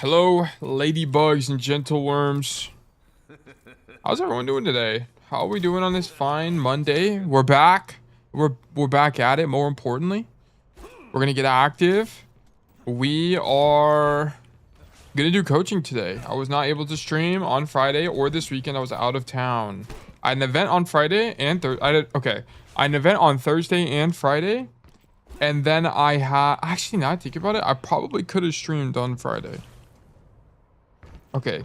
Hello, ladybugs and gentle worms. How's everyone doing today? How are we doing on this fine Monday? We're back. We're back at it. More importantly, we're gonna get active. We are gonna do coaching today. I was not able to stream on Friday or this weekend. I was out of town. I had an event on Friday and I had an event on Thursday and Friday, and then I had actually, now I think about it, I probably could have streamed on Friday. Okay,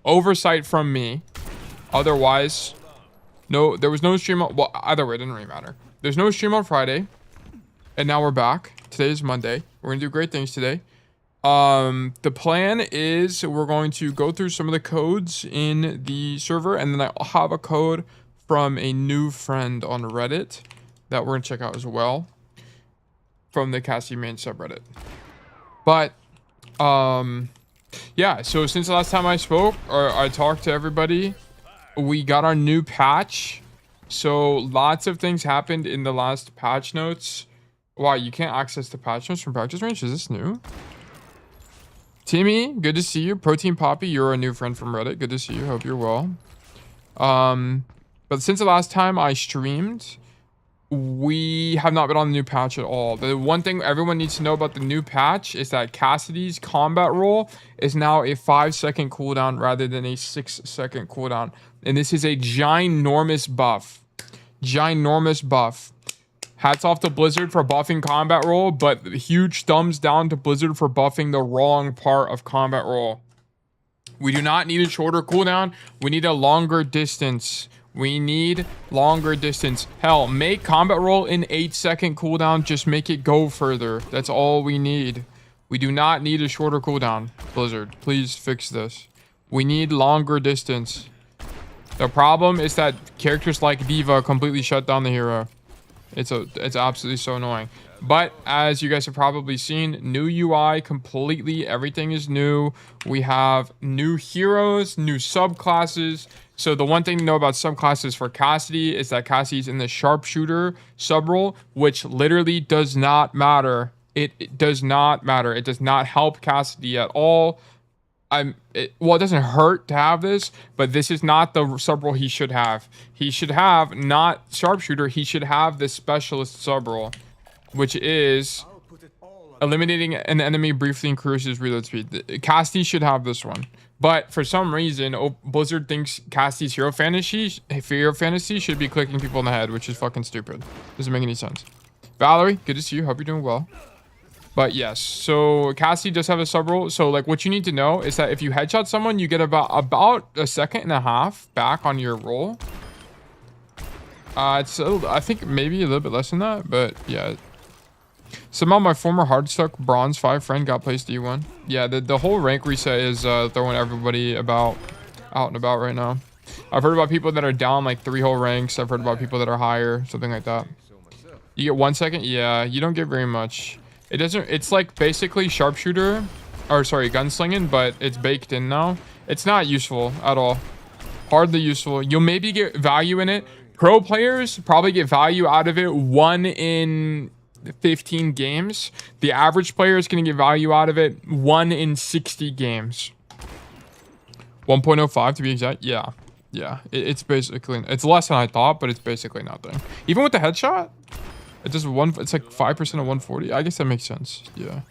oversight from me. Otherwise, no, there was no stream on, well, either way, it didn't really matter. There's no stream on Friday, and now we're back. Today is Monday. We're gonna do great things today. The plan is we're going to go through some of the codes in the server, and then I'll have a code from a new friend on Reddit that we're gonna check out as well from the Cassidy main subreddit. But, yeah, so since the last time I spoke, or I talked to everybody, we got our new patch. So lots of things happened in the last patch notes. Wow, you can't access the patch notes from practice range? Is this new? Timmy, good to see you. Protein Poppy, you're a new friend from Reddit. Good to see you. Hope you're well. But since the last time I streamed, we have not been on the new patch at all. The one thing everyone needs to know about the new patch is that Cassidy's combat roll is now a 5-second cooldown rather than a 6-second cooldown. And this is a ginormous buff. Ginormous buff. Hats off to Blizzard for buffing combat roll, but huge thumbs down to Blizzard for buffing the wrong part of combat roll. We do not need a shorter cooldown. We need a longer distance. We need longer distance. Hell, make combat roll in 8-second cooldown. Just make it go further. That's all we need. We do not need a shorter cooldown. Blizzard, please fix this. We need longer distance. The problem is that characters like Diva completely shut down the hero. It's absolutely so annoying. But as you guys have probably seen, new UI completely. Everything is new. We have new heroes, new subclasses. So the one thing to know about subclasses for Cassidy is that Cassidy's in the sharpshooter subrole, which literally does not matter. It does not matter. It does not help Cassidy at all. Well, it doesn't hurt to have this, but this is not the subrole he should have. He should have not sharpshooter. He should have the specialist subrole, which is eliminating an enemy briefly increases reload speed. Cassidy should have this one. But for some reason, Blizzard thinks Cassidy's hero fantasy should be clicking people in the head, which is fucking stupid. Doesn't make any sense. Valerie, good to see you. Hope you're doing well. But yes, so Cassidy does have a subrole. So like what you need to know is that if you headshot someone, you get about 1.5 seconds back on your roll. It's I think maybe a little bit less than that, but yeah. Somehow my former hardstuck bronze 5 friend got placed D1. Yeah, the whole rank reset is throwing everybody out and about right now. I've heard about people that are down like 3 whole ranks. I've heard about people that are higher, something like that. You get 1 second? Yeah, you don't get very much. It doesn't, it's like basically sharpshooter, or sorry, gunslinging, but it's baked in now. It's not useful at all. Hardly useful. You'll maybe get value in it. Pro players probably get value out of it 1 in 15 games. The average player is going to get value out of it 1 in 60 games. 1.05 to be exact. Yeah. It's basically, it's less than I thought, but it's basically nothing. Even with the headshot, it does it's like 5% of 140. I guess that makes sense. Yeah.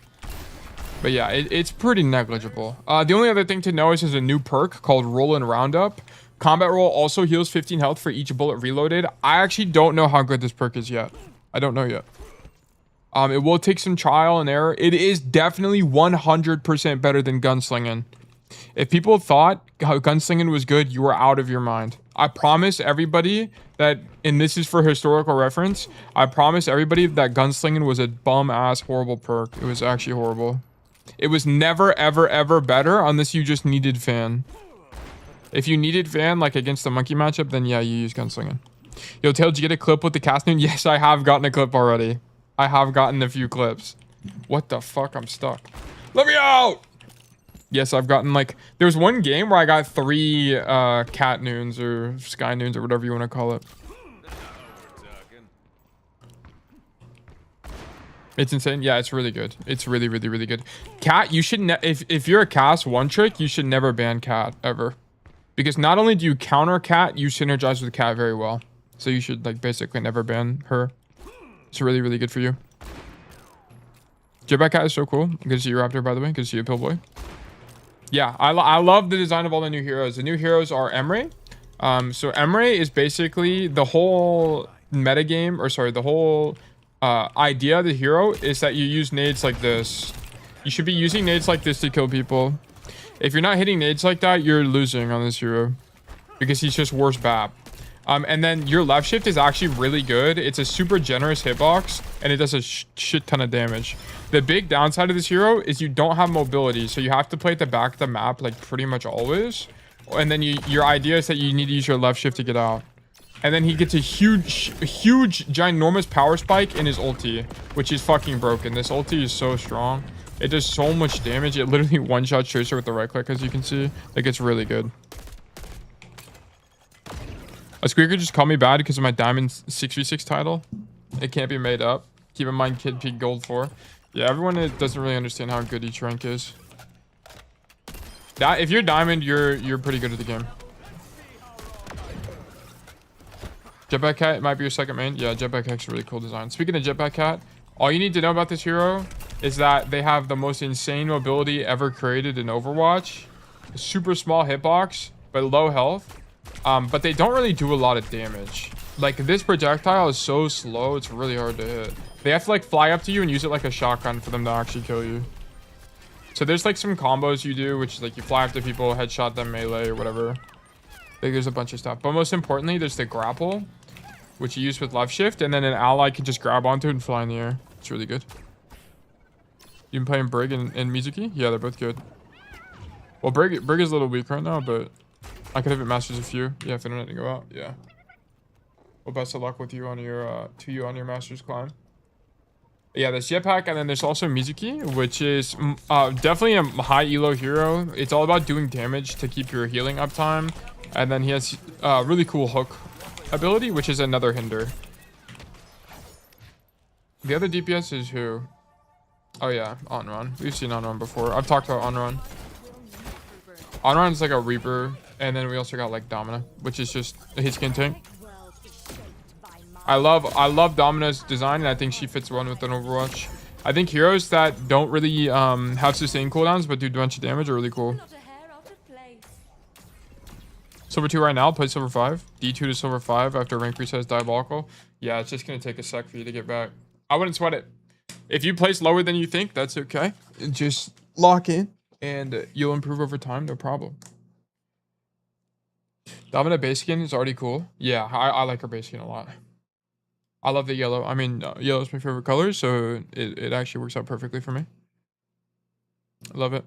But yeah, it's pretty negligible. The only other thing to know is there's a new perk called Roll and Roundup. Combat roll also heals 15 health for each bullet reloaded. I actually don't know how good this perk is yet. I don't know yet. It will take some trial and error. It is definitely 100% better than gunslinging. If people thought gunslinging was good, you were out of your mind. I promise everybody that, and this is for historical reference, I promise everybody that gunslinging was a bum-ass horrible perk. It was actually horrible. It was never, ever, ever better unless you just needed fan. If you needed fan, like against the monkey matchup, then yeah, you use gunslinging. Yo, Tail, did you get a clip with the cast noon? Yes, I have gotten a clip already. I have gotten a few clips. What the fuck? I'm stuck. Let me out! Yes, I've gotten like... There's one game where I got 3 cat noons or sky noons or whatever you want to call it. It's insane. Yeah, it's really good. It's really, really, really good. Cat, you should if you're a cast one trick, you should never ban Cat ever, because not only do you counter Cat, you synergize with Cat very well. So you should like basically never ban her. It's really, really good for you. Jetpack Cat is so cool. Good to see you, Raptor, by the way. Good to see you, Pillboy. Yeah, I love the design of all the new heroes. The new heroes are Emre. So Emre is basically the whole metagame, or sorry, the whole idea of the hero is that you use nades like this. You should be using nades like this to kill people. If you're not hitting nades like that, you're losing on this hero, because he's just worse BAP. And then your left shift is actually really good. It's a super generous hitbox, and it does a shit ton of damage. The big downside of this hero is you don't have mobility, so you have to play at the back of the map like pretty much always. And then your idea is that you need to use your left shift to get out. And then he gets a huge, ginormous power spike in his ulti, which is fucking broken. This ulti is so strong. It does so much damage. It literally one-shot Tracer with the right click, as you can see. Like, it's really good. A squeaker just called me bad because of my Diamond 6v6 title. It can't be made up. Keep in mind, Kid Peak Gold 4. Yeah, everyone doesn't really understand how good each rank is. If you're Diamond, you're pretty good at the game. Jetpack Cat might be your second main. Yeah, Jetpack Cat's a really cool design. Speaking of Jetpack Cat, all you need to know about this hero is that they have the most insane mobility ever created in Overwatch. A super small hitbox, but low health. But they don't really do a lot of damage. Like, this projectile is so slow, it's really hard to hit. They have to like fly up to you and use it like a shotgun for them to actually kill you. So there's like some combos you do, which is like you fly up to people, headshot them melee or whatever. Like, there's a bunch of stuff. But most importantly, there's the grapple, which you use with left shift, and then an ally can just grab onto it and fly in the air. It's really good. You been playing Brig and Mizuki? Yeah, they're both good. Well, Brig is a little weak right now, but I could have it masters a few. Yeah, if internet didn't go out. Yeah. Well, best of luck with you on your on your masters climb. Yeah, there's Jetpack, and then there's also Mizuki, which is definitely a high elo hero. It's all about doing damage to keep your healing uptime. And then he has really cool hook ability, which is another hinder. The other DPS is who? Oh yeah, Onron. We've seen Onron before. I've talked about Onron. Onron's like a Reaper, and then we also got like Domina, which is just a hit skin tank. I love Domina's design, and I think she fits one with an Overwatch. I think heroes that don't really have sustained cooldowns but do a bunch of damage are really cool. Silver 2 right now, play Silver 5. D2 to Silver 5 after rank reset is diabolical. Yeah, it's just going to take a sec for you to get back. I wouldn't sweat it. If you place lower than you think, that's okay. Just lock in, and you'll improve over time, no problem. Domina base skin is already cool. Yeah, I like her base skin a lot. I love the yellow. I mean, yellow is my favorite color, so it actually works out perfectly for me. I love it.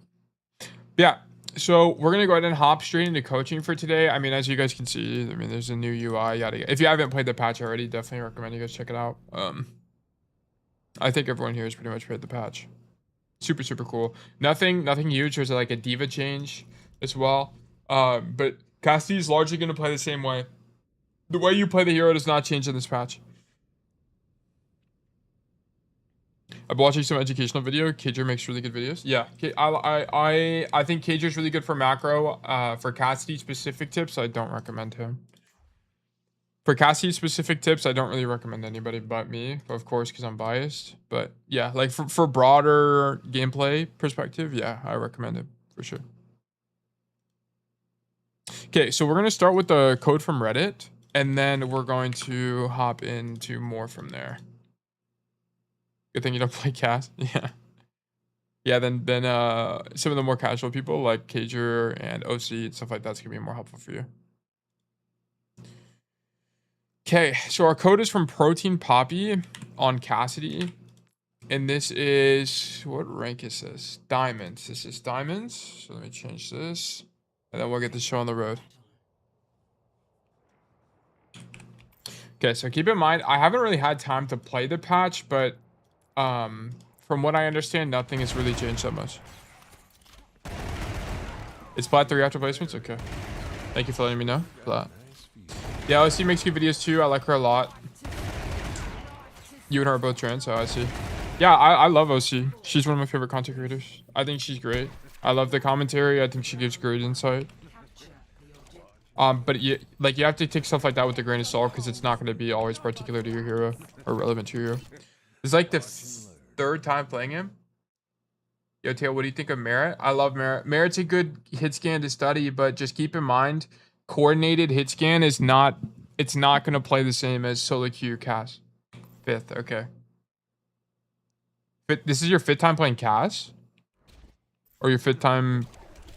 Yeah, so we're going to go ahead and hop straight into coaching for today. I mean, as you guys can see, I mean, there's a new UI, yada yada. If you haven't played the patch already, definitely recommend you guys check it out. I think everyone here has pretty much played the patch. Super, super cool. Nothing huge. There's like a diva change as well. But Cassidy is largely going to play the same way. The way you play the hero does not change in this patch. I've been watching some educational video. Cager makes really good videos. Yeah, I think Cager's really good for macro. For Cassidy specific tips, I don't recommend him. For Cassidy specific tips, I don't really recommend anybody but me, of course, because I'm biased. But yeah, like for broader gameplay perspective, yeah, I recommend him for sure. Okay, so we're gonna start with the code from Reddit, and then we're going to hop into more from there. Good thing you don't play Cass. Yeah. Yeah, then some of the more casual people like Cager and OC and stuff like that's gonna be more helpful for you. Okay, so our code is from Protein Poppy on Cassidy. And this is, what rank is this? Diamonds. This is diamonds. So let me change this. And then we'll get the show on the road. Okay, so keep in mind, I haven't really had time to play the patch, but from what I understand, nothing has really changed that much. It's Plat 3 after placements? Okay. Thank you for letting me know. Plat. Yeah, OC makes good videos too. I like her a lot. You and her are both trans, so I see. Yeah, I love OC. She's one of my favorite content creators. I think she's great. I love the commentary. I think she gives great insight. But you have to take stuff like that with a grain of salt because it's not going to be always particular to your hero or relevant to your hero. It's like the third time playing him. Yo, Tail, what do you think of Merit? I love Merit. Merit's a good hit scan to study, but just keep in mind, coordinated hit scan is not, it's not going to play the same as solo Q Cass. Fifth, okay. But this is your fifth time playing Cass? Or your fifth time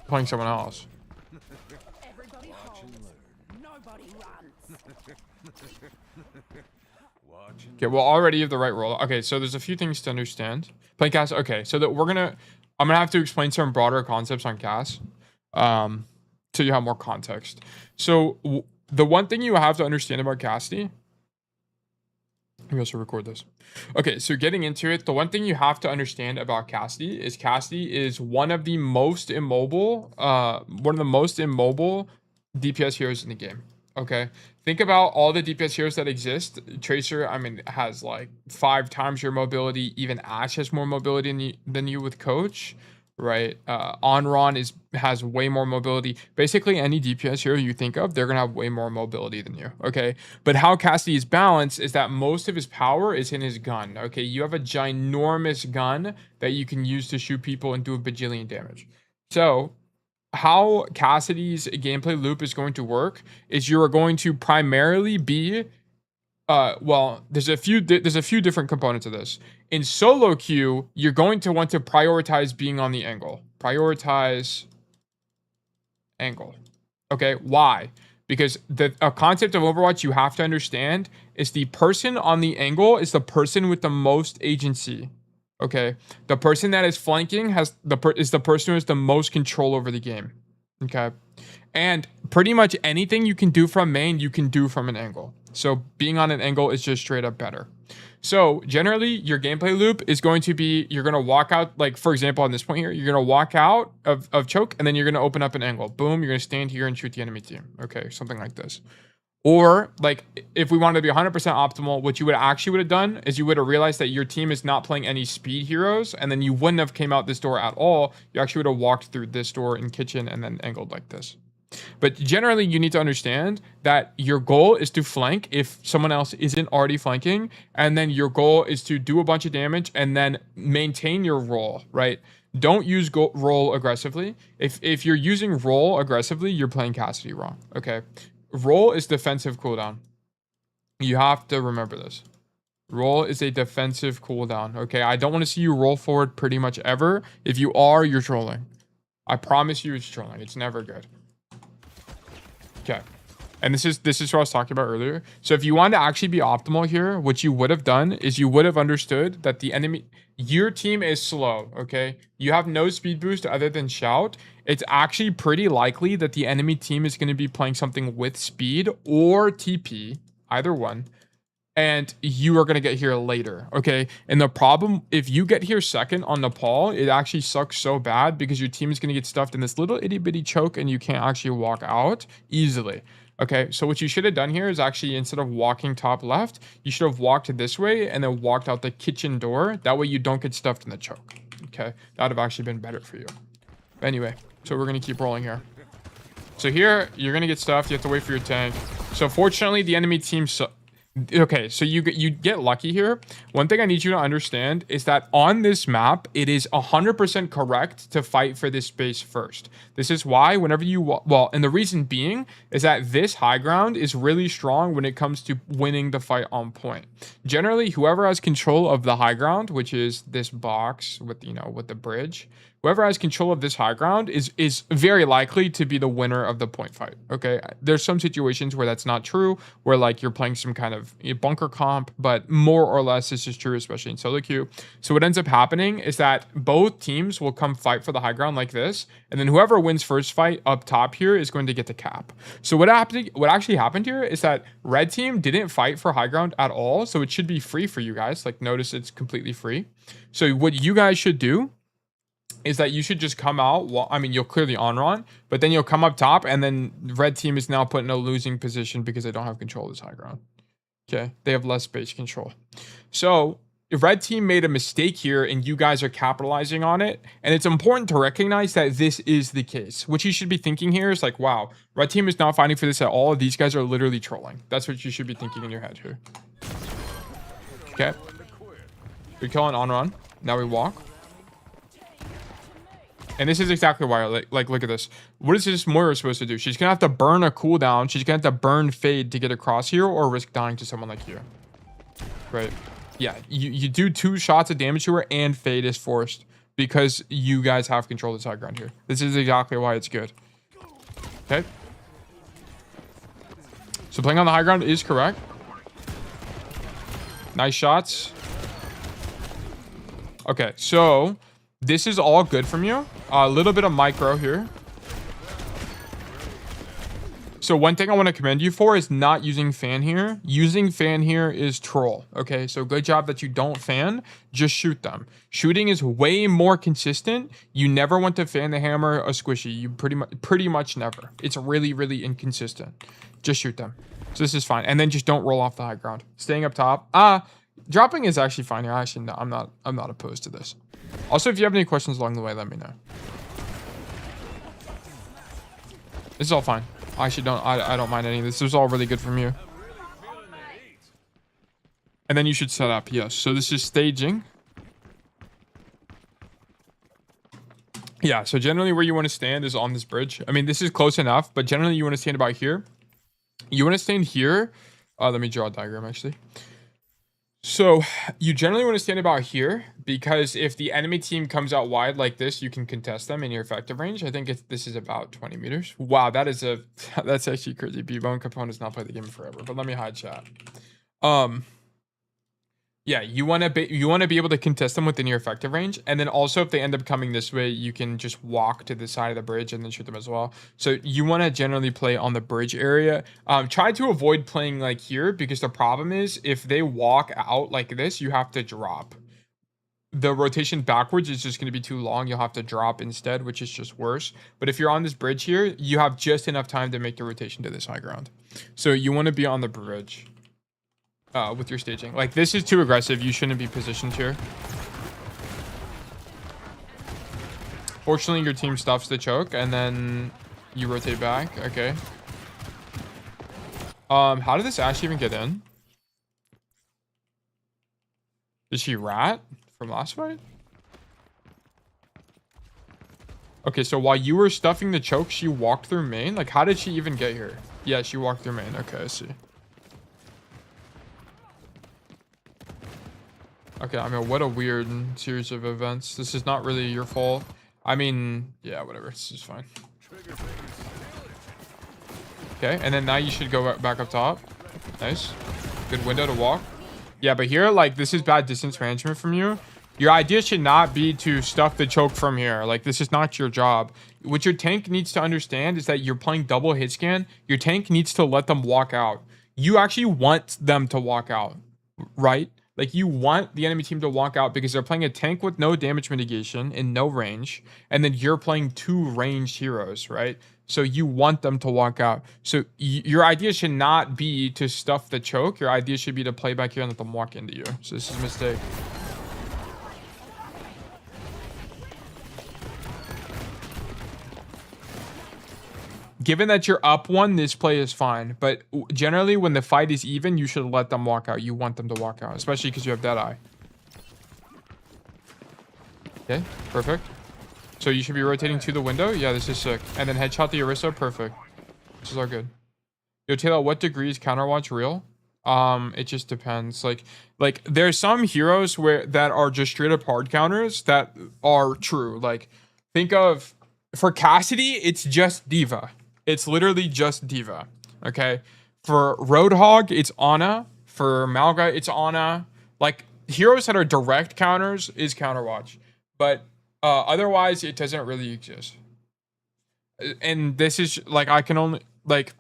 playing someone else? Okay, well, already you have the right role. Okay, so there's a few things to understand. Playing Cass, okay, so that I'm gonna have to explain some broader concepts on Cass, so you have more context. So the one thing you have to understand about Cassidy, let me also record this. Okay, so getting into it, the one thing you have to understand about Cassidy is one of the most immobile DPS heroes in the game. Okay, think about all the DPS heroes that exist. Tracer, I mean, has like 5 times your mobility. Even Ashe has more mobility than you with Coach, right? Onron has way more mobility. Basically, any DPS hero you think of, they're gonna have way more mobility than you. Okay, but how Cassidy is balanced is that most of his power is in his gun. Okay, you have a ginormous gun that you can use to shoot people and do a bajillion damage. So how Cassidy's gameplay loop is going to work is you're going to primarily be well, there's a few different components of this. In solo queue, you're going to want to prioritize being on the angle. Prioritize angle. Okay, why? Because the concept of Overwatch you have to understand is the person on the angle is the person with the most agency. Okay, the person that is flanking is the person who has the most control over the game. Okay, and pretty much anything you can do from main, you can do from an angle. So being on an angle is just straight up better. So generally, your gameplay loop is going to be, you're going to walk out, like for example, on this point here, you're going to walk out of choke, and then you're going to open up an angle. Boom, you're going to stand here and shoot the enemy team. Okay, something like this. Or like if we wanted to be 100% optimal, what you would have done is you would have realized that your team is not playing any speed heroes, and then you wouldn't have came out this door at all. You actually would have walked through this door in kitchen and then angled like this. But generally, you need to understand that your goal is to flank if someone else isn't already flanking, and then your goal is to do a bunch of damage and then maintain your role, right? Don't use roll aggressively. If you're using roll aggressively, you're playing Cassidy wrong, okay? Roll is defensive cooldown. You have to remember this. Roll is a defensive cooldown, okay? I don't want to see you roll forward pretty much ever. If you are, you're trolling. I promise you it's trolling. It's never good. Okay. And this is what I was talking about earlier. So if you want to actually be optimal here, what you would have done is you would have understood that your team is slow, okay? You have no speed boost other than shout. It's actually pretty likely that the enemy team is going to be playing something with speed or TP, either one. And you are going to get here later, okay? And the problem, if you get here second on Nepal, it actually sucks so bad because your team is going to get stuffed in this little itty bitty choke and you can't actually walk out easily. Okay, so what you should have done here is actually, instead of walking top left, you should have walked this way and then walked out the kitchen door. That way you don't get stuffed in the choke. Okay, that would have actually been better for you. But anyway, so we're going to keep rolling here. So here, you're going to get stuffed. You have to wait for your tank. So fortunately, the enemy team... Okay, so you get lucky here. One thing I need you to understand is that on this map, it is 100% correct to fight for this space first. This is why whenever and the reason being is that this high ground is really strong when it comes to winning the fight on point. Generally, whoever has control of the high ground, which is this box with, with the bridge, whoever has control of this high ground is very likely to be the winner of the point fight, okay? There's some situations where that's not true, where like you're playing some kind of bunker comp, but more or less this is true, especially in solo queue. So what ends up happening is that both teams will come fight for the high ground like this, and then whoever wins first fight up top here is going to get the cap. So what actually happened here is that red team didn't fight for high ground at all, so it should be free for you guys. Like notice it's completely free. So what you guys should do is that you should just come out. Well, I mean, you'll clear the on-run, but then you'll come up top, and then red team is now put in a losing position because they don't have control of this high ground. Okay, they have less base control. So red team made a mistake here and you guys are capitalizing on it. And it's important to recognize that this is the case. What you should be thinking here is like, wow, red team is not fighting for this at all. These guys are literally trolling. That's what you should be thinking in your head here. Okay. We kill an on run. Now we walk. And this is exactly why, like, look at this. What is this Moira supposed to do? She's going to have to burn a cooldown. She's going to have to burn fade to get across here or risk dying to someone like you. Right. Yeah, you do 2 shots of damage to her and fade is forced because you guys have control of this high ground here. This is exactly why it's good. Okay. So playing on the high ground is correct. Nice shots. Okay, so this is all good from you. A little bit of micro here. So one thing I want to commend you for is not using fan here. Using fan here is troll. Okay, so good job that you don't fan. Just shoot them. Shooting is way more consistent. You never want to fan the hammer a squishy. You pretty much never. It's really, really inconsistent. Just shoot them. So this is fine. And then just don't roll off the high ground. Staying up top. Dropping is actually fine here. Actually, no, I'm not opposed to this. Also, if you have any questions along the way, let me know. This is all fine. I actually I don't mind any of this. This is all really good from you. And then you should set up. Yes. So this is staging. Yeah. So generally where you want to stand is on this bridge. I mean, this is close enough, but generally you want to stand about here. You want to stand here. Let me draw a diagram actually. So you generally want to stand about here because if the enemy team comes out wide like this, you can contest them in your effective range. I think this is about 20 meters. Wow, that's actually crazy. B-Bone Capone has not played the game forever, but let me hide chat. Yeah, you want to be able to contest them within your effective range, and then also if they end up coming this way, you can just walk to the side of the bridge and then shoot them as well. So you want to generally play on the bridge area. Try to avoid playing like here because the problem is if they walk out like this, you have to drop. The rotation backwards is just going to be too long. You'll have to drop instead, which is just worse. But if you're on this bridge here, you have just enough time to make the rotation to this high ground. So you want to be on the bridge. With your staging. Like, this is too aggressive. You shouldn't be positioned here. Fortunately, your team stuffs the choke, and then you rotate back. Okay. How did this Ashe even get in? Did she rat from last fight? Okay, so while you were stuffing the choke, she walked through main? Like, how did she even get here? Yeah, she walked through main. Okay, I see. Okay, I mean, what a weird series of events. This is not really your fault. I mean, yeah, whatever. This is fine. Okay, and then now you should go back up top. Nice. Good window to walk. Yeah, but here, like, this is bad distance management from you. Your idea should not be to stuff the choke from here. Like, this is not your job. What your tank needs to understand is that you're playing double hit scan. Your tank needs to let them walk out. You actually want them to walk out, right? Like, you want the enemy team to walk out because they're playing a tank with no damage mitigation and no range. And then you're playing 2 ranged heroes, right? So you want them to walk out. So your idea should not be to stuff the choke. Your idea should be to play back here and let them walk into you. So this is a mistake. Given that you're up 1, this play is fine. But generally, when the fight is even, you should let them walk out. You want them to walk out, especially because you have Deadeye. Okay, perfect. So you should be rotating to the window. Yeah, this is sick. And then headshot the Orisa. Perfect. This is all good. Yo, Taylor, what degree is Counterwatch real? It just depends. Like there's some heroes that are just straight up hard counters that are true. Like, think of, for Cassidy, it's just Diva. It's literally just Diva, okay? For Roadhog, it's Ana. For Malga, it's Ana. Like, heroes that are direct counters is Counterwatch. But otherwise, it doesn't really exist. And this is, like, I can only, like,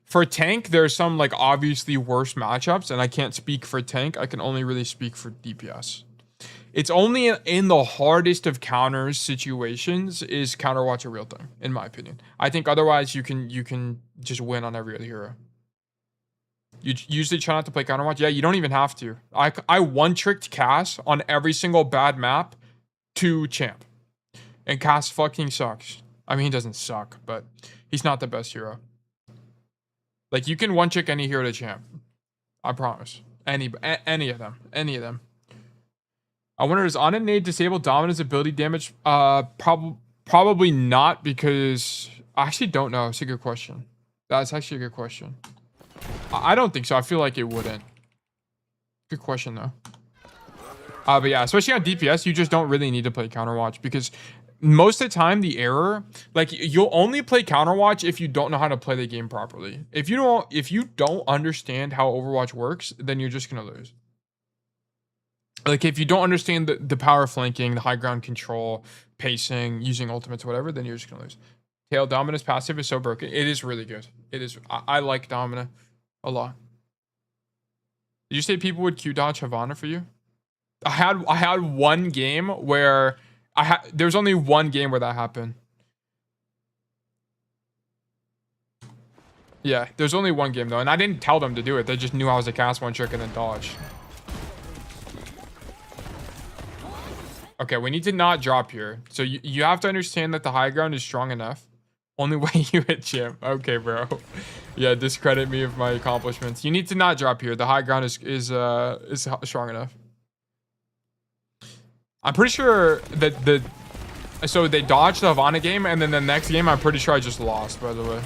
for tank, there's some, like, obviously worse matchups. And I can't speak for tank. I can only really speak for DPS. It's only in the hardest of counters situations is Counterwatch a real thing, in my opinion. I think otherwise you can just win on every other hero. You usually try not to play counterwatch. Yeah, you don't even have to. I one-tricked Cass on every single bad map to champ. And Cass fucking sucks. I mean, he doesn't suck, but he's not the best hero. Like, you can one-trick any hero to champ. I promise. Any of them. Any of them. I wonder, does on a nade disable Dominant's ability damage? Probably not, because I actually don't know. It's a good question. That's actually a good question. I don't think so. I feel like it wouldn't. Good question, though. But yeah, especially on DPS, you just don't really need to play Counterwatch, because most of the time, the error, like, you'll only play Counterwatch if you don't know how to play the game properly. If you don't understand how Overwatch works, then you're just gonna lose. Like, if you don't understand the power flanking, the high ground control, pacing, using ultimates, whatever, then you're just gonna lose. Tail Domina's passive is so broken. It is really good. It is. I like Domina a lot. Did you say people would Q dodge Havana for you? I had one game where there's only one game where that happened. Yeah, there's only one game though, and I didn't tell them to do it. They just knew I was a cast one trick and then dodge. Okay, we need to not drop here. So you have to understand that the high ground is strong enough. Only way you hit champ. Okay, bro. Yeah, discredit me of my accomplishments. You need to not drop here. The high ground is strong enough. I'm pretty sure that so they dodged the Havana game, and then the next game I'm pretty sure I just lost, by the way.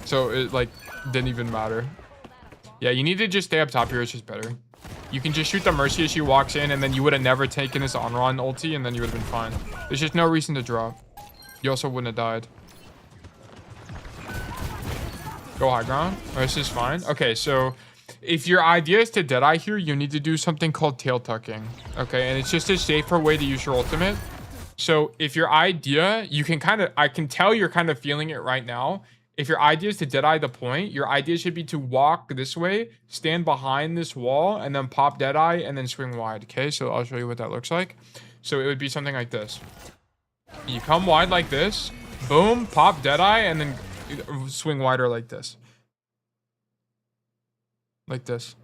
So it like didn't even matter. Yeah, you need to just stay up top here. It's just better. You can just shoot the Mercy as she walks in, and then you would have never taken this on-run ulti, and then you would have been fine. There's just no reason to drop. You also wouldn't have died. Go high ground. Oh, this is fine. Okay, so if your idea is to Deadeye here, you need to do something called tail tucking. Okay, and it's just a safer way to use your ultimate. So if your idea, I can tell you're kind of feeling it right now. If your idea is to Deadeye the point, your idea should be to walk this way, stand behind this wall, and then pop Deadeye, and then swing wide. Okay, so I'll show you what that looks like. So it would be something like this. You come wide like this, boom, pop Deadeye, and then swing wider like this. Like this.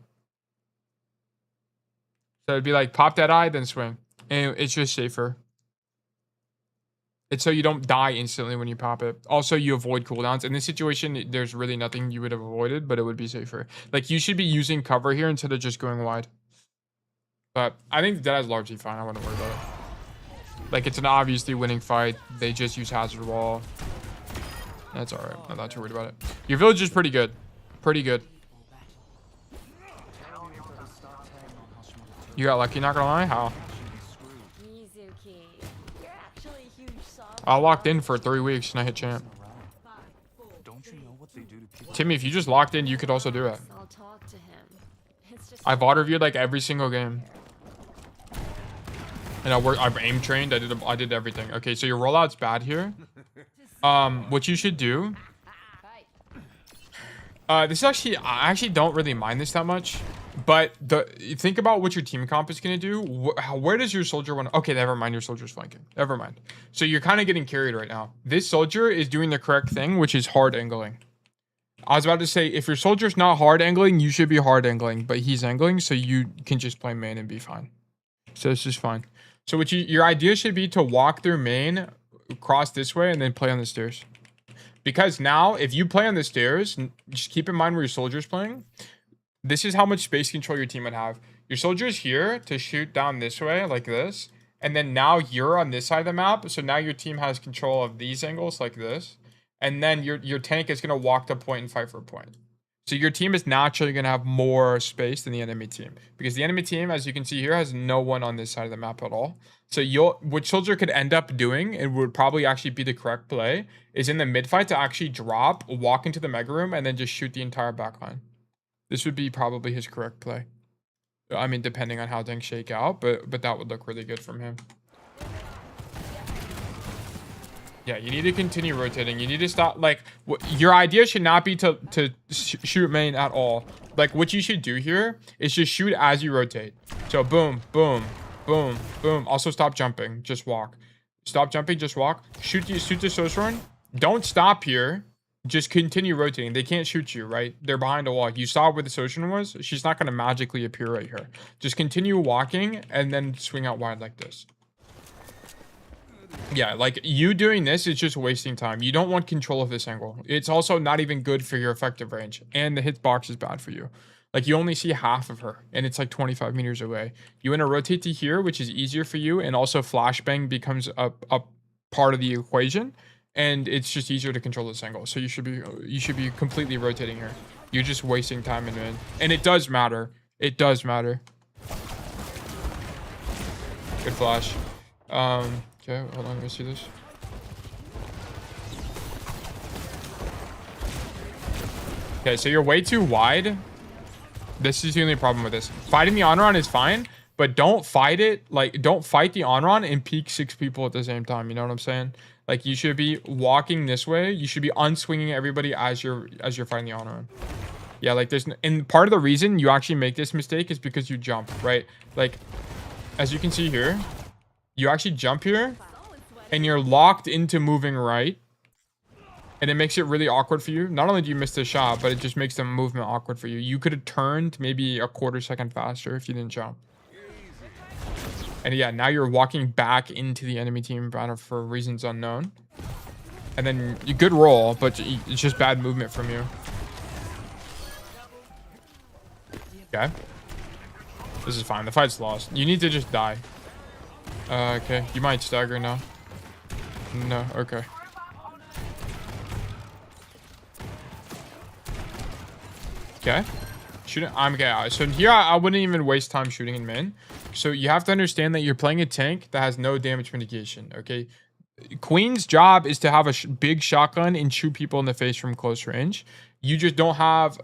So it'd be like pop Deadeye, then swing. And it's just safer. It's so you don't die instantly when you pop it. Also, you avoid cooldowns. In this situation, there's really nothing you would have avoided, but it would be safer. Like, you should be using cover here instead of just going wide. But I think Deadeye's largely fine. I wouldn't worry about it. Like, it's an obviously winning fight. They just use Hazard Wall. That's alright. I'm not too worried about it. Your village is pretty good. Pretty good. You got lucky, not gonna lie? How? I locked in for 3 weeks and I hit champ. Timmy, if you just locked in, you could also do it. I've auto reviewed like every single game. And I've aim trained. I did everything. Okay, so your rollout's bad here. What you should do. This is actually, I actually don't really mind this that much. But think about what your team comp is going to do. Where does your soldier want to... Okay, never mind. Your soldier's flanking. Never mind. So you're kind of getting carried right now. This soldier is doing the correct thing, which is hard angling. I was about to say, if your soldier's not hard angling, you should be hard angling. But he's angling, so you can just play main and be fine. So this is fine. So what your idea should be to walk through main, cross this way, and then play on the stairs. Because now, if you play on the stairs, just keep in mind where your soldier's playing. This is how much space control your team would have. Your soldier's here to shoot down this way, like this. And then now you're on this side of the map. So now your team has control of these angles, like this. And then your tank is going to walk to point and fight for a point. So your team is naturally going to have more space than the enemy team. Because the enemy team, as you can see here, has no one on this side of the map at all. So what soldier could end up doing, and would probably actually be the correct play, is in the mid fight to actually drop, walk into the mega room, and then just shoot the entire backline. This would be probably his correct play. I mean, depending on how things shake out, but that would look really good from him. Yeah, you need to continue rotating. You need to stop, like, your idea should not be to shoot main at all. Like, what you should do here is just shoot as you rotate. So boom, boom, boom, boom. Also stop jumping, just walk. Stop jumping, just walk. Shoot the Source Run. Don't stop here. just continue rotating. They can't shoot you, right? They're behind a wall. You saw where the Sojourn was. She's not going to magically appear right here. Just continue walking and then swing out wide like this. Yeah, like you doing this is just wasting time. You don't want control of this angle. It's also not even good for your effective range. And the hitbox is bad for you. Like you only see half of her and it's like 25 meters away. You want to rotate to here, which is easier for you. And also flashbang becomes a part of the equation. And it's just easier to control this angle. So you should be completely rotating here. You're just wasting time in mid. And it does matter. It does matter. Good flash. Okay, hold on, let me see this. Okay, so you're way too wide. This is the only problem with this. Fighting the on-run is fine, but don't fight it. Like, don't fight the on-run and peek 6 people at the same time. You know what I'm saying? Like, you should be walking this way. You should be unswinging everybody as you're fighting the on-run. Yeah, like and part of the reason you actually make this mistake is because you jump, right? Like, as you can see here, you actually jump here and you're locked into moving right. And it makes it really awkward for you. Not only do you miss the shot, but it just makes the movement awkward for you. You could have turned maybe a quarter second faster if you didn't jump. And yeah, now you're walking back into the enemy team for reasons unknown. And then you good roll, but it's just bad movement from you. Okay. This is fine. The fight's lost. You need to just die. Okay. You might stagger now. No. Okay. Okay. Shooting. I'm okay. So here I wouldn't even waste time shooting in main. So you have to understand that you're playing a tank that has no damage mitigation. Okay. Queen's job is to have a big shotgun and shoot people in the face from close range. You just don't have.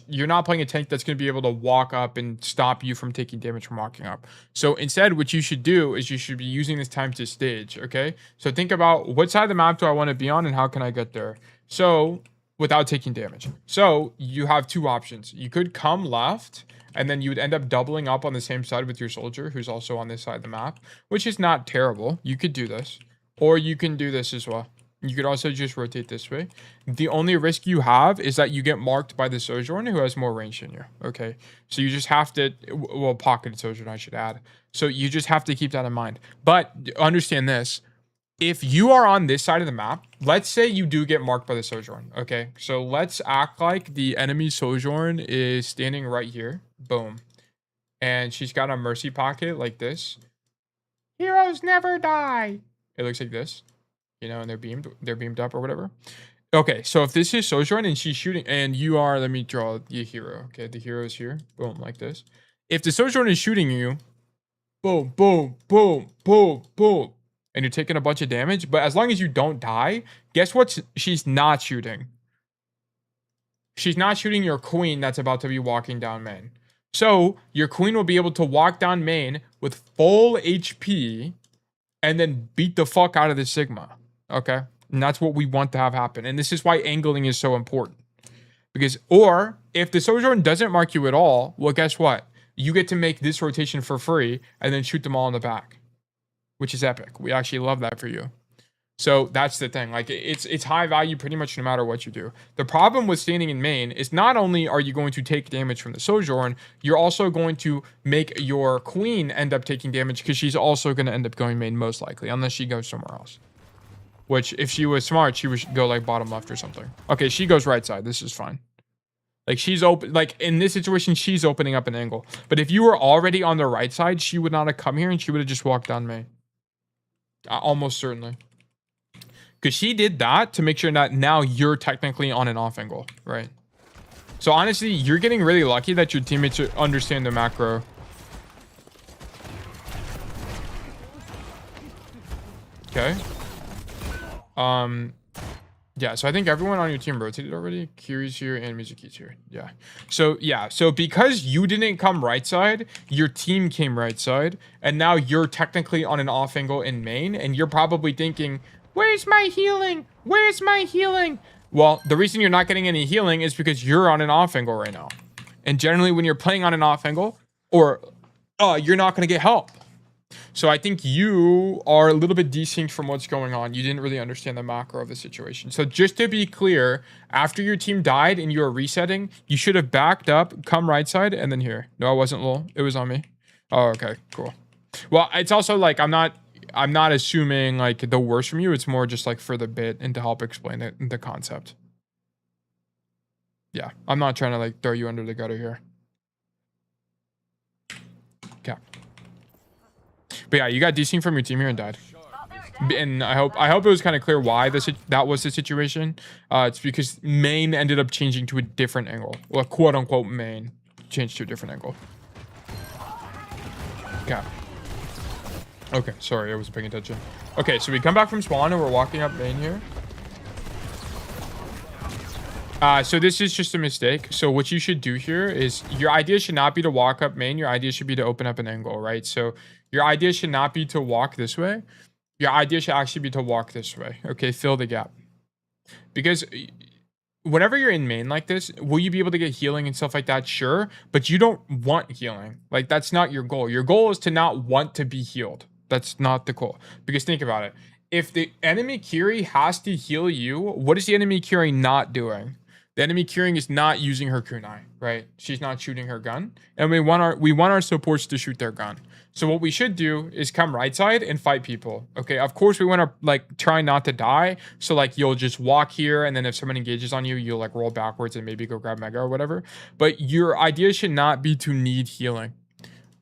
You're not playing a tank that's going to be able to walk up and stop you from taking damage from walking up. So instead, what you should do is you should be using this time to stage. Okay. So think about what side of the map do I want to be on and how can I get there? So without taking damage. So you have two options. You could come left and then you would end up doubling up on the same side with your soldier who's also on this side of the map, which is not terrible. You could do this, or you can do this as well. You could also just rotate this way. The only risk you have is that you get marked by the Sojourn who has more range than you. Okay. So you just have to, well, pocketed Sojourn, I should add. So you just have to keep that in mind. But understand this. If you are on this side of the map, let's say you do get marked by the Sojourn. Okay. So let's act like the enemy Sojourn is standing right here. Boom. And she's got a mercy pocket like this. Heroes never die. It looks like this. You know, and they're beamed up or whatever. Okay, so if this is Sojourn and she's shooting, and you are, let me draw the hero. Okay, the hero is here. Boom, like this. If the Sojourn is shooting you, boom, boom, boom, boom, boom, and you're taking a bunch of damage, but as long as you don't die, guess what? She's not shooting. She's not shooting your queen that's about to be walking down main. So your queen will be able to walk down main with full HP and then beat the fuck out of the Sigma. Okay. And that's what we want to have happen. And this is why angling is so important. Because, or if the Sojourn doesn't mark you at all, well, guess what? You get to make this rotation for free and then shoot them all in the back, which is epic. We actually love that for you. So that's the thing. Like it's high value pretty much no matter what you do. The problem with standing in main is not only are you going to take damage from the Sojourn, you're also going to make your queen end up taking damage because she's also going to end up going main most likely, unless she goes somewhere else. Which if she was smart, she would go like bottom left or something. Okay, she goes right side. This is fine. Like she's open, like in this situation, she's opening up an angle. But if you were already on the right side, she would not have come here and she would have just walked down main. Almost certainly. Because she did that to make sure that now you're technically on an off angle, right? So honestly, you're getting really lucky that your teammates understand the macro. Okay. Yeah, so I think everyone on your team rotated already. Kiri's here and Mizuki's here. Yeah. So yeah, so because you didn't come right side, your team came right side, and now you're technically on an off angle in main, and you're probably thinking, where's my healing? Where's my healing? Well, the reason you're not getting any healing is because you're on an off angle right now. And generally when you're playing on an off angle, or you're not going to get help. So I think you are a little bit desynced from what's going on. You didn't really understand the macro of the situation. So just to be clear, after your team died and you were resetting, you should have backed up, come right side, and then here. No, I wasn't, lol. It was on me. Oh, okay, cool. Well, it's also like I'm not assuming like the worst from you. It's more just like for the bit and to help explain the concept. Yeah, I'm not trying to like throw you under the gutter here. Okay. But yeah, you got desync from your team here and died. And I hope it was kind of clear why that was the situation. It's because main ended up changing to a different angle. Well, quote unquote main changed to a different angle. Okay. Okay, sorry, I wasn't paying attention. Okay, so we come back from spawn and we're walking up main here. So this is just a mistake. So what you should do here is your idea should not be to walk up main. Your idea should be to open up an angle, right? So your idea should not be to walk this way. Your idea should actually be to walk this way. Okay, fill the gap. Because whenever you're in main like this, will you be able to get healing and stuff like that? Sure, but you don't want healing. Like, that's not your goal. Your goal is to not want to be healed. That's not the goal. Because think about it. If the enemy Kiri has to heal you, what is the enemy Kiri not doing? The enemy Kiri is not using her kunai, right? She's not shooting her gun. And we want our supports to shoot their gun. So what we should do is come right side and fight people. Okay, of course we want to like try not to die. So like you'll just walk here, and then if someone engages on you, you'll like roll backwards and maybe go grab Mega or whatever. But your idea should not be to need healing.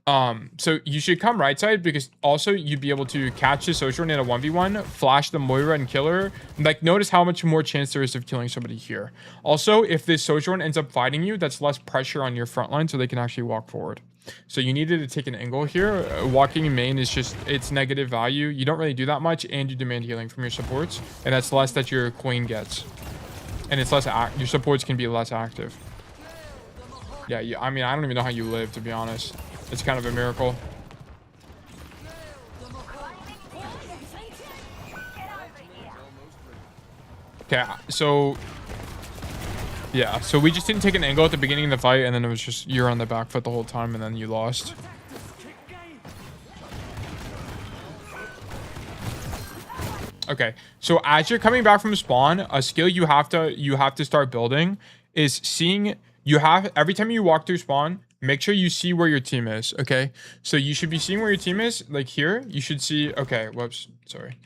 So you should come right side, because also you'd be able to catch the Sojourn in a 1v1, flash the Moira and kill her. Like, notice how much more chance there is of killing somebody here. Also, if this Sojourn ends up fighting you, that's less pressure on your front line, so they can actually walk forward. So you needed to take an angle here. Walking in main is just, it's negative value. You don't really do that much, and you demand healing from your supports, and that's less that your queen gets. And it's less, your supports can be less active. Yeah, I mean, I don't even know how you live, to be honest. It's kind of a miracle. Okay, so yeah, so we just didn't take an angle at the beginning of the fight, and then it was just you're on the back foot the whole time, and then you lost. Okay, so as you're coming back from spawn, a skill you have to start building is seeing. Every time you walk through spawn, make sure you see where your team is. Okay, so you should be seeing where your team is. Like here, you should see. Okay, whoops, sorry.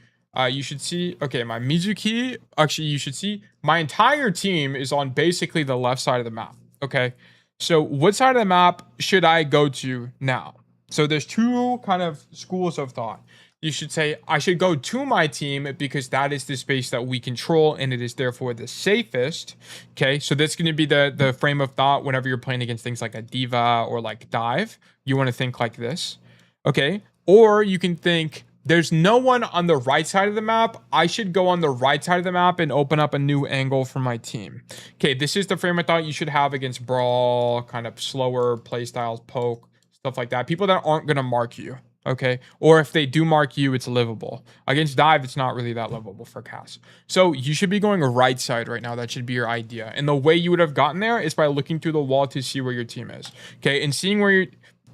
You should see. Okay, my Mizuki. Actually, you should see my entire team is on basically the left side of the map. Okay, so what side of the map should I go to now? So there's two kind of schools of thought. You should say, I should go to my team because that is the space that we control, and it is therefore the safest. Okay, so that's going to be the frame of thought whenever you're playing against things like a diva or like dive. You want to think like this. Okay, or you can think, there's no one on the right side of the map. I should go on the right side of the map and open up a new angle for my team. Okay, this is the frame of thought you should have against brawl, kind of slower play styles, poke, stuff like that. People that aren't going to mark you. Okay, or if they do mark you, it's livable. Against dive, it's not really that livable for Cass. So you should be going right side right now. That should be your idea. And the way you would have gotten there is by looking through the wall to see where your team is. Okay, and seeing where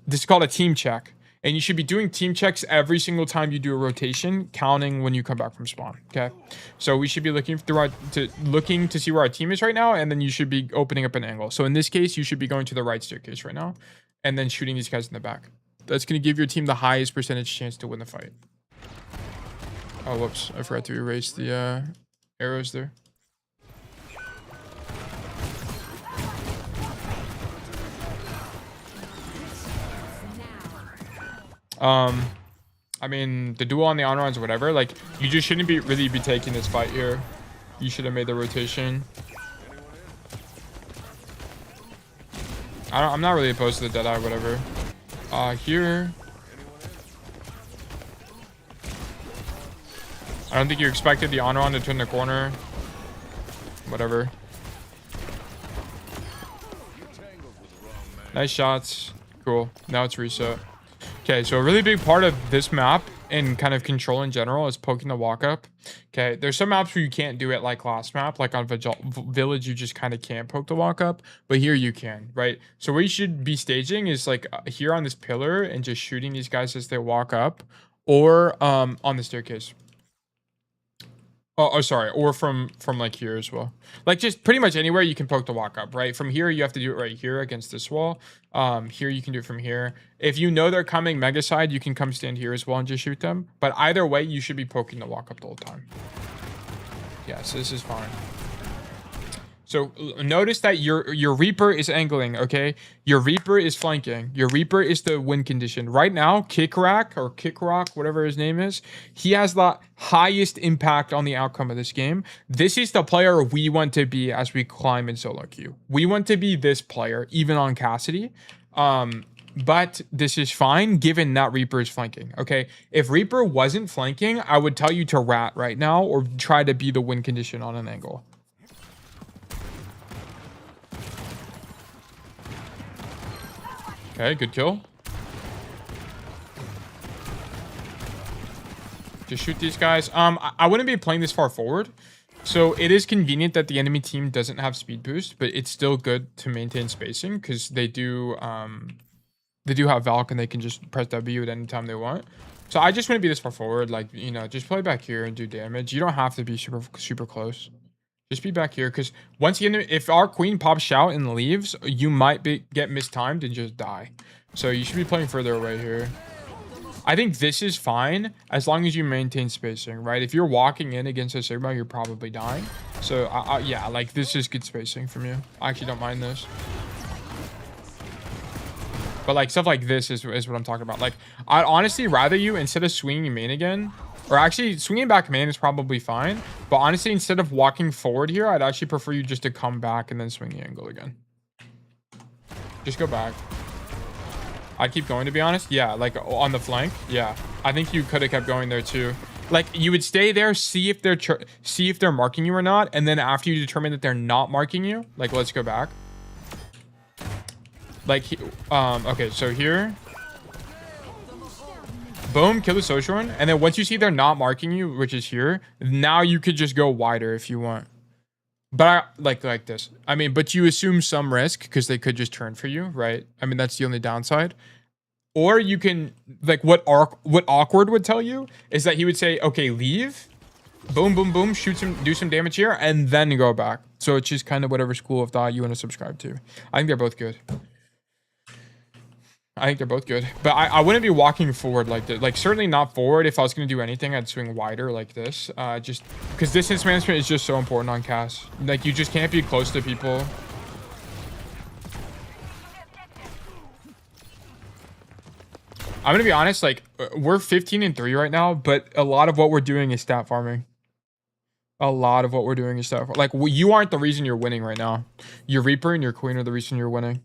this is called a team check. And you should be doing team checks every single time you do a rotation, counting when you come back from spawn. Okay, so we should be looking to see where our team is right now, and then you should be opening up an angle. So in this case, you should be going to the right staircase right now, and then shooting these guys in the back. That's going to give your team the highest percentage chance to win the fight. Oh, whoops. I forgot to erase the arrows there. I mean, the duel on the on-runs or whatever, like, you just shouldn't really be taking this fight here. You should have made the rotation. I'm not really opposed to the Deadeye, whatever. Here. I don't think you expected the on-run to turn the corner. Whatever. Nice shots. Cool. Now it's reset. Okay, so a really big part of this map in kind of control in general is poking the walk up. Okay, there's some maps where you can't do it, like last map, like on Village, you just kind of can't poke the walk up, but here you can, right? So what you should be staging is like here on this pillar and just shooting these guys as they walk up, or on the staircase. Oh, sorry, or from like here as well. Like just pretty much anywhere you can poke the walk up, right? From here, you have to do it right here against this wall. Here you can do it from here. If you know they're coming mega side, you can come stand here as well and just shoot them. But either way, you should be poking the walk up the whole time. Yeah, so this is fine. So notice that your Reaper is angling, okay? Your Reaper is flanking. Your Reaper is the win condition. Right now, Kickrock, whatever his name is, he has the highest impact on the outcome of this game. This is the player we want to be as we climb in solo queue. We want to be this player, even on Cassidy. But this is fine given that Reaper is flanking, okay? If Reaper wasn't flanking, I would tell you to rat right now or try to be the win condition on an angle. Okay, good kill. Just shoot these guys. I wouldn't be playing this far forward. So it is convenient that the enemy team doesn't have speed boost, but it's still good to maintain spacing because they do have Valk and they can just press W at any time they want. So I just wouldn't be this far forward. Like, you know, just play back here and do damage. You don't have to be super close. Just be back here, because once again, if our queen pops shout and leaves, you might get mistimed and just die. So you should be playing further away here. I think this is fine as long as you maintain spacing, right? If you're walking in against a Sigma, you're probably dying. So yeah, like this is good spacing from you. I actually don't mind this. But like stuff like this is what I'm talking about. Like I'd honestly rather you, instead of swinging main again, or actually swinging back main is probably fine, but honestly, instead of walking forward here, I'd actually prefer you just to come back and then swing the angle again. Just go back. I'd keep going, to be honest. Yeah, like on the flank. Yeah, I think you could have kept going there too. Like you would stay there, see if they're marking you or not, and then after you determine that they're not marking you, like let's go back. Like okay, so here, boom, kill the Sojourn, and then once you see they're not marking you, which is here, now you could just go wider if you want. But like this. I mean, but you assume some risk because they could just turn for you, right? I mean, that's the only downside. Or you can, like, what Awkward would tell you is that he would say, okay, leave, boom, boom, boom, shoot some, do some damage here, and then go back. So it's just kind of whatever school of thought you want to subscribe to. I think they're both good. But I wouldn't be walking forward like this. Like, certainly not forward. If I was going to do anything, I'd swing wider like this. Just because distance management is just so important on Cass. Like, you just can't be close to people. I'm going to be honest, like, we're 15-3 right now, but a lot of what we're doing is stat farming. Like, you aren't the reason you're winning right now. Your Reaper and your Queen are the reason you're winning.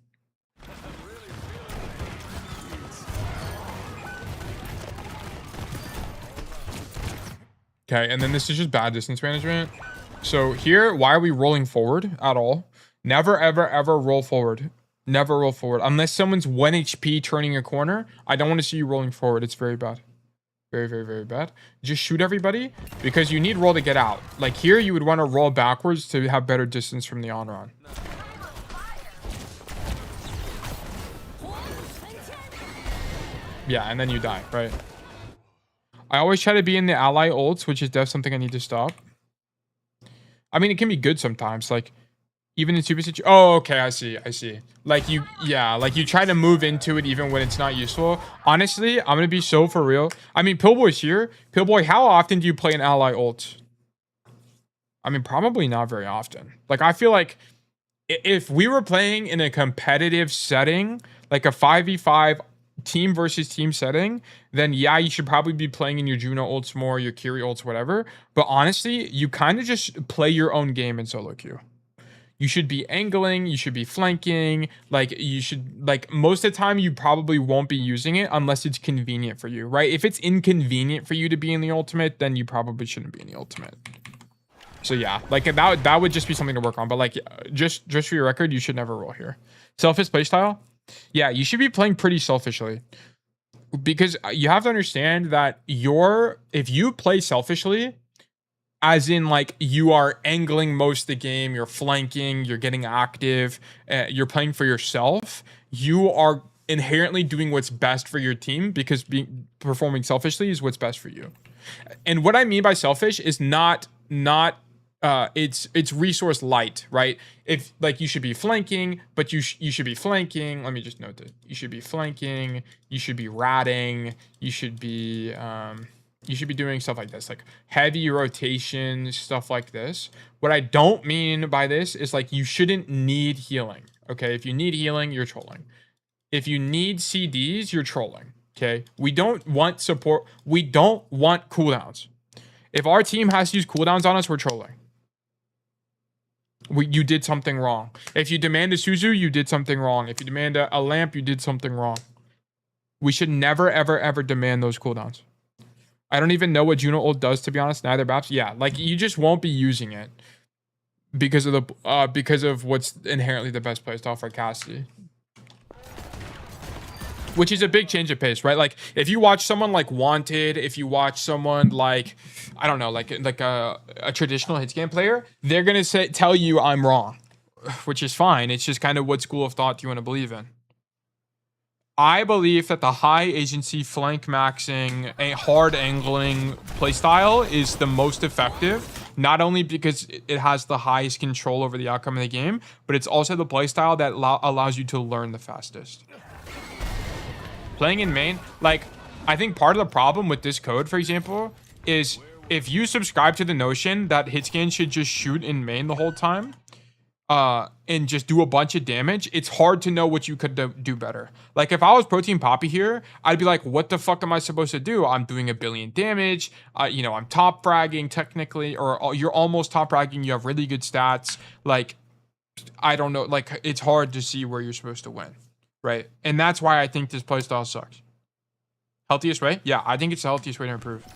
Okay, and then this is just bad distance management. So here, why are we rolling forward at all? Never, ever, ever roll forward. Never roll forward. Unless someone's 1 HP turning a corner, I don't want to see you rolling forward. It's very bad. Very, very, very bad. Just shoot everybody because you need roll to get out. Like here, you would want to roll backwards to have better distance from the on-run. Yeah, and then you die, right? I always try to be in the ally ults, which is definitely something I need to stop. I mean, it can be good sometimes. Like, even in super situation. Oh, okay, I see. Like like you try to move into it even when it's not useful. Honestly, I'm gonna be so for real. I mean, Pillboy's here. Pillboy, how often do you play an ally ult? I mean, probably not very often. Like, I feel like if we were playing in a competitive setting, like a 5v5 team versus team setting, then yeah, you should probably be playing in your Juno ults more, your Kiri ults, whatever. But honestly, you kind of just play your own game in solo queue. You should be angling, you should be flanking, like you should, like most of the time you probably won't be using it unless it's convenient for you, right? If it's inconvenient for you to be in the ultimate, then you probably shouldn't be in the ultimate. So yeah, like that would just be something to work on. But like just for your record, you should never roll here. Selfish playstyle? Yeah, you should be playing pretty selfishly. Because you have to understand that if you play selfishly, as in like you are angling most of the game, you're flanking, you're getting active, you're playing for yourself, you are inherently doing what's best for your team because performing selfishly is what's best for you. And what I mean by selfish is not it's resource light, right? If like you should be flanking, but you should be flanking. Let me just note that you should be flanking. You should be ratting. You should be doing stuff like this, like heavy rotation, stuff like this. What I don't mean by this is like you shouldn't need healing. Okay, if you need healing, you're trolling. If you need CDs, you're trolling. Okay, we don't want support. We don't want cooldowns. If our team has to use cooldowns on us, we're trolling. You did something wrong. If you demand a Suzu, you did something wrong. If you demand a lamp, you did something wrong. We should never, ever, ever demand those cooldowns. I don't even know what Juno ult does, to be honest. Neither Baps. Yeah, like you just won't be using it because of what's inherently the best playstyle for Cassidy. Which is a big change of pace, right? Like if you watch someone like Wanted, if you watch someone like, I don't know, like a traditional hits game player, they're gonna tell you I'm wrong, which is fine. It's just kind of what school of thought you want to believe in. I believe that the high agency flank maxing, a hard angling playstyle is the most effective. Not only because it has the highest control over the outcome of the game, but it's also the playstyle that allows you to learn the fastest. Playing in main, like, I think part of the problem with this code, for example, is if you subscribe to the notion that Hitscan should just shoot in main the whole time, and just do a bunch of damage, it's hard to know what you could do better. Like, if I was Protein Poppy here, I'd be like, what the fuck am I supposed to do? I'm doing 1 billion damage, you know, I'm top fragging technically, or you're almost top fragging, you have really good stats. Like, I don't know, like, it's hard to see where you're supposed to win. Right, and that's why I think this playstyle sucks. Healthiest way? Yeah, I think it's the healthiest way to improve.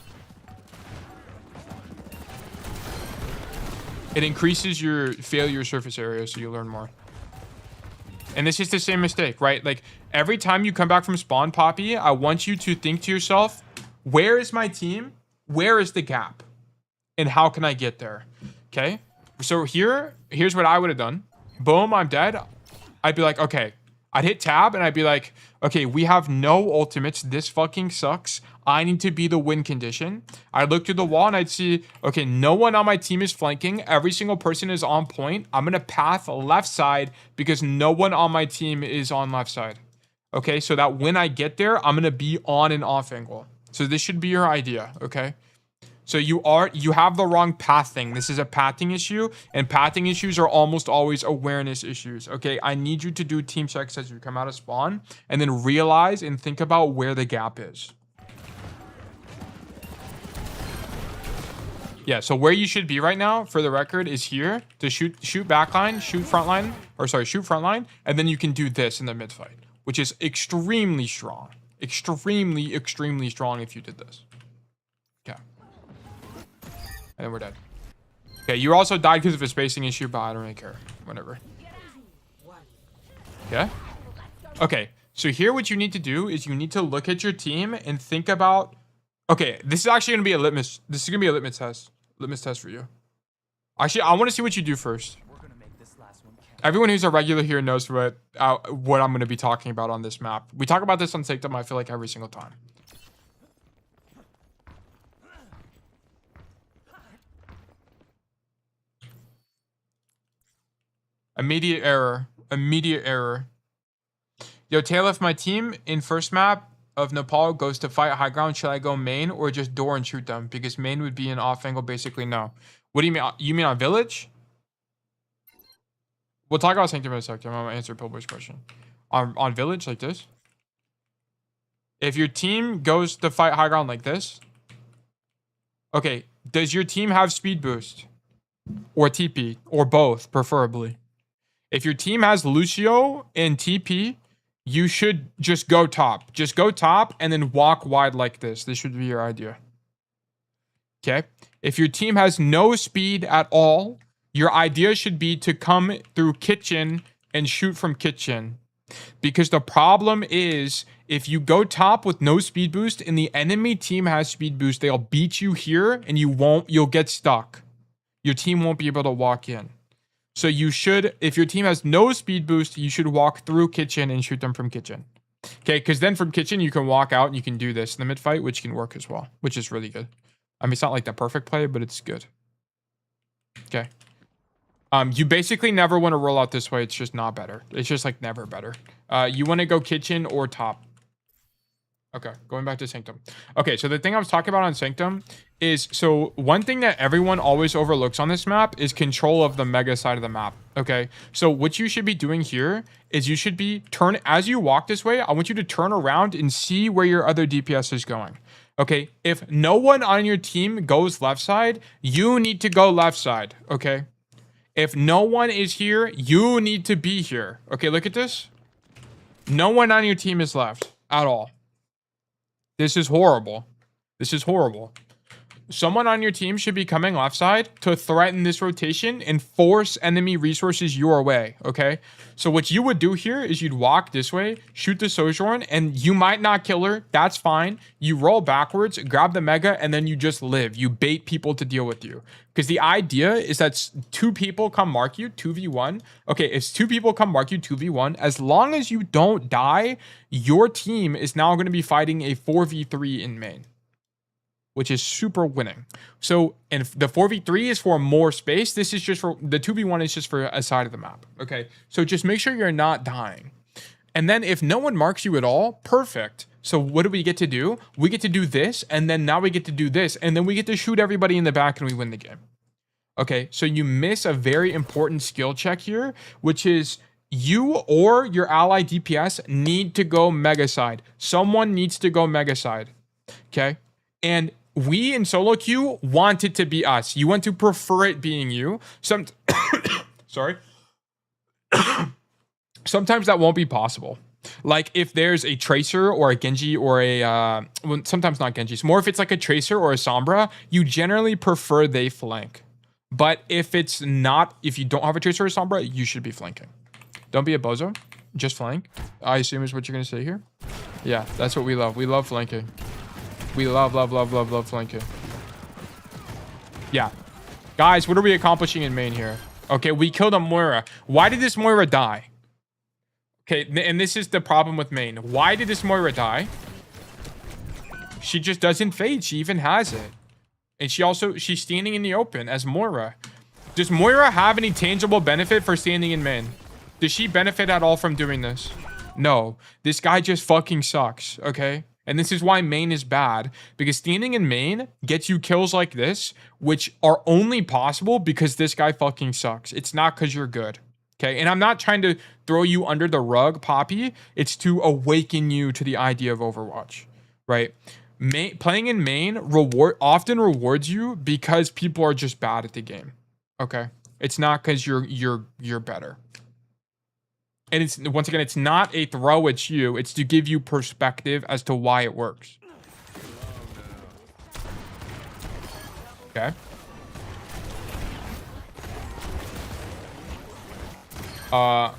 It increases your failure surface area, so you learn more. And this is the same mistake, right? Like, every time you come back from spawn, Poppy, I want you to think to yourself, where is my team? Where is the gap? And how can I get there? Okay, so here's what I would have done. Boom, I'm dead. I'd be like, okay. I'd hit tab and I'd be like, okay, we have no ultimates. This fucking sucks. I need to be the win condition. I'd look through the wall and I'd see, okay, no one on my team is flanking. Every single person is on point. I'm going to path left side because no one on my team is on left side. Okay, so that when I get there, I'm going to be on and off angle. So this should be your idea, okay? So you have the wrong pathing. This is a pathing issue, and pathing issues are almost always awareness issues. Okay, I need you to do team checks as you come out of spawn, and then realize and think about where the gap is. Yeah, so where you should be right now, for the record, is here to shoot backline, shoot frontline, and then you can do this in the mid fight, which is extremely strong, extremely strong if you did this. Okay. And then we're dead. Okay, you also died because of a spacing issue, but I don't really care. Whatever. Yeah? Okay, so here what you need to do is you need to look at your team and think about... Okay, this is actually going to be a litmus... This is going to be a litmus test for you. Actually, I want to see what you do first. Everyone who's a regular here knows what I'm going to be talking about on this map. We talk about this on Sanctum, I feel like, every single time. Immediate error. Yo, Tail, if my team in first map of Nepal goes to fight high ground, should I go main or just door and shoot them? Because main would be an off angle, basically. No. What do you mean? You mean on village? We'll talk about Sanctum in a second. I'm gonna answer Pillboy's question. On village, like this. If your team goes to fight high ground like this. Okay, does your team have speed boost? Or TP? Or both, preferably. If your team has Lucio and TP, you should just go top. Just go top and then walk wide like this. This should be your idea. Okay? If your team has no speed at all, your idea should be to come through kitchen and shoot from kitchen. Because the problem is If you go top with no speed boost and the enemy team has speed boost, they'll beat you here and you'll get stuck. Your team won't be able to walk in. So you should, if your team has no speed boost, you should walk through kitchen and shoot them from kitchen. Okay, because then from kitchen, you can walk out and you can do this in the mid fight, which can work as well, which is really good. I mean, it's not like the perfect play, but it's good. Okay. You basically never want to roll out this way. It's just not better. It's just like never better. You want to go kitchen or top. Okay, going back to Sanctum. Okay, so the thing I was talking about on Sanctum is, so one thing that everyone always overlooks on this map is control of the mega side of the map. Okay, so what you should be doing here is you should be as you walk this way, I want you to turn around and see where your other DPS is going. Okay, if no one on your team goes left side, you need to go left side. Okay, if no one is here, you need to be here. Okay, look at this. No one on your team is left at all. This is horrible. This is horrible. Someone on your team should be coming left side to threaten this rotation and force enemy resources your way, okay? So what you would do here is you'd walk this way, shoot the Sojourn, and you might not kill her. That's fine. You roll backwards, grab the Mega, and then you just live. You bait people to deal with you. Because the idea is that two people come mark you, 2v1. Okay, if two people come mark you 2v1, as long as you don't die, your team is now going to be fighting a 4v3 in main, which is super winning. So, and the 4v3 is for more space. This is just for, the 2v1 is just for a side of the map, okay? So just make sure you're not dying. And then if no one marks you at all, perfect. So what do we get to do? We get to do this, and then now we get to do this, and then we get to shoot everybody in the back and we win the game. Okay, so you miss a very important skill check here, which is you or your ally DPS need to go mega side. Someone needs to go mega side, okay? And we in solo queue want it to be us. You want to prefer it being you. Sorry. Sometimes that won't be possible. Like if there's a Tracer or a Genji or a, well, sometimes not Genji. It's more if it's like a Tracer or a Sombra, you generally prefer they flank. But if it's not, if you don't have a Tracer or a Sombra, you should be flanking. Don't be a bozo. Just flank. I assume is what you're going to say here. Yeah, that's what we love. We love flanking. We love flanking. Yeah. Guys, what are we accomplishing in main here? Okay, we killed a Moira. Why did this Moira die? Okay, and this is the problem with main. Why did this Moira die? She just doesn't fade. She even has it. And she's standing in the open as Moira. Does Moira have any tangible benefit for standing in main? Does she benefit at all from doing this? No. This guy just fucking sucks, okay? And this is why main is bad, because standing in main gets you kills like this, which are only possible because this guy fucking sucks. It's not because you're good, okay? And I'm not trying to throw you under the rug, Poppy. It's to awaken you to the idea of Overwatch, right? Playing in main often rewards you because people are just bad at the game, okay? It's not because you're better. And it's, once again, it's not a throw at you. It's to give you perspective as to why it works. Okay. I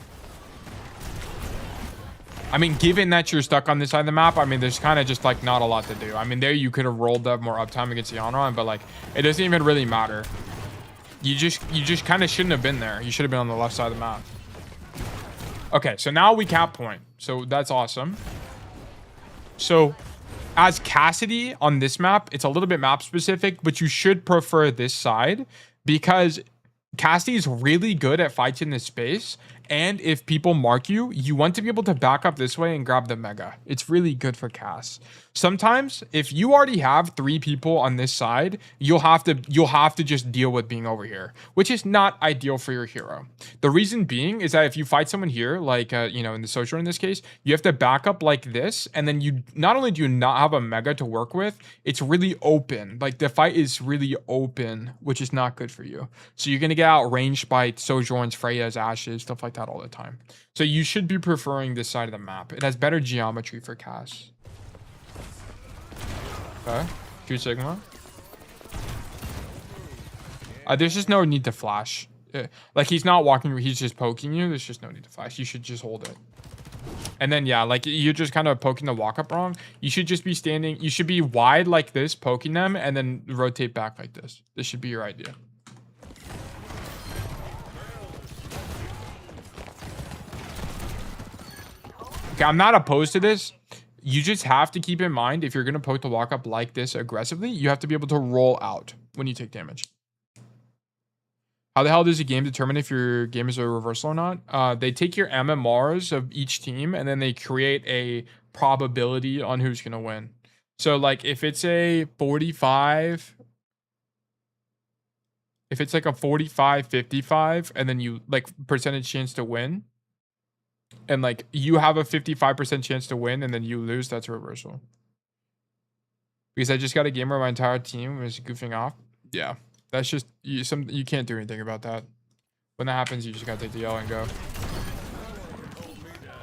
mean, given that you're stuck on this side of the map, I mean, there's kind of just like not a lot to do. I mean, there you could have rolled up more uptime against the Onron, but like, it doesn't even really matter. You just kind of shouldn't have been there. You should have been on the left side of the map. Okay, so now we cap point. So that's awesome. So as Cassidy on this map, it's a little bit map specific, but you should prefer this side because Cassidy is really good at fights in this space. And if people mark you, you want to be able to back up this way and grab the Mega. It's really good for Cass. Sometimes if you already have 3 people on this side, you'll have to just deal with being over here, which is not ideal for your hero. The reason being is that if you fight someone here, like you know, in the social in this case, you have to back up like this, and then you not only do you not have a Mega to work with, it's really open. Like the fight is really open, which is not good for you. So you're gonna get outranged by Sojourns, Freya's, Ashes, stuff like that all the time. So you should be preferring this side of the map. It has better geometry for Cass. Okay, 2 Sigma. There's just no need to flash. Like he's not walking, he's just poking you. There's just no need to flash. You should just hold it. And then, yeah, like you're just kind of poking the walk up wrong. You should just be standing. You should be wide like this, poking them, and then rotate back like this. This should be your idea. Okay, I'm not opposed to this. You just have to keep in mind, if you're going to poke the walk up like this aggressively, you have to be able to roll out when you take damage. How the hell does a game determine if your game is a reversal or not? They take your MMRs of each team and then they create a probability on who's going to win. So like if it's a 45, if it's like a 45-55 and then you like percentage chance to win, and like you have a 55% chance to win and then you lose, that's a reversal. Because I just got a game where my entire team was goofing off. Yeah. That's just you can't do anything about that. When that happens, you just gotta take the L and go.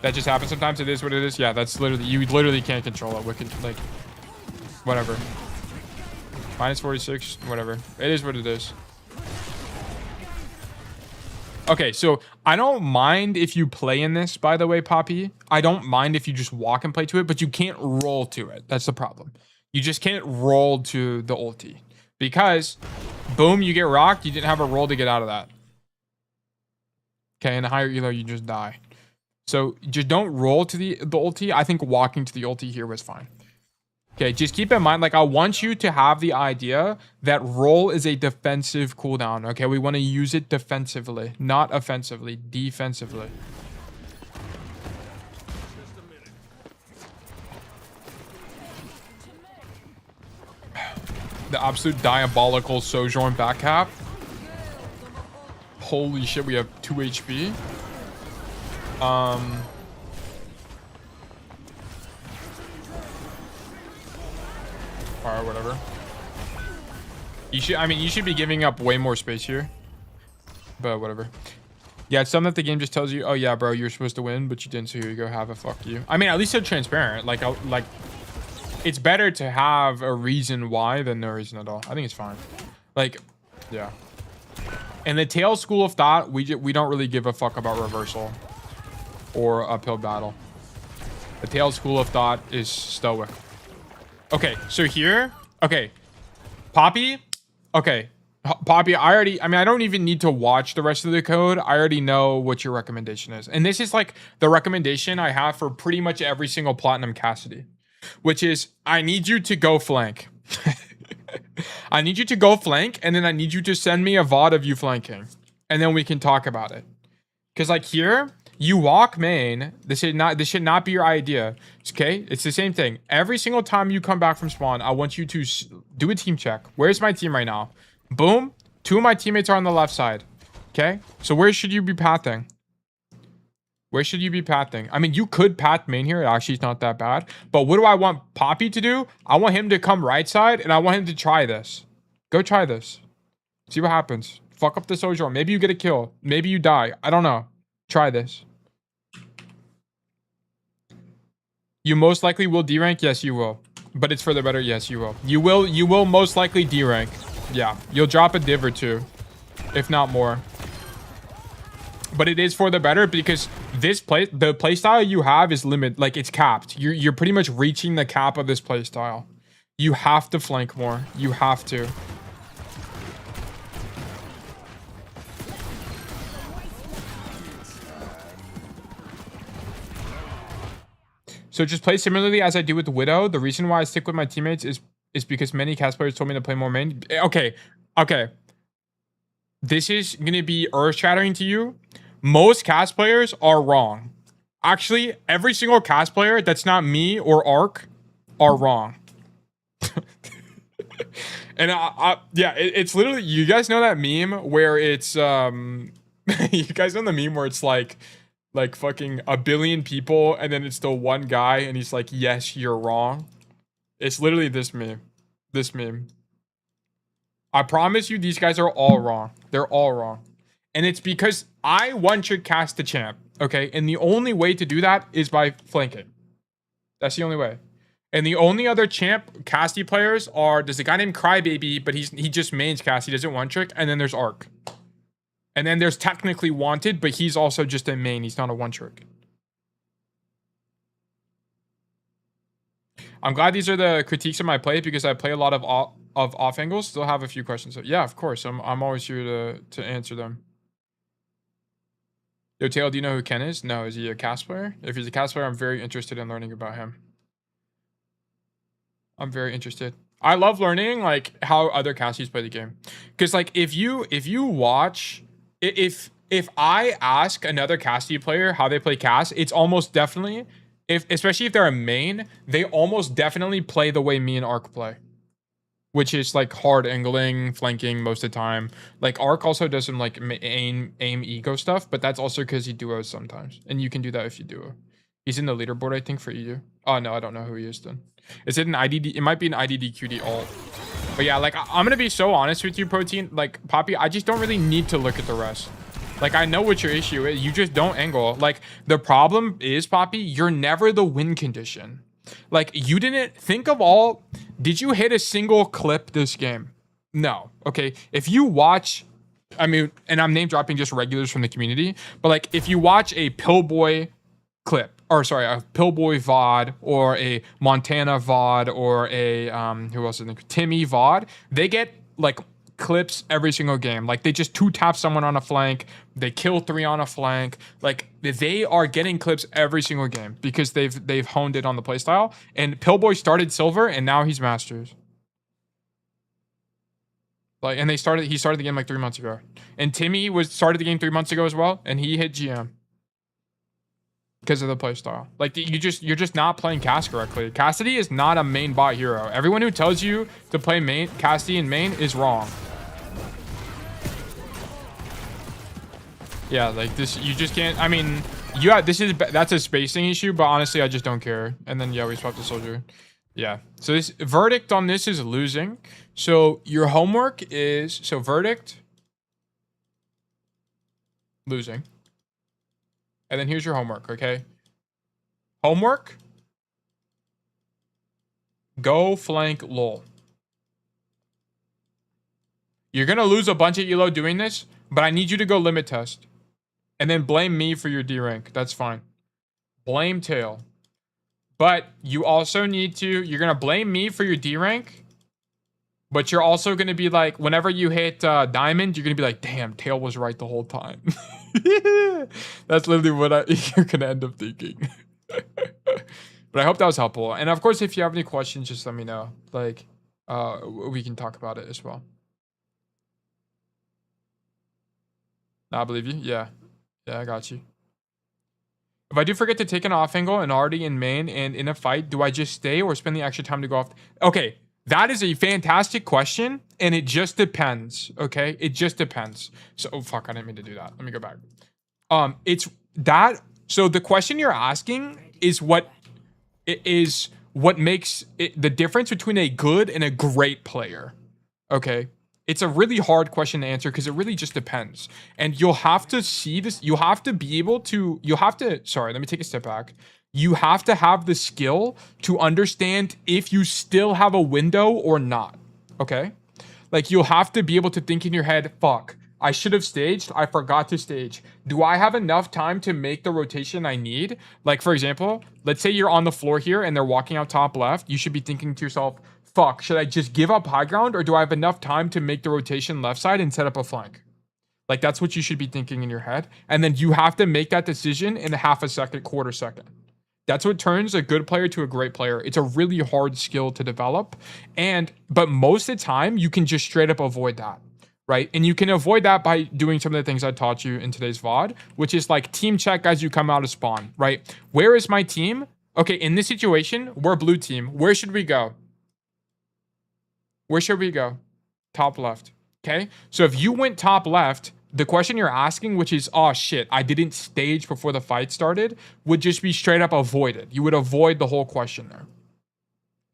That just happens sometimes. It is what it is. Yeah, that's literally, you literally can't control it. Wicked, like, whatever. Minus 46, whatever. It is what it is. Okay, so I don't mind if you play in this, by the way, Poppy. I don't mind if you just walk and play to it, but you can't roll to it. That's the problem. You just can't roll to the ulti. Because, boom, you get rocked. You didn't have a roll to get out of that. Okay, and the higher elo, you just die. So, just don't roll to the ulti. I think walking to the ulti here was fine. Okay, just keep in mind, like, I want you to have the idea that roll is a defensive cooldown. Okay, we want to use it defensively, not offensively, defensively. The absolute diabolical Sojourn back cap. Holy shit, we have 2 HP. Alright, whatever. You should be giving up way more space here. But whatever. Yeah, it's something that the game just tells you, oh yeah, bro, you're supposed to win, but you didn't, so here you go, have a fuck you. I mean, at least they're transparent. Like, it's better to have a reason why than no reason at all. I think it's fine. Like, yeah. In the tail school of thought, we don't really give a fuck about reversal or uphill battle. The tail school of thought is stoic. Okay, so here, okay, Poppy, okay, Poppy, I don't even need to watch the rest of the code. I already know what your recommendation is. And this is like the recommendation I have for pretty much every single Platinum Cassidy. Which is, I need you to go flank. I need you to go flank, and then I need you to send me a VOD of you flanking. And then we can talk about it. Because like here, you walk main. This should not be your idea. Okay? It's the same thing. Every single time you come back from spawn, I want you to do a team check. Where's my team right now? Boom. 2 of my teammates are on the left side. Okay? So where should you be pathing? Where should you be pathing? I mean, you could path main here. Actually, it's not that bad. But what do I want Poppy to do? I want him to come right side, and I want him to try this. Go try this. See what happens. Fuck up the Sojourn. Maybe you get a kill. Maybe you die. I don't know. Try this. You most likely will D-rank? Yes, you will. But it's for the better? Yes, you will. You will most likely D-rank. Yeah. You'll drop a div or 2. If not more. But it is for the better because the playstyle you have is limited, like it's capped. You're pretty much reaching the cap of this playstyle. You have to flank more. You have to. So just play similarly as I do with the Widow. The reason why I stick with my teammates is because many cast players told me to play more main. Okay. This is gonna be earth-shattering to you. Most cast players are wrong. Actually, every single cast player that's not me or Ark are wrong. And yeah, it's literally, you guys know that meme where it's you guys know the meme where it's like fucking a billion people and then it's still one guy and he's like, yes, you're wrong. It's literally this meme. This meme. I promise you these guys are all wrong. They're all wrong. And it's because I one-trick cast the champ, okay? And the only way to do that is by flanking. That's the only way. And the only other champ Cassidy players are, there's a guy named Crybaby, but he just mains Cassidy, doesn't one-trick, and then there's Ark. And then there's technically Wanted, but he's also just a main, he's not a one-trick. I'm glad these are the critiques of my play because I play a lot of off angles. Still have a few questions. So yeah, of course. I'm always here to answer them. Yo, Tail, do you know who Ken is? No, is he a cast player? If he's a cast player, I'm very interested in learning about him. I'm very interested. I love learning like how other casties play the game. Cause like if you watch if I ask another castie player how they play cast, it's almost definitely especially if they're a main, they almost definitely play the way me and Ark play. Which is like hard angling, flanking most of the time. Like Ark also does some like aim ego stuff, but that's also because he duos sometimes. And you can do that if you duo. He's in the leaderboard, I think, for EU. Oh no, I don't know who he is then. Is it an IDD? It might be an IDD QD alt. But yeah, like I'm gonna be so honest with you, Protein. Like Poppy, I just don't really need to look at the rest. Like I know what your issue is. You just don't angle. Like the problem is, Poppy, you're never the win condition. Like you didn't think of all. Did you hit a single clip this game? No. Okay. If you watch, I mean, and I'm name dropping just regulars from the community, but like if you watch a Pillboy clip, or sorry, a Pillboy VOD or a Montana VOD or a who else is in Timmy VOD, they get like clips every single game. Like they just 2-tap someone on a flank, they kill 3 on a flank. Like they are getting clips every single game because they've honed it on the playstyle. And Pillboy started silver and now he's masters. Like and he started the game like 3 months ago. And Timmy started the game 3 months ago as well, and he hit GM. Because of the playstyle. Like you're just not playing cast correctly. Cassidy is not a main bot hero. Everyone who tells you to play main Cassidy in main is wrong. Yeah, like this, you just can't. I mean, yeah, that's a spacing issue, but honestly, I just don't care. And then yeah, we swapped the soldier. Yeah. So this verdict on this is losing. So your homework is verdict losing. And then here's your homework, okay? Homework. Go flank lol. You're gonna lose a bunch of elo doing this, but I need you to go limit test. And then blame me for your D rank. That's fine. Blame Tail. But you also need to, you're gonna blame me for your D rank, but you're also gonna be like, whenever you hit diamond, you're gonna be like, damn, Tail was right the whole time. That's literally what you're gonna end up thinking. But I hope that was helpful. And of course, if you have any questions, just let me know. Like, we can talk about it as well. I believe you. Yeah. Yeah, I got you. If I do forget to take an off angle and already in main and in a fight, do I just stay or spend the extra time to go off? Okay, that is a fantastic question, and it just depends. Okay, it just depends. So, oh fuck, I didn't mean to do that. Let me go back. It's that. So the question you're asking is what makes the difference between a good and a great player. Okay. It's a really hard question to answer because it really just depends. And you'll have to see this. You have to be able to, sorry, let me take a step back. You have to have the skill to understand if you still have a window or not. Okay? Like you'll have to be able to think in your head, fuck, I should have staged. I forgot to stage. Do I have enough time to make the rotation I need? Like for example, let's say you're on the floor here and they're walking out top left. You should be thinking to yourself, fuck, should I just give up high ground or do I have enough time to make the rotation left side and set up a flank? Like that's what you should be thinking in your head. And then you have to make that decision in a half a second, quarter second. That's what turns a good player to a great player. It's a really hard skill to develop. But most of the time you can just straight up avoid that, right? And you can avoid that by doing some of the things I taught you in today's VOD, which is like team check as you come out of spawn, right? Where is my team? Okay, in this situation, we're blue team. Where should we go? Where should we go? Top left. Okay. So if you went top left, the question you're asking, which is, oh shit, I didn't stage before the fight started, would just be straight up avoided. You would avoid the whole question there.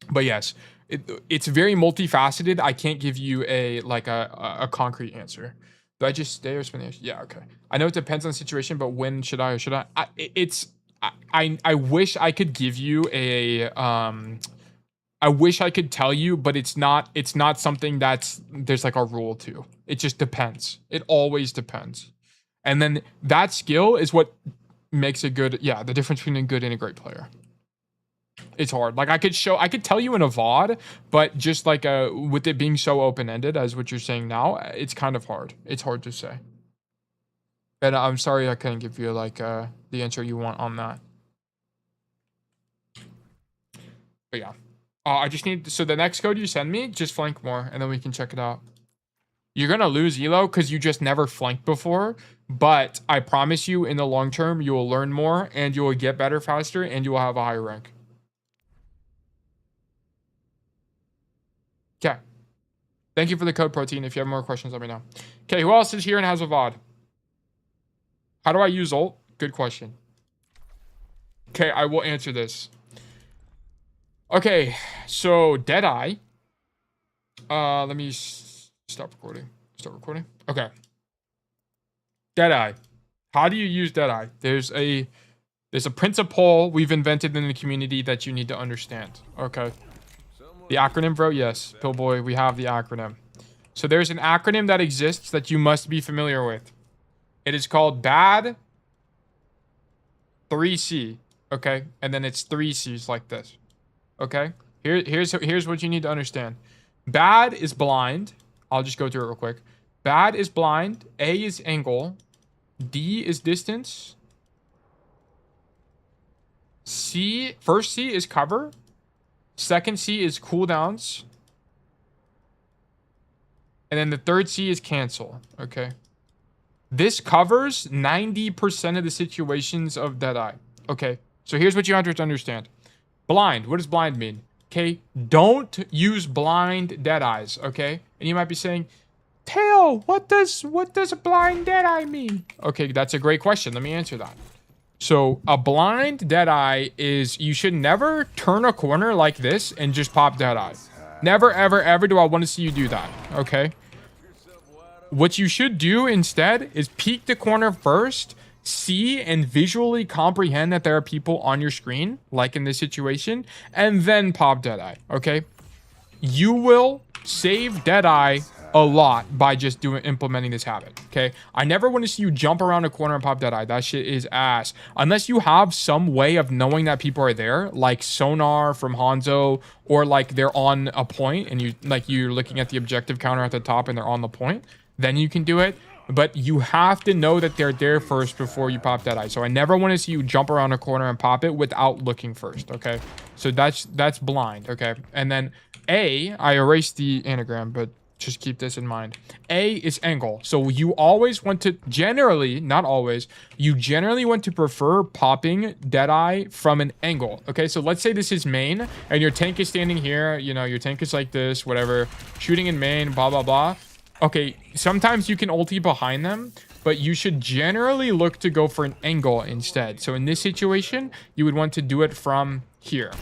But yes, it's very multifaceted. I can't give you a concrete answer. Do I just stay or spend the? Yeah, okay. I know it depends on the situation, but when should I or should I? I wish I could give you a I wish I could tell you, but it's not something there's like a rule to. It just depends. It always depends. And then that skill is what makes a good, the difference between a good and a great player. It's hard. Like I could tell you in a VOD, but just like with it being so open-ended as what you're saying now, it's kind of hard. It's hard to say. And I'm sorry I couldn't give you like the answer you want on that. But yeah. I just need, so the next code you send me, just flank more and then we can check it out. You're gonna lose elo because you just never flanked before, but I promise you in the long term, you will learn more and you will get better faster and you will have a higher rank. Okay. Thank you for the code, Protein. If you have more questions, let me know. Okay, who else is here and has a VOD? How do I use ult? Good question. Okay, I will answer this. Okay, so Deadeye. Let me stop recording. Start recording. Okay. Deadeye. How do you use Deadeye? There's a principle we've invented in the community that you need to understand. Okay. The acronym, bro? Yes. Pillboy, we have the acronym. So there's an acronym that exists that you must be familiar with. It is called BAD 3C. Okay? And then it's 3 C's like this. Okay? Here's what you need to understand. BAD is blind. I'll just go through it real quick. BAD is blind. A is angle. D is distance. First C is cover. Second C is cooldowns. And then the third C is cancel. Okay. This covers 90% of the situations of Deadeye. Okay. So here's what you have to understand. Blind. What does blind mean? Okay. Don't use blind Deadeyes. Okay. And you might be saying, Tail, what does a blind Deadeye mean? Okay. That's a great question. Let me answer that. So a blind Deadeye is, you should never turn a corner like this and just pop Deadeye. Never, ever, ever do I want to see you do that, okay? What you should do instead is peek the corner first, see and visually comprehend that there are people on your screen, like in this situation, and then pop Deadeye, okay? You will save Deadeye a lot by just implementing this habit, okay? I never want to see you jump around a corner and pop Deadeye. That shit is ass. Unless you have some way of knowing that people are there, like sonar from Hanzo, or like they're on a point and you're looking at the objective counter at the top and they're on the point, then you can do it. But you have to know that they're there first before you pop Deadeye. So I never want to see you jump around a corner and pop it without looking first, okay? So that's blind, okay? And then A, I erased the anagram, but just keep this in mind. A is angle. So you always want to, generally, not always, you generally want to prefer popping Deadeye from an angle. Okay, so let's say this is main, and your tank is standing here, you know, your tank is like this, whatever, shooting in main, blah, blah, blah. Okay, sometimes you can ulti behind them, but you should generally look to go for an angle instead. So in this situation, you would want to do it from here.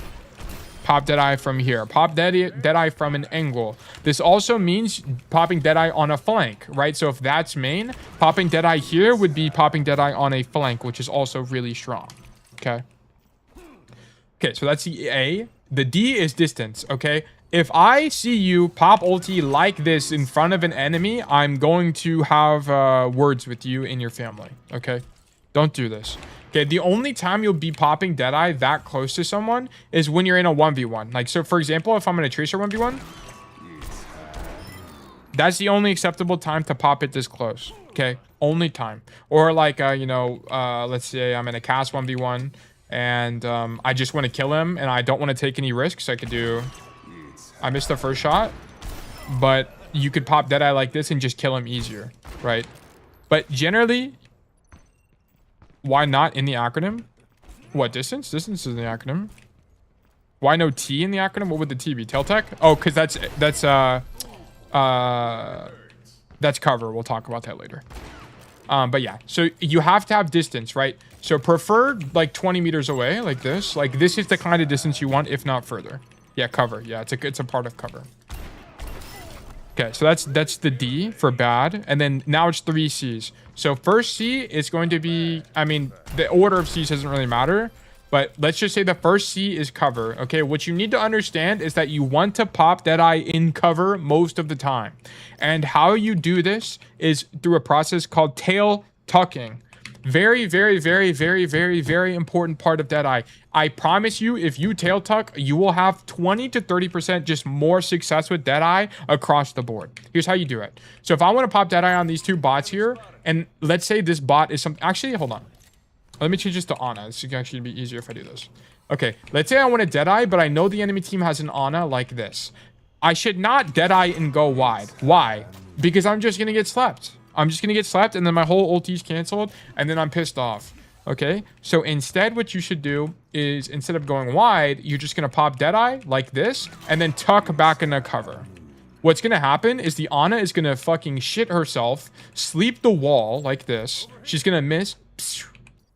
Pop Deadeye from here. Pop Deadeye from an angle. This also means popping Deadeye on a flank, right? So if that's main, popping Deadeye here would be popping Deadeye on a flank, which is also really strong. Okay. Okay, so that's the A. The D is distance, okay? If I see you pop ulti like this in front of an enemy, I'm going to have words with you and your family, okay? Don't do this. Okay, the only time you'll be popping Deadeye that close to someone is when you're in a 1v1. Like, so for example, if I'm in a Tracer 1v1, that's the only acceptable time to pop it this close. Okay, only time. Or like, let's say I'm in a Cass 1v1 and I just want to kill him and I don't want to take any risks. I missed the first shot, but you could pop Deadeye like this and just kill him easier, right? But generally, why not in the acronym? What, distance? Distance is in the acronym. Why no T in the acronym? What would the T be? Tail tech? Oh, because that's cover. We'll talk about that later. But yeah, so you have to have distance, right? So preferred like 20 meters away, like this. Like this is the kind of distance you want, if not further. Yeah, cover. Yeah, it's a part of cover. Okay, so that's the D for bad. And then now it's 3 C's. So first C is going to be, I mean, the order of C's doesn't really matter. But let's just say the first C is cover. Okay, what you need to understand is that you want to pop Deadeye in cover most of the time. And how you do this is through a process called tail tucking. Very, very, very, very, very, very important part of Deadeye. I promise you, if you tail tuck, you will have 20 to 30% just more success with Deadeye across the board. Here's how you do it. So if I want to pop Deadeye on these two bots here, and let's say this bot is something... Actually, hold on. Let me change this to Ana. This is actually be easier if I do this. Okay, let's say I want to Deadeye, but I know the enemy team has an Ana like this. I should not Deadeye and go wide. Why? Because I'm just going to get slept. I'm just going to get slept, and then my whole ulti's canceled, and then I'm pissed off. Okay? So instead, what you should do is, instead of going wide, you're just going to pop Deadeye like this, and then tuck back into cover. What's going to happen is the Ana is going to fucking shit herself, sleep the wall like this. She's going to miss...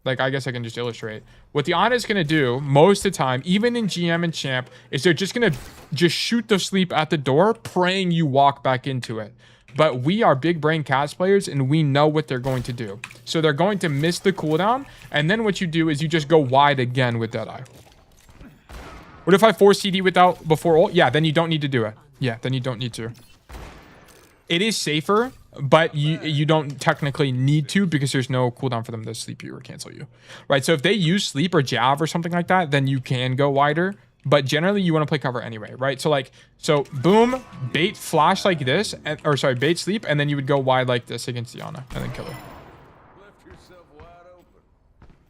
Like, I guess I can just illustrate. What the Ana is going to do most of the time, even in GM and Champ, is they're just going to just shoot the sleep at the door, praying you walk back into it. But we are big brain cast players, and we know what they're going to do. So they're going to miss the cooldown, and then what you do is you just go wide again with Deadeye. What if I force CD without before ult? Yeah, then you don't need to do it. Yeah, then you don't need to. It is safer, but you don't technically need to because there's no cooldown for them to sleep you or cancel you. Right, so if they use sleep or jab or something like that, then you can go wider. But generally, you want to play cover anyway, right? So boom, bait flash like this, or sorry, bait sleep, and then you would go wide like this against the Ana, and then kill her.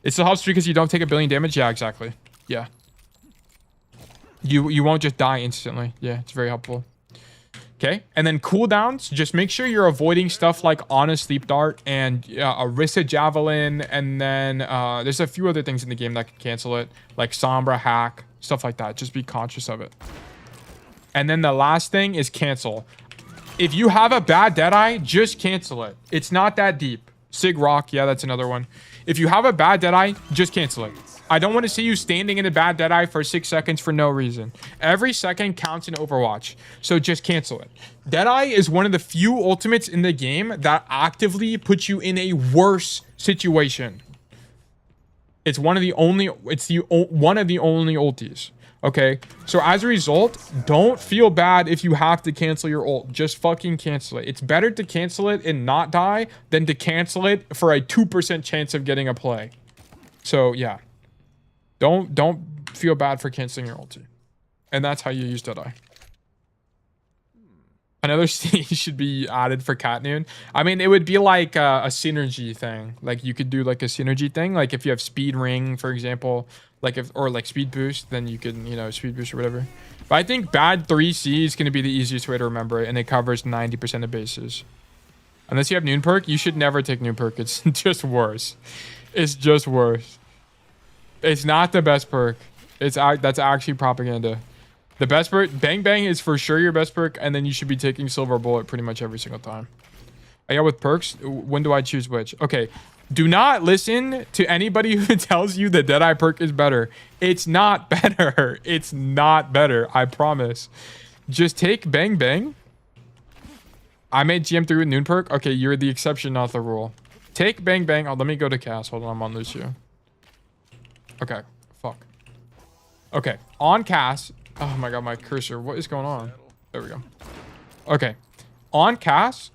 It still helps because you don't take 1 billion damage. Yeah, exactly. Yeah. You won't just die instantly. Yeah, it's very helpful. Okay, and then cooldowns, just make sure you're avoiding stuff like Ana Sleep Dart and Orisa Javelin, and then there's a few other things in the game that can cancel it, like Sombra Hack, stuff like that. Just be conscious of it. And then the last thing is cancel. If you have a bad Deadeye, just cancel it. It's not that deep. Sig Rock, yeah, that's another one. If you have a bad Deadeye, just cancel it. I don't want to see you standing in a bad Deadeye for 6 seconds for no reason. Every second counts in Overwatch, so just cancel it. Deadeye is one of the few ultimates in the game that actively puts you in a worse situation. It's one of the only ultis. Okay, so as a result, don't feel bad if you have to cancel your ult. Just fucking cancel it. It's better to cancel it and not die than to cancel it for a 2% chance of getting a play. So yeah. Don't feel bad for canceling your ulti. And that's how you use Deadeye. Another stage should be added for Cat Noon. I mean, it would be like a synergy thing. Like you could do like a synergy thing. Like if you have speed ring, for example, or like speed boost, then you can, speed boost or whatever. But I think bad 3C is going to be the easiest way to remember it. And it covers 90% of bases. Unless you have Noon perk, you should never take Noon perk. It's just worse. It's just worse. It's not the best perk. That's actually propaganda. The best perk, Bang Bang, is for sure your best perk, and then you should be taking Silver Bullet pretty much every single time. Yeah, with perks, when do I choose which? Okay, do not listen to anybody who tells you the Deadeye perk is better. It's not better. It's not better. I promise. Just take Bang Bang. I made GM3 with Noon perk. Okay, you're the exception, not the rule. Take Bang Bang. Oh, let me go to Cass. Hold on, I'm on Lucio. Okay, fuck. Okay, on Cass. Oh my god, my cursor. What is going on? There we go. Okay, on Cass,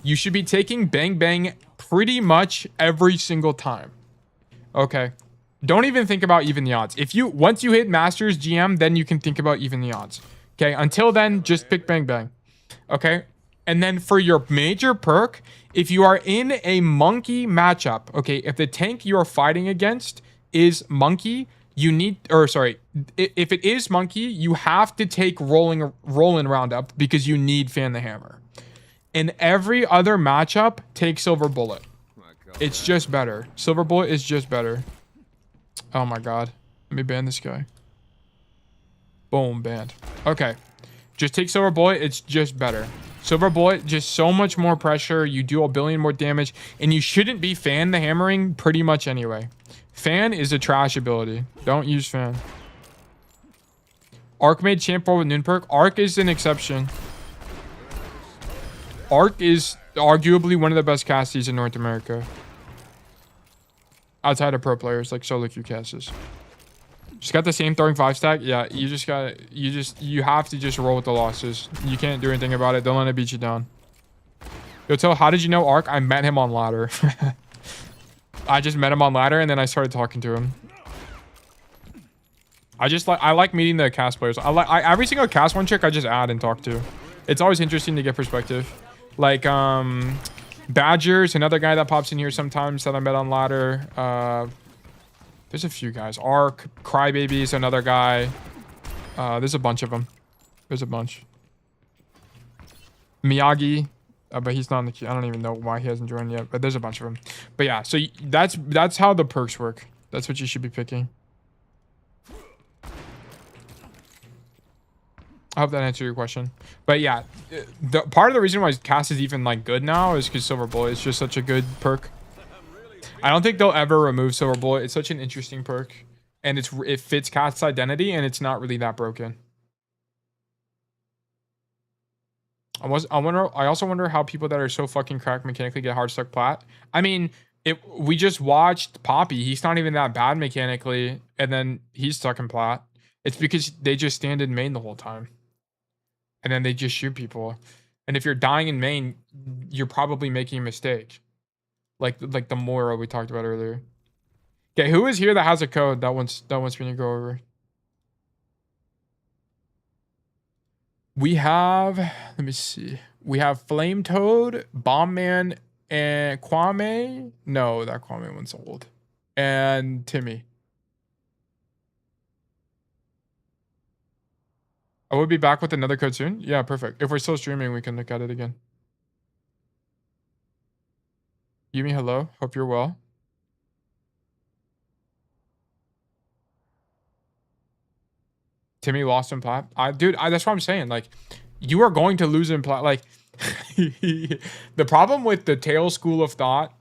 you should be taking Bang Bang pretty much every single time. Okay, don't even think about even the odds. Once you hit Masters GM, then you can think about even the odds. Okay, until then, just pick Bang Bang. Okay, and then for your major perk, if you are in a monkey matchup, okay, if the tank you are fighting against is monkey, if it is monkey, you have to take rolling roundup because you need fan the hammer. In every other matchup, take Silver Bullet. It's just better. Silver Bullet is just better. Oh my god. Let me ban this guy. Boom, banned. Okay. Just take Silver Bullet. It's just better. Silver Bullet, just so much more pressure. You do 1 billion more damage. And you shouldn't be fan the hammering pretty much anyway. Fan is a trash ability. Don't use fan. Arc made champ 4 with Noon perk. Arc is an exception. Arc is arguably one of the best casties in North America. Outside of pro players like solo queue casters. Just got the same throwing 5 stack. Yeah, you have to just roll with the losses. You can't do anything about it. Don't let it beat you down. Yo, Till, how did you know Arc? I met him on ladder. I just met him on ladder and then I started talking to him. I like meeting the cast players. Every single cast one chick I just add and talk to. It's always interesting to get perspective. Like Badger's another guy that pops in here sometimes that I met on ladder. There's a few guys. Ark, Crybaby's another guy. There's a bunch of them. There's a bunch. Miyagi, but he's not in the queue. I don't even know why he hasn't joined yet, but there's a bunch of them. But yeah, so that's how the perks work. That's what you should be picking. I hope that answered your question. But yeah, the part of the reason why Cass is even like good now is because Silver Bullet is just such a good perk. I don't think they'll ever remove Silver Bullet. It's such an interesting perk, and it fits Cass's identity, and it's not really that broken. I also wonder how people that are so fucking cracked mechanically get hard stuck plat. I mean, we just watched Poppy. He's not even that bad mechanically, and then he's stuck in plat. It's because they just stand in main the whole time. And then they just shoot people. And if you're dying in main, you're probably making a mistake. Like the Moira we talked about earlier. Okay, who is here that has a code that wants me to go over? We have, let me see. We have Flame Toad, Bomb Man, and Kwame. No, that Kwame one's old. And Timmy. I will be back with another code soon. Yeah, perfect. If we're still streaming, we can look at it again. Yumi, hello. Hope you're well. Timmy lost in plat. Dude, that's what I'm saying. Like, you are going to lose in plat. Like, the problem with the tail school of thought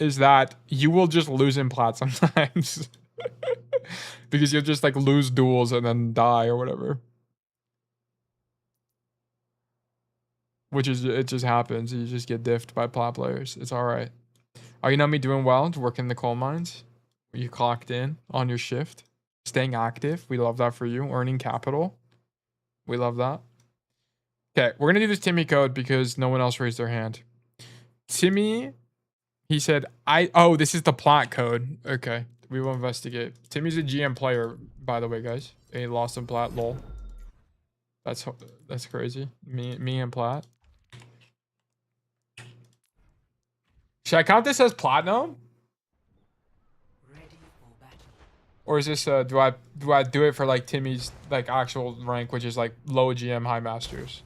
is that you will just lose in plat sometimes. Because you'll just like lose duels and then die or whatever. Which is, it just happens. You just get diffed by plat players. It's all right. Oh, you know me doing well to work in the coal mines. You clocked in on your shift. Staying active. We love that for you. Earning capital. We love that. Okay, we're going to do this Timmy code because no one else raised their hand. Timmy, he said, oh, this is the plat code. Okay, we will investigate. Timmy's a GM player, by the way, guys. He lost in plat, lol. That's crazy. Me and plat. Should I count this as platinum? Or is this do I do it for like Timmy's like actual rank, which is like low GM high masters?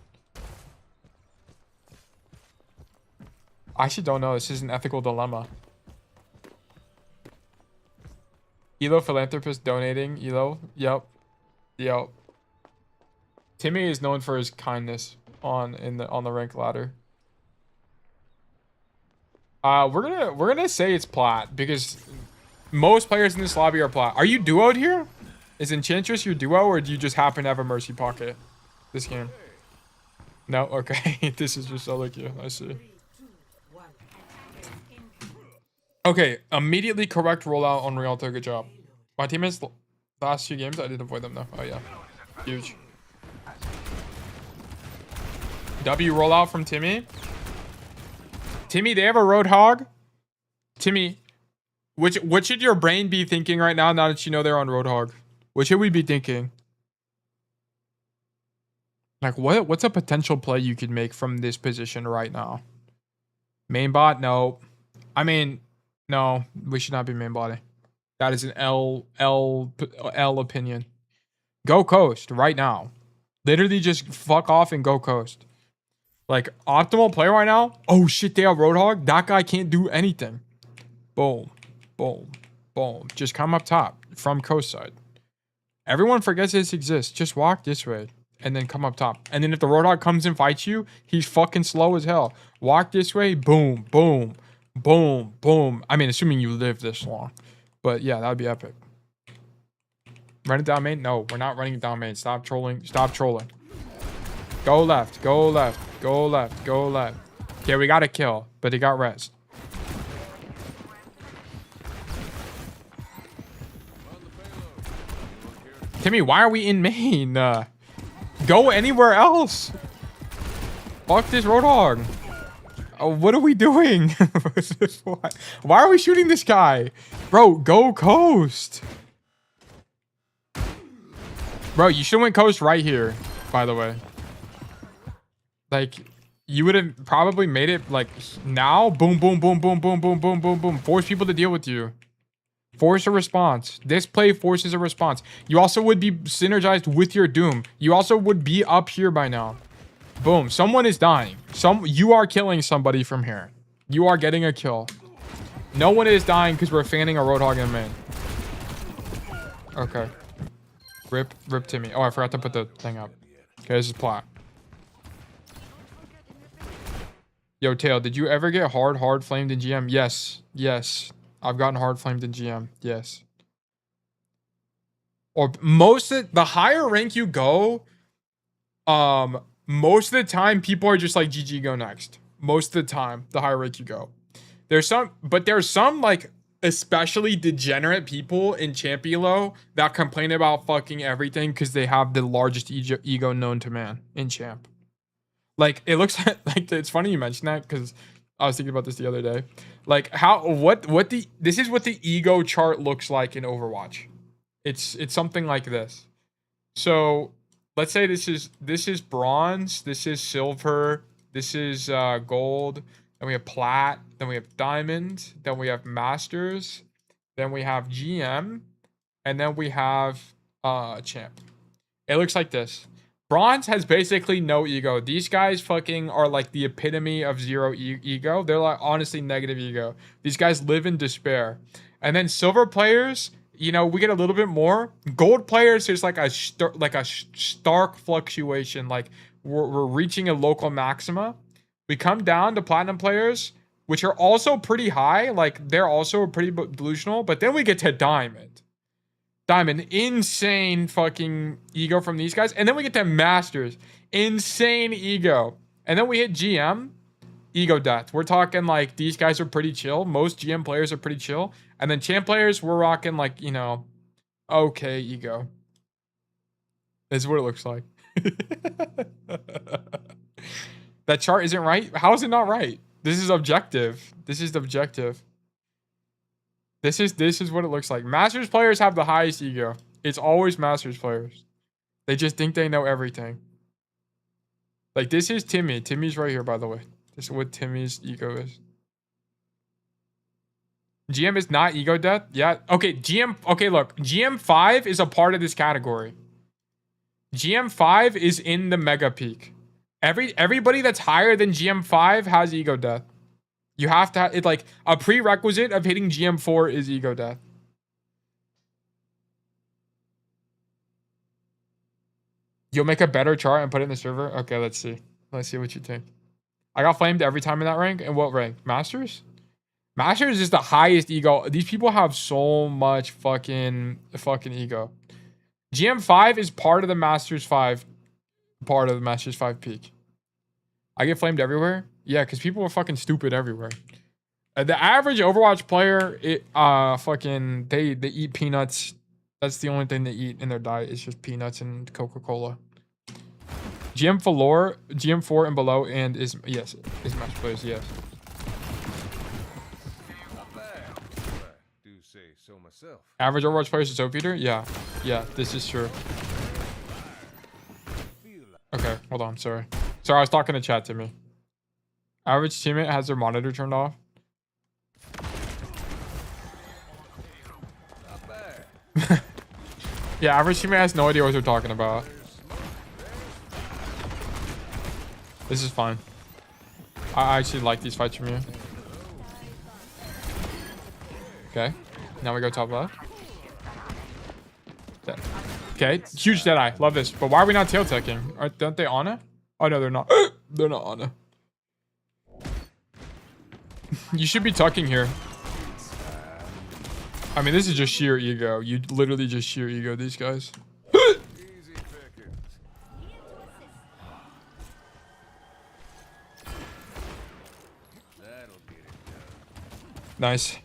I actually don't know. This is an ethical dilemma. Elo philanthropist donating. Elo. Yep. Timmy is known for his kindness on the rank ladder. We're gonna say it's plat because most players in this lobby are plat. Are you duoed here? Is Enchantress your duo, or do you just happen to have a mercy pocket this game? No? Okay. This is just solo queue. I see. Okay. Immediately correct rollout on Rialto. Good job. My teammates last few games, I did avoid them though. Oh yeah. Huge. W rollout from Timmy. Timmy, they have a Roadhog. Timmy, what should your brain be thinking right now that you know they're on Roadhog? What should we be thinking? Like, what's a potential play you could make from this position right now? Main bot? No. I mean, no. We should not be main botting. That is an L opinion. Go coast right now. Literally just fuck off and go coast. Like, optimal play right now. Oh shit, they have Roadhog. That guy can't do anything. Boom. Boom. Boom. Just come up top from coast side. Everyone forgets this exists. Just walk this way and then come up top. And then if the Roadhog comes and fights you, he's fucking slow as hell. Walk this way. Boom. Boom. Boom. Boom. I mean, assuming you live this long. But yeah, that would be epic. Run it down main? No, we're not running it down main. Stop trolling. Stop trolling. Go left. Go left. Go left. Go left. Okay, we got a kill, but he got rest. Timmy, why are we in main? Go anywhere else. Fuck this Roadhog. What are we doing? Why are we shooting this guy? Bro, go coast. Bro, you should have went coast right here, by the way. Like, you would have probably made it like now. Boom, boom, boom, boom, boom, boom, boom, boom, boom. Force people to deal with you. Force a response. This play forces a response. You also would be synergized with your Doom. You also would be up here by now. Boom. Someone is dying. You are killing somebody from here. You are getting a kill. No one is dying because we're fanning a Roadhog in main. Okay. Rip Timmy. Oh, I forgot to put the thing up. Okay, this is plot. Yo, Tail, did you ever get hard flamed in GM? Yes. Yes. I've gotten hard flamed in GM. Yes. Or the higher rank you go, most of the time people are just like GG go next. Most of the time, the higher rank you go. There's some like especially degenerate people in Champ Elo that complain about fucking everything because they have the largest ego known to man in Champ. Like, it looks like it's funny you mentioned that because I was thinking about this the other day. Like, this is what the ego chart looks like in Overwatch. It's something like this. So let's say this is bronze, this is silver, this is gold, then we have plat, then we have diamond, then we have masters, then we have GM, and then we have champ. It looks like this. Bronze has basically no ego. These guys fucking are like the epitome of zero ego. They're like honestly negative ego. These guys live in despair. And then silver players, you know, we get a little bit more. Gold players, there's like a stark fluctuation. Like we're reaching a local maxima. We come down to platinum players, which are also pretty high. Like they're also pretty delusional. But then we get to diamond. Diamond, insane fucking ego from these guys. And then we get to masters, insane ego. And then we hit GM, ego death. We're talking like these guys are pretty chill. Most GM players are pretty chill. And then champ players, we're rocking like, you know, okay ego. This is what it looks like. That chart isn't right. How is it not right? This is objective. This is objective. This is what it looks like. Masters players have the highest ego. It's always Masters players. They just think they know everything. Like this is Timmy. Timmy's right here, by the way. This is what Timmy's ego is. GM is not ego death? Yeah. Okay, GM. Okay, look. GM5 is a part of this category. GM5 is in the mega peak. Everybody that's higher than GM5 has ego death. You have to have it, like a prerequisite of hitting GM4 is ego death. You'll make a better chart and put it in the server? Okay, let's see. Let's see what you think. I got flamed every time in that rank. And what rank? Masters? Masters is the highest ego. These people have so much fucking ego. GM5 is part of the Masters 5. Part of the Masters 5 peak. I get flamed everywhere? Yeah, because people are fucking stupid everywhere. The average Overwatch player, they eat peanuts. That's the only thing they eat in their diet is just peanuts and Coca-Cola. GM4 and below and is match players, yes. Average Overwatch players is soap eater? Yeah. Yeah, this is true. Okay, hold on, sorry. Sorry, I was talking to chat to me. Average teammate has their monitor turned off. Yeah, average teammate has no idea what they're talking about. This is fine. I actually like these fights from you. Okay, now we go top left. Okay, huge Deadeye. Love this. But why are we not tail teching? Aren't they Ana? Oh no, they're not. They're not Ana. You should be tucking here. I mean, this is just sheer ego. You literally just sheer ego these guys. Nice.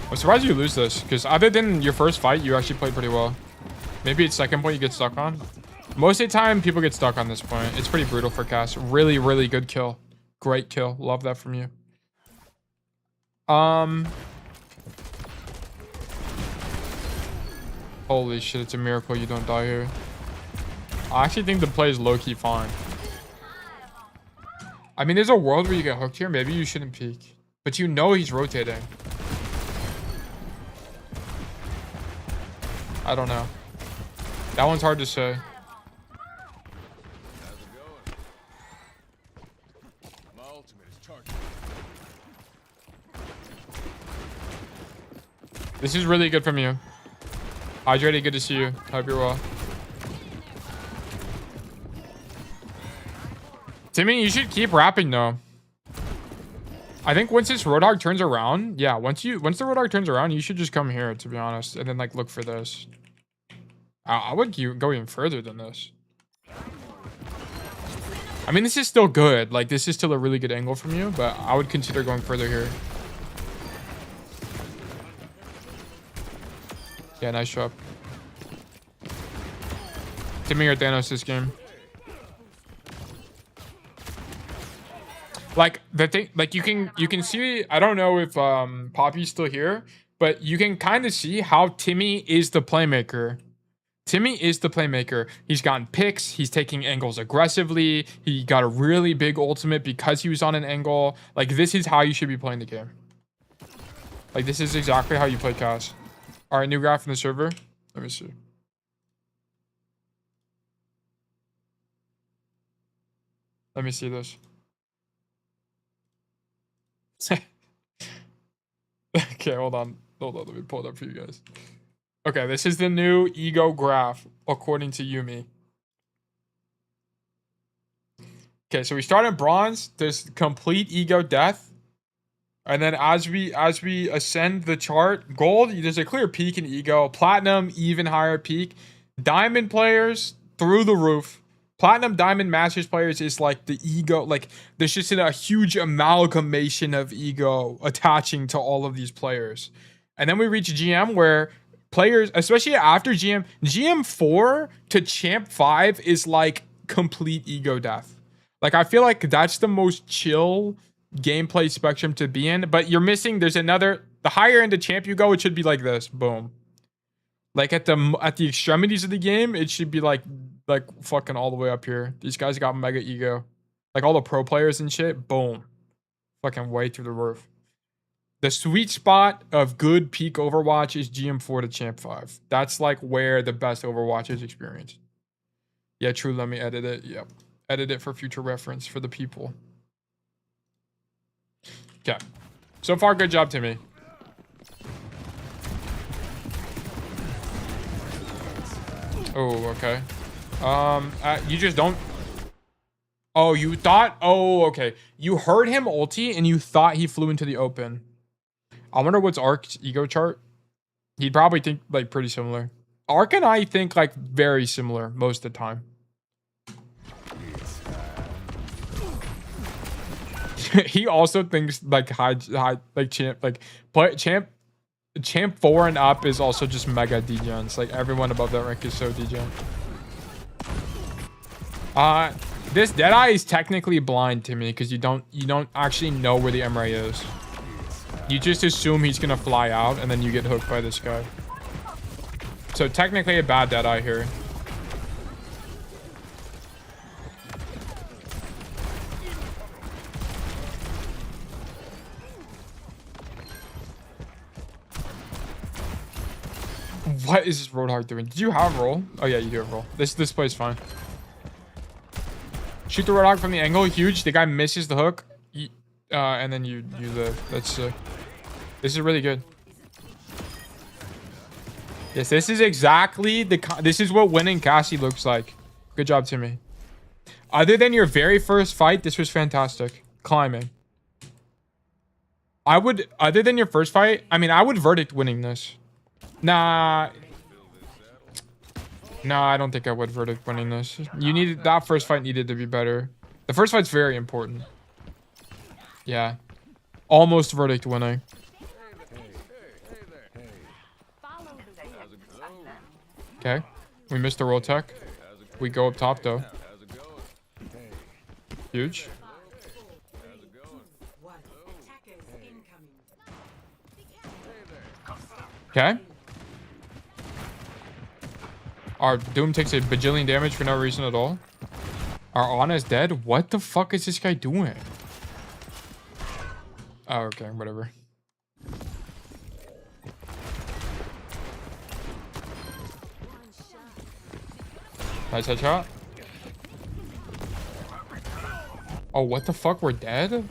I'm surprised you lose this, because other than your first fight, you actually played pretty well. Maybe it's second point you get stuck on. Most of the time, people get stuck on this point. It's pretty brutal for Cass. Really, really good kill. Great kill. Love that from you. Holy shit, it's a miracle you don't die here. I actually think the play is low-key fine. I mean, there's a world where you get hooked here. Maybe you shouldn't peek. But you know he's rotating. I don't know. That one's hard to say. This is really good from you. Hydrated, good to see you. Hope you're well. Timmy, you should keep rapping though. I think once this Roadhog turns around, yeah, once the Roadhog turns around, you should just come here, to be honest, and then like look for this. I would go even further than this. I mean, this is still good. Like, this is still a really good angle from you, but I would consider going further here. Yeah, nice job. Timmy or Thanos this game. Like the thing, like you can see. I don't know if Poppy's still here, but you can kind of see how Timmy is the playmaker. Timmy is the playmaker. He's gotten picks. He's taking angles aggressively. He got a really big ultimate because he was on an angle. Like, this is how you should be playing the game. Like, this is exactly how you play Cass. All right, new graph in the server. Let me see. Let me see this. Okay, hold on. Hold on. Let me pull it up for you guys. Okay, this is the new ego graph, according to Yumi. Okay, so we start in bronze. There's complete ego death. And then as we ascend the chart, gold, there's a clear peak in ego. Platinum, even higher peak. Diamond players, through the roof. Platinum, diamond, masters players is like the ego. Like, there's just a huge amalgamation of ego attaching to all of these players. And then we reach GM where players, especially after GM 4 to champ 5 is like complete ego death. Like, I feel like that's the most chill gameplay spectrum to be in, but you're missing, there's another, the higher end of champ you go, it should be like this, boom. Like at the extremities of the game, it should be like fucking all the way up here. These guys got mega ego. Like all the pro players and shit, boom. Fucking way through the roof. The sweet spot of good peak Overwatch is GM4 to Champ 5. That's like where the best Overwatch is experienced. Yeah, true. Let me edit it. Yep. Edit it for future reference for the people. Okay. So far, good job, Timmy. Oh, okay. You just don't... Oh, you thought... Oh, okay. You heard him ulti and you thought he flew into the open. I wonder what's Ark's ego chart. He'd probably think like pretty similar. Ark and I think like very similar most of the time. He also thinks like champ 4 and up is also just mega degens. Like everyone above that rank is so degen. This Deadeye is technically blind to me because you don't actually know where the Emray is. You just assume he's gonna fly out and then you get hooked by this guy. So technically a bad Deadeye here. What is this Roadhog doing? Did you have roll? Oh yeah, you do have roll. This play's fine. Shoot the Roadhog from the angle, huge. The guy misses the hook, and then you live. That's sick. This is really good. Yes, this is exactly this is what winning Cassidy looks like. Good job, Timmy. Other than your very first fight, this was fantastic. Climbing. Other than your first fight, I mean, I would verdict winning this. Nah, I don't think I would verdict winning this. That first fight needed to be better. The first fight's very important. Yeah. Almost verdict winning. Okay. We missed the roll tech. We go up top though. Huge. Okay. Our Doom takes a bajillion damage for no reason at all. Our Ana is dead. What the fuck is this guy doing? Oh, okay, whatever. Nice headshot. Oh, what the fuck? We're dead?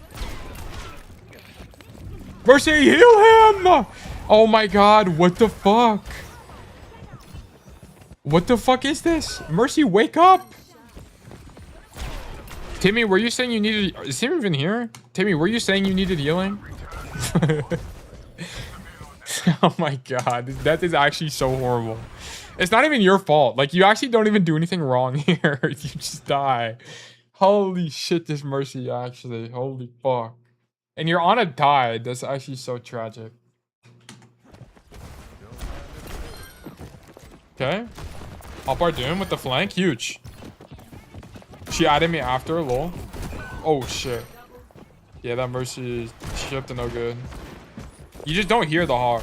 Mercy, heal him! Oh my god, what the fuck? What the fuck is this? Mercy, wake up! Timmy, were you saying you needed... Is Timmy even here? Timmy, were you saying you needed healing? Oh my god, this death is actually so horrible. It's not even your fault. Like, you actually don't even do anything wrong here. You just die. Holy shit, this Mercy, actually. Holy fuck. And you're on a died. That's actually so tragic. Okay. Up our Doom with the flank. Huge. She added me after, lol. Oh, shit. Yeah, that Mercy is shipped and no good. You just don't hear the hog.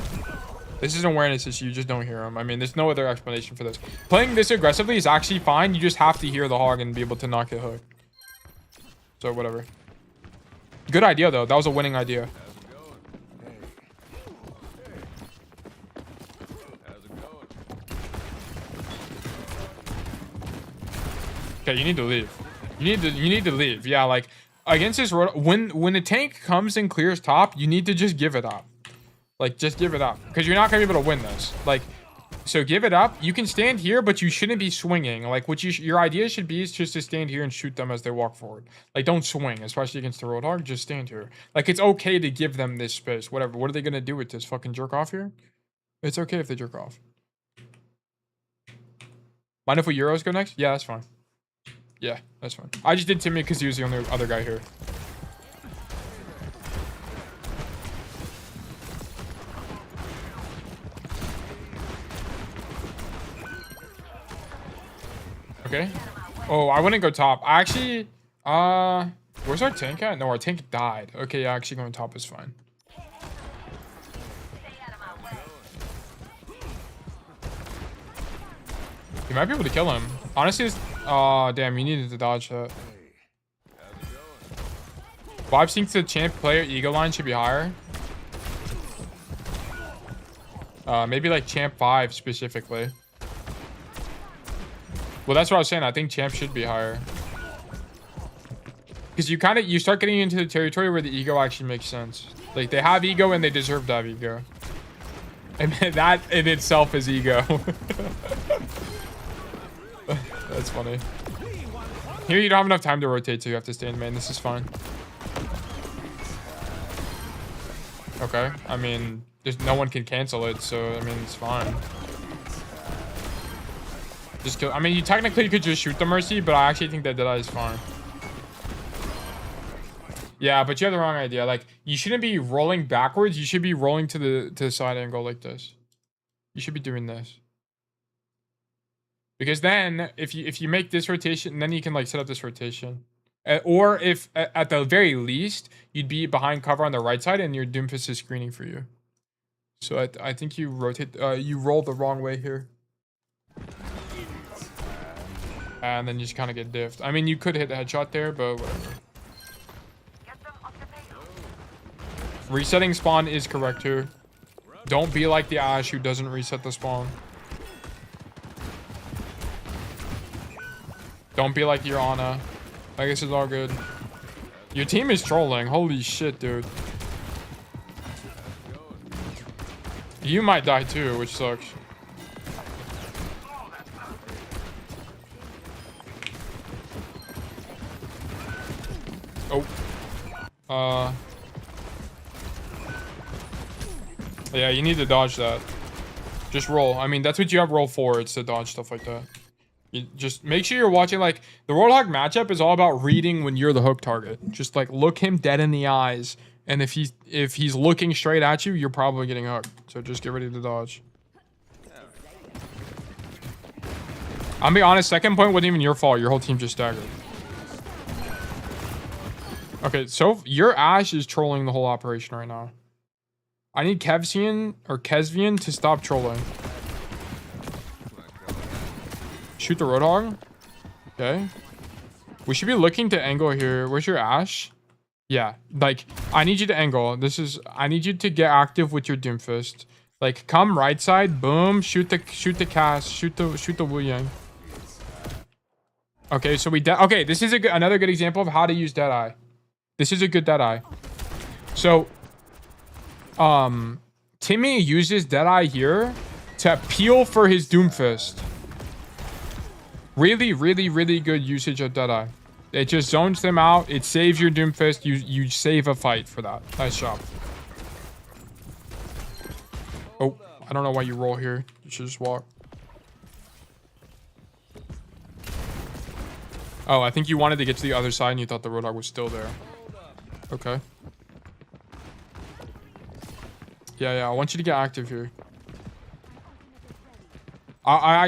This is an awareness issue. You just don't hear him. I mean, there's no other explanation for this. Playing this aggressively is actually fine. You just have to hear the hog and be able to not get hooked. So, whatever. Good idea, though. That was a winning idea. Okay, you need to leave. You need to leave. Yeah, like against this road, when the tank comes and clears top, you need to just give it up. Like, just give it up, because you're not gonna be able to win this. Like, so give it up. You can stand here, but you shouldn't be swinging. Like, what your idea should be is just to stand here and shoot them as they walk forward. Like, don't swing, especially against the Roadhog. Just stand here. Like, it's okay to give them this space. Whatever. What are they gonna do with this? Fucking jerk off here? It's okay if they jerk off. Mind if we Euros go next? Yeah, that's fine. Yeah, that's fine. I just did Timmy because he was the only other guy here. Okay. Oh, I wouldn't go top. I actually, where's our tank at? No, our tank died. Okay, yeah, actually going top is fine. You might be able to kill him. Honestly, this, damn, you needed to dodge that. Vibe sync to champ player ego line should be higher. Maybe like champ 5 specifically. Well, that's what I was saying. I think champ should be higher. Because you start getting into the territory where the ego actually makes sense. Like, they have ego and they deserve to have ego. And that in itself is ego. That's funny. Here you don't have enough time to rotate, so you have to stay in main. This is fine. Okay. I mean, there's no one can cancel it, so I mean, it's fine. Just kill. I mean, you technically could just shoot the Mercy, but I actually think that Deadeye is fine. Yeah, but you have the wrong idea. Like, you shouldn't be rolling backwards. You should be rolling to the side angle like this. You should be doing this. Because then, if you make this rotation, then you can like set up this rotation. Or if at the very least, you'd be behind cover on the right side, and your Doomfist is screening for you. So I think you rotate. You roll the wrong way here. And then you just kind of get diffed. I mean, you could hit the headshot there, but whatever. Resetting spawn is correct here. Don't be like the Ash who doesn't reset the spawn. Don't be like your Ana. I guess it's all good. Your team is trolling. Holy shit, dude. You might die too, which sucks. Oh. Yeah, you need to dodge that. Just roll. I mean, that's what you have roll for. It's to dodge stuff like that. You just make sure you're watching. Like, the Roadhog matchup is all about reading when you're the hook target. Just like look him dead in the eyes, and if he's looking straight at you, you're probably getting hooked. So just get ready to dodge. I'm be honest, second point wasn't even your fault. Your whole team just staggered. Okay, so your Ashe is trolling the whole operation right now. I need Kevsian or Kesvian to stop trolling. Shoot the Roadhog. Okay. We should be looking to angle here. Where's your Ashe? Yeah, like, I need you to angle. I need you to get active with your Doomfist. Like, come right side, boom, shoot the cast, shoot the Wu Yang. Okay, so okay, this is another good example of how to use Deadeye. This is a good Deadeye. So, Timmy uses Deadeye here to peel for his Doomfist. Really, really, really good usage of Deadeye. It just zones them out. It saves your Doomfist. You save a fight for that. Nice job. Oh, I don't know why you roll here. You should just walk. Oh, I think you wanted to get to the other side and you thought the Roadhog was still there. Okay. Yeah, I want you to get active here.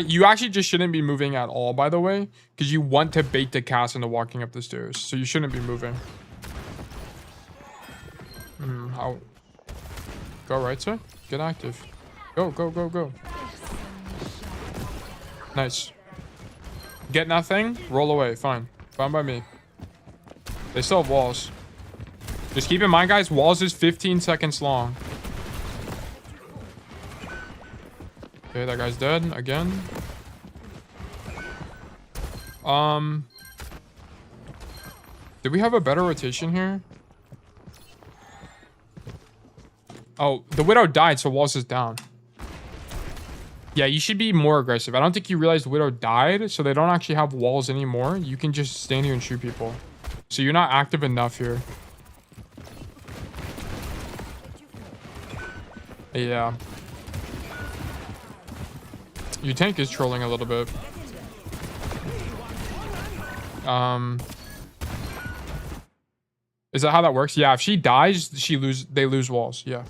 You actually just shouldn't be moving at all, by the way, because you want to bait the cast into walking up the stairs, so you shouldn't be moving. How? Go right side. Get active. Go, go, go, go. Nice. Get nothing. Roll away. Fine. Fine by me. They still have walls. Just keep in mind, guys, walls is 15 seconds long. Okay, that guy's dead again. Did we have a better rotation here? Oh, the Widow died, so walls is down. Yeah, you should be more aggressive. I don't think you realize the Widow died, so they don't actually have walls anymore. You can just stand here and shoot people. So you're not active enough here. Yeah. Your tank is trolling a little bit. Is that how that works? Yeah, if she dies, they lose walls. Yeah.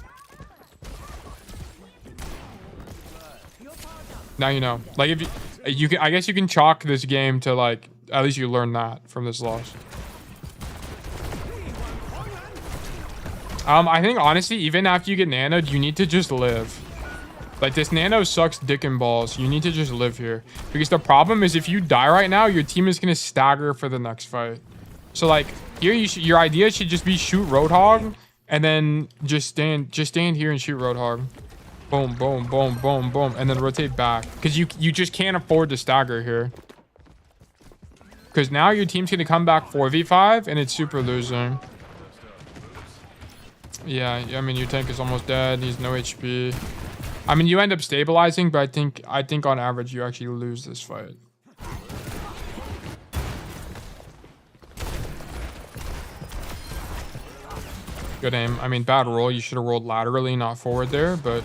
Now you know. Like, if you can, I guess you can chalk this game to, like, at least you learn that from this loss. I think honestly, even after you get nanoed, you need to just live. Like, this nano sucks dick and balls. You need to just live here. Because the problem is, if you die right now, your team is going to stagger for the next fight. So, like, here your idea should just be shoot Roadhog, and then just stand here and shoot Roadhog. Boom, boom, boom, boom, boom, and then rotate back. Because you just can't afford to stagger here. Because now your team's going to come back 4v5, and it's super losing. Yeah, I mean, your tank is almost dead. He's no HP. I mean, you end up stabilizing, but I think on average you actually lose this fight. Good aim. I mean, bad roll. You should have rolled laterally, not forward there, but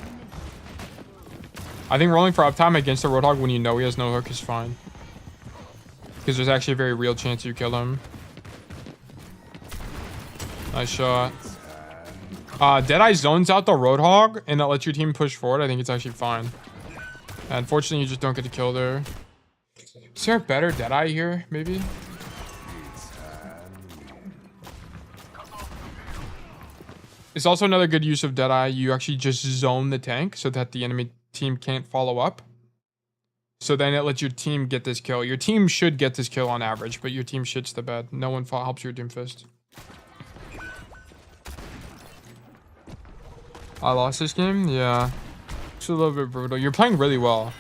I think rolling for uptime against the Roadhog when you know he has no hook is fine. Because there's actually a very real chance you kill him. Nice shot. Deadeye zones out the Roadhog and that lets your team push forward. I think it's actually fine. Unfortunately, you just don't get a kill there. Is there a better Deadeye here, maybe? It's also another good use of Deadeye. You actually just zone the tank so that the enemy team can't follow up. So then it lets your team get this kill. Your team should get this kill on average, but your team shits the bed. No one helps your Doomfist. I lost this game? Yeah. It's a little bit brutal. You're playing really well.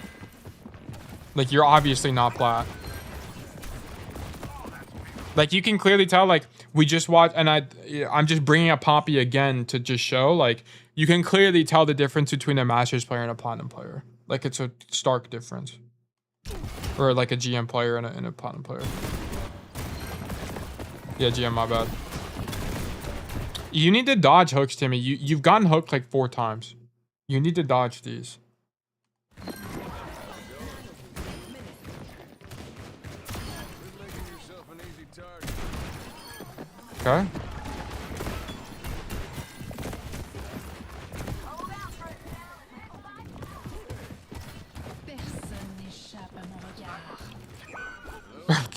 Like, you're obviously not plat. Like, you can clearly tell, like, we just watched, and I'm just bringing up Poppy again to just show, like, you can clearly tell the difference between a Masters player and a Platinum player. Like, it's a stark difference. Or, like, a GM player and a Platinum player. Yeah, GM, my bad. You need to dodge hooks, Timmy. You've gotten hooked like 4 times. You need to dodge these. Okay.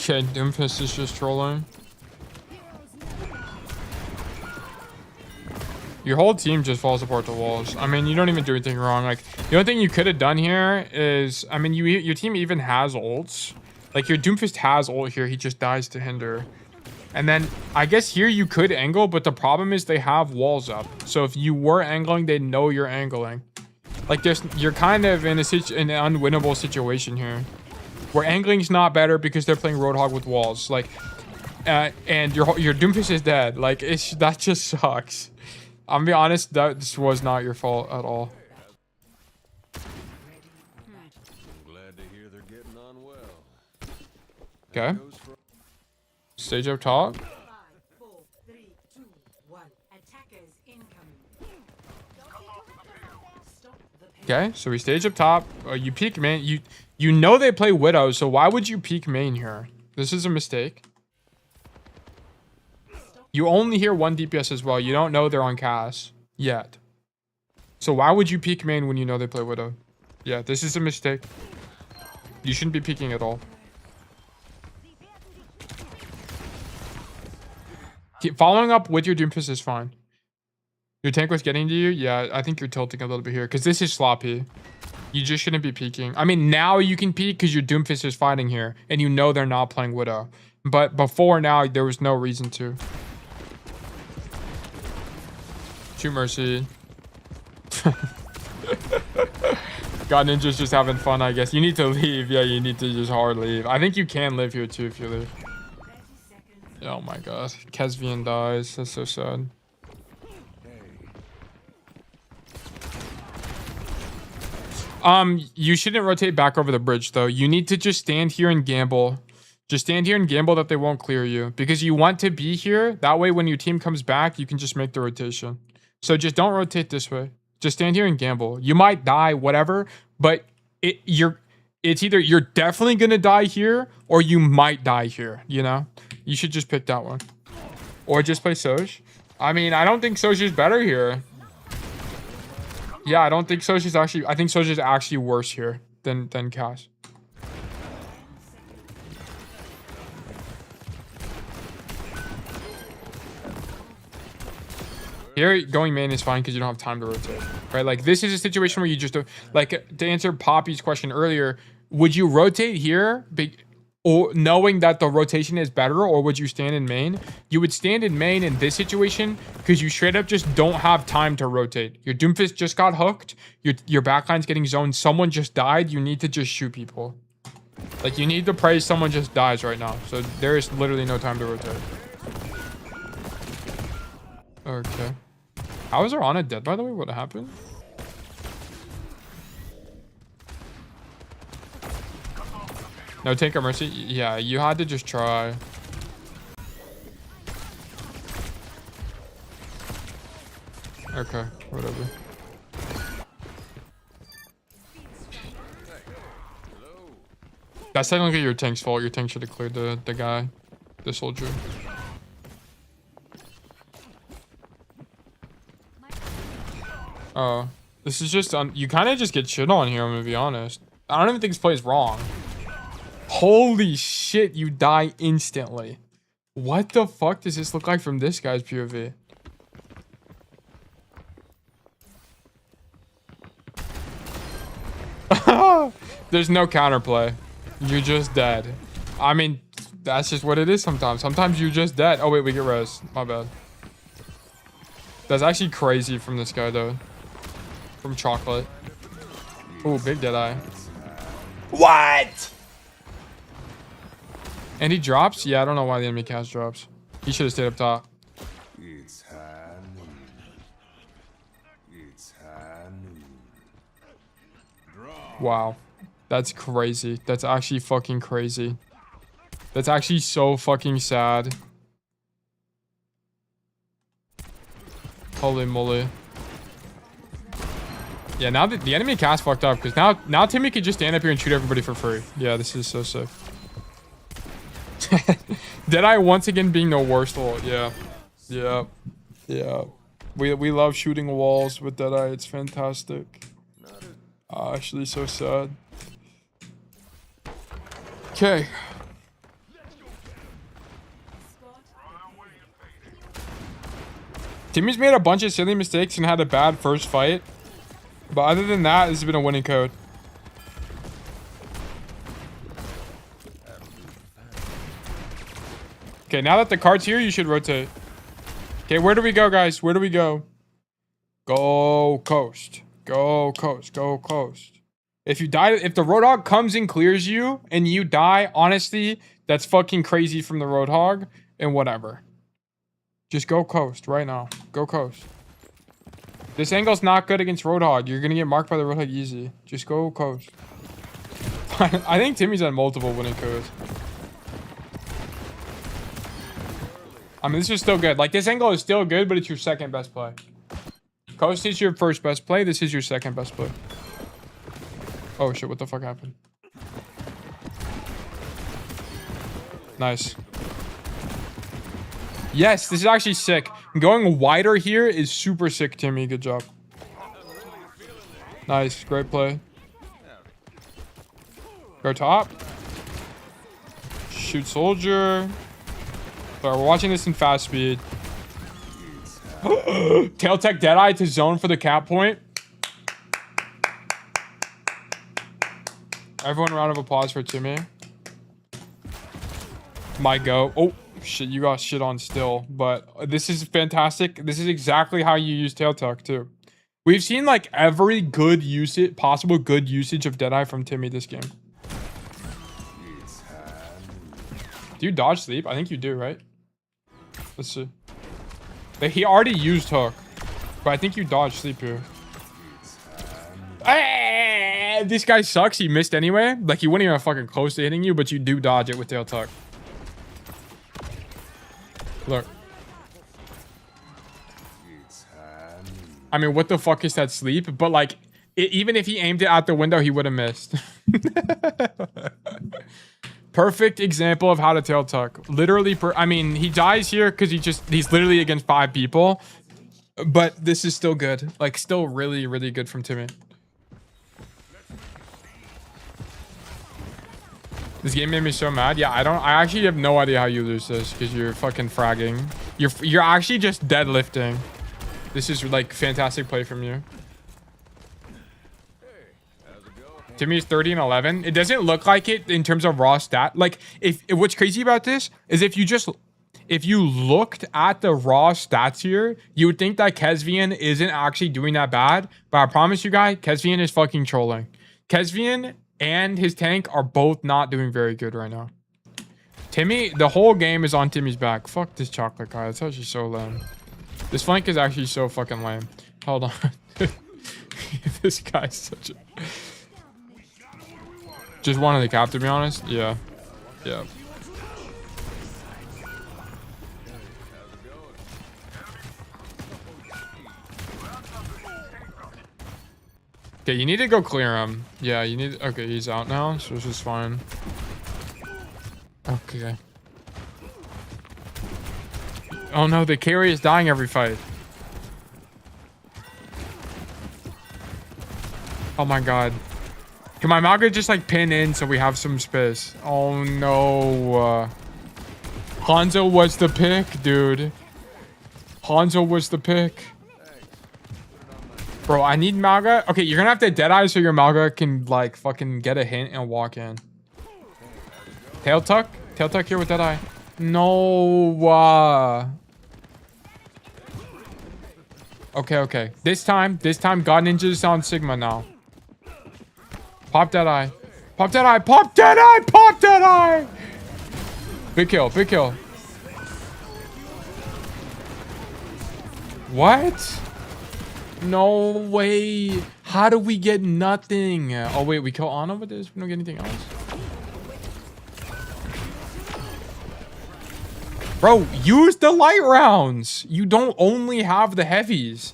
Okay, Doomfist is just trolling. Your whole team just falls apart to walls. I mean, you don't even do anything wrong. Like, the only thing you could have done here is, I mean, your team even has ults. Like, your Doomfist has ult here. He just dies to hinder. And then, I guess here you could angle, but the problem is they have walls up. So if you were angling, they know you're angling. Like, you're kind of in an unwinnable situation here. Where angling's not better because they're playing Roadhog with walls. Like, and your Doomfist is dead. Like, that just sucks. I'm gonna be honest, this was not your fault at all. Glad to hear they're getting on well. Okay. Stage up top. 5, 4, 3, 2, 1. Attackers incoming. Okay, so we stage up top. You peek main. You know they play Widow, so why would you peek main here? This is a mistake. You only hear one DPS as well. You don't know they're on Cass yet. So why would you peek main when you know they play Widow? Yeah, this is a mistake. You shouldn't be peeking at all. Following up with your Doomfist is fine. Your tank was getting to you? Yeah, I think you're tilting a little bit here because this is sloppy. You just shouldn't be peeking. I mean, now you can peek because your Doomfist is fighting here and you know they're not playing Widow. But before now, there was no reason to. Shoot Mercy. God, Ninja's just having fun, I guess. You need to leave. Yeah, you need to just hard leave. I think you can live here too if you leave. Oh my god. Kesvian dies. That's so sad. You shouldn't rotate back over the bridge though. You need to just stand here and gamble. Just stand here and gamble that they won't clear you. Because you want to be here. That way when your team comes back, you can just make the rotation. So just don't rotate this way. Just stand here and gamble. You might die, whatever. But it's either you're definitely going to die here or you might die here, you know? You should just pick that one. Or just play Soj. I mean, I don't think Soj is better here. Yeah, I don't think Soj is actually... I think Soj is actually worse here than Cass. Here, going main is fine because you don't have time to rotate, right? Like, this is a situation where you just don't... Like, to answer Poppy's question earlier, would you rotate here or knowing that the rotation is better, or would you stand in main? You would stand in main in this situation because you straight up just don't have time to rotate. Your Doomfist just got hooked. Your backline's getting zoned. Someone just died. You need to just shoot people. Like, you need to pray someone just dies right now. So there is literally no time to rotate. Okay. How is our Ana dead, by the way? What happened? No, take a Mercy. Yeah, you had to just try. Okay, whatever. That's technically your tank's fault. Your tank should have cleared the guy, the soldier. Oh, this is just you kind of just get shit on here. I'm gonna be honest. I don't even think this play is wrong. Holy shit, you die instantly. What the fuck does this look like from this guy's POV? There's no counterplay. You're just dead. I mean, that's just what it is sometimes. Sometimes you're just dead. Oh, wait, we get res. My bad. That's actually crazy from this guy, though. From Chocolate. Ooh, big deadeye. What? And he drops? Yeah, I don't know why the enemy cast drops. He should have stayed up top. It's high noon. It's high noon. Wow. That's crazy. That's actually fucking crazy. That's actually so fucking sad. Holy moly. Yeah, now the enemy cast fucked up because now Timmy can just stand up here and shoot everybody for free. Yeah, this is so sick. Deadeye once again being the worst ult. Yeah. Yeah. Yeah. We love shooting walls with Deadeye. It's fantastic. Actually so sad. Okay. Timmy's made a bunch of silly mistakes and had a bad first fight. But other than that, this has been a winning code. Okay, now that the card's here, you should rotate. Okay, where do we go, guys? Where do we go? Go coast. Go coast. Go coast. If you die, if the Roadhog comes and clears you and you die, honestly, that's fucking crazy from the Roadhog and whatever. Just go coast right now. Go coast. This angle's not good against Roadhog. You're gonna get marked by the Roadhog easy. Just go coast. I think Timmy's had multiple winning codes. I mean, this is still good. Like, this angle is still good, but it's your second best play. Coast is your first best play. This is your second best play. Oh, shit. What the fuck happened? Nice. Yes, this is actually sick. Going wider here is super sick, Timmy. Good job. Nice. Great play. Go top. Shoot soldier. Sorry, we're watching this in fast speed. Tail tech Deadeye to zone for the cap point. Everyone, round of applause for Timmy. My go. Oh, shit, you got shit on still. But this is fantastic. This is exactly how you use tail tech, too. We've seen, like, every good usage, possible good usage of Deadeye from Timmy this game. Do you dodge sleep? I think you do, right? Let's see. But he already used hook. But I think you dodge sleep here. This guy sucks. He missed anyway. Like, he wasn't even fucking close to hitting you, but you do dodge it with tail tuck. Look. I mean, what the fuck is that sleep? But, like, even if he aimed it out the window, he would have missed. Perfect example of how to tail tuck. Literally, I mean, he dies here because he's literally against 5 people. But this is still good. Like, still really, really good from Timmy. This game made me so mad. Yeah, I actually have no idea how you lose this because you're fucking fragging. You're actually just deadlifting. This is like fantastic play from you. Timmy's 30 and 11. It doesn't look like it in terms of raw stat. Like, what's crazy about this is if you looked at the raw stats here, you would think that Kesvian isn't actually doing that bad. But I promise you guys, Kesvian is fucking trolling. Kesvian and his tank are both not doing very good right now. Timmy, the whole game is on Timmy's back. Fuck this chocolate guy. It's actually so lame. This flank is actually so fucking lame. Hold on. This guy's such a... Just wanted the cap, to be honest. Yeah. Yeah. Okay, you need to go clear him. Yeah, you need... Okay, he's out now, so this is fine. Okay. Oh no, the carry is dying every fight. Oh my god. Can my Maga just like pin in so we have some space? Oh no. Hanzo was the pick, dude. Hanzo was the pick. Bro, I need Maga. Okay, you're gonna have to Deadeye so your Maga can like fucking get a hint and walk in. Tail tuck? Tail tuck here with Deadeye. No. Okay. This time, God Ninja's on Sigma now. Pop Deadeye. Pop Deadeye. Pop Deadeye. Pop Deadeye. Big kill. Big kill. What? No way. How do we get nothing? Oh, wait. We kill Ana with this? We don't get anything else? Bro, use the light rounds. You don't only have the heavies.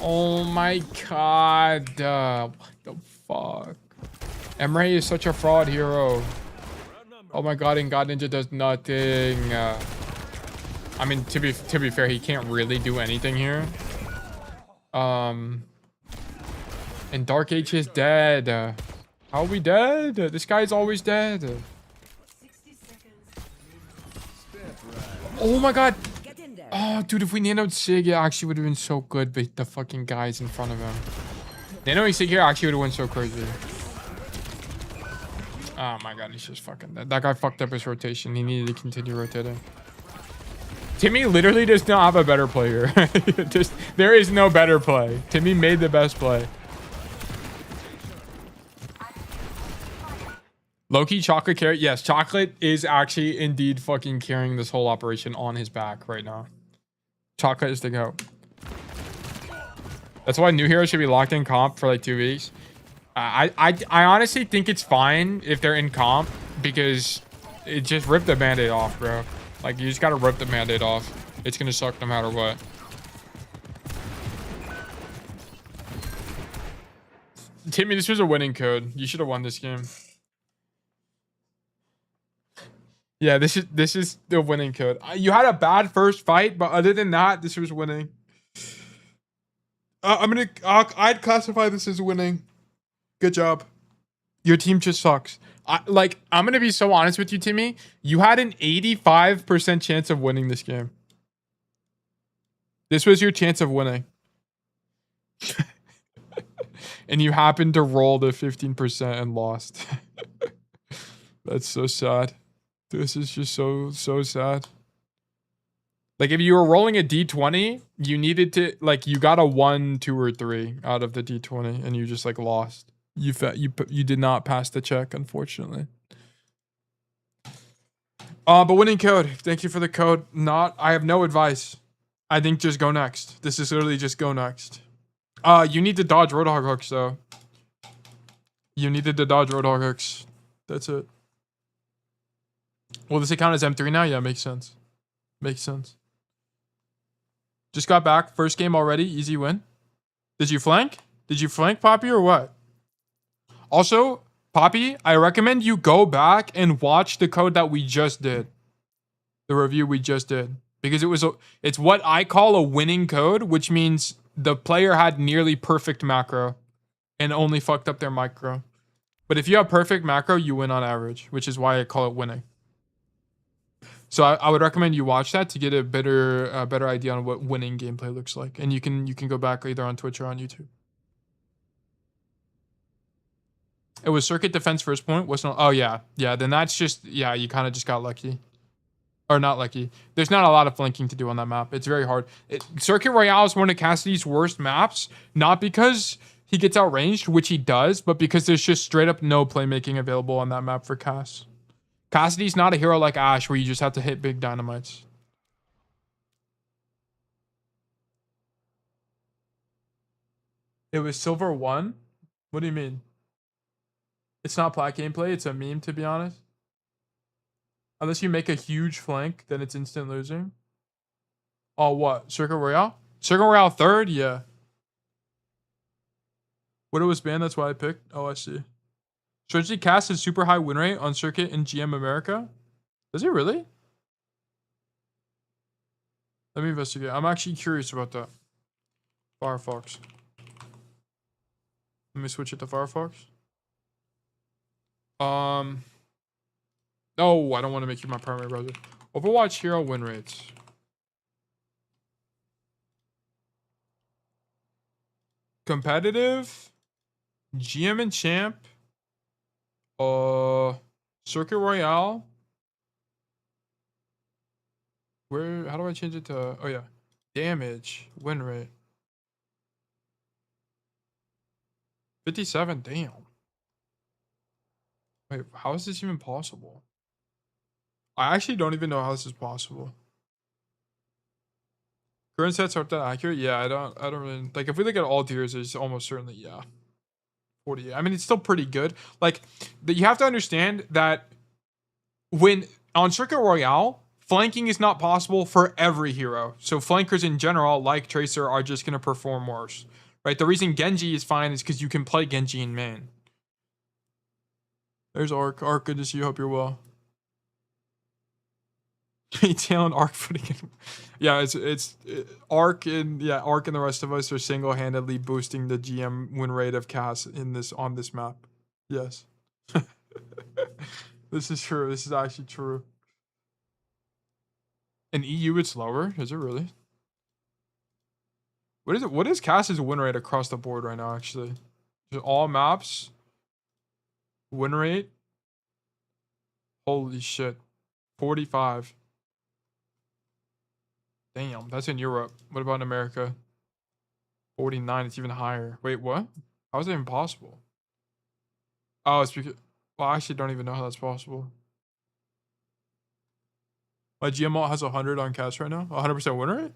Oh my god. What the fuck? Emre is such a fraud hero. Oh my god, and God Ninja does nothing. I mean, to be fair, he can't really do anything here. And Dark H is dead. How are we dead? This guy's always dead. Oh my god. Oh, dude, if we nanoed Sig, it actually would have been so good, but the fucking guys in front of him. Nanoing Sig here actually would have went so crazy. Oh my god, he's just fucking... That guy fucked up his rotation. He needed to continue rotating. Timmy literally does not have a better player. Just, there is no better play. Timmy made the best play. Loki, chocolate carrot. Yes, chocolate is actually indeed fucking carrying this whole operation on his back right now. Chocolate is the goat. That's why new heroes should be locked in comp for like 2 weeks. I honestly think it's fine if they're in comp because it just ripped the band-aid off, bro. Like, you just gotta rip the band-aid off. It's gonna suck no matter what. Timmy, this was a winning code. You should have won this game. Yeah, this is the winning code. You had a bad first fight, but other than that, this was winning. I'd classify this as winning. Good job. Your team just sucks. I'm gonna be so honest with you, Timmy. You had an 85% chance of winning this game. This was your chance of winning. And you happened to roll the 15% and lost. That's so sad. This is just so sad. Like, if you were rolling a d20, you needed to, like, you got a 1, 2, or 3 out of the d20, and you just, like, lost. You did not pass the check, unfortunately. But winning code. Thank you for the code. I have no advice. I think just go next. This is literally just go next. You need to dodge Roadhog hooks, though. You needed to dodge Roadhog hooks. That's it. Will this account as M3 now? Yeah, makes sense. Makes sense. Just got back. First game already. Easy win. Did you flank? Did you flank, Poppy, or what? Also, Poppy, I recommend you go back and watch the code that we just did. The review we just did. Because it's what I call a winning code, which means the player had nearly perfect macro and only fucked up their micro. But if you have perfect macro, you win on average, which is why I call it winning. So I would recommend you watch that to get a better idea on what winning gameplay looks like. And you can go back either on Twitch or on YouTube. It was circuit defense first point. Wasn't? Oh yeah, yeah. Then that's just you kind of just got lucky, or not lucky. There's not a lot of flanking to do on that map. It's very hard. Circuit Royale is one of Cassidy's worst maps, not because he gets outranged, which he does, but because there's just straight up no playmaking available on that map for Cass. Cassidy's not a hero like Ashe where you just have to hit big dynamites. It was Silver 1? What do you mean? It's not plat gameplay, it's a meme, to be honest. Unless you make a huge flank, then it's instant losing. Oh, what? Circuit Royale? Circuit Royale 3rd? Yeah. What it was banned, that's why I picked. Oh, I see. Strangely, Cass has super high win rate on Circuit in GM America. Does it really? Let me investigate. I'm actually curious about that. Firefox. Let me switch it to Firefox. Oh, I don't want to make you my primary browser. Overwatch hero win rates. Competitive. GM and champ. Circuit Royale. How do I change it to? Oh yeah, damage win rate. 57. Damn. Wait, how is this even possible? I actually don't even know how this is possible. Current sets aren't that accurate. Yeah, I don't really like. If we look at all tiers, it's almost certainly 48. I mean, it's still pretty good. Like, you have to understand that when on Circuit Royale, flanking is not possible for every hero. So flankers in general, like Tracer, are just gonna perform worse, right? The reason Genji is fine is because you can play Genji in main. There's Arc. Arc, good to see you. Hope you're well. Tail and Arc putting in. Yeah, it's Arc and Arc and the rest of us are single-handedly boosting the GM win rate of Cass on this map. Yes. This is true. This is actually true. In EU, it's lower. Is it really? What is it? What is Cass's win rate across the board right now, actually? Just all maps. Win rate. Holy shit. 45. Damn, that's in Europe. What about in America? 49, it's even higher. Wait, what? How is that even possible? Oh, it's because... Well, I actually don't even know how that's possible. My GMO has 100 on cash right now. 100% win rate?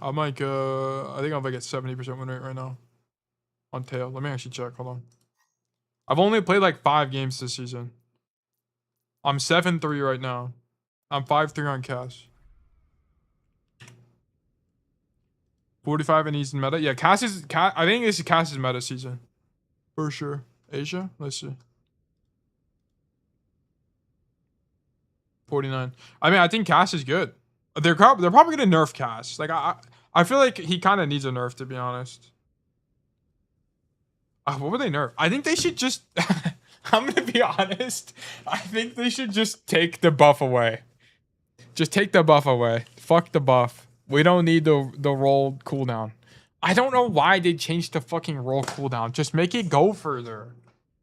I'm like, I think I'm like at 70% win rate right now. On tail. Let me actually check. Hold on. I've only played like 5 games this season. I'm 7-3 right now. I'm 5-3 on cash. 45 and he's in meta. Yeah, I think this is Cass's meta season. For sure. Asia? Let's see. 49. I mean, I think Cass is good. They're probably gonna nerf Cass. Like I feel like he kind of needs a nerf, to be honest. What would they nerf? I think they should just. I'm gonna be honest. I think they should just take the buff away. Just take the buff away. Fuck the buff. We don't need the roll cooldown. I don't know why they changed the fucking roll cooldown. Just make it go further.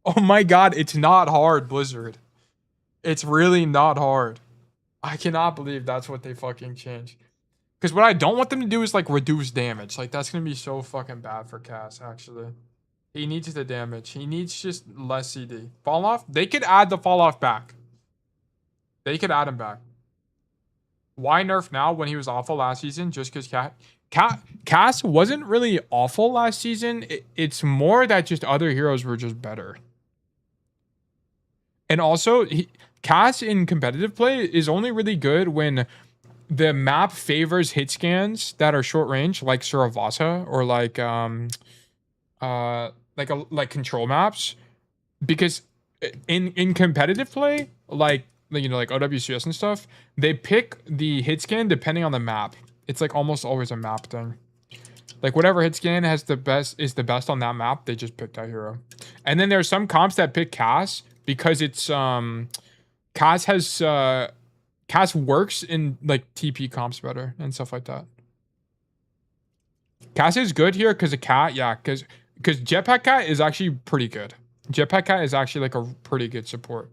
Oh my god, it's not hard, Blizzard. It's really not hard. I cannot believe that's what they fucking changed. Because what I don't want them to do is like reduce damage. Like that's gonna be so fucking bad for Cass, actually. He needs the damage. He needs just less CD. Fall off? They could add the fall off back. They could add him back. Why nerf now when he was awful last season? Just because Cass wasn't really awful last season. It's more that just other heroes were just better. And also, Cass in competitive play is only really good when the map favors hit scans that are short range, like Suravasa or like control maps, because in competitive play, like OWCS and stuff, they pick the hit scan depending on the map. It's like almost always a map thing. Like whatever hit scan is the best on that map, they just pick that hero. And then there's some comps that pick Cass because it's Cass works in like TP comps better and stuff like that. Cass is good here because of Cat, yeah, because Jetpack Cat is actually pretty good. Jetpack Cat is actually like a pretty good support.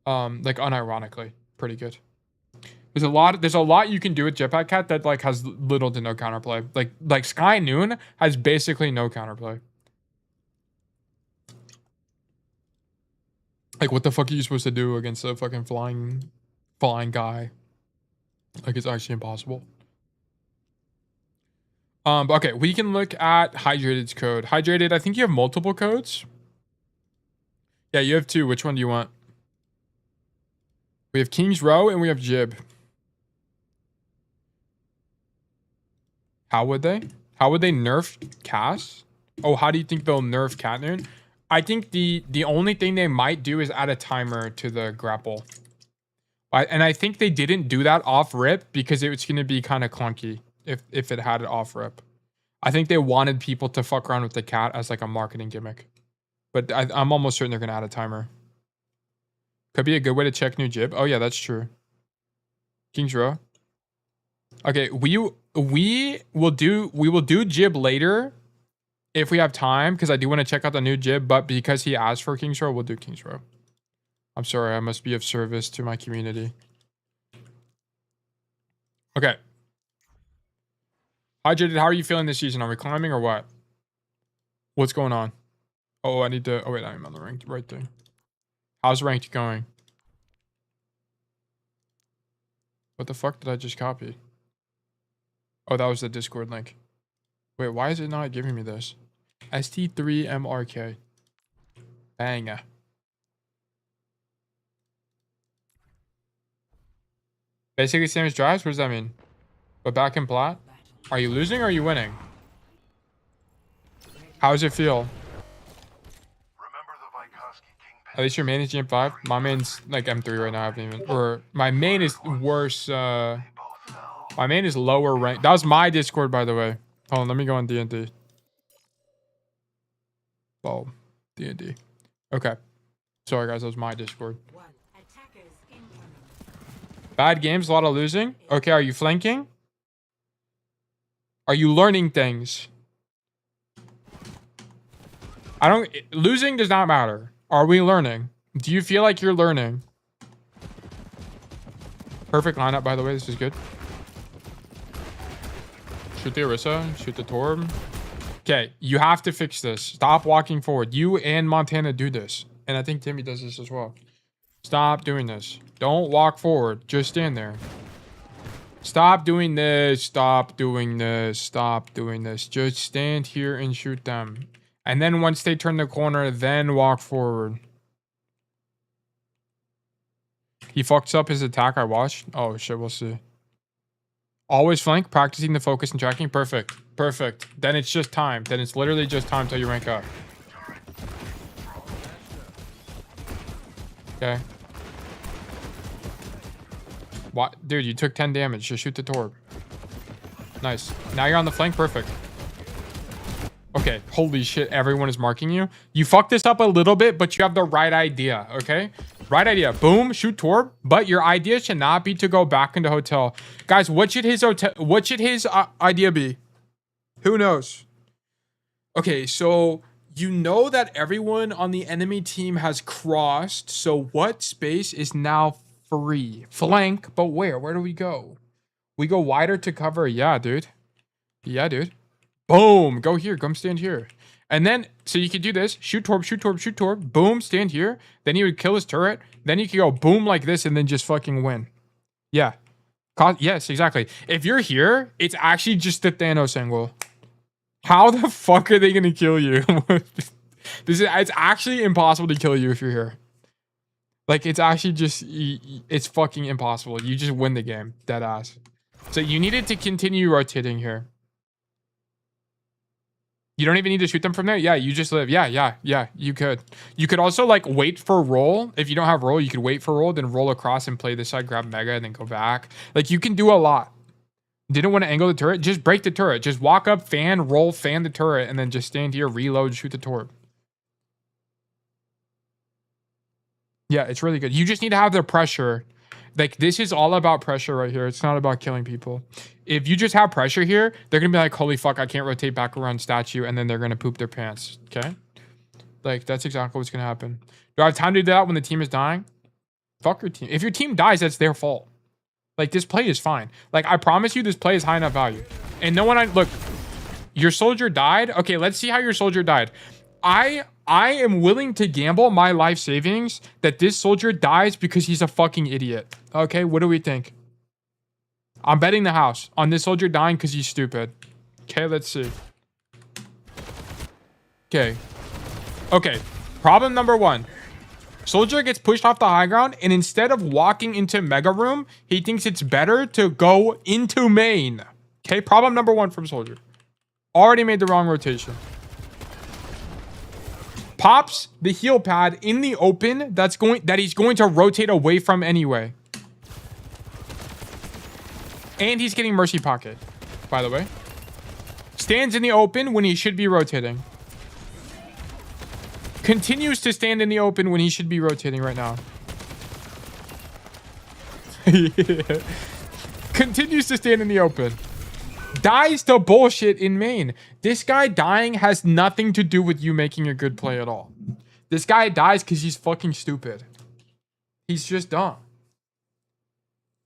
Like unironically, pretty good. There's a lot you can do with Jetpack Cat that like has little to no counterplay. Like Sky Noon has basically no counterplay. Like what the fuck are you supposed to do against a fucking flying guy? Like it's actually impossible. But okay, we can look at Hydrated's code. Hydrated, I think you have multiple codes. Yeah, you have 2. Which one do you want? We have King's Row and we have Jib. How would they nerf Cass? Oh, how do you think they'll nerf Catnoon? I think the only thing they might do is add a timer to the grapple. And I think they didn't do that off rip because it's going to be kind of clunky if it had it off rip. I think they wanted people to fuck around with the cat as like a marketing gimmick. But I'm almost certain they're going to add a timer. Could be a good way to check new Jib. Oh yeah, that's true. King's Row. Okay, we will do Jib later if we have time, because I do want to check out the new Jib, but because he asked for King's Row, we'll do King's Row. I'm sorry, I must be of service to my community. Okay. Hydrated, how are you feeling this season? Are we climbing or what? What's going on? Oh, I need to... Oh, wait, I'm on the right thing. How's ranked going? What the fuck did I just copy? Oh, that was the Discord link. Wait, why is it not giving me this? ST3MRK. Bang. Basically same as drives? What does that mean? But back in plat? Are you losing or are you winning? How does it feel? At least your main is GM5. My main's like M3 right now. I haven't even... Or my main is worse. My main is lower rank. That was my Discord, by the way. Hold on, let me go on D&D. Oh, D&D. Okay. Sorry, guys. That was my Discord. Bad games, a lot of losing. Okay, are you flanking? Are you learning things? Losing does not matter. Are we learning? Do you feel like you're learning? Perfect lineup, by the way. This is good. Shoot the Orisa. Shoot the Torb. Okay, you have to fix this. Stop walking forward. You and Montana do this. And I think Timmy does this as well. Stop doing this. Don't walk forward. Just stand there. Stop doing this. Stop doing this. Stop doing this. Just stand here and shoot them. And then once they turn the corner, then walk forward. He fucks up his attack, I watched. Oh shit, we'll see. Always flank, practicing the focus and tracking. Perfect. Perfect. Then it's just time. Then it's literally just time till you rank up. Okay. What? Dude, you took 10 damage. Just shoot the Torb. Nice. Now you're on the flank. Perfect. Okay. Holy shit. Everyone is marking you. You fucked this up a little bit, but you have the right idea. Okay. Right idea. Boom. Shoot Torb. But your idea should not be to go back into hotel. Guys, what should his idea be? Who knows? Okay. So you know that everyone on the enemy team has crossed. So what space is now free? Flank. But where? Where do we go? We go wider to cover. Yeah, dude. Yeah, dude. Boom. Go here. Come stand here. And then, so you could do this. Shoot Torb, shoot Torb, shoot Torb. Boom. Stand here. Then he would kill his turret. Then you could go boom like this and then just fucking win. Yeah. Yes, exactly. If you're here, it's actually just the Thanos angle. How the fuck are they going to kill you? It's actually impossible to kill you if you're here. Like, it's actually just, it's fucking impossible. You just win the game. Dead ass. So you needed to continue rotating here. You don't even need to shoot them from there. Yeah, you just live. Yeah, you could. You could also like wait for roll. If you don't have roll, you could wait for roll, then roll across and play this side, grab mega, and then go back. Like you can do a lot. Didn't want to angle the turret? Just break the turret. Just walk up, fan, roll, fan the turret, and then just stand here, reload, shoot the Torb. Yeah, it's really good. You just need to have the pressure. Like, this is all about pressure right here. It's not about killing people. If you just have pressure here, they're going to be like, holy fuck, I can't rotate back around statue, and then they're going to poop their pants, okay? Like, that's exactly what's going to happen. Do I have time to do that when the team is dying? Fuck your team. If your team dies, that's their fault. Like, this play is fine. Like, I promise you this play is high enough value. And no one... Look, your soldier died? Okay, let's see how your soldier died. I am willing to gamble my life savings that this soldier dies because he's a fucking idiot. Okay, what do we think? I'm betting the house on this soldier dying because he's stupid. Okay, let's see. Okay. Okay, problem number one. Soldier gets pushed off the high ground, and instead of walking into Mega Room, he thinks it's better to go into main. Okay, problem number one from Soldier. Already made the wrong rotation. Pops the heal pad in the open that he's going to rotate away from anyway. And he's getting Mercy Pocket, by the way. Stands in the open when he should be rotating. Continues to stand in the open when he should be rotating right now. Yeah. Continues to stand in the open. Dies to bullshit in main. This guy dying has nothing to do with you making a good play at all. This guy dies because he's fucking stupid. He's just dumb.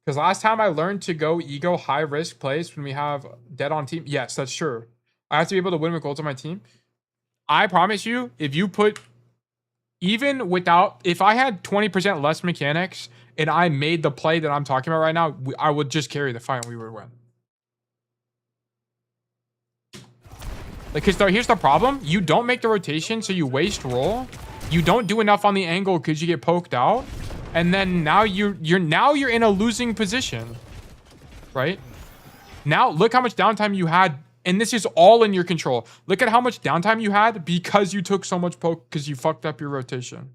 Because last time I learned to go ego high risk plays when we have dead on team. Yes, that's true. I have to be able to win with goals on my team. I promise you, if you put... Even without... If I had 20% less mechanics and I made the play that I'm talking about right now, I would just carry the fight and we would win. Like, because here's the problem. You don't make the rotation, so you waste roll. You don't do enough on the angle because you get poked out. And then now you're in a losing position. Right? Now, look how much downtime you had. And this is all in your control. Look at how much downtime you had because you took so much poke because you fucked up your rotation.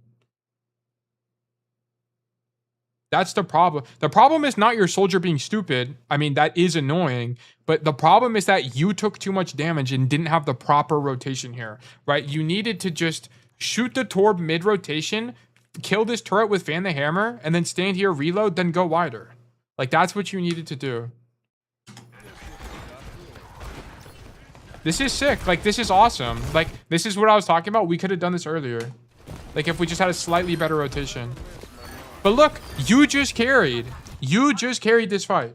That's the problem. The problem is not your soldier being stupid. I mean, that is annoying. But the problem is that you took too much damage and didn't have the proper rotation here, right? You needed to just shoot the Torb mid-rotation, kill this turret with Fan the Hammer, and then stand here, reload, then go wider. Like, that's what you needed to do. This is sick. Like, this is awesome. Like, this is what I was talking about. We could have done this earlier. Like, if we just had a slightly better rotation. But look, you just carried. You just carried this fight.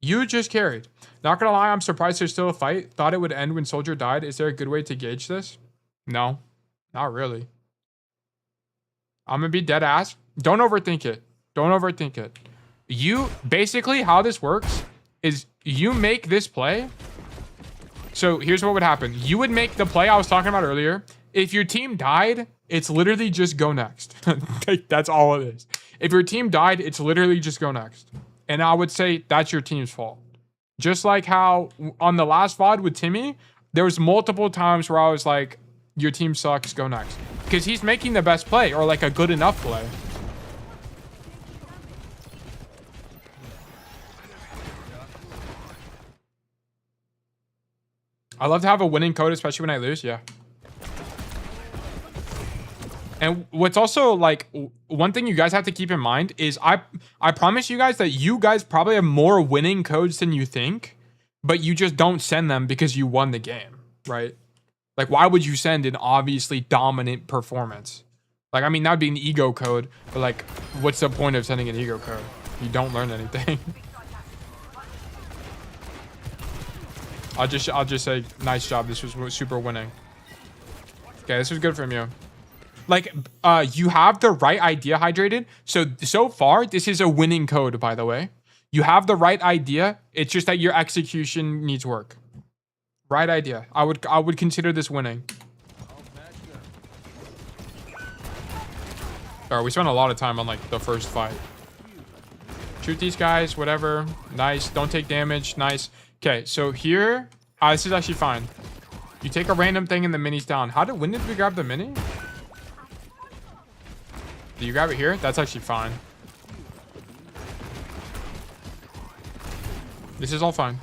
You just carried. Not gonna lie, I'm surprised there's still a fight. Thought it would end when Soldier died. Is there a good way to gauge this? No, not really. I'm gonna be dead ass. Don't overthink it. Don't overthink it. You, basically how this works is you make this play. So here's what would happen. You would make the play I was talking about earlier. If your team died, it's literally just go next. That's all it is. If your team died, it's literally just go next. And I would say that's your team's fault. Just like how on the last VOD with Timmy, there was multiple times where I was like, your team sucks, go next. Because he's making the best play or like a good enough play. I love to have a winning code, especially when I lose. Yeah. And what's also like one thing you guys have to keep in mind is I promise you guys that you guys probably have more winning codes than you think, but you just don't send them because you won the game, right? Like, why would you send an obviously dominant performance? Like, I mean, that would be an ego code, but like, what's the point of sending an ego code? You don't learn anything. I'll just say, nice job. This was super winning. Okay, this was good from you. Like, you have the right idea, Hydrated. So far, this is a winning code, by the way. You have the right idea. It's just that your execution needs work. Right idea. I would consider this winning. Alright, we spent a lot of time on like the first fight. Shoot these guys, whatever. Nice. Don't take damage. Nice. Okay, so here, this is actually fine. You take a random thing and the mini's down. When did we grab the mini? Do you grab it here? That's actually fine. This is all fine.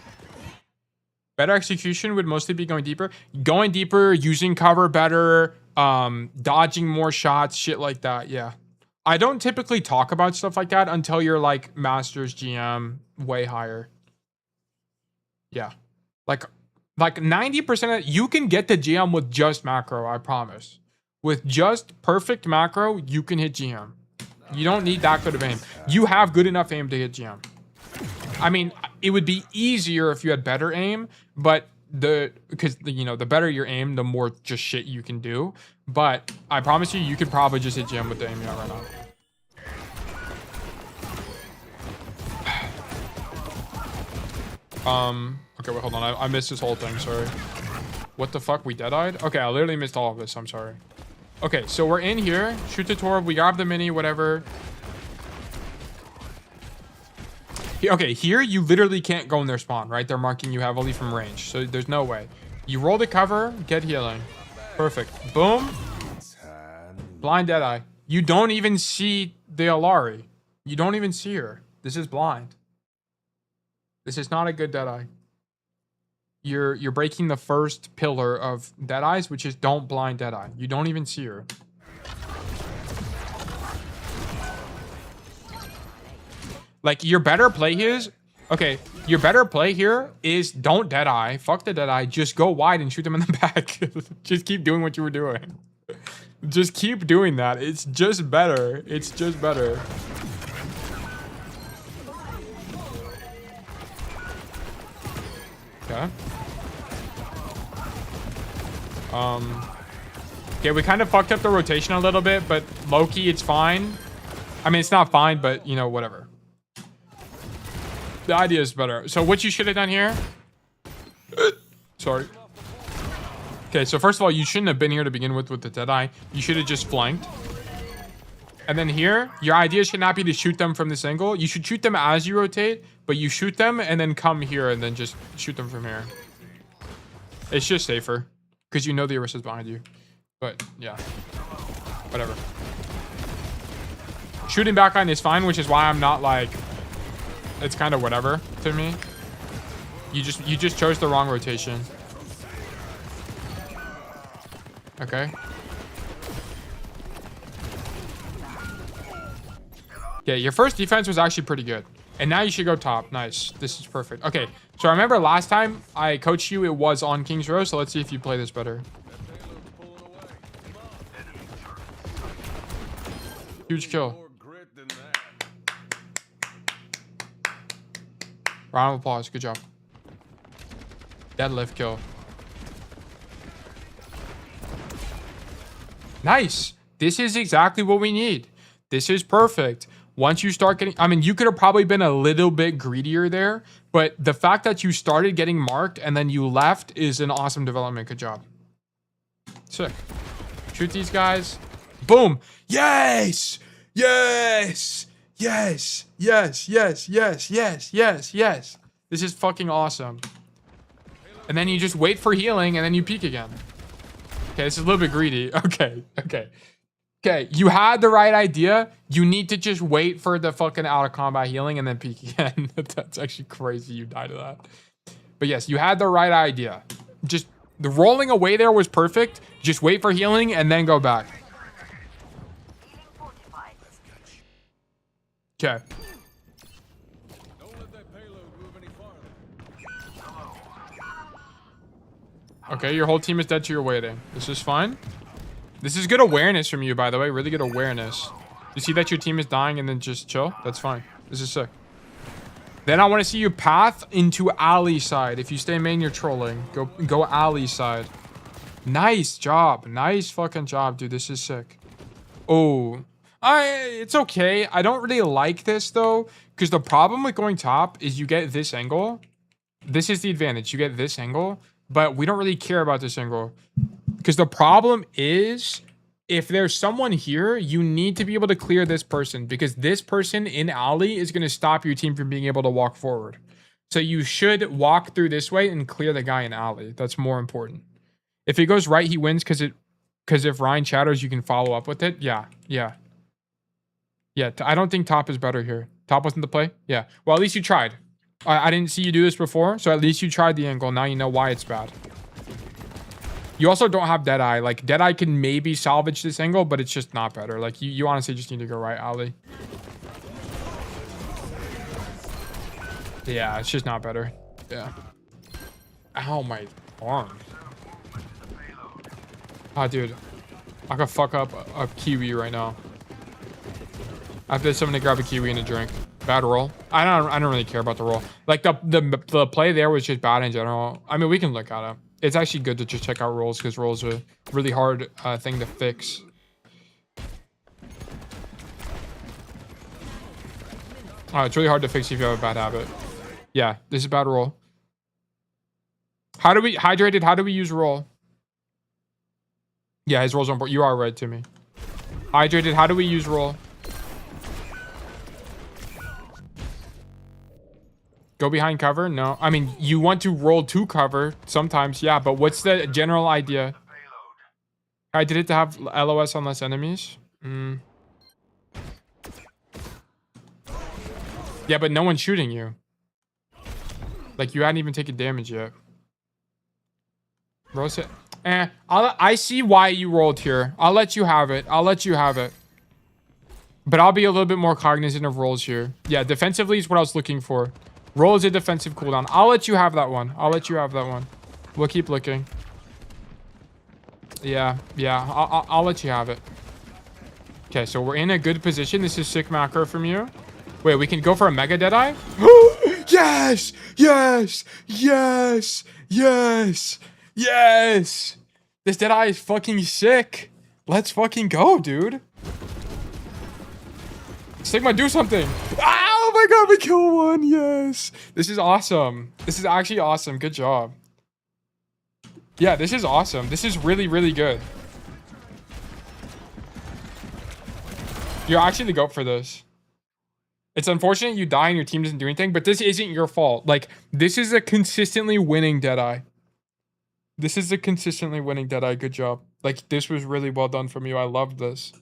Better execution would mostly be going deeper. Going deeper, using cover better, dodging more shots, shit like that. Yeah. I don't typically talk about stuff like that until you're like Masters GM way higher. Yeah. Like 90% of you can get to GM with just macro, I promise. With just perfect macro, you can hit GM. You don't need that good of aim. You have good enough aim to hit GM. I mean, it would be easier if you had better aim, but because the better your aim, the more just shit you can do. But I promise you could probably just hit GM with the aim you have right now. Okay, wait, hold on. I missed this whole thing, sorry. What the fuck? We dead-eyed? Okay, I literally missed all of this. I'm sorry. Okay, so we're in here. Shoot the Torb. We grab the mini, whatever. Okay, here you literally can't go in their spawn, right? They're marking you heavily from range, so there's no way. You roll the cover, get healing. Perfect. Boom. Blind Deadeye. You don't even see the Alari. You don't even see her. This is blind. This is not a good Deadeye. You're breaking the first pillar of Deadeyes, which is don't blind Deadeye. You don't even see her. Like, your better play here is... Okay, your better play here is don't Deadeye. Fuck the Deadeye. Just go wide and shoot them in the back. Just keep doing what you were doing. Just keep doing that. It's just better. It's just better. Okay. Okay, we kind of fucked up the rotation a little bit, but low-key, it's fine. I mean, it's not fine, but, you know, whatever. The idea is better. So what you should have done here... Sorry. Okay, so first of all, you shouldn't have been here to begin with the Deadeye. You should have just flanked. And then here, your idea should not be to shoot them from this angle. You should shoot them as you rotate, but you shoot them and then come here and then just shoot them from here. It's just safer because you know the Orisa's behind you. But yeah, whatever. Shooting backline is fine, which is why I'm not like, it's kind of whatever to me. You just chose the wrong rotation. Okay. Yeah, your first defense was actually pretty good. And now you should go top. Nice. This is perfect. Okay. So I remember last time I coached you, it was on King's Row. So let's see if you play this better. Huge kill. Round of applause. Good job. Deadlift kill. Nice. This is exactly what we need. This is perfect. Once you start getting, I mean, you could have probably been a little bit greedier there, but the fact that you started getting marked and then you left is an awesome development. Good job. Sick. Shoot these guys. Boom. Yes. Yes. Yes. Yes. Yes. Yes. Yes. Yes. Yes. This is fucking awesome. And then you just wait for healing and then you peek again. Okay, this is a little bit greedy. Okay. Okay. Okay, you had the right idea. You need to just wait for the fucking out of combat healing and then peek again. That's actually crazy you died to that. But yes, you had the right idea. Just the rolling away there was perfect. Just wait for healing and then go back. Okay. Okay, your whole team is dead to your waiting. This is fine. This is good awareness from you, by the way. Really good awareness. You see that your team is dying and then just chill? That's fine. This is sick. Then I want to see you path into alley side. If you stay main, you're trolling. Go alley side. Nice job. Nice fucking job, dude. This is sick. Oh. It's okay. I don't really like this, though. Because the problem with going top is you get this angle. This is the advantage. You get this angle. But we don't really care about this angle. Because the problem is, if there's someone here, you need to be able to clear this person. Because this person in alley is going to stop your team from being able to walk forward. So you should walk through this way and clear the guy in alley. That's more important. If it goes right, he wins because if Ryan chatters, you can follow up with it. Yeah, yeah. Yeah, I don't think top is better here. Top wasn't the play? Yeah. Well, at least you tried. I didn't see you do this before, so at least you tried the angle. Now you know why it's bad. You also don't have Deadeye. Like, Deadeye can maybe salvage this angle, but it's just not better. Like, you honestly just need to go right, Ali. Yeah, it's just not better. Yeah. Ow, my arm. Ah, dude. I could fuck up a kiwi right now. I have to someone to grab a kiwi and a drink. Bad roll. I don't really care about the roll. Like, the play there was just bad in general. I mean, we can look at it. It's actually good to just check out rolls because rolls are a really hard thing to fix. It's really hard to fix if you have a bad habit. Yeah, this is a bad roll. How do we hydrated? How do we use roll? Yeah, his rolls are important. You are right to me. Hydrated. How do we use roll? Go behind cover? No. I mean, you want to roll to cover sometimes, yeah, but what's the general idea? I did it to have LOS on less enemies. Yeah, but no one's shooting you. Like, you hadn't even taken damage yet. Roll it. I see why you rolled here. I'll let you have it. I'll let you have it. But I'll be a little bit more cognizant of rolls here. Yeah, defensively is what I was looking for. Roll is a defensive cooldown. I'll let you have that one. I'll let you have that one. We'll keep looking. Yeah. I'll let you have it. Okay, so we're in a good position. This is sick macro from you. Wait, we can go for a mega Deadeye? Yes! Yes! Yes! Yes! Yes! This Deadeye is fucking sick. Let's fucking go, dude. Sigma, do something. Oh my god, we kill one. Yes. This is awesome. This is actually awesome. Good job. Yeah, this is awesome. This is really, really good. You're actually the GOAT for this. It's unfortunate you die and your team doesn't do anything, but this isn't your fault. Like, this is a consistently winning Deadeye. This is a consistently winning Deadeye. Good job. Like, this was really well done from you. I loved this.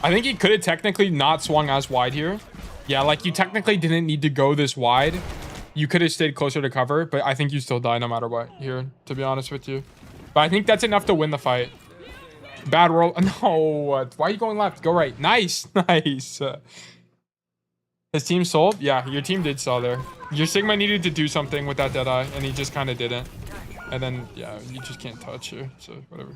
I think he could have technically not swung as wide here. Yeah, like, you technically didn't need to go this wide. You could have stayed closer to cover, but I think you still die no matter what here, to be honest with you. But I think that's enough to win the fight. Bad roll. No. Why are you going left? Go right. Nice. Nice. His team sold? Yeah, your team did sell there. Your Sigma needed to do something with that Deadeye, and he just kind of didn't. And then, yeah, you just can't touch here, so whatever.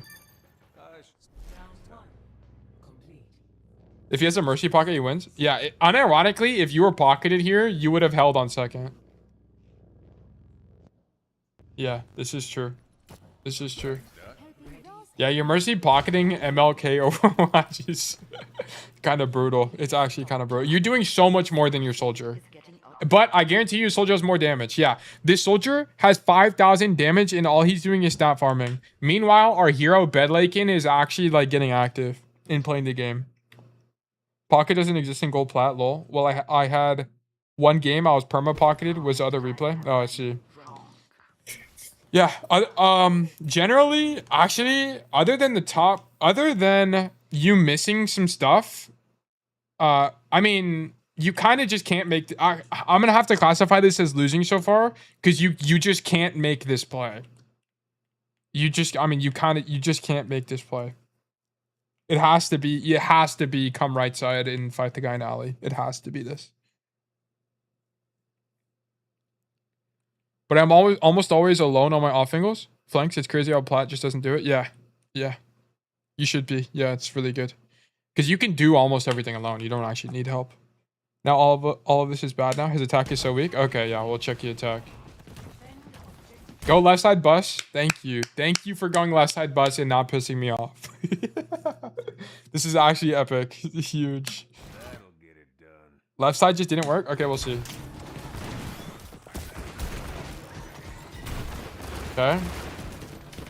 If he has a Mercy pocket, he wins. Yeah, unironically, if you were pocketed here, you would have held on second. Yeah, this is true. This is true. Yeah, your Mercy pocketing MLK Overwatch is kind of brutal. It's actually kind of brutal. You're doing so much more than your soldier. But I guarantee you, soldier has more damage. Yeah, this soldier has 5,000 damage and all he's doing is stat farming. Meanwhile, our hero Bedlaken is actually like getting active in playing the game. Pocket doesn't exist in gold plat, lol. Well, I had one game I was perma-pocketed, was the other replay. Oh, I see. Yeah, generally, actually, other than you missing some stuff, I mean, you kind of just can't make, I'm gonna have to classify this as losing so far, because you just can't make this play. You just can't make this play. It has to be come right side and fight the guy in alley. It has to be this. But I'm almost always alone on my off angles. Flanks, it's crazy how plat just doesn't do it. Yeah. Yeah. You should be. Yeah, it's really good. Because you can do almost everything alone. You don't actually need help. Now all of this is bad now. His attack is so weak. Okay, yeah, we'll check the attack. Go left side bus. Thank you. Thank you for going left side bus and not pissing me off. This is actually epic. Huge. That'll get it done. Left side just didn't work? Okay, we'll see. Okay.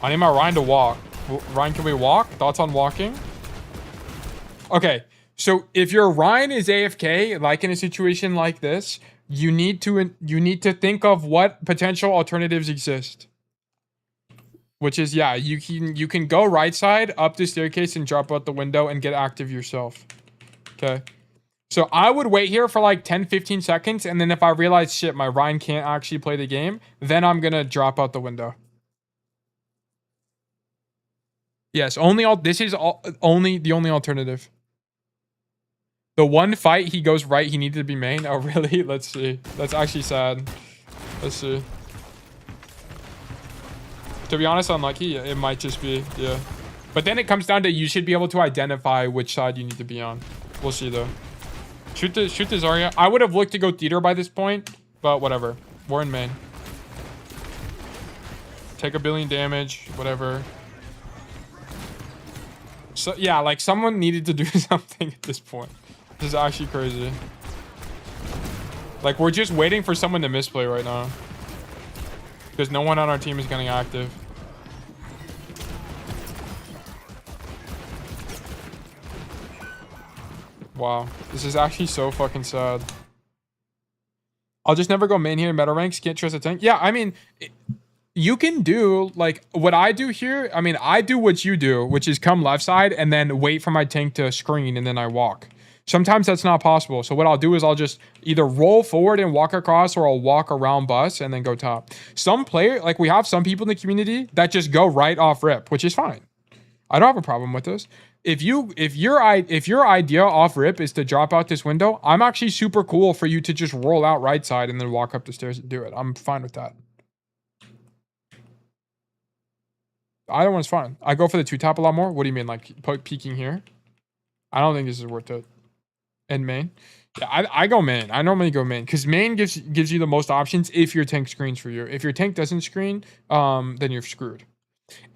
I need my Ryan to walk. Ryan, can we walk? Thoughts on walking? Okay. So if your Ryan is AFK, like in a situation like this, you need to think of what potential alternatives exist. Which is, yeah, you can go right side up the staircase and drop out the window and get active yourself. Okay. So I would wait here for like 10-15 seconds, and then if I realize shit, my Ryan can't actually play the game, then I'm gonna drop out the window. Yes, this is the only alternative. The one fight he goes right, he needed to be main. Oh really? Let's see. That's actually sad. Let's see. To be honest, unlucky. It might just be, yeah. But then it comes down to you should be able to identify which side you need to be on. We'll see though. Shoot the Zarya. I would have looked to go theater by this point, but whatever. We're in main. Take 1 billion damage, whatever. So yeah, like someone needed to do something at this point. This is actually crazy. Like we're just waiting for someone to misplay right now. Because no one on our team is getting active. Wow. This is actually so fucking sad. I'll just never go main here in meta ranks. Can't trust a tank. Yeah, I mean, you can do, like, what I do here. I mean, I do what you do, which is come left side and then wait for my tank to screen and then I walk. Sometimes that's not possible. So what I'll do is I'll just either roll forward and walk across, or I'll walk around bus and then go top. Some player, like we have some people in the community that just go right off rip, which is fine. I don't have a problem with this. If your idea off rip is to drop out this window, I'm actually super cool for you to just roll out right side and then walk up the stairs and do it. I'm fine with that. Either one's fine. I go for the 2-tap a lot more. What do you mean, like peeking here? I don't think this is worth it. And main, yeah, I go main. I normally go main because main gives you the most options if your tank screens for you. If your tank doesn't screen, then you're screwed.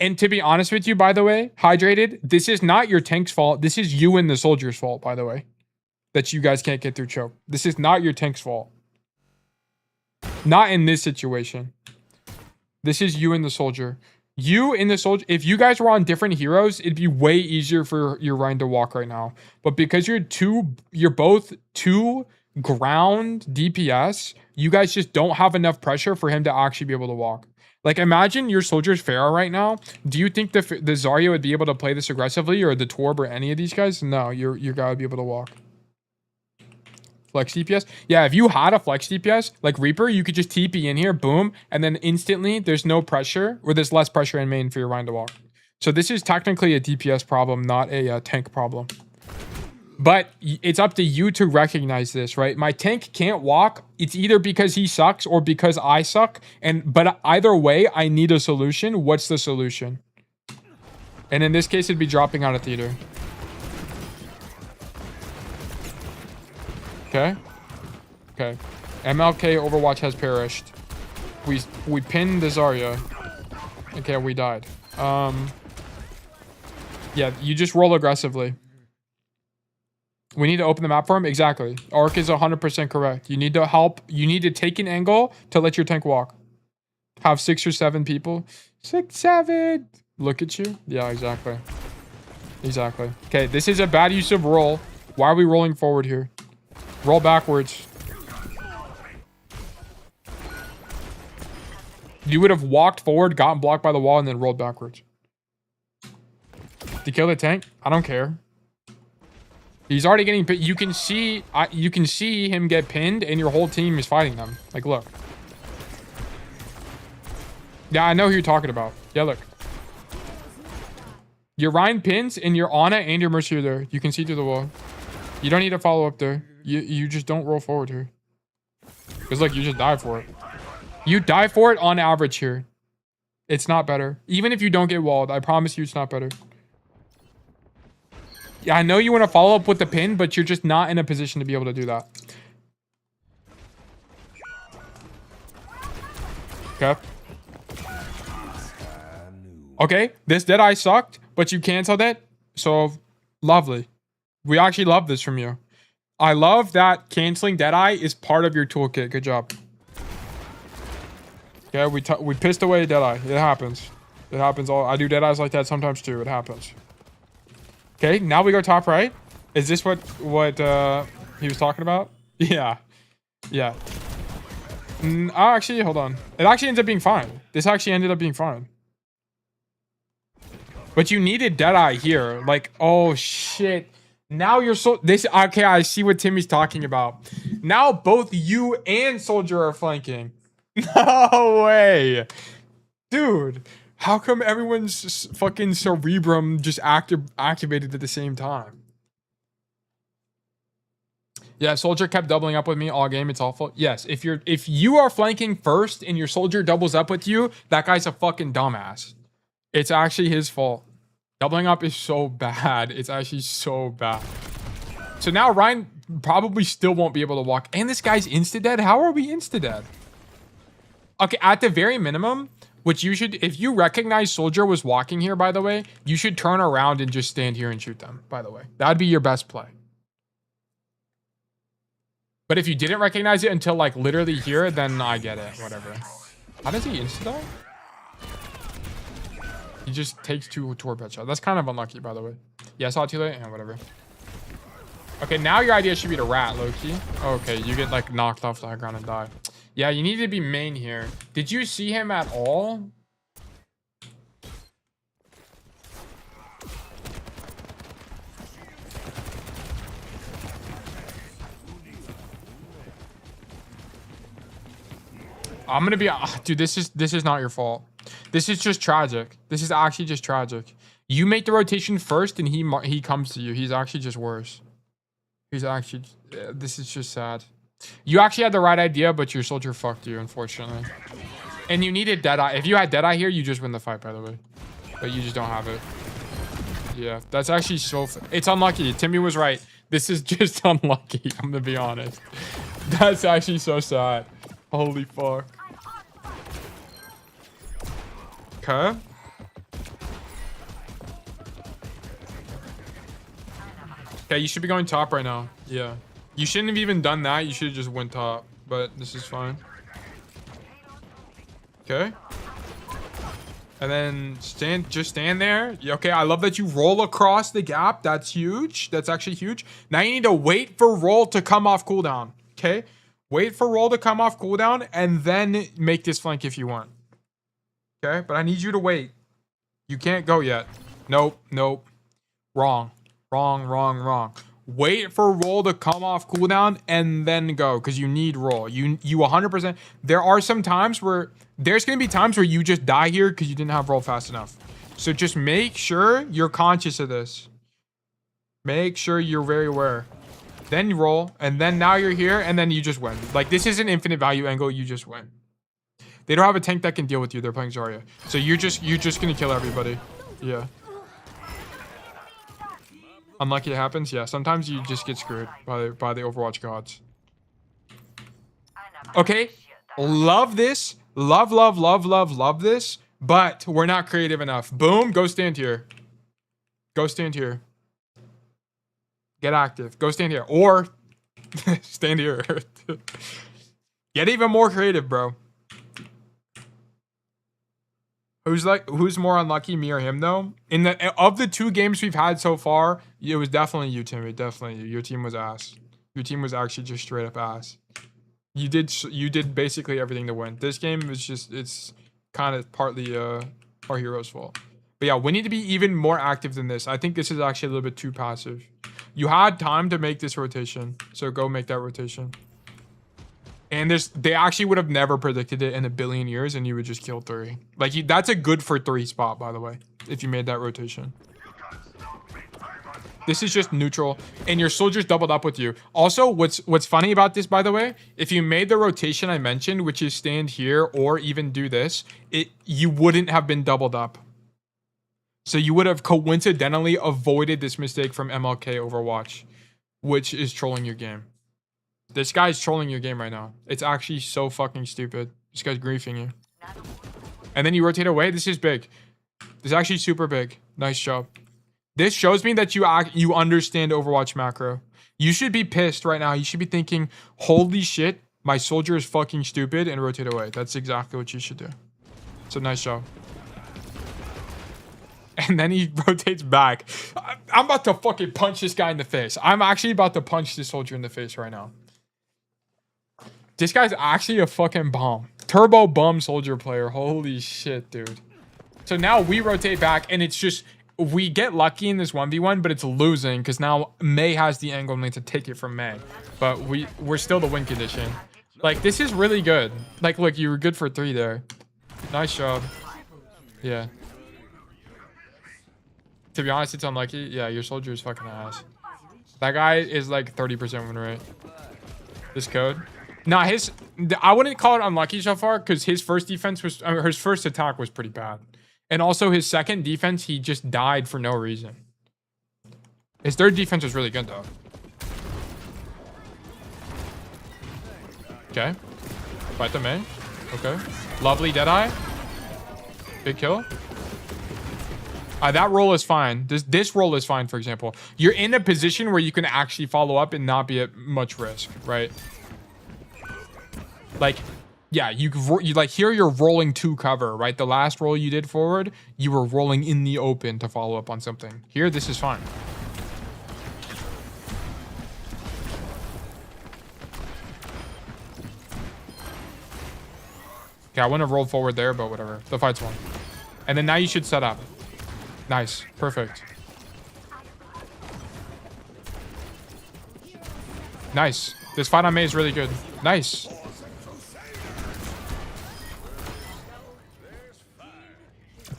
And to be honest with you, by the way, hydrated, this is not your tank's fault. This is you and the soldier's fault, by the way, that you guys can't get through choke. This is not your tank's fault. Not in this situation. This is you and the soldier. You and the soldier, if you guys were on different heroes, it'd be way easier for your Ryan to walk right now. But because you're both 2 ground DPS, you guys just don't have enough pressure for him to actually be able to walk. Like, imagine your soldier's Pharah right now. Do you think the Zarya would be able to play this aggressively, or the Torb, or any of these guys? No, your guy would be able to walk. Flex DPS? Yeah, if you had a flex DPS, like Reaper, you could just TP in here, boom, and then instantly there's no pressure, or there's less pressure in main for your Ryan to walk. So this is technically a DPS problem, not a tank problem. But it's up to you to recognize this, right? My tank can't walk. It's either because he sucks or because I suck. But either way, I need a solution. What's the solution? And in this case, it'd be dropping out of theater. Okay. Okay. MLK Overwatch has perished. We pinned the Zarya. Okay, we died. Yeah, you just roll aggressively. We need to open the map for him. Exactly. Arc is 100% correct. You need to help. You need to take an angle to let your tank walk. Have 6 or 7 people. 6, 7. Look at you. Yeah, exactly. Exactly. Okay, this is a bad use of roll. Why are we rolling forward here? Roll backwards. You would have walked forward, gotten blocked by the wall, and then rolled backwards. To kill the tank? I don't care. He's already getting pinned. You can see him get pinned, and your whole team is fighting them. Like, look. Yeah, I know who you're talking about. Yeah, look. Your Ryan pins, and your Ana and your Mercy are there. You can see through the wall. You don't need to follow up there. You just don't roll forward here. Because, look, you just die for it. You die for it on average here. It's not better. Even if you don't get walled, I promise you it's not better. Yeah, I know you want to follow up with the pin, but you're just not in a position to be able to do that. Okay. Okay, this Deadeye sucked, but you canceled it. So, lovely. We actually love this from you. I love that canceling Deadeye is part of your toolkit. Good job. Yeah, we pissed away Deadeye. It happens. It happens. I do Deadeyes like that sometimes too. It happens. Okay, now we go top right. Is this what he was talking about? Yeah. Yeah. Actually, hold on. It actually ends up being fine. This actually ended up being fine. But you needed Deadeye here. Like, oh shit. Now you're okay, I see what Timmy's talking about. Now both you and Soldier are flanking. No way. Dude, how come everyone's fucking cerebrum just activated at the same time? Yeah, Soldier kept doubling up with me all game. It's awful. Yes, if you are flanking first and your Soldier doubles up with you, that guy's a fucking dumbass. It's actually his fault. Doubling up is so bad. It's actually so bad. So now Ryan probably still won't be able to walk. And this guy's insta-dead? How are we insta-dead? Okay, at the very minimum, which you should, if you recognize Soldier was walking here, by the way, you should turn around and just stand here and shoot them, by the way. That'd be your best play. But if you didn't recognize it until like literally here, then I get it, whatever. How does he insta-die? He just takes 2 torpedo shots. That's kind of unlucky, by the way. Yeah, I saw it too late. Yeah, whatever. Okay, now your idea should be to rat, low-key. Okay, you get like knocked off the high ground and die. Yeah, you need to be main here. Did you see him at all? I'm gonna be, dude. This is not your fault. This is just tragic. This is actually just tragic. You make the rotation first, and he comes to you. He's actually just worse. He's actually. This is just sad. You actually had the right idea, but your Soldier fucked you, unfortunately. And you needed Deadeye. If you had Deadeye here, you just win the fight, by the way. But you just don't have it. Yeah, that's actually so. It's unlucky. Timmy was right. This is just unlucky. I'm gonna be honest. That's actually so sad. Holy fuck. Okay. Okay, you should be going top right now. Yeah. You shouldn't have even done that. You should have just went top. But this is fine. Okay. And then just stand there. Okay, I love that you roll across the gap. That's huge. That's actually huge. Now you need to wait for roll to come off cooldown. Okay? Wait for roll to come off cooldown and then make this flank if you want. Okay? But I need you to wait. You can't go yet. Nope. Nope. Wrong. Wrong, wrong, wrong. Wait for roll to come off cooldown and then go because you need roll. You 100%. There are some times where there's going to be times where you just die here because you didn't have roll fast enough. So just make sure you're conscious of this. Make sure you're very aware. Then you roll, and then now you're here, and then you just win. Like, this is an infinite value angle. You just win. They don't have a tank that can deal with you. They're playing Zarya. So you're just gonna kill everybody. Yeah. Unlucky it happens. Yeah, sometimes you just get screwed by the Overwatch gods. Okay. Love this. Love this. But we're not creative enough. Boom. Go stand here. Go stand here. Get active. Go stand here. Or stand here. Get even more creative, bro. Who's more unlucky, me or him though? Of the 2 games we've had so far, it was definitely you, Timmy. Definitely you. Your team was ass. Your team was actually just straight up ass. You did basically everything to win. This game is just, it's kind of partly our hero's fault. But yeah, we need to be even more active than this. I think this is actually a little bit too passive. You had time to make this rotation, so go make that rotation. And they actually would have never predicted it in a billion years, and you would just kill 3. Like, that's a good for 3 spot, by the way, if you made that rotation. This is just neutral, and your soldiers doubled up with you. Also, what's funny about this, by the way, if you made the rotation I mentioned, which is stand here or even do this, you wouldn't have been doubled up. So you would have coincidentally avoided this mistake from MLK Overwatch, which is trolling your game. This guy's trolling your game right now. It's actually so fucking stupid. This guy's griefing you. And then you rotate away. This is big. This is actually super big. Nice job. This shows me that you understand Overwatch macro. You should be pissed right now. You should be thinking, holy shit, my soldier is fucking stupid, and rotate away. That's exactly what you should do. So nice job. And then he rotates back. I'm about to fucking punch this guy in the face. I'm actually about to punch this soldier in the face right now. This guy's actually a fucking bomb. Turbo bum soldier player. Holy shit, dude. So now we rotate back, and it's just, we get lucky in this 1v1, but it's losing because now May has the angle and we need to take it from May. But we're still the win condition. Like, this is really good. Like, look, you were good for 3 there. Nice job. Yeah. To be honest, it's unlucky. Yeah, your soldier is fucking ass. That guy is like 30% win rate. This code. Nah, I wouldn't call it unlucky so far because his first defense was, his first attack was pretty bad. And also his second defense, he just died for no reason. His third defense was really good though. Okay. Fight the main. Okay. Lovely Deadeye. Big kill. That roll is fine. This roll is fine, for example. You're in a position where you can actually follow up and not be at much risk, right? Like, yeah, you like here you're rolling to cover, right? The last roll you did forward, you were rolling in the open to follow up on something. Here, this is fine. Okay, I wouldn't have rolled forward there, but whatever. The fight's won. And then now you should set up. Nice. Perfect. Nice. This fight on May is really good. Nice.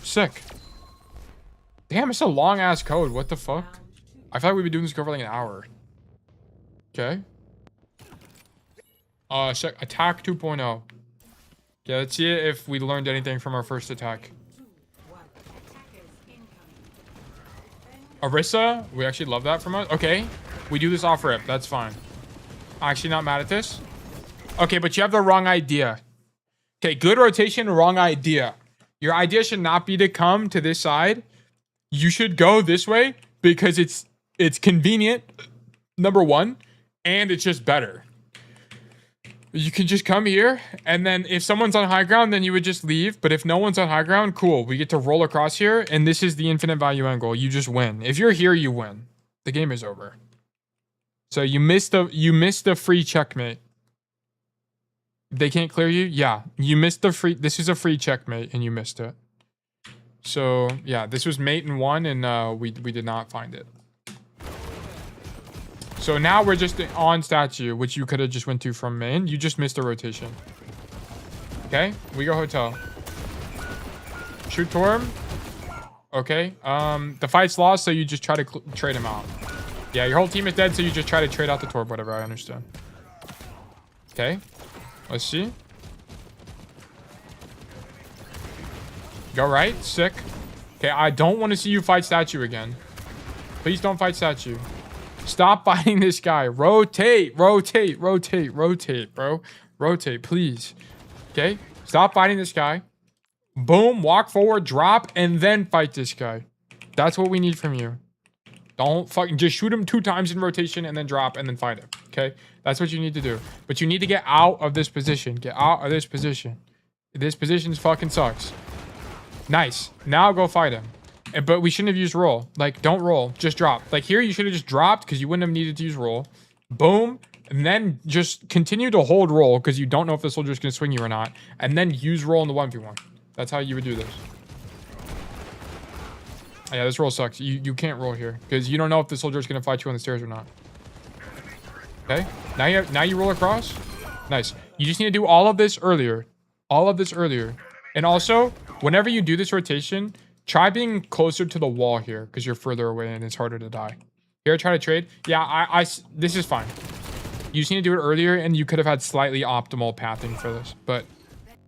Sick. Damn, it's a long-ass code. What the fuck? I feel like we've been doing this code for like an hour. Okay. Attack 2.0. Yeah, let's see if we learned anything from our first attack. Orisa, we actually love that from us. Okay, we do this off rip. That's fine. Actually not mad at this. Okay, but you have the wrong idea. Okay, good rotation, wrong idea. Your idea should not be to come to this side. You should go this way because it's convenient, number one, and it's just better. You can just come here, and then if someone's on high ground, then you would just leave. But if no one's on high ground, cool. We get to roll across here, and this is the infinite value angle. You just win. If you're here, you win. The game is over. So you missed the free checkmate. They can't clear you? Yeah. You missed the free... This is a free checkmate, and you missed it. So, yeah. This was mate in 1, and we did not find it. So now we're just on statue, which you could have just went to from main. You just missed a rotation. Okay, we go hotel. Shoot Torm. Okay. The fight's lost, so you just try to trade him out. Yeah, your whole team is dead, so you just try to trade out the torp, whatever. I understand. Okay. Let's see. Go right. Sick. Okay, I don't want to see you fight statue again. Please don't fight statue. Stop fighting this guy. Rotate, rotate, rotate, rotate, bro. Rotate, please. Okay? Stop fighting this guy. Boom, walk forward, drop, and then fight this guy. That's what we need from you. Don't fucking just shoot him 2 times in rotation and then drop and then fight him. Okay? That's what you need to do. But you need to get out of this position. Get out of this position. This position fucking sucks. Nice. Now go fight him. But we shouldn't have used roll. Like, don't roll. Just drop. Like, here you should have just dropped because you wouldn't have needed to use roll. Boom. And then just continue to hold roll because you don't know if the soldier is going to swing you or not. And then use roll in the 1v1. That's how you would do this. Yeah, this roll sucks. You can't roll here because you don't know if the soldier is going to fight you on the stairs or not. Okay. Now you roll across. Nice. You just need to do all of this earlier. All of this earlier. And also, whenever you do this rotation, try being closer to the wall here because you're further away and it's harder to die. Here, try to trade. Yeah, this is fine. You just need to do it earlier and you could have had slightly optimal pathing for this, but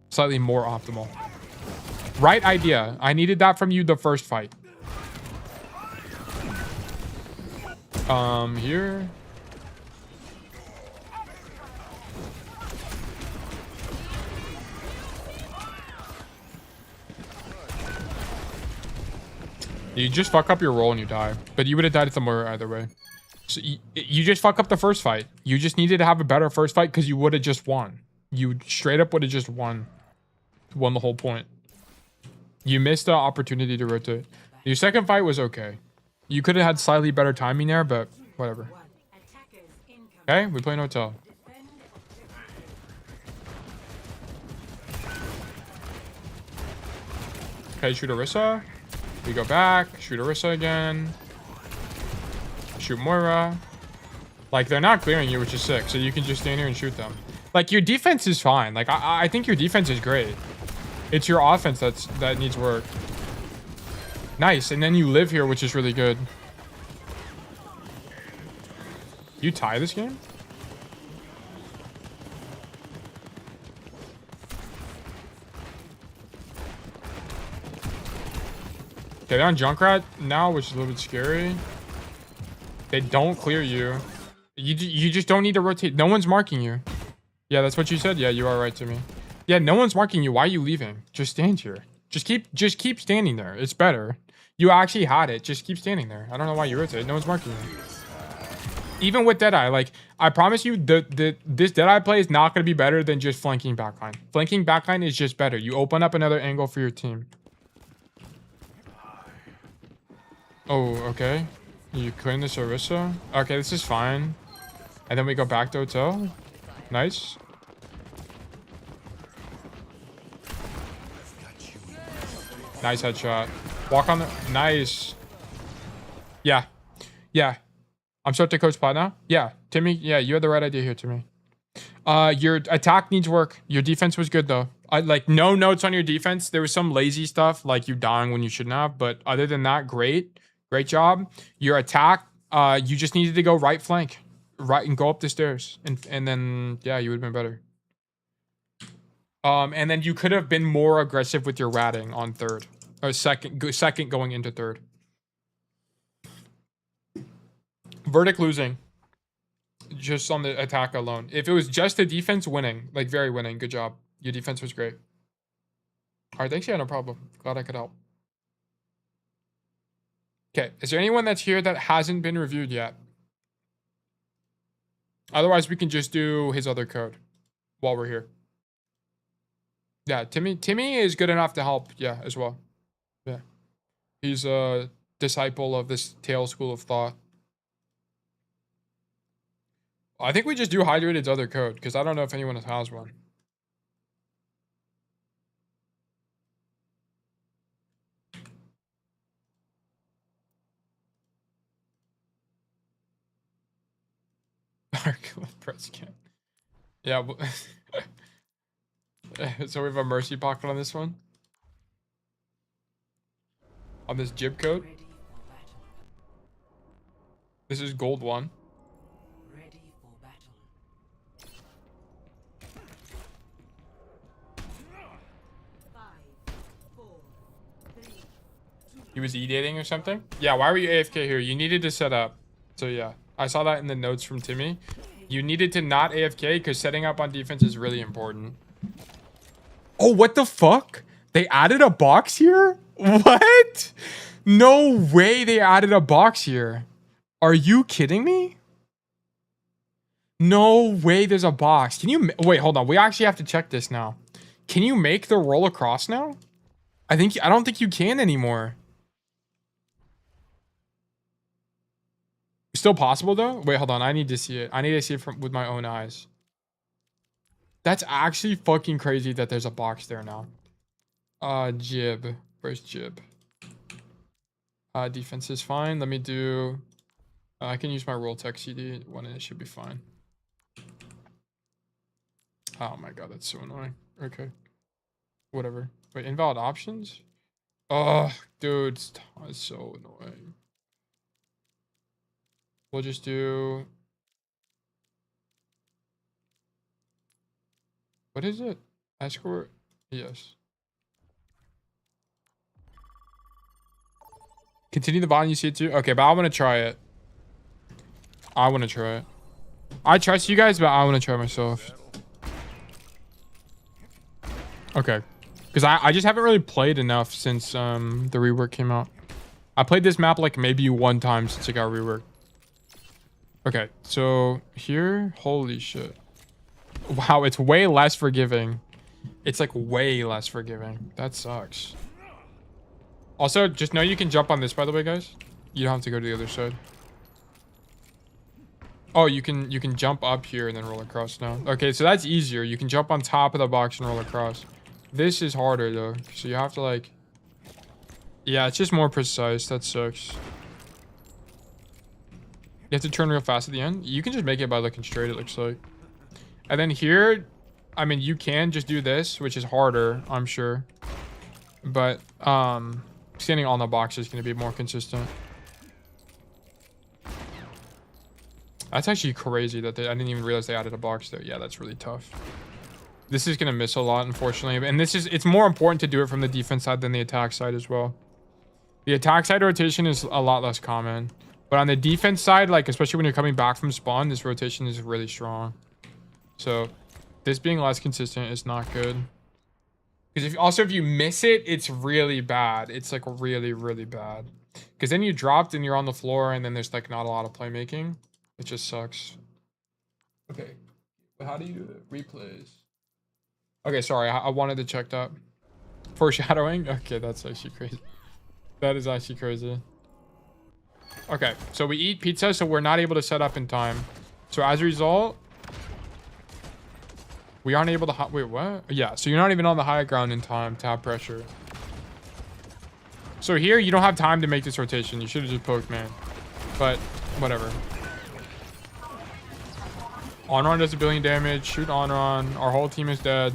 slightly more optimal. Right idea. I needed that from you the first fight. Here. You just fuck up your roll and you die. But you would have died at the Moira either way. So you just fuck up the first fight. You just needed to have a better first fight because you would have just won. You straight up would have just won. Won the whole point. You missed the opportunity to rotate. Your second fight was okay. You could have had slightly better timing there, but whatever. Okay, we play in hotel. Okay, shoot Orisa. We go back, shoot Orisa again. Shoot Moira. Like, they're not clearing you, which is sick. So you can just stand here and shoot them. Like, your defense is fine. Like, I think your defense is great. It's your offense that needs work. Nice. And then you live here, which is really good. You tie this game? Okay, they're on Junkrat now, which is a little bit scary. They don't clear you. You just don't need to rotate. No one's marking you. Yeah, that's what you said. Yeah, you are right to me. Yeah, no one's marking you. Why are you leaving? Just stand here. Just keep standing there. It's better. You actually had it. Just keep standing there. I don't know why you rotate. No one's marking you. Even with Deadeye, like, I promise you, this Deadeye play is not going to be better than just flanking backline. Flanking backline is just better. You open up another angle for your team. Oh, okay. You clearing this Orisa? Okay, this is fine. And then we go back to hotel. Nice. Nice headshot. Walk on the... Nice. Yeah. Yeah. I'm starting to coach pod now? Yeah. Timmy, yeah, you had the right idea here, Timmy. Your attack needs work. Your defense was good, though. Like, no notes on your defense. There was some lazy stuff, like you dying when you shouldn't have. But other than that, great. Great job. Your attack, you just needed to go right flank. Right, and go up the stairs. And then, yeah, you would have been better. And then you could have been more aggressive with your ratting on third. Or second going into third. Verdict losing. Just on the attack alone. If it was just the defense, winning. Like, very winning. Good job. Your defense was great. Alright, thanks. Yeah, no problem. Glad I could help. Okay, is there anyone that's here that hasn't been reviewed yet? Otherwise, we can just do his other code while we're here. Yeah, Timmy is good enough to help, yeah, as well. Yeah. He's a disciple of this Tail school of thought. I think we just do Hydrated's other code, because I don't know if anyone has one. Press can. Yeah. So we have a mercy pocket on this one. on this jib coat. Ready for battle. This is gold 1. Ready for battle. 5, 4, 3, 2. He was e-dating or something? Yeah, why were you AFK here? You needed to set up. So yeah, I saw that in the notes from Timmy. You needed to not AFK because setting up on defense is really important. Oh, what the fuck? They added a box here? What? No way they added a box here. Are you kidding me? No way there's a box. Can you... Wait, hold on. We actually have to check this now. Can you make the roll across now? I don't think you can anymore. Still possible though? Wait, hold on. I need to see it. I need to see it with my own eyes. That's actually fucking crazy that there's a box there now. Jib. Where's jib? Defense is fine. Let me do... I can use my roll tech CD one and it should be fine. Oh my god, that's so annoying. Okay. Whatever. Wait, invalid options? Oh, dude, it's so annoying. We'll just do... What is it? Escort? Yes. Continue the bond, you see it too? Okay, but I want to try it. I want to try it. I trust you guys, but I want to try myself. Okay. Because I just haven't really played enough since the rework came out. I played this map like maybe one time since it got reworked. Okay, so here, holy shit. Wow, it's way less forgiving. It's like way less forgiving. That sucks. Also, just know you can jump on this, by the way, guys. You don't have to go to the other side. Oh, you can jump up here and then roll across now. Okay, so that's easier. You can jump on top of the box and roll across. This is harder though, so you have to like... Yeah, it's just more precise. That sucks. You have to turn real fast at the end. You can just make it by looking straight, it looks like. And then here, I mean, you can just do this, which is harder, I'm sure. But standing on the box is going to be more consistent. That's actually crazy that I didn't even realize they added a box there. Yeah, that's really tough. This is going to miss a lot, unfortunately. And it's more important to do it from the defense side than the attack side as well. The attack side rotation is a lot less common. But on the defense side, like, especially when you're coming back from spawn, this rotation is really strong. So, this being less consistent is not good. Because if you miss it, it's really bad. It's, like, really, really bad. Because then you dropped and you're on the floor, and then there's, like, not a lot of playmaking. It just sucks. Okay. How do you do it? Replays. Okay, sorry. I wanted to check that. Foreshadowing? Okay, that's actually crazy. That is actually crazy. Okay, so we eat pizza, so we're not able to set up in time. So as a result, we aren't able to... Wait, what? Yeah, so you're not even on the high ground in time to have pressure. So here, you don't have time to make this rotation. You should have just poked, man. But, whatever. Onron does 1 billion damage. Shoot Onron. Our whole team is dead.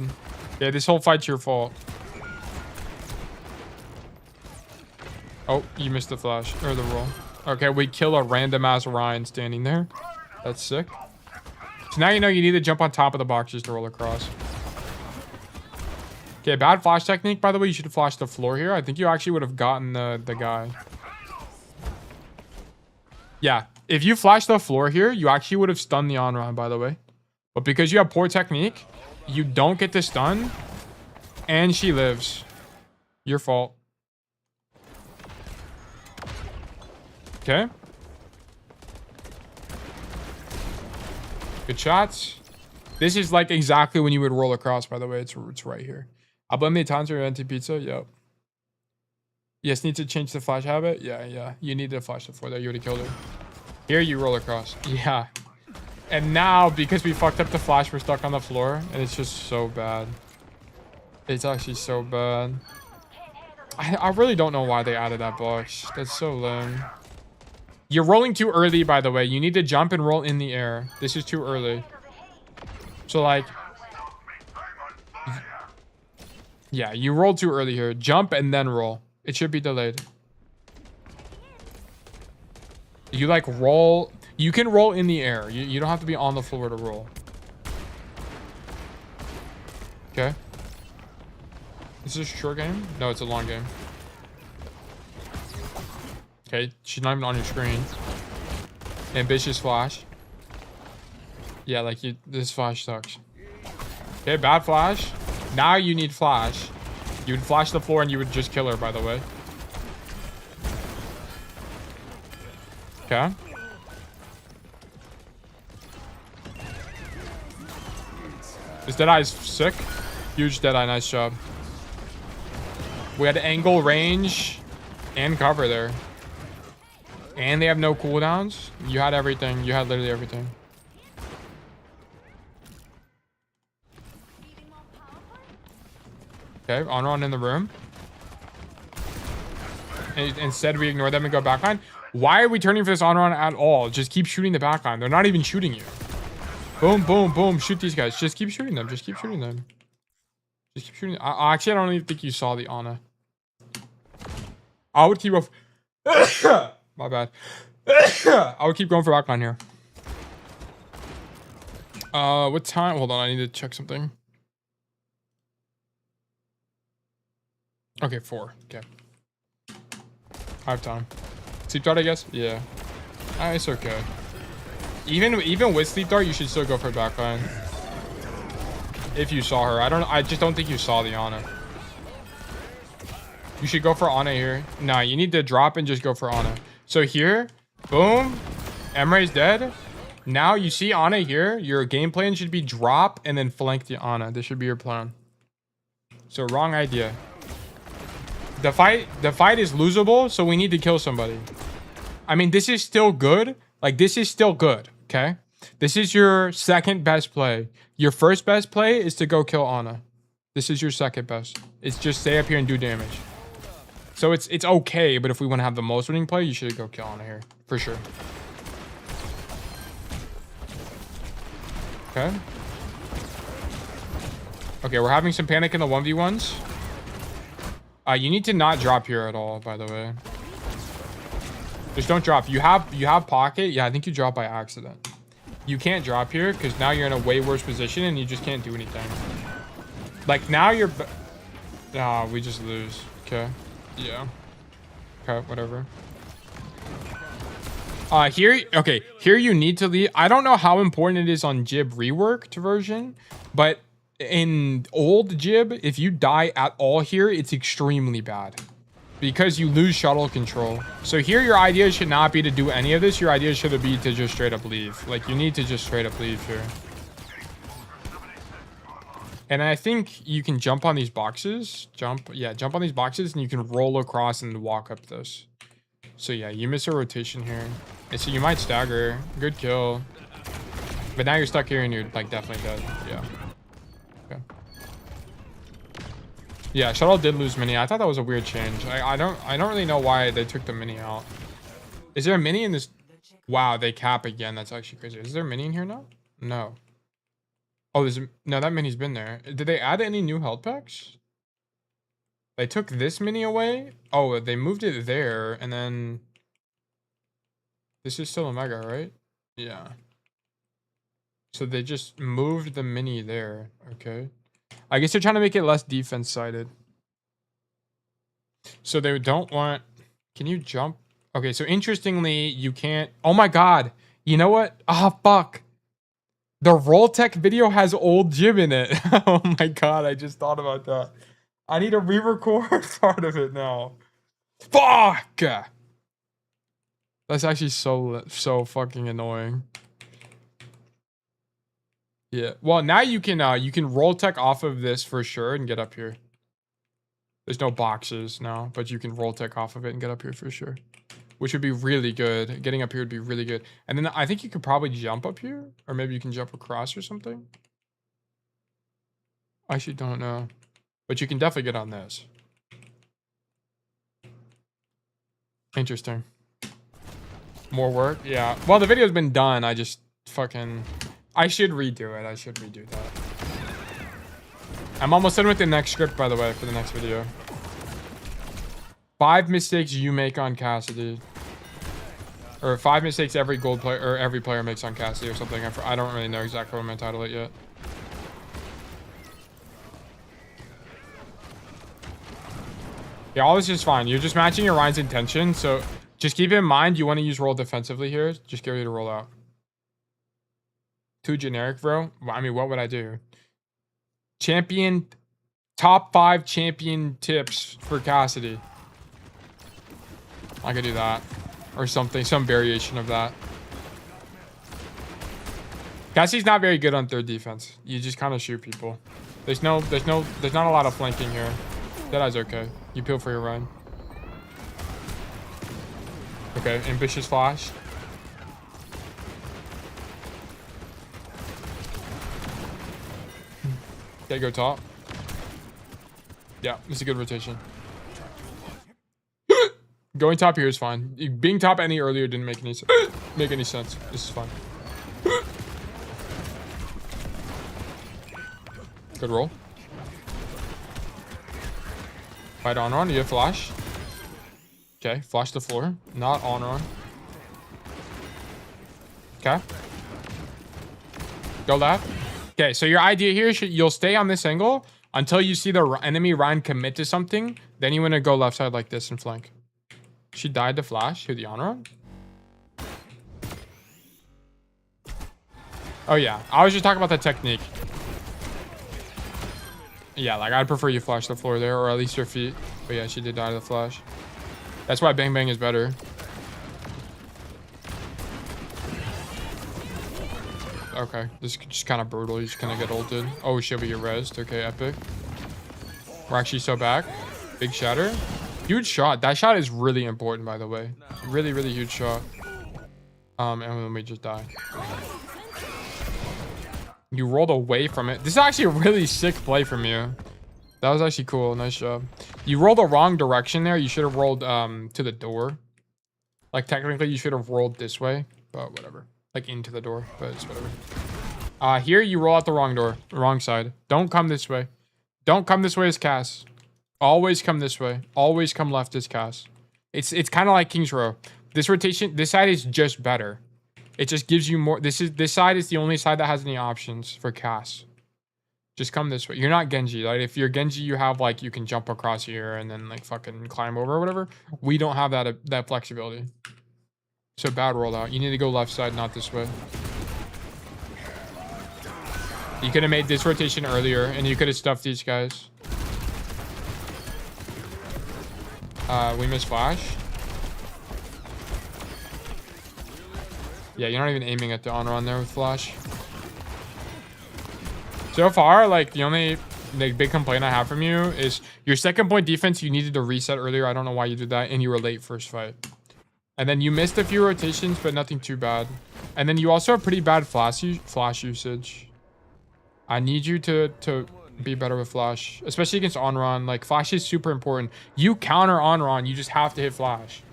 Yeah, this whole fight's your fault. Oh, you missed the flash. Or the roll. Okay, we kill a random ass Ryan standing there. That's sick. So now you know you need to jump on top of the boxes to roll across. Okay, bad flash technique, by the way. You should have flashed the floor here. I think you actually would have gotten the guy. Yeah, if you flash the floor here, you actually would have stunned the on-run, by the way. But because you have poor technique, you don't get the stun. And she lives. Your fault. Okay. Good shots. This is like exactly when you would roll across, by the way. It's right here. I'll blame the Italians for anti-pizza. Yep. Yes, need to change the flash habit. Yeah. You need to flash before that. You already killed her. Here, you roll across. Yeah. And now, because we fucked up the flash, we're stuck on the floor. And it's just so bad. It's actually so bad. I really don't know why they added that box. That's so lame. You're rolling too early, by the way. You need to jump and roll in the air. This is too early. So, like... Yeah, you rolled too early here. Jump and then roll. It should be delayed. You like roll. You can roll in the air. You don't have to be on the floor to roll. Okay. Is this a short game? No, it's a long game. Okay, she's not even on your screen. Ambitious flash. Yeah, like this flash sucks. Okay, bad flash. Now you need flash. You would flash the floor and you would just kill her, by the way. Okay. This Deadeye's sick. Huge Deadeye, nice job. We had angle, range, and cover there. And they have no cooldowns. You had everything. You had literally everything. Okay, on in the room. And instead, we ignore them and go backline. Why are we turning for this on at all? Just keep shooting the backline. They're not even shooting you. Boom, boom, boom. Shoot these guys. Just keep shooting them. Just keep shooting them. Just keep shooting. Actually, I don't even think you saw the Ana. I would keep off. My bad. I would keep going for backline here. What time? Hold on, I need to check something. Okay, 4. Okay. I have time. Sleep dart, I guess? Yeah. It's okay. Even with sleep dart, you should still go for backline. If you saw her. I just don't think you saw the Ana. You should go for Ana here. Nah, you need to drop and just go for Ana. So here, boom. Emre's dead. Now you see Ana here. Your game plan should be drop and then flank the Ana. This should be your plan. So wrong idea. The fight is losable, so we need to kill somebody. I mean, this is still good. Like, this is still good, okay? This is your second best play. Your first best play is to go kill Ana. This is your second best. It's just stay up here and do damage. So it's okay, but if we want to have the most winning play, you should go kill Ana here. For sure. Okay. Okay, we're having some panic in the 1v1s. You need to not drop here at all, by the way. Just don't drop. You have pocket. Yeah, I think you drop by accident. You can't drop here because now you're in a way worse position and you just can't do anything. Like now you're... Nah, we just lose. Okay. Yeah. Okay, whatever. Here you need to leave. I don't know how important it is on Jib reworked version, but in old Jib, if you die at all here, it's extremely bad because you lose shuttle control. So here your idea should not be to do any of this. Your idea should be to just straight up leave. Like you need to just straight up leave here. And I think you can jump on these boxes. Jump on these boxes and you can roll across and walk up this. So yeah, you miss a rotation here. And so you might stagger. Good kill. But now you're stuck here and you're like definitely dead. Yeah. Okay. Yeah, shuttle did lose mini. I thought that was a weird change. I don't really know why they took the mini out. Is there a mini in this? Wow, they cap again. That's actually crazy. Is there a mini in here now? No. Oh, no, that mini's been there. Did they add any new health packs? They took this mini away. Oh, they moved it there, and then this is still a mega, right? Yeah. So they just moved the mini there. Okay. I guess they're trying to make it less defense sided. So they don't want... Can you jump? Okay, so interestingly, you can't... Oh my god. You know what? Ah, fuck. The roll tech video has old Jib in it. Oh my god, I just thought about that. I need to re-record part of it now. Fuck! That's actually so fucking annoying. Yeah. Well, now you can roll tech off of this for sure and get up here. There's no boxes now, but you can roll tech off of it and get up here for sure. Which would be really good. Getting up here would be really good. And then I think you could probably jump up here. Or maybe you can jump across or something. I actually don't know. But you can definitely get on this. Interesting. More work? Yeah. Well, the video's been done. I just fucking... I should redo it. I should redo that. I'm almost done with the next script, by the way, for the next video. 5 mistakes you make on Cassidy. Or 5 mistakes every gold player or every player makes on Cassidy or something. I don't really know exactly what I'm gonna title it yet. Yeah, all this is fine. You're just matching your Ryan's intention, so just keep in mind you want to use roll defensively here. Just get ready to roll out. Too generic, bro. Well, I mean, what would I do? Champion, top 5 champion tips for Cassidy. I could do that. Or something, some variation of that. Cassidy's not very good on third defense. You just kind of shoot people. There's not a lot of flanking here. Deadeye's okay. You peel for your run. Okay, ambitious flash. Okay, go top. Yeah, it's a good rotation. Going top here is fine. Being top any earlier didn't make any sense. This is fine. Good roll. Fight on. You have flash. Okay, flash the floor. Not on. Okay. Go left. Okay, so your idea here is you'll stay on this angle until you see the enemy Ryan commit to something. Then you want to go left side like this and flank. She died to flash to the honor. Oh yeah, I was just talking about the technique. Yeah, like I'd prefer you flash the floor there, or at least your feet. But yeah, she did die to the flash. That's why bang bang is better. Okay, this is just kind of brutal. You're just gonna get ulted. Oh shit, we get rezzed. Okay, epic. We're actually so back. Big shatter. Huge shot. That shot is really important, by the way. Really, really huge shot. And then we just die. You rolled away from it. This is actually a really sick play from you. That was actually cool. Nice job. You rolled the wrong direction there. You should have rolled to the door. Like, technically, you should have rolled this way. But whatever. Like, into the door. But it's whatever. Here, you roll out the wrong door. The wrong side. Don't come this way. Don't come this way as Cass. Always come this way. Always come left as Cass. It's kind of like King's Row. This rotation, this side is just better. It just gives you more. This side is the only side that has any options for Cass. Just come this way. You're not Genji. Like if you're Genji, you have like you can jump across here and then like fucking climb over or whatever. We don't have that flexibility. So bad rollout. You need to go left side, not this way. You could have made this rotation earlier and you could have stuffed these guys. We missed flash. Yeah, you're not even aiming at the honor on there with flash. So far, like the only big complaint I have from you is your second point defense. You needed to reset earlier. I don't know why you did that, and you were late first fight. And then you missed a few rotations, but nothing too bad. And then you also have pretty bad flash usage. I need you to be better with flash, especially against on-run. Like flash is super important. You counter on-run, you just have to hit flash.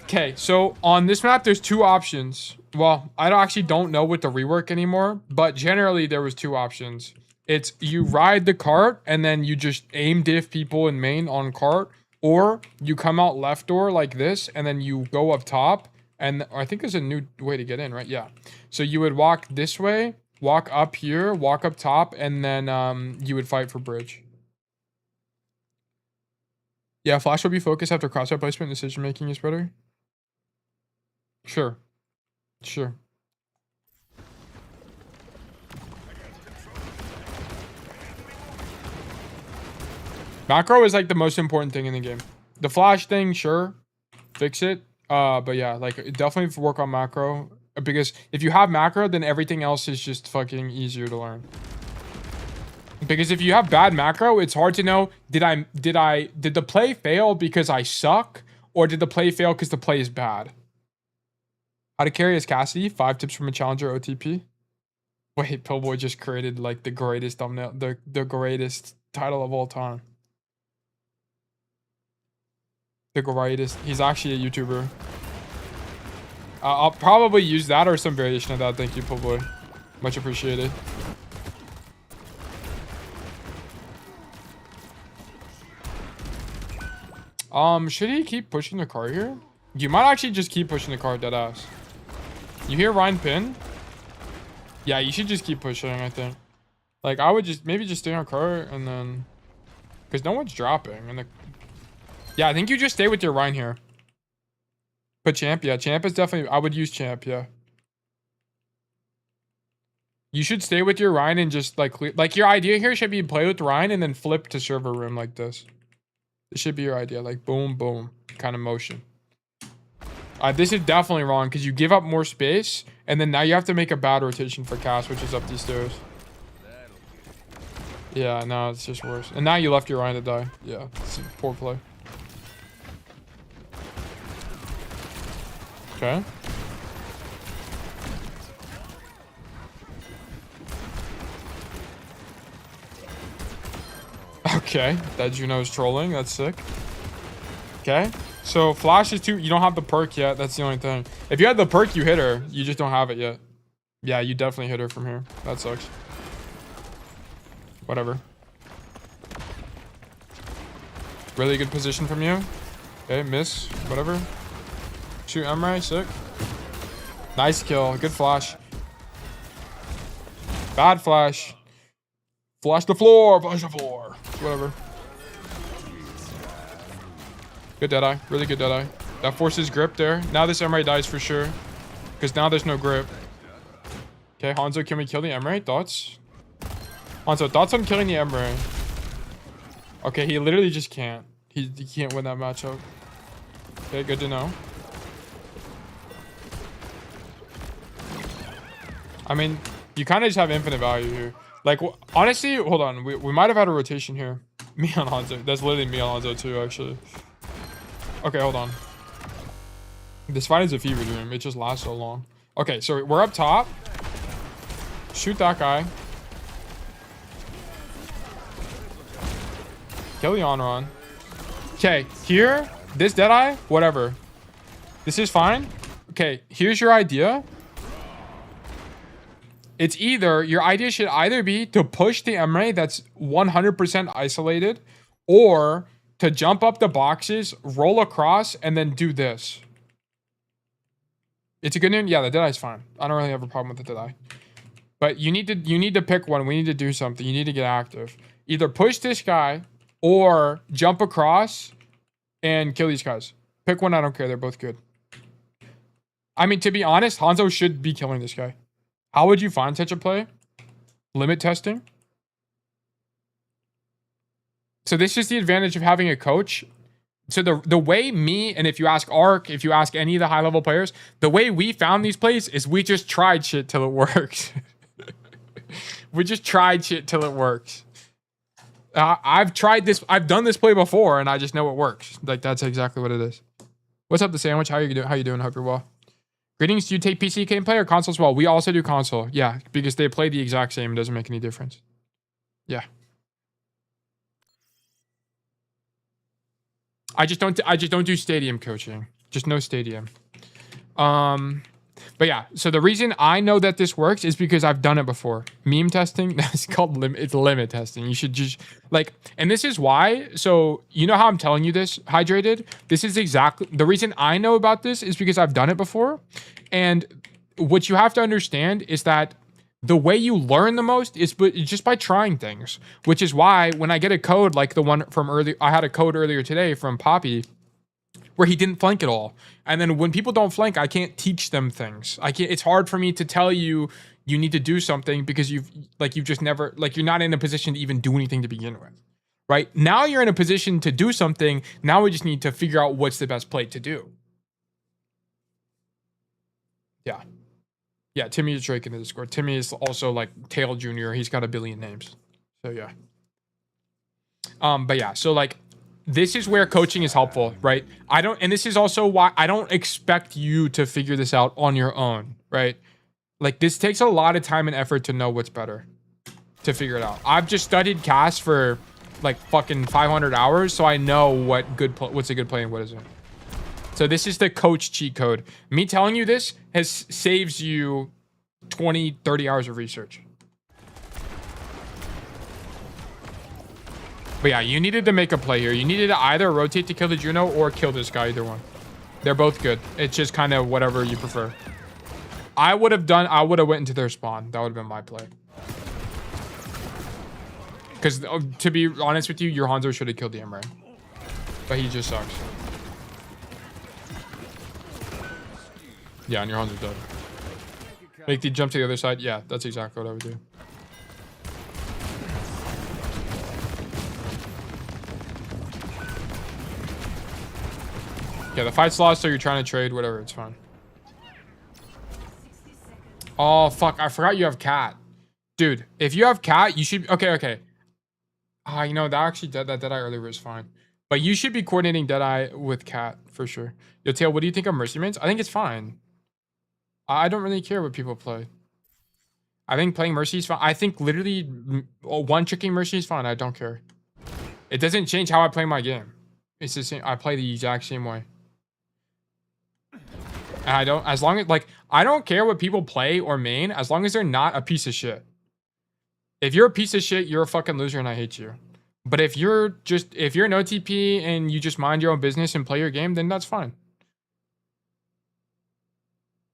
Okay, so on this map there's 2 options. Well, I actually don't know what to rework anymore, but generally there was 2 options. It's you ride the cart and then you just aim diff people in main on cart, or you come out left door like this and then you go up top, and I think there's a new way to get in, right? Yeah. So you would walk this way, walk up here, walk up top, and then you would fight for bridge. Yeah, flash will be focused after crosshair placement. Decision making is better. Sure. Sure. Macro is like the most important thing in the game. The flash thing, sure. Fix it. But yeah, like definitely work on macro. Because if you have macro, then everything else is just fucking easier to learn. Because if you have bad macro, it's hard to know, did the play fail because I suck, or did the play fail because the play is bad? How to carry as Cassidy, 5 tips from a challenger OTP. Wait, Pillboy just created like the greatest thumbnail, the greatest title of all time. The greatest. He's actually a YouTuber. I'll probably use that or some variation of that. Thank you, Pillboy. Much appreciated. Should he keep pushing the car here? You might actually just keep pushing the car dead ass. You hear Ryan pin? Yeah, you should just keep pushing, I think. Like, I would just maybe just stay on car and then, because no one's dropping. And yeah, I think you just stay with your Ryan here. Put champ. Yeah, champ is definitely, I would use champ. Yeah. You should stay with your Ryan and just like your idea here should be play with Ryan and then flip to server room like this. This should be your idea. Like boom, boom kind of motion. This is definitely wrong because you give up more space and then now you have to make a bad rotation for Cass, which is up these stairs. Yeah, no, it's just worse. And now you left your Ryan to die. Yeah, it's a poor play. Okay. Okay, that Juno's trolling. That's sick. Okay. So flash is too. You don't have the perk yet. That's the only thing. If you had the perk, you hit her. You just don't have it yet. Yeah, you definitely hit her from here. That sucks. Whatever. Really good position from you. Okay, miss. Whatever. Shoot Emre. Sick. Nice kill. Good flash. Bad flash. Flash the floor. Flash the floor. Whatever. Good Deadeye. Really good Deadeye. That forces grip there. Now this Emre dies for sure. Because now there's no grip. Okay, Hanzo, can we kill the Emre? Thoughts? Hanzo, thoughts on killing the Emre? Okay, he literally just can't. He can't win that matchup. Okay, good to know. I mean, you kind of just have infinite value here. Like, honestly, hold on. We might have had a rotation here. Me on Hanzo. That's literally me on Hanzo too, actually. Okay, hold on. This fight is a fever dream. It just lasts so long. Okay, so we're up top. Shoot that guy. Kill the Onron. Okay, here, this Deadeye, whatever. This is fine. Okay, here's your idea. It's either, your idea should either be to push the Emre that's 100% isolated, or to jump up the boxes, roll across, and then do this. It's a good name. Yeah, the Deadeye's fine. I don't really have a problem with the Deadeye. But you need to pick one. We need to do something. You need to get active. Either push this guy or jump across and kill these guys. Pick one. I don't care. They're both good. I mean, to be honest, Hanzo should be killing this guy. How would you find such a play? Limit testing. So this is the advantage of having a coach. So the way me, and if you ask Ark, if you ask any of the high-level players, the way we found these plays is we just tried shit till it works. We just tried shit till it works. I've tried this. I've done this play before, and I just know it works. Like, that's exactly what it is. What's up, The Sandwich? How you doing? Hope you're well. Greetings. Do you take PC gameplay or console as well? We also do console. Yeah, because they play the exact same. It doesn't make any difference. Yeah. I just don't do stadium coaching. Just no stadium. But yeah, so the reason I know that this works is because I've done it before. Meme testing, that's called limit testing. You should just like, and this is why. So you know how I'm telling you this, Hydrated? This is exactly the reason I know about this is because I've done it before. And what you have to understand is that the way you learn the most is just by trying things, which is why when I get a code like the one from earlier, I had a code earlier today from Poppy where he didn't flank at all. And then when people don't flank, I can't teach them things. It's hard for me to tell you, you need to do something because you've just never, like, you're not in a position to even do anything to begin with, right? Now you're in a position to do something. Now we just need to figure out what's the best play to do. Yeah. Yeah, Timmy is Drake in the Discord. Timmy is also like Tail Jr. He's got a billion names. So yeah. But yeah, so like this is where coaching is helpful, right? And this is also why I don't expect you to figure this out on your own, right? Like this takes a lot of time and effort to know what's better, to figure it out. I've just studied Cass for like fucking 500 hours, so I know what's a good play and what isn't. So this is the coach cheat code. Me telling you this saves you 20, 30 hours of research. But yeah, you needed to make a play here. You needed to either rotate to kill the Juno or kill this guy, either one. They're both good. It's just kind of whatever you prefer. I would have went into their spawn. That would have been my play. Because to be honest with you, your Hanzo should have killed the Emre. But he just sucks. Yeah, and your Hanzo's dead. Make the jump to the other side. Yeah, that's exactly what I would do. Yeah, the fight's lost, so you're trying to trade, whatever, it's fine. Oh, fuck, I forgot you have cat. Dude, if you have cat, you should... Okay. Ah, you know, that Deadeye earlier was fine. But you should be coordinating Deadeye with cat, for sure. Yo, Tail, what do you think of Mercy Mains? I think it's fine. I don't really care what people play. I think playing Mercy is fine. I think literally one-tricking Mercy is fine. I don't care. It doesn't change how I play my game. It's the same. I play the exact same way. And I don't, as long as, like, I don't care what people play or main, as long as they're not a piece of shit. If you're a piece of shit, you're a fucking loser and I hate you. But if you're an OTP and you just mind your own business and play your game, then that's fine.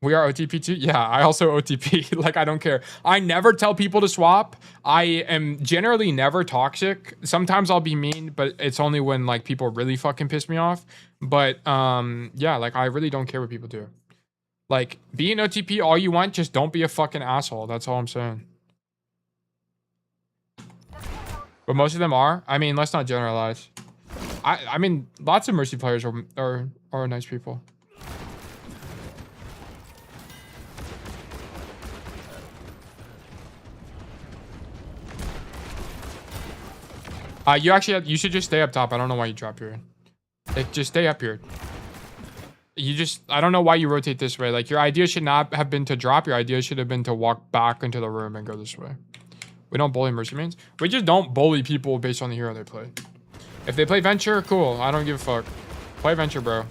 We are OTP too? Yeah, I also OTP. Like, I don't care. I never tell people to swap. I am generally never toxic. Sometimes I'll be mean, but it's only when, like, people really fucking piss me off. But, yeah, like, I really don't care what people do. Like, be an OTP all you want, just don't be a fucking asshole. That's all I'm saying. But most of them are. I mean, let's not generalize. I mean, lots of Mercy players are nice people. You should just stay up top. I don't know why you drop here. Like, just stay up here. I don't know why you rotate this way. Like, your idea should not have been to drop. Your idea should have been to walk back into the room and go this way. We don't bully Mercy Mains. We just don't bully people based on the hero they play. If they play Venture, cool. I don't give a fuck. Play Venture, bro.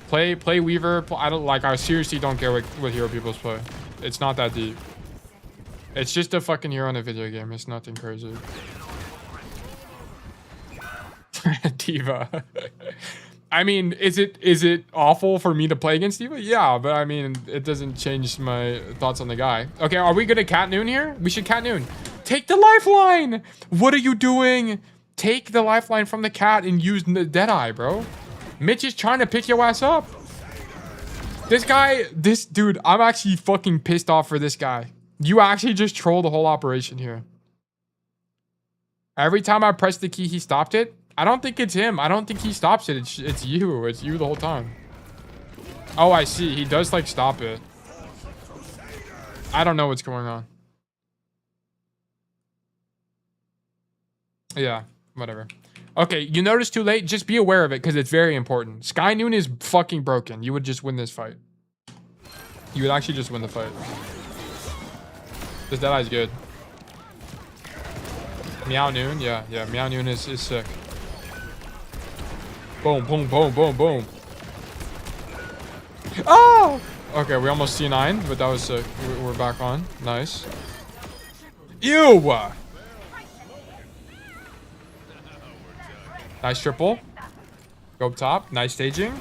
Play Weaver. I seriously don't care what hero people play. It's not that deep. It's just a fucking hero in a video game. It's nothing crazy. Diva. I mean, is it awful for me to play against Diva? Yeah, but I mean, it doesn't change my thoughts on the guy. Okay, are we gonna cat noon here? We should cat noon. Take the lifeline! What are you doing? Take the lifeline from the cat and use the Deadeye, bro. Mitch is trying to pick your ass up. This dude, I'm actually fucking pissed off for this guy. You actually just trolled the whole operation here. Every time I pressed the key, he stopped it. I don't think it's him. I don't think he stops it. It's you. It's you the whole time. Oh, I see. He does, like, stop it. I don't know what's going on. Yeah, whatever. Okay, you noticed too late? Just be aware of it, because it's very important. Sky Noon is fucking broken. You would just win this fight. You would actually just win the fight. This Deadeye's good. Meow Noon? Yeah. Meow Noon is sick. Boom, boom, boom, boom, boom. Oh! Okay, we almost C9, but that was sick. We're back on. Nice. Ew! Nice triple. Go up top. Nice staging.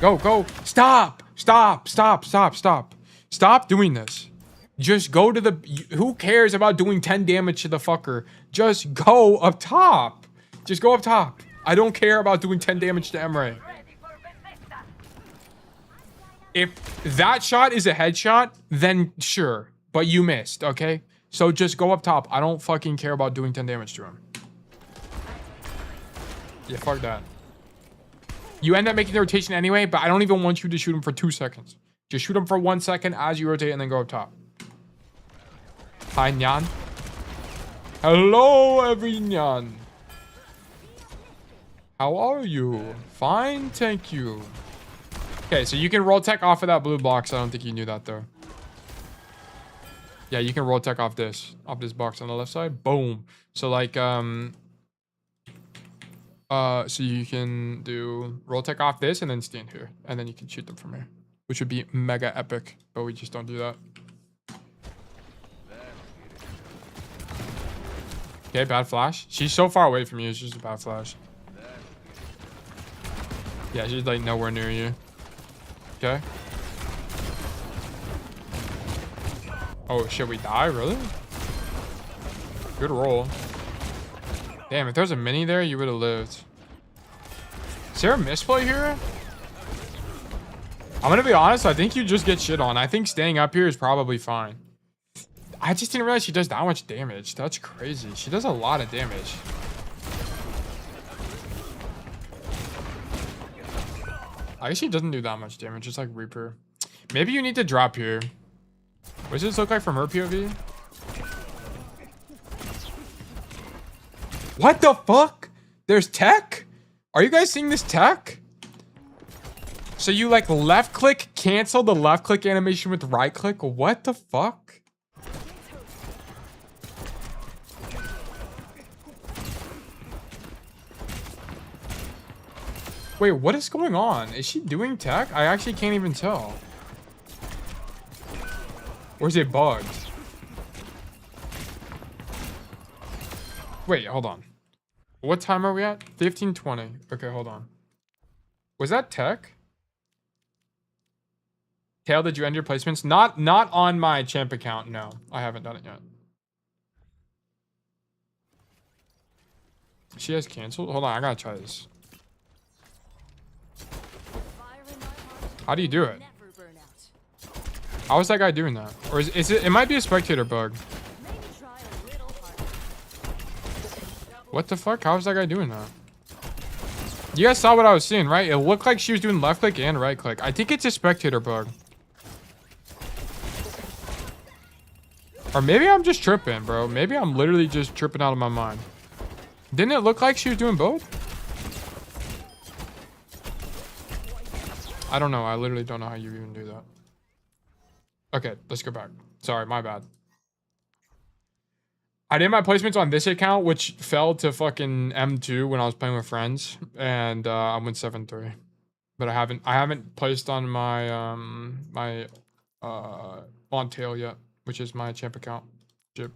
Go. Stop! Stop doing this. Just go to the... Who cares about doing 10 damage to the fucker? Just go up top. Just go up top. I don't care about doing 10 damage to Emre. If that shot is a headshot, then sure. But you missed, okay? So just go up top. I don't fucking care about doing 10 damage to him. Yeah, fuck that. You end up making the rotation anyway, but I don't even want you to shoot him for 2 seconds. Just shoot him for 1 second as you rotate and then go up top. Hi, Nyan. Hello, every Nyan. How are you? Fine, thank you. Okay, so you can roll tech off of that blue box. I don't think you knew that, though. Yeah, you can roll tech off this box on the left side. Boom. So, like, so you can do roll tech off this and then stand here. And then you can shoot them from here. Which would be mega epic, but we just don't do that. Okay, bad flash. She's so far away from you. It's just a bad flash. Yeah, she's like nowhere near you. Okay. Oh shit, we die? Really? Good roll. Damn, if there's a mini there, you would have lived. Is there a misplay here? I'm gonna be honest, I think you just get shit on. I think staying up here is probably fine. I just didn't realize she does that much damage. That's crazy. She does a lot of damage. I guess she doesn't do that much damage. It's like Reaper. Maybe you need to drop here. What does this look like from her POV? What the fuck? There's tech? Are you guys seeing this tech? So you like left click, cancel the left click animation with right click? What the fuck? Wait, what is going on? Is she doing tech? I actually can't even tell. Or is it bugged? Wait, hold on. What time are we at? 15:20. Okay, hold on. Was that tech? Tail, did you end your placements? Not on my champ account. No, I haven't done it yet. She has canceled? Hold on, I gotta try this. How do you do it? How is that guy doing that? Or is it? It might be a spectator bug. What the fuck? How is that guy doing that? You guys saw what I was seeing, right? It looked like she was doing left click and right click. I think it's a spectator bug. Or maybe I'm just tripping, bro. Maybe I'm literally just tripping out of my mind. Didn't it look like she was doing both? I don't know. I literally don't know how you even do that. Okay, let's go back. Sorry, my bad. I did my placements on this account, which fell to fucking M2 when I was playing with friends, and I went 7-3. But I haven't placed on my on tail yet, which is my champ account. Jib.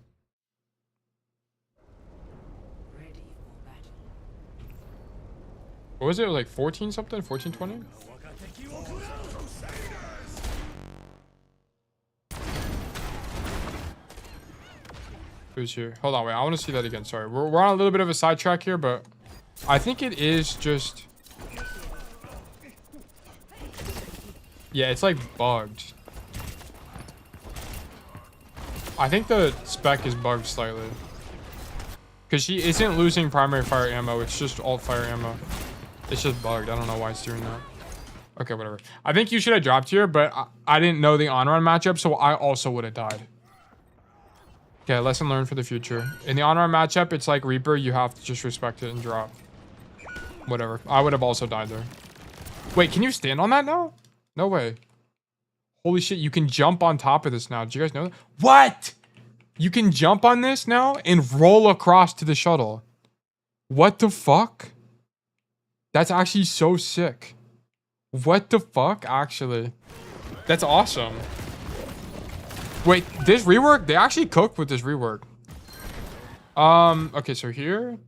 Ready for battle. What was it, like 14 something? 14-20? Who's here? Hold on, wait. I want to see that again. Sorry. We're on a little bit of a sidetrack here, but I think it is just... Yeah, it's like bugged. I think the spec is bugged slightly. Because she isn't losing primary fire ammo. It's just alt fire ammo. It's just bugged. I don't know why it's doing that. Okay, whatever. I think you should have dropped here, but I didn't know the on-run matchup, so I also would have died. Okay, lesson learned for the future. In the on-run matchup, it's like Reaper. You have to just respect it and drop. Whatever. I would have also died there. Wait, can you stand on that now? No way. Holy shit, you can jump on top of this now. Did you guys know that? What? You can jump on this now and roll across to the shuttle. What the fuck? That's actually so sick. What the fuck, actually? That's awesome. Wait, this rework? They actually cooked with this rework. Okay, so here.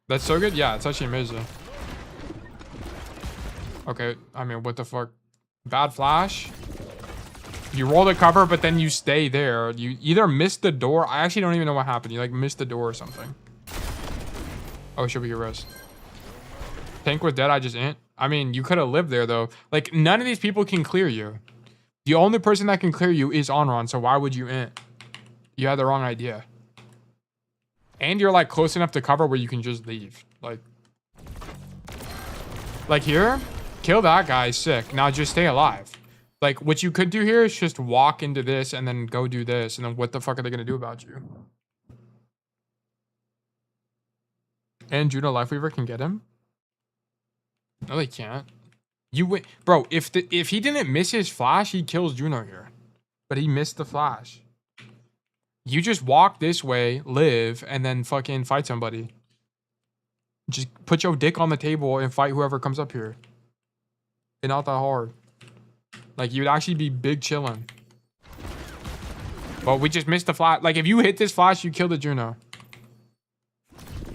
That's so good? Yeah, it's actually amazing. Okay, I mean, what the fuck? Bad flash. You roll the cover, but then you stay there. You either missed the door. I actually don't even know what happened. You like missed the door or something. Oh, it should be your rest. Tank was dead, I just int. I mean, you could have lived there though. Like, none of these people can clear you. The only person that can clear you is Onron, so why would you int? You had the wrong idea. And you're like close enough to cover where you can just leave. Like here, kill that guy, sick. Now just stay alive. Like, what you could do here is just walk into this and then go do this. And then what the fuck are they gonna do about you? And Juno Lifeweaver can get him? No, they can't. You win, bro. If he didn't miss his flash, he kills Juno here. But he missed the flash. You just walk this way, live, and then fucking fight somebody. Just put your dick on the table and fight whoever comes up here. It's not that hard. Like, you'd actually be big chilling. But we just missed the flash. Like, if you hit this flash, you kill the Juno.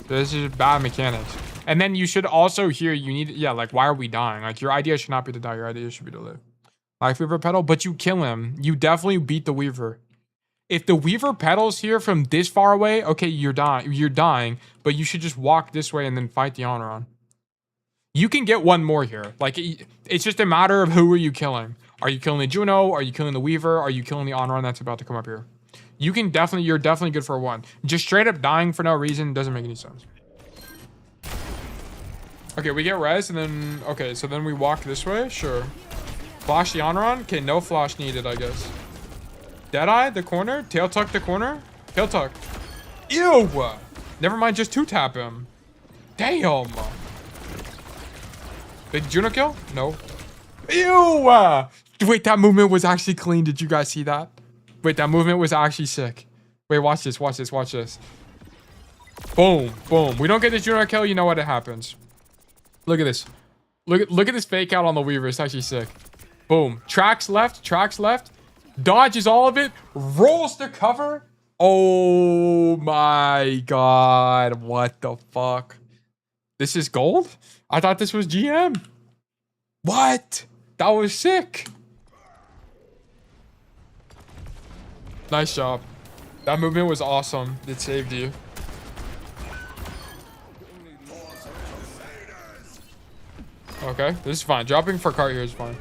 This is bad mechanics. And then you should also hear you need, yeah, like, why are we dying? Like, your idea should not be to die. Your idea should be to live. Life Weaver pedal, but you kill him. You definitely beat the Weaver. If the Weaver pedals here from this far away, okay, you're dying, but you should just walk this way and then fight the Honoron. You can get one more here. Like, it's just a matter of who are you killing. Are you killing the Juno? Are you killing the Weaver? Are you killing the Honoron that's about to come up here? You're definitely good for one. Just straight up dying for no reason doesn't make any sense. Okay, we get res and then, okay, so then we walk this way? Sure. Flash the Honoron? Okay, no flash needed, I guess. Deadeye, the corner? Tail tuck the corner? Tail tuck. Ew! Never mind, just 2-tap him. Damn! Big Juno kill? No. Ew! Wait, that movement was actually clean. Did you guys see that? Wait, that movement was actually sick. Wait, watch this, watch this, watch this. Boom, boom. We don't get this Juno kill, you know what happens. Look at this. Look at this fake out on the Weaver. It's actually sick. Boom. Tracks left, dodges all of it, rolls to cover. Oh my god. What the fuck? This is gold? I thought this was GM. What? That was sick. Nice job. That movement was awesome. It saved you. Okay, this is fine. Dropping for cart here is fine.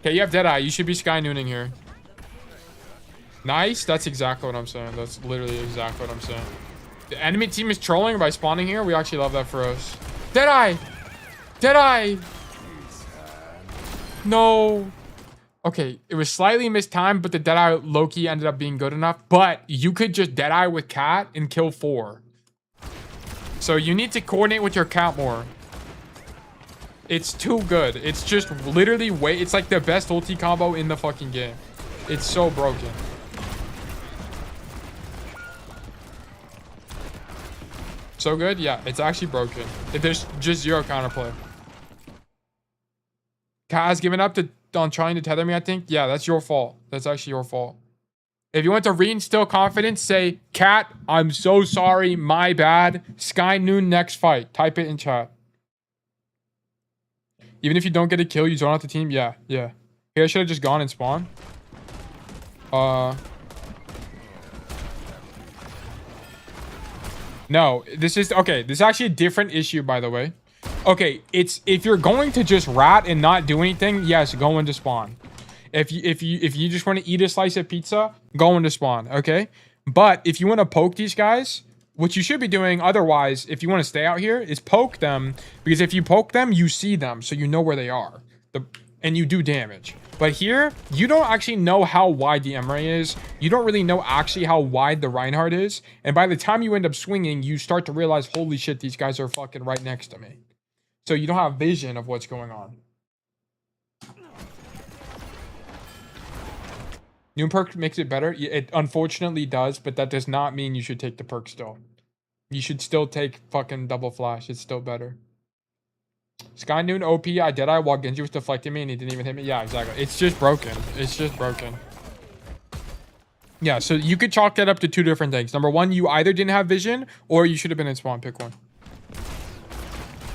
Okay, you have Deadeye. You should be Sky Nooning here. Nice. That's exactly what I'm saying. That's literally exactly what I'm saying. The enemy team is trolling by spawning here. We actually love that for us. Deadeye! Deadeye! No. Okay, it was slightly mistimed, but the Deadeye low-key ended up being good enough. But you could just Deadeye with Cat and kill 4. So you need to coordinate with your Cat more. It's too good. It's just literally it's like the best ulti combo in the fucking game. It's so broken. So good? Yeah, it's actually broken. There's just 0 counterplay. Cat has given up on trying to tether me, I think. Yeah, that's your fault. That's actually your fault. If you want to reinstill confidence, say, Cat, I'm so sorry, my bad. Sky Noon next fight. Type it in chat. Even if you don't get a kill, you zone out the team. Yeah, yeah. Here, I should have just gone and spawned. No, this is okay. This is actually a different issue, by the way. Okay, it's if you're going to just rat and not do anything, yes, go into spawn. If you just want to eat a slice of pizza, go into spawn. Okay, but if you want to poke these guys, what you should be doing otherwise, if you want to stay out here, is poke them. Because if you poke them, you see them. So you know where they are. And you do damage. But here, you don't actually know how wide the Emre is. You don't really know actually how wide the Reinhardt is. And by the time you end up swinging, you start to realize, holy shit, these guys are fucking right next to me. So you don't have vision of what's going on. New perk makes it better. It unfortunately does, but that does not mean you should take the perk still. You should still take fucking double flash. It's still better. Sky Noon OP, I Deadeye while Genji was deflecting me and he didn't even hit me. Yeah, exactly. It's just broken. It's just broken. Yeah, so you could chalk that up to 2 different things. Number 1, you either didn't have vision or you should have been in spawn. Pick one.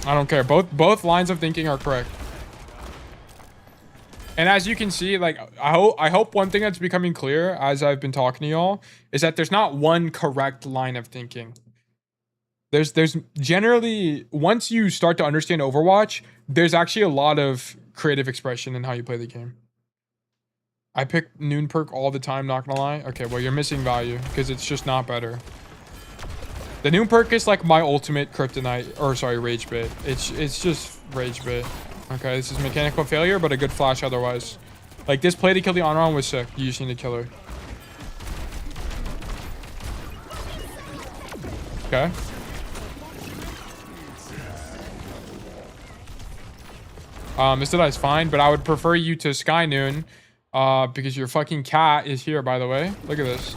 I don't care. Both lines of thinking are correct. And as you can see, like, I hope one thing that's becoming clear as I've been talking to y'all is that there's not one correct line of thinking. There's generally, once you start to understand Overwatch, there's actually a lot of creative expression in how you play the game. I pick Noon perk all the time, not gonna lie. Okay, well, you're missing value because it's just not better. The Noon perk is like my ultimate kryptonite, or sorry, rage bait. It's just rage bait. Okay, this is mechanical failure, but a good flash otherwise. Like, this play to kill the Honoron was sick. You just need to kill her. Okay. This Deadeye is fine, but I would prefer you to Sky Noon, because your fucking cat is here, by the way. Look at this.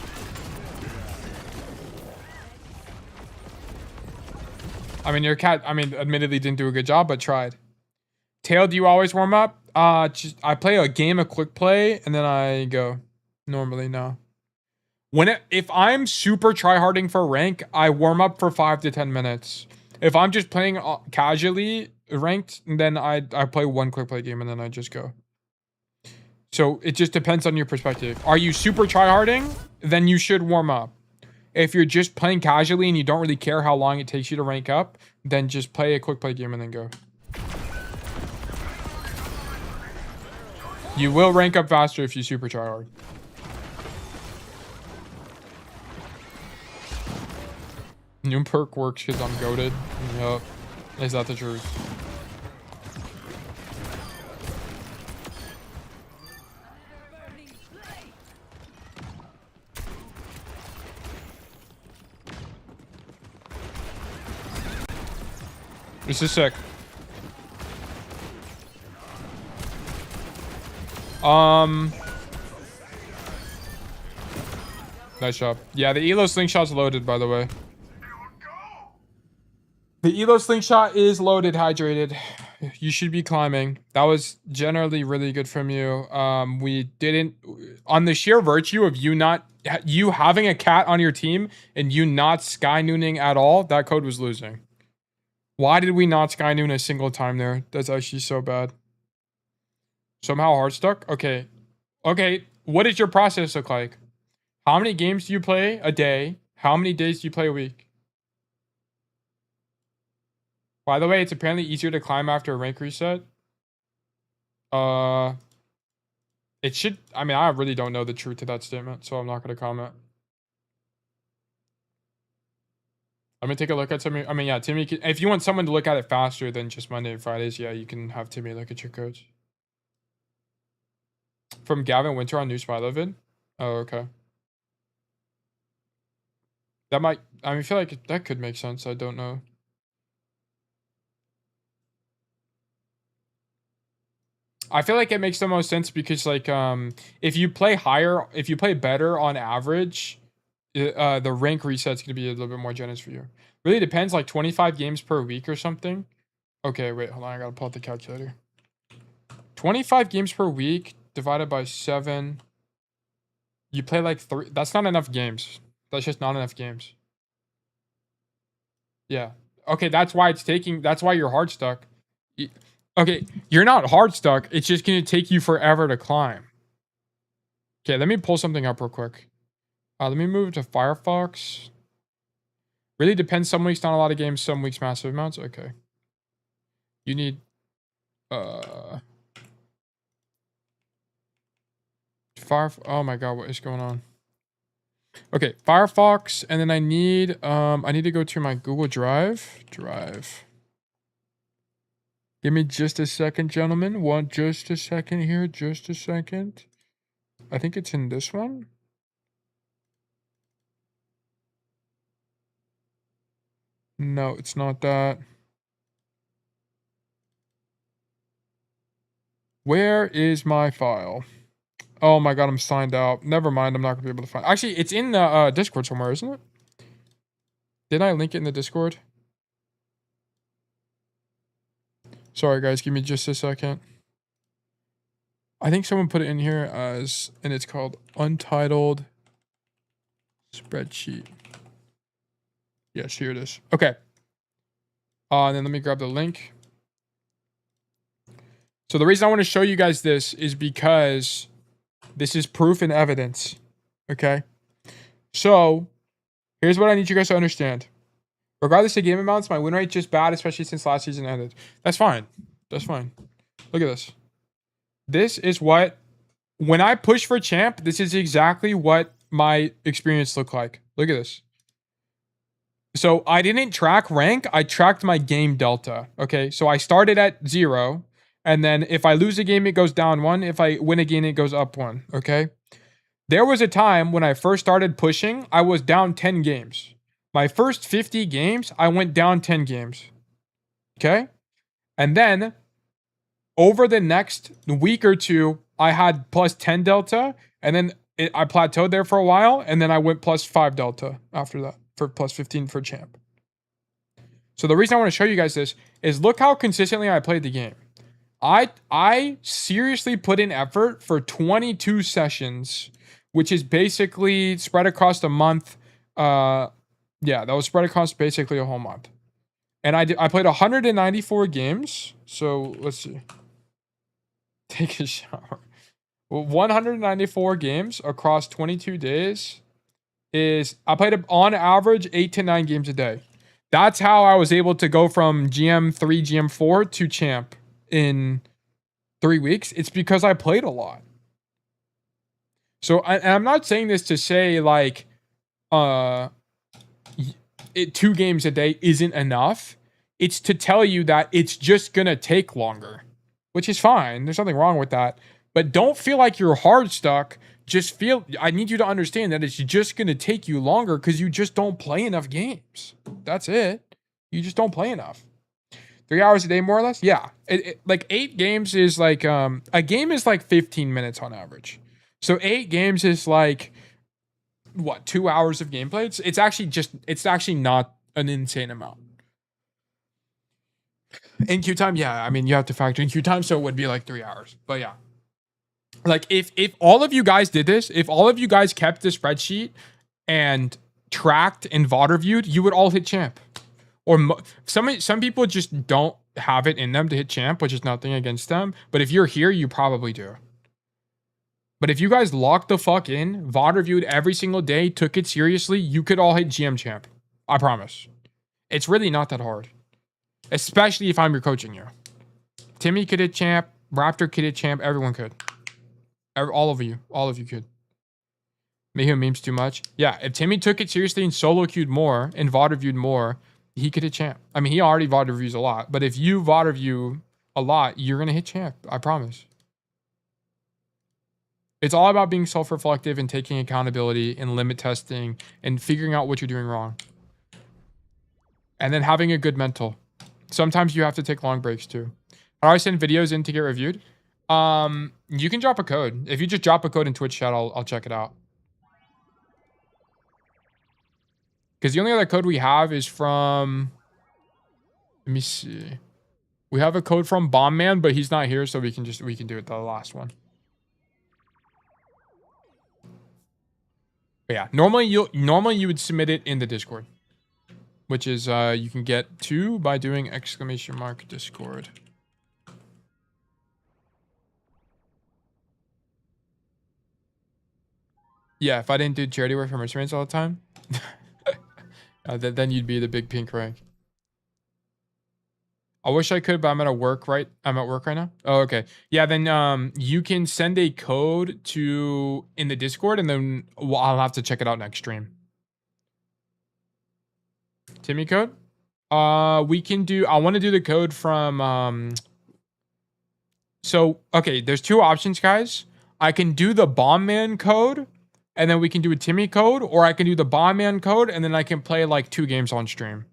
I mean, your cat, admittedly didn't do a good job, but tried. Tail, do you always warm up? I play a game of quick play, and then I go. Normally, no. If I'm super tryharding for rank, I warm up for 5 to 10 minutes. If I'm just playing casually ranked, then I play one quick play game and then I just go. So it just depends on your perspective. Are you super tryharding? Then you should warm up. If you're just playing casually and you don't really care how long it takes you to rank up, then just play a quick play game and then go. You will rank up faster if you super tryhard. New perk works because I'm goated. Yup. Is that the truth? This is sick. Nice job. Yeah, the Elo slingshot's loaded, by the way. The Elo slingshot is loaded, hydrated. You should be climbing. That was generally really good from you. We didn't, on the sheer virtue of you having a cat on your team and you not sky nooning at all, that code was losing. Why did we not sky noon a single time there? That's actually so bad. Somehow hard stuck? Okay. Okay, what does your process look like? How many games do you play a day? How many days do you play a week? By the way, it's apparently easier to climb after a rank reset. It should, I mean, I really don't know the truth to that statement, so I'm not going to comment. I'm going to take a look at Timmy. I mean, yeah, Timmy, if you want someone to look at it faster than just Monday and Fridays, yeah, you can have Timmy look at your codes. From Gavin Winter on New Spylo vid? Oh, okay. That might, I mean, I feel like that could make sense. I don't know. I feel like it makes the most sense because, like, if you play better on average, the rank reset's gonna be a little bit more generous for you. Really depends, like 25 games per week or something. Okay, wait, hold on, I gotta pull out the calculator. 25 games per week divided by 7. You play like 3. That's not enough games. That's just not enough games. Yeah. Okay, that's why you're hard stuck. Okay, you're not hard stuck. It's just gonna take you forever to climb. Okay, let me pull something up real quick. Let me move to Firefox. Really depends. Some weeks not a lot of games. Some weeks massive amounts. Okay. You need oh my god, what is going on? Okay, Firefox, and then I need to go to my Google Drive. Give me just a second, gentlemen. Just a second here. Just a second. I think it's in this one. No, it's not that. Where is my file? Oh my god, I'm signed out. Never mind, I'm not gonna be able to find. Actually, it's in the Discord somewhere, isn't it? Didn't I link it in the Discord? Sorry guys, give me just a second. I think someone put it in here as, and it's called Untitled Spreadsheet. Yes, here it is. Okay. And then let me grab the link. So the reason I want to show you guys this is because this is proof and evidence. Okay. So here's what I need you guys to understand. Regardless of game amounts, my win rate's just bad, especially since last season ended. That's fine. That's fine. Look at this. This is what, when I push for champ, this is exactly what my experience looked like. Look at this. So I didn't track rank. I tracked my game delta. Okay. So I started at 0. And then if I lose a game, it goes down 1. If I win a game, it goes up 1. Okay. There was a time when I first started pushing, I was down 10 games. My first 50 games, I went down 10 games. Okay. And then over the next week or two, I had plus 10 delta. And then I plateaued there for a while. And then I went plus 5 delta after that for plus 15 for champ. So the reason I want to show you guys this is look how consistently I played the game. I seriously put in effort for 22 sessions which is basically spread across the month. Yeah, that was spread across basically a whole month. And I played 194 games. So let's see. Take a shower. Well, 194 games across 22 days is I played on average 8 to 9 games a day. That's how I was able to go from GM3, GM4 to champ in 3 weeks. It's because I played a lot. So I'm not saying this to say like 2 games a day isn't enough. It's to tell you that it's just gonna take longer, which is fine. There's nothing wrong with that. But don't feel like you're hard stuck. Just feel, I need you to understand that it's just gonna take you longer because you just don't play enough games. That's it. You just don't play enough. 3 hours a day, more or less. Yeah, like 8 games is like a game is like 15 minutes on average. So 8 games is like what, 2 hours of gameplay? It's actually not an insane amount. In queue time, yeah, I mean you have to factor in queue time, so it would be like 3 hours. But yeah, like if all of you guys did this, if all of you guys kept the spreadsheet and tracked and VOD reviewed, you would all hit champ. Or some people just don't have it in them to hit champ, which is nothing against them. But if you're here, you probably do. But if you guys locked the fuck in, VOD reviewed every single day, took it seriously, you could all hit GM champ. I promise. It's really not that hard. Especially if I'm your coaching you. Timmy could hit champ. Raptor could hit champ. Everyone could. All of you could. Mayhem memes too much. Yeah, if Timmy took it seriously and solo queued more and VOD reviewed more, he could hit champ. I mean, he already VOD reviews a lot. But if you VOD review a lot, you're going to hit champ. I promise. It's all about being self-reflective and taking accountability and limit testing and figuring out what you're doing wrong. And then having a good mental. Sometimes you have to take long breaks too. How do I send videos in to get reviewed? You can drop a code. If you just drop a code in Twitch chat, I'll check it out. Because the only other code we have is from... Let me see. We have a code from Bomb Man, but he's not here, so we can do it the last one. But yeah, normally you would submit it in the Discord, which is you can get to by doing !Discord. Yeah, if I didn't do charity work for mercenaries all the time, then you'd be the big pink rank. I wish I could, but I'm at work right now. Oh, okay. Yeah, then you can send a code in the Discord, and then I'll have to check it out next stream. Timmy code? We can do, I want to do the code from so okay, there's 2 options, guys. I can do the Bomb Man code, and then we can do a Timmy code, or I can do the Bomb Man code, and then I can play like 2 games on stream.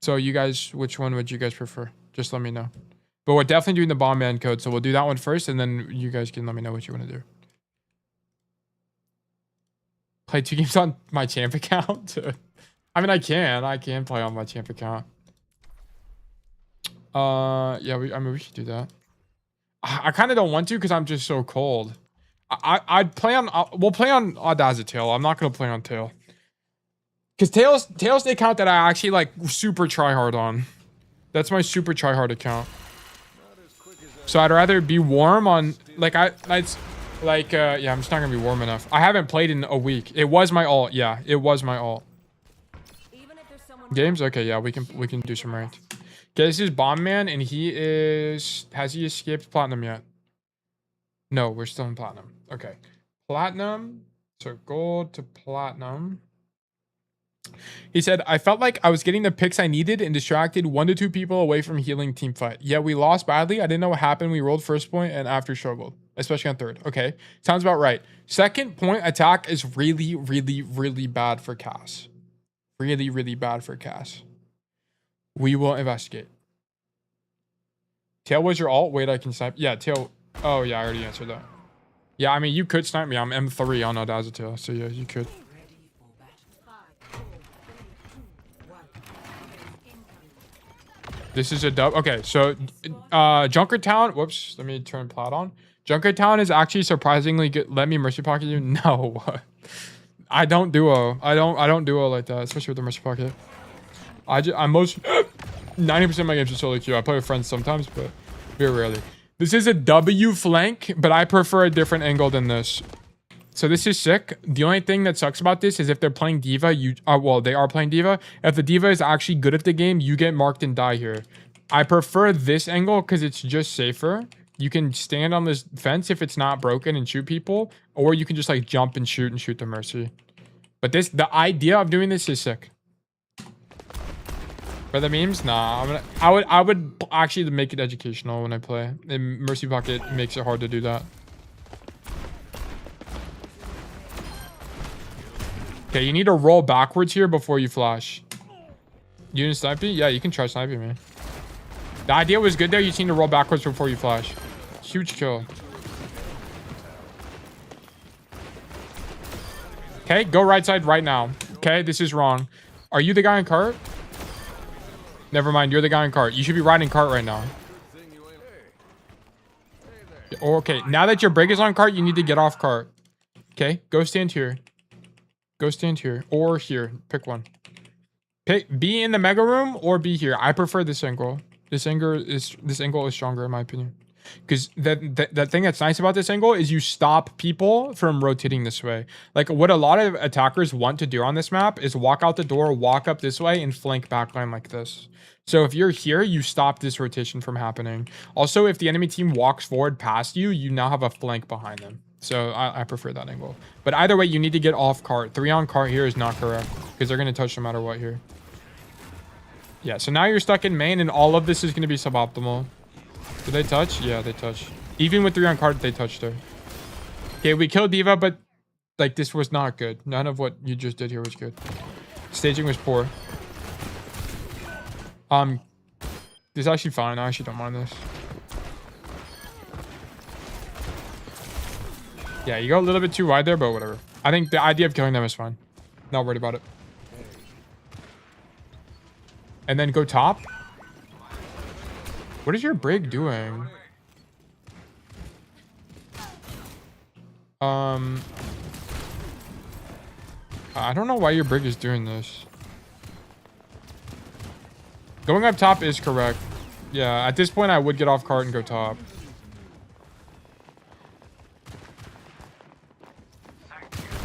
So you guys, which one would you guys prefer? Just let me know. But we're definitely doing the Bomb Man code, so we'll do that one first, and then you guys can let me know what you want to do. Play 2 games on my champ account? I mean, I can play on my champ account. Yeah, we should do that. I kind of don't want to because I'm just so cold. I'd play on, we'll play on Audacity. I'm not going to play on Tail. Because Tail's the account that I actually like super try hard on. That's my super try hard account. So I'd rather be warm on, like, yeah, I'm just not gonna be warm enough. I haven't played in a week. It was my alt, yeah, it was my alt. Games? Okay, yeah, we can do some ranked. Okay, this is Bomb Man, and has he escaped Platinum yet? No, we're still in Platinum. Okay, Platinum, so Gold to Platinum. He said, I felt like I was getting the picks I needed and distracted 1 to 2 people away from healing team fight. Yeah, we lost badly. I didn't know what happened. We rolled first point and after struggled, especially on third. Okay, sounds about right. Second point attack is really, really, really bad for Cass. Really, really bad for Cass. We will investigate. Tail was your alt? Wait, I can snipe. Yeah, Tail. Oh, yeah, I already answered that. Yeah, I mean, you could snipe me. I'm M3 on Audacity, so yeah, you could. This is a dub. Okay, so Junkertown. Whoops, let me turn plat on. Junkertown is actually surprisingly good. Let me mercy pocket you. No, I don't duo. I don't duo like that, especially with the mercy pocket. I'm most 90% of my games are solo queue. I play with friends sometimes, but very rarely. This is a W flank, but I prefer a different angle than this. So this is sick. The only thing that sucks about this is if they're playing Diva, well, they are playing Diva. If the Diva is actually good at the game, you get marked and die here. I prefer this angle because it's just safer. You can stand on this fence if it's not broken and shoot people, or you can just like jump and shoot the Mercy. But the idea of doing this is sick. For the memes, nah. I would actually make it educational when I play. And Mercy Pocket makes it hard to do that. Okay, you need to roll backwards here before you flash. You didn't snipe me? Yeah, you can try sniping me. The idea was good there. You just need to roll backwards before you flash. Huge kill. Okay, go right side right now. Okay, this is wrong. Are you the guy in cart? Never mind, you're the guy in cart. You should be riding cart right now. Okay, now that your break is on cart, you need to get off cart. Okay, go stand here. Go stand here or here. Pick one. Be in the mega room or be here. I prefer this angle. This angle is stronger in my opinion. Because that thing that's nice about this angle is you stop people from rotating this way. Like what a lot of attackers want to do on this map is walk out the door, walk up this way, and flank backline like this. So if you're here, you stop this rotation from happening. Also, if the enemy team walks forward past you, you now have a flank behind them. So I prefer that angle. But either way, you need to get off cart. 3 on cart here is not correct because they're going to touch no matter what here. Yeah, so now you're stuck in main and all of this is going to be suboptimal. Did they touch? Yeah, they touch. Even with 3 on cart, they touched her. Okay, we killed Diva, but like this was not good. None of what you just did here was good. Staging was poor. This is actually fine. I actually don't mind this. Yeah, you go a little bit too wide there, but whatever. I think the idea of killing them is fine. Not worried about it. And then go top. What is your brig doing? I don't know why your brig is doing this. Going up top is correct. Yeah, at this point I would get off cart and go top.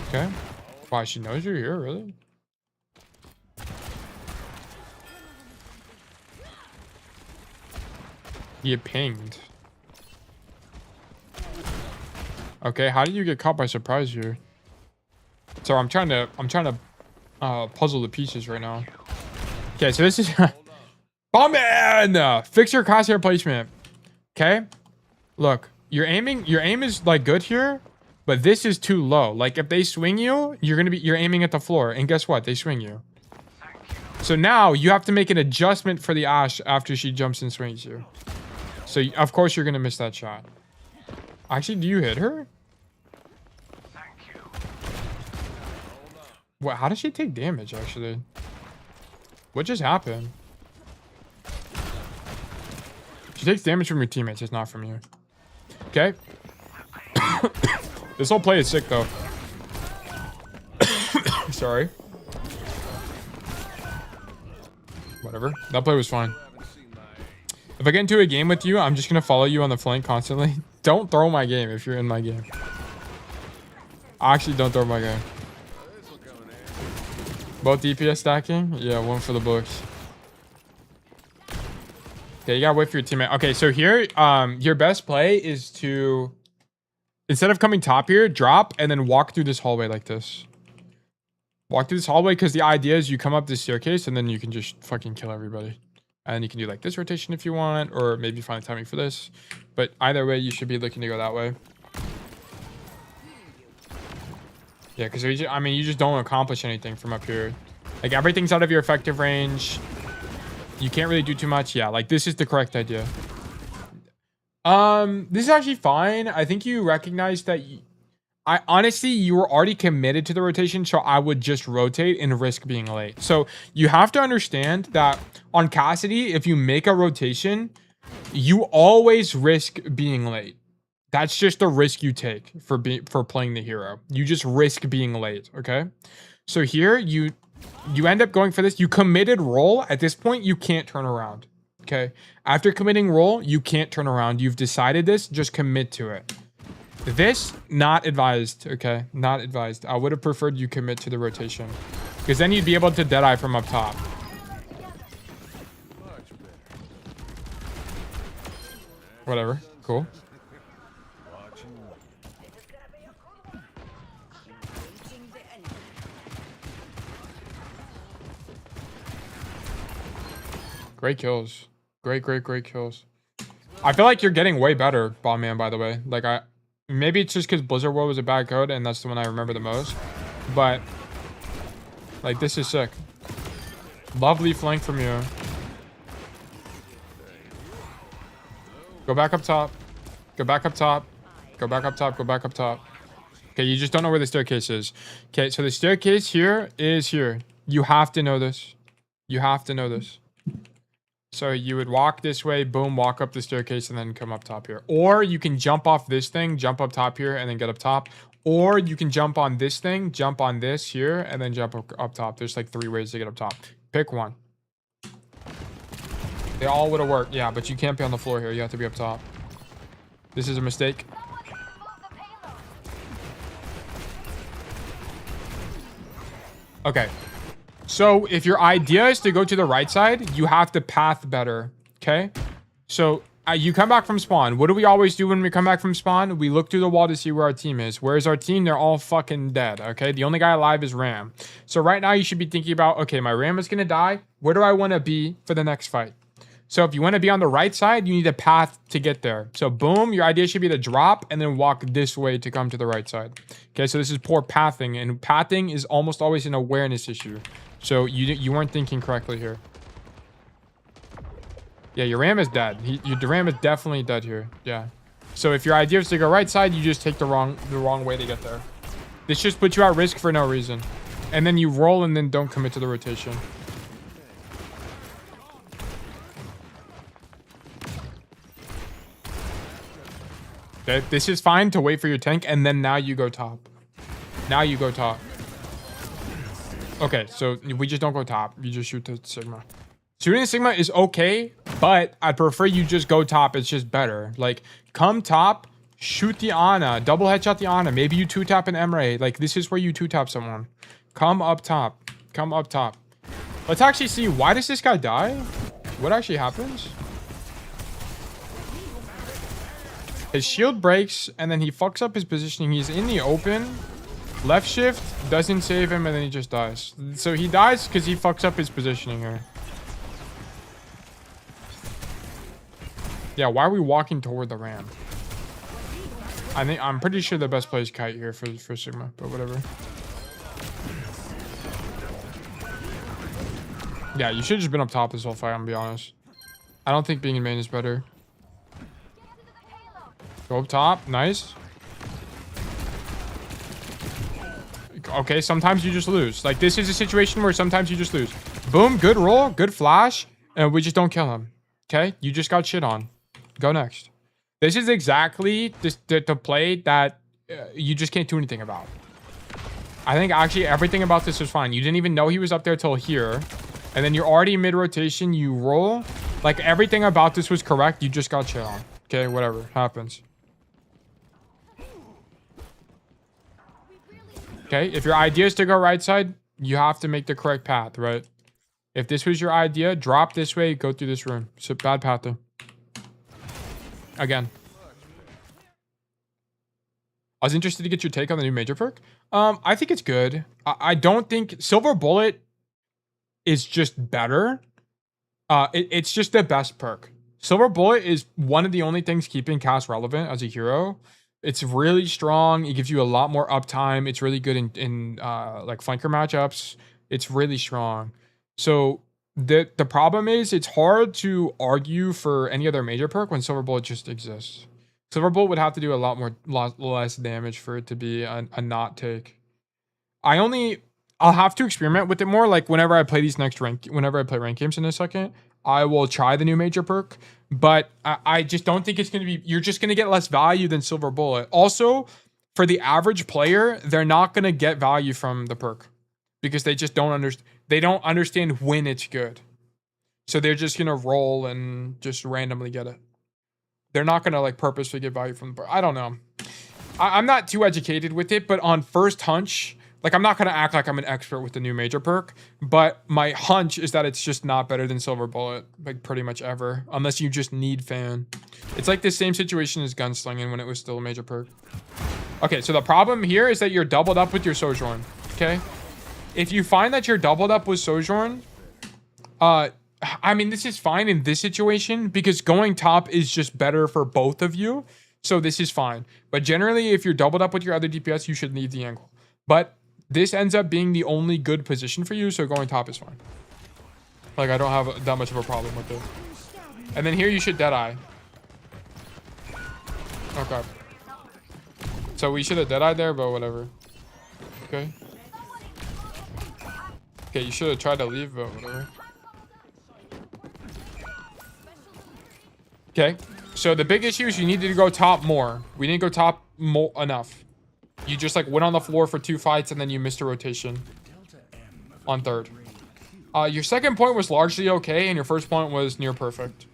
Okay. Wow, she knows you're here, really? You pinged. Okay, how did you get caught by surprise here? So I'm trying to puzzle the pieces right now. Okay, so this is Bombman! Fix your crosshair placement. Okay? Look, your aim is like good here, but this is too low. Like if they swing you, you're aiming at the floor, and guess what? They swing you. So now you have to make an adjustment for the Ashe after she jumps and swings you. So of course you're gonna miss that shot. Actually, do you hit her? What? How does she take damage? Actually, what just happened? She takes damage from your teammates. It's not from you. Okay. This whole play is sick though. Sorry. Whatever. That play was fine. If I get into a game with you, I'm just going to follow you on the flank constantly. Don't throw my game if you're in my game. Actually, don't throw my game. Both DPS stacking? Yeah, one for the books. Okay, you gotta wait for your teammate. Okay, so here, your best play is to, instead of coming top here, drop and then walk through this hallway like this. Walk through this hallway because the idea is you come up this staircase and then you can just fucking kill everybody. And you can do like this rotation if you want, or maybe find the timing for this. But either way, you should be looking to go that way. Yeah, because I mean, you just don't accomplish anything from up here. Like everything's out of your effective range. You can't really do too much. Yeah, like this is the correct idea. This is actually fine. I think you recognize that. I honestly, you were already committed to the rotation, so I would just rotate and risk being late. So you have to understand that on Cassidy, if you make a rotation, you always risk being late. That's just the risk you take for playing the hero. You just risk being late, okay? So here you end up going for this. You committed roll. At this point, you can't turn around. Okay. After committing roll, you can't turn around. You've decided this, just commit to it. This, not advised, okay? Not advised. I would have preferred you commit to the rotation. Because then you'd be able to deadeye from up top. Whatever. Cool. Great kills. Great kills. I feel like you're getting way better, Bomb Man, by the way. Like, maybe it's just because Blizzard World was a bad code, and that's the one I remember the most. But, like, this is sick. Lovely flank from you. Go back up top. Go back up top. Go back up top. Go back up top. Okay, you just don't know where the staircase is. Okay, so the staircase here is here. You have to know this. You have to know this. So you would walk this way, boom, walk up the staircase, and then come up top here. Or you can jump off this thing, jump up top here, and then get up top. Or you can jump on this thing, jump on this here, and then jump up top. There's like 3 ways to get up top. Pick one. They all would have worked. Yeah, but you can't be on the floor here. You have to be up top. This is a mistake. Okay. So if your idea is to go to the right side, you have to path better, okay? So you come back from spawn. What do we always do when we come back from spawn? We look through the wall to see where our team is. Where's our team? They're all fucking dead, okay? The only guy alive is Ram. So right now you should be thinking about, okay, my Ram is going to die. Where do I want to be for the next fight? So if you want to be on the right side, you need a path to get there. So boom, your idea should be to drop and then walk this way to come to the right side. Okay, so this is poor pathing, and pathing is almost always an awareness issue. So you weren't thinking correctly here. Yeah, your Ram is dead. Your Ram is definitely dead here. Yeah. So if your idea is to go right side, you just take the wrong way to get there. This just puts you at risk for no reason. And then you roll and then don't commit to the rotation. Okay, this is fine to wait for your tank, and then now you go top. Now you go top. Okay, so we just don't go top. You just shoot the Sigma. Shooting the Sigma is okay, but I'd prefer you just go top. It's just better. Like, come top, shoot the Ana, double headshot the Ana. Maybe you 2-tap an Emre. Like, this is where you 2-tap someone. Come up top. Come up top. Let's actually see, why does this guy die? What actually happens? His shield breaks, and then he fucks up his positioning. He's in the open. Left shift doesn't save him, and then he just dies. So he dies because he fucks up his positioning here. Yeah, why are we walking toward the Ram? I'm pretty sure the best play is Kite here for Sigma, but whatever. Yeah, you should have just been up top this whole fight, I'm gonna be honest. I don't think being in main is better. Go up top, nice. Okay, sometimes you just lose. Like, this is a situation where sometimes you just lose. Boom, good roll, good flash, and we just don't kill him. Okay, you just got shit on. Go next. This is exactly the play that you just can't do anything about. I think actually everything about this was fine. You didn't even know he was up there till here. And then you're already mid-rotation, you roll. Like, everything about this was correct. You just got shit on. Okay, whatever. Happens. Okay, if your idea is to go right side, you have to make the correct path, right? If this was your idea, drop this way, go through this room. It's a bad path though. Again. I was interested to get your take on the new major perk. I think it's good. I don't think Silver Bullet is just better. It's just the best perk. Silver Bullet is one of the only things keeping Cass relevant as a hero. It's really strong. It gives you a lot more uptime. It's really good in like flanker matchups. It's really strong. So the problem is it's hard to argue for any other major perk when Silver Bullet just exists. Silver Bullet would have to do a lot less damage for it to be a not take. I'll have to experiment with it more. Like whenever I play rank games in a second, I will try the new major perk, but I just don't think it's going to be, you're just going to get less value than Silver Bullet. Also, for the average player, they're not going to get value from the perk because they just don't understand. They don't understand when it's good. So they're just going to roll and just randomly get it. They're not going to like purposely get value from the perk. I don't know. I'm not too educated with it, but on first hunch, like I'm not going to act like I'm an expert with the new major perk, but my hunch is that it's just not better than Silver Bullet, like pretty much ever, unless you just need fan. It's like the same situation as Gunslinging when it was still a major perk. Okay, so the problem here is that you're doubled up with your Sojourn, okay? If you find that you're doubled up with Sojourn, I mean, this is fine in this situation because going top is just better for both of you. So this is fine. But generally, if you're doubled up with your other DPS, you should leave the angle. But this ends up being the only good position for you, so going top is fine. Like, I don't have that much of a problem with it. And then here you should Deadeye. Okay. So we should have Deadeye there, but whatever. Okay. Okay, you should have tried to leave, but whatever. Okay. So the big issue is you needed to go top more. We didn't go top more enough. You just like went on the floor for 2 fights and then you missed a rotation on third. Your second point was largely okay and your first point was near perfect.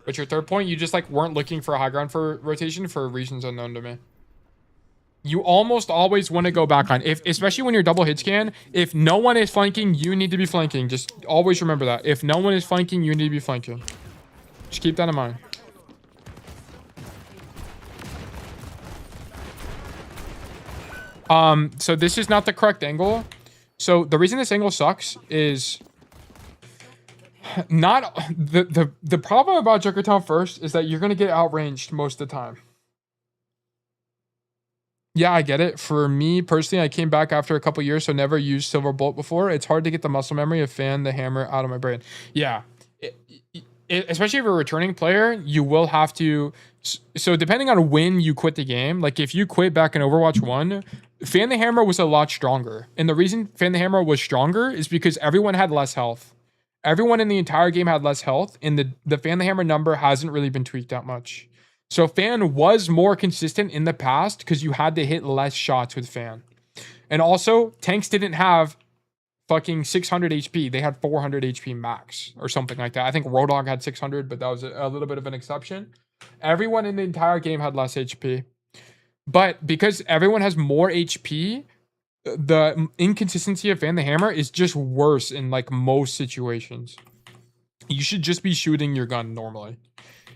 But your third point, you just like weren't looking for a high ground for rotation for reasons unknown to me. You almost always want to go back on, especially when you're double hit scan. If no one is flanking, you need to be flanking. Just always remember that. If no one is flanking, you need to be flanking. Just keep that in mind. So this is not the correct angle. So the reason this angle sucks is not the problem about Junkertown first is that you're gonna get outranged most of the time. Yeah, I get it. For me personally, I came back after a couple years, so never used Silver Bolt before. It's hard to get the muscle memory of Fan the Hammer out of my brain. Yeah, especially if you're a returning player, you will have to. So depending on when you quit the game, like if you quit back in Overwatch 1, Fan the Hammer was a lot stronger. And the reason Fan the Hammer was stronger is because everyone had less health. Everyone in the entire game had less health, and the Fan the Hammer number hasn't really been tweaked that much. So Fan was more consistent in the past because you had to hit less shots with Fan. And also, tanks didn't have fucking 600 HP. They had 400 HP max or something like that. I think Roadhog had 600, but that was a little bit of an exception. Everyone in the entire game had less HP. But because everyone has more HP, the inconsistency of Fan the Hammer is just worse in like most situations. You should just be shooting your gun normally.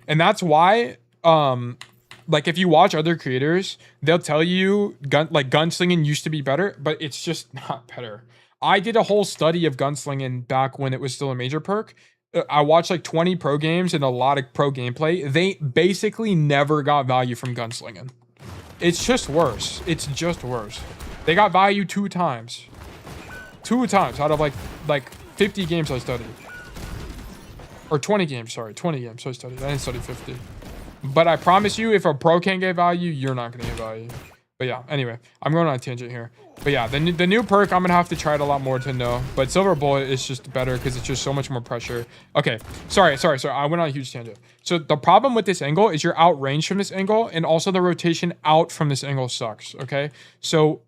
And that's why like if you watch other creators, they'll tell you gunslinging used to be better, but it's just not better. I did a whole study of gunslinging back when it was still a major perk. I watched like 20 pro games and a lot of pro gameplay. They basically never got value from gunslinging. It's just worse. It's just worse. They got value 2 times. 2 times out of like 50 games I studied. Or 20 games, sorry. 20 games I studied. I didn't study 50. But I promise you, if a pro can't get value, you're not going to get value. But yeah, anyway, I'm going on a tangent here. But yeah, the new perk, I'm going to have to try it a lot more to know. But Silver Bullet is just better because it's just so much more pressure. Okay, sorry. I went on a huge tangent. So the problem with this angle is you're outranged from this angle, and also the rotation out from this angle sucks, okay? So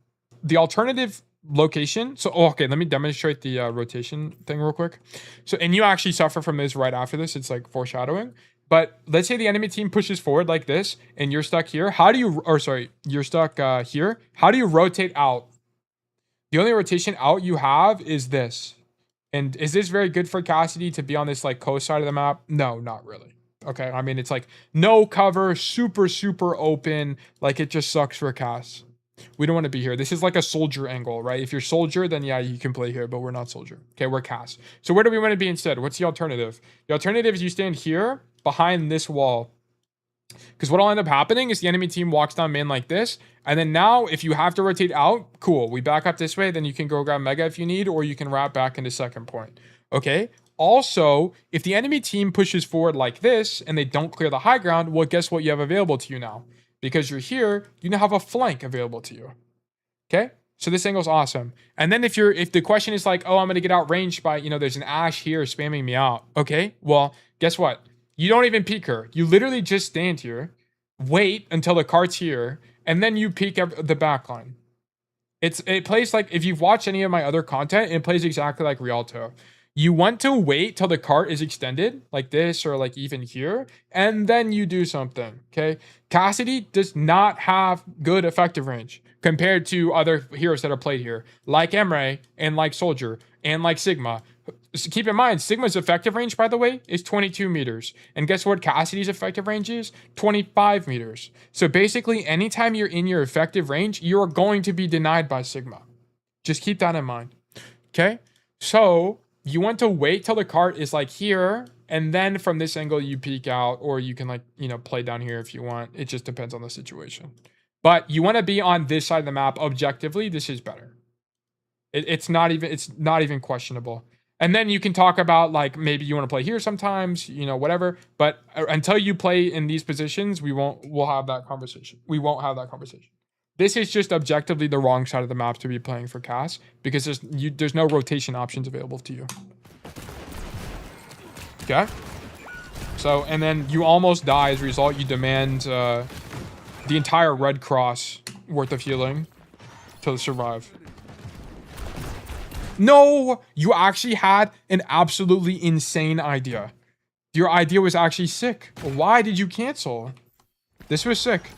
the alternative location, okay, let me demonstrate the rotation thing real quick. So, and you actually suffer from this right after this. It's like foreshadowing. But let's say the enemy team pushes forward like this, and you're stuck here. You're stuck here. How do you rotate out? The only rotation out you have is this. And is this very good for Cassidy to be on this like coast side of the map? No, not really. Okay, I mean, it's like no cover, super, super open. Like it just sucks for Cass. We don't want to be here. This is like a soldier angle, right? If you're soldier, then yeah, you can play here, but we're not soldier. Okay, we're Cass. So where do we want to be instead? What's the alternative? The alternative is you stand here behind this wall. Because what will end up happening is the enemy team walks down main like this. And then now, if you have to rotate out, cool. We back up this way. Then you can go grab Mega if you need, or you can wrap back into second point. Okay? Also, if the enemy team pushes forward like this and they don't clear the high ground, well, guess what you have available to you now? Because you're here, you now have a flank available to you. Okay? So this angle's awesome. And then if the question is like, oh, I'm gonna get outranged by, there's an Ashe here spamming me out. Okay, well, guess what? You don't even peek her. You literally just stand here, wait until the cart's here, and then you peek the back line. It plays like, if you've watched any of my other content, it plays exactly like Rialto. You want to wait till the cart is extended, like this, or like even here, and then you do something, okay? Cassidy does not have good effective range compared to other heroes that are played here, like Emre, and like Soldier, and like Sigma. So keep in mind, Sigma's effective range, by the way, is 22 meters. And guess what Cassidy's effective range is? 25 meters. So basically, anytime you're in your effective range, you're going to be denied by Sigma. Just keep that in mind, okay? So you want to wait till the cart is like here, and then from this angle you peek out, or you can like, play down here if you want. It just depends on the situation. But you want to be on this side of the map. Objectively, this is better. It's not even questionable. And then you can talk about like, maybe you want to play here sometimes, whatever. But until you play in these positions, we'll have that conversation. We won't have that conversation. This is just objectively the wrong side of the map to be playing for Cass, because there's no rotation options available to you. Okay? So, and then you almost die as a result. You demand the entire Red Cross worth of healing to survive. No! You actually had an absolutely insane idea. Your idea was actually sick. Why did you cancel? This was sick.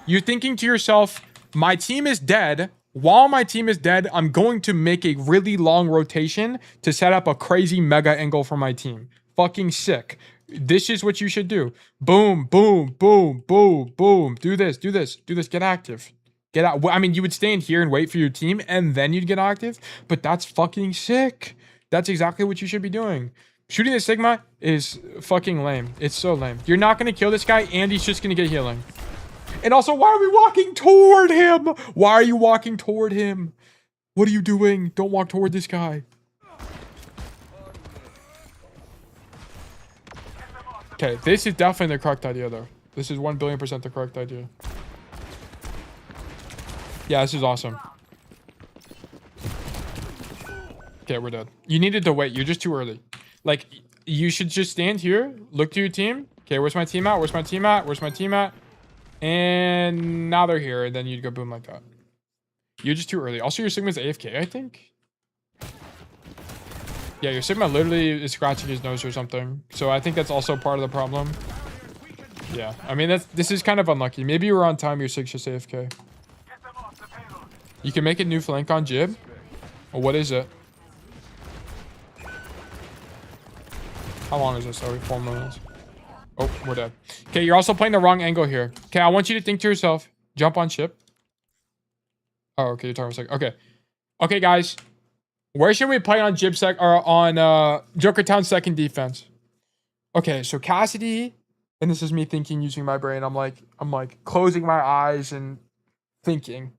You're thinking to yourself, my team is dead. While my team is dead, I'm going to make a really long rotation to set up a crazy mega angle for my team. Fucking sick. This is what you should do. Boom, boom, boom, boom, boom. Do this, do this, do this. Get active. Get out. I mean, you would stand here and wait for your team, and then you'd get active. But that's fucking sick. That's exactly what you should be doing. Shooting the Sigma is fucking lame. It's so lame. You're not going to kill this guy, and he's just going to get healing. And also, why are we walking toward him? Why are you walking toward him? What are you doing? Don't walk toward this guy. Okay, this is definitely the correct idea, though. This is 1,000,000,000% the correct idea. Yeah, this is awesome. Okay, we're dead. You needed to wait. You're just too early. Like, you should just stand here, look to your team. Okay, where's my team at? Where's my team at? Where's my team at? And now they're here, and then you'd go boom like that. You're just too early. Also, your Sigma's AFK, I think. Yeah, your Sigma literally is scratching his nose or something. So I think that's also part of the problem. Yeah, I mean, this is kind of unlucky. Maybe you were on time, your Sig's just AFK. You can make a new flank on Jib. Well, what is it? How long is this? Sorry, 4 minutes. Oh, we're dead. Okay, you're also playing the wrong angle here. Okay, I want you to think to yourself. Jump on ship. Oh, okay, you're talking about second. Okay. Okay, guys. Where should we play on Jib sec or on Jokertown second defense? Okay, so Cassidy, and this is me thinking using my brain. I'm like closing my eyes and thinking.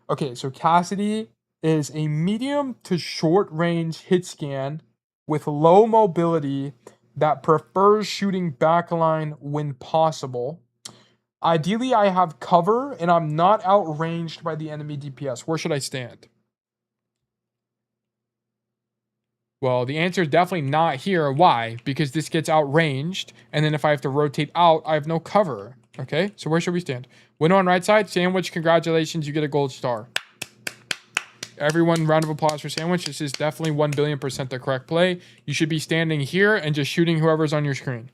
Okay, so Cassidy is a medium to short range hit scan with low mobility that prefers shooting backline when possible. Ideally, I have cover and I'm not outranged by the enemy DPS. Where should I stand? Well, the answer is definitely not here. Why? Because this gets outranged, and then if I have to rotate out, I have no cover. Okay, so where should we stand? Window on right side, Sandwich, congratulations, you get a gold star. Everyone, round of applause for Sandwich. This is definitely 1,000,000,000% the correct play. You should be standing here and just shooting whoever's on your screen.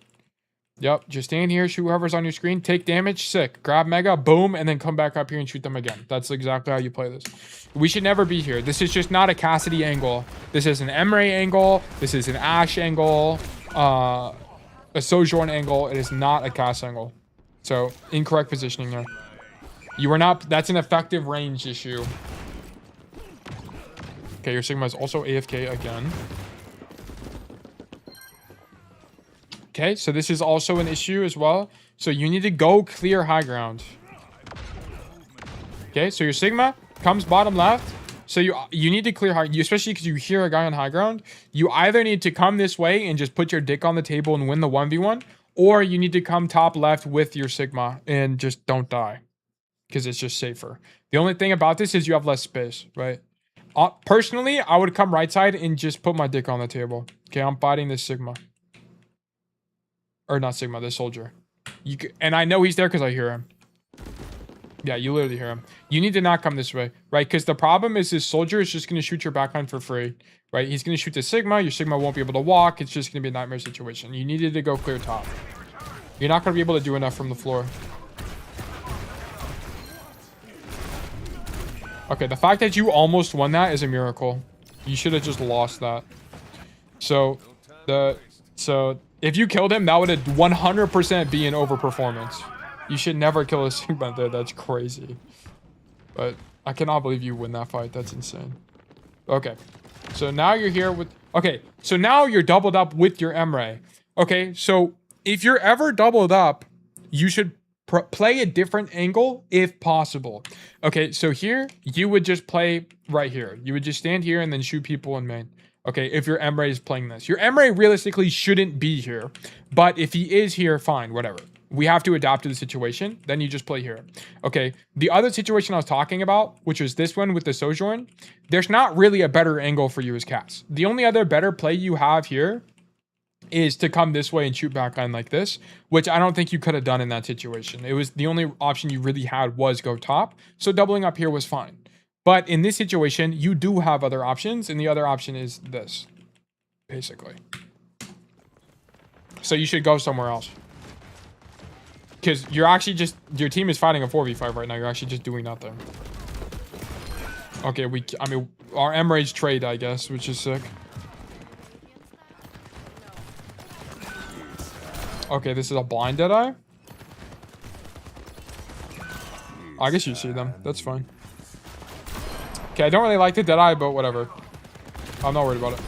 Yep, just stand here, shoot whoever's on your screen, take damage, sick. Grab Mega, boom, and then come back up here and shoot them again. That's exactly how you play this. We should never be here. This is just not a Cassidy angle. This is an Emre angle. This is an Ashe angle. A Sojourn angle. It is not a Cass angle. So, incorrect positioning there. You are not... That's an effective range issue. Okay, your Sigma is also AFK again. Okay, so this is also an issue as well. So you need to go clear high ground. Okay, so your Sigma comes bottom left. So you need to clear high, especially because you hear a guy on high ground. You either need to come this way and just put your dick on the table and win the 1v1, or you need to come top left with your Sigma and just don't die, because it's just safer. The only thing about this is you have less space, right? Personally, I would come right side and just put my dick on the table. Okay, I'm fighting this Sigma. Or not Sigma, this soldier. And I know he's there because I hear him. Yeah, you literally hear him. You need to not come this way, right? Because the problem is this soldier is just going to shoot your backline for free, right? He's going to shoot the Sigma. Your Sigma won't be able to walk. It's just going to be a nightmare situation. You needed to go clear top. You're not going to be able to do enough from the floor. Okay, the fact that you almost won that is a miracle. You should have just lost that. So if you killed him, that would have 100% be an overperformance. You should never kill a Sigma there. That's crazy. But I cannot believe you win that fight. That's insane. Okay. So now you're here with... Okay. So now you're doubled up with your Emre. Okay. So if you're ever doubled up, you should play a different angle if possible. Okay. So here, you would just play right here. You would just stand here and then shoot people in main. Okay, if your Emre is playing this. Your Emre realistically shouldn't be here. But if he is here, fine, whatever. We have to adapt to the situation. Then you just play here. Okay, the other situation I was talking about, which was this one with the Sojourn, there's not really a better angle for you as Cass. The only other better play you have here is to come this way and shoot backline like this, which I don't think you could have done in that situation. It was the only option you really had was go top. So doubling up here was fine. But in this situation, you do have other options, and the other option is this, basically. So you should go somewhere else. Because you're actually just, your team is fighting a 4v5 right now. You're actually just doing nothing. Okay, I mean, our Emre's trade, I guess, which is sick. Okay, this is a blind Deadeye. I guess you see them. That's fine. Okay, I don't really like the Deadeye, but whatever. I'm not worried about it.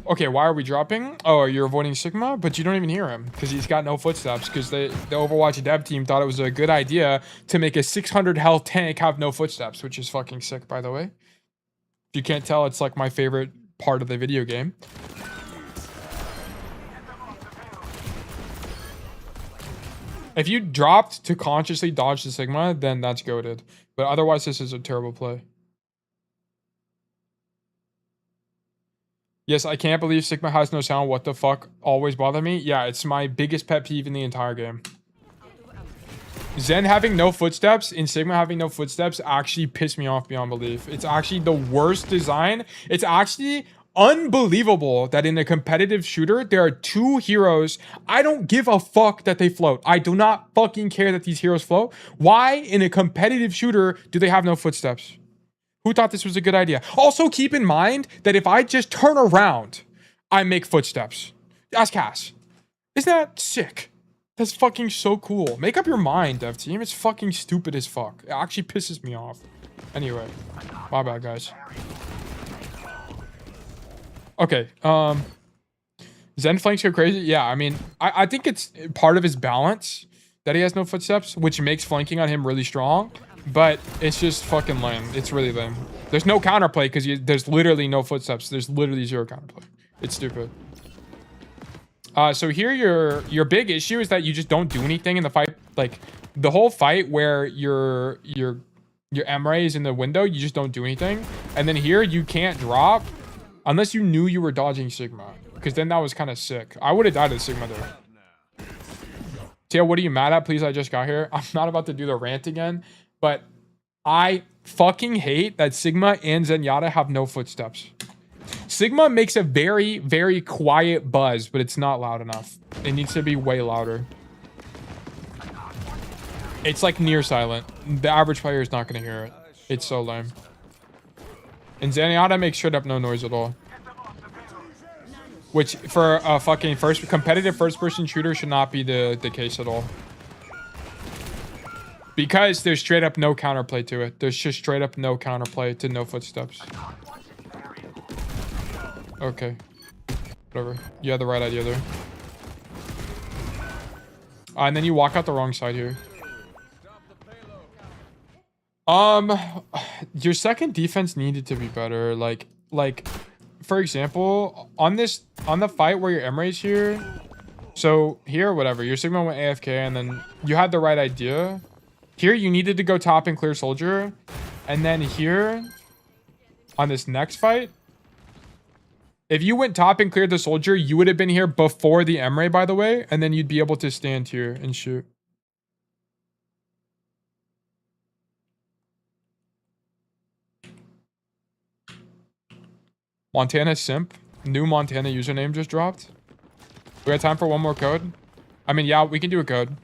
Okay, why are we dropping? Oh, you're avoiding Sigma? But you don't even hear him because he's got no footsteps because the Overwatch dev team thought it was a good idea to make a 600 health tank have no footsteps, which is fucking sick, by the way. If you can't tell, it's like my favorite part of the video game. If you dropped to consciously dodge the Sigma, then that's goated. But otherwise, this is a terrible play. Yes, I can't believe Sigma has no sound. What the fuck? Always bother me? Yeah, it's my biggest pet peeve in the entire game. Zen having no footsteps and Sigma having no footsteps actually pissed me off beyond belief. It's actually the worst design. It's actually unbelievable that in a competitive shooter, there are two heroes. I don't give a fuck that they float. I do not fucking care that these heroes float. Why in a competitive shooter do they have no footsteps? Who thought this was a good idea? Also, keep in mind that if I just turn around, I make footsteps. Ask Cass. Isn't that sick? That's fucking so cool. Make up your mind, dev team. It's fucking stupid as fuck. It actually pisses me off. Anyway, my bad, guys. Okay, Zen flanks go crazy. Yeah, I mean, I think it's part of his balance that he has no footsteps, which makes flanking on him really strong. But it's just fucking lame. It's really lame. There's no counterplay because there's literally no footsteps. There's literally zero counterplay. It's stupid. So here your big issue is that you just don't do anything in the fight. Like the whole fight where your Emre is in the window, you just don't do anything. And then here you can't drop unless you knew you were dodging Sigma, because then that was kind of sick. I would have died at Sigma there. Tia, what are you mad at? Please, I just got here. I'm not about to do the rant again, but I fucking hate that Sigma and Zenyatta have no footsteps. Sigma makes a very, very quiet buzz, but it's not loud enough. It needs to be way louder. It's like near silent. The average player is not going to hear it. It's so lame. And Zenyatta makes straight up no noise at all. Which for a fucking competitive first-person shooter should not be the case at all. Because there's straight up no counterplay to it. There's just straight up no counterplay to no footsteps. Okay. Whatever. You had the right idea there. And then you walk out the wrong side here. Your second defense needed to be better. Like for example, on the fight where your Emre's here. So here, whatever, your Sigma went AFK and then you had the right idea. Here, you needed to go top and clear soldier. And then here, on this next fight, if you went top and cleared the soldier, you would have been here before the Emre, by the way. And then you'd be able to stand here and shoot. Montana Simp. New Montana username just dropped. We got time for one more code? I mean, yeah, we can do a code.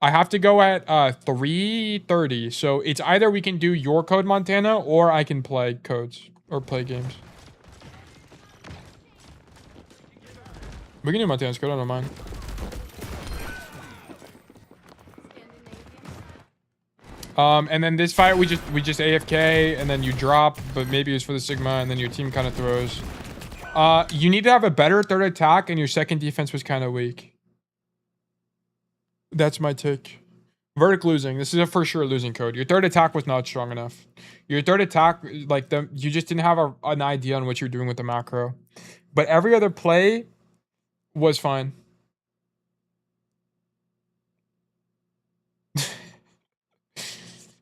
I have to go at 3:30. So it's either we can do your code, Montana, or I can play codes or play games. We can do Montana's code, I don't mind. And then this fight we just AFK and then you drop, but maybe it's for the Sigma and then your team kind of throws. You need to have a better third attack and your second defense was kind of weak. That's my take. Verdict losing. This is a for sure losing code. Your third attack was not strong enough. Your third attack, like you just didn't have an idea on what you're doing with the macro. But every other play was fine.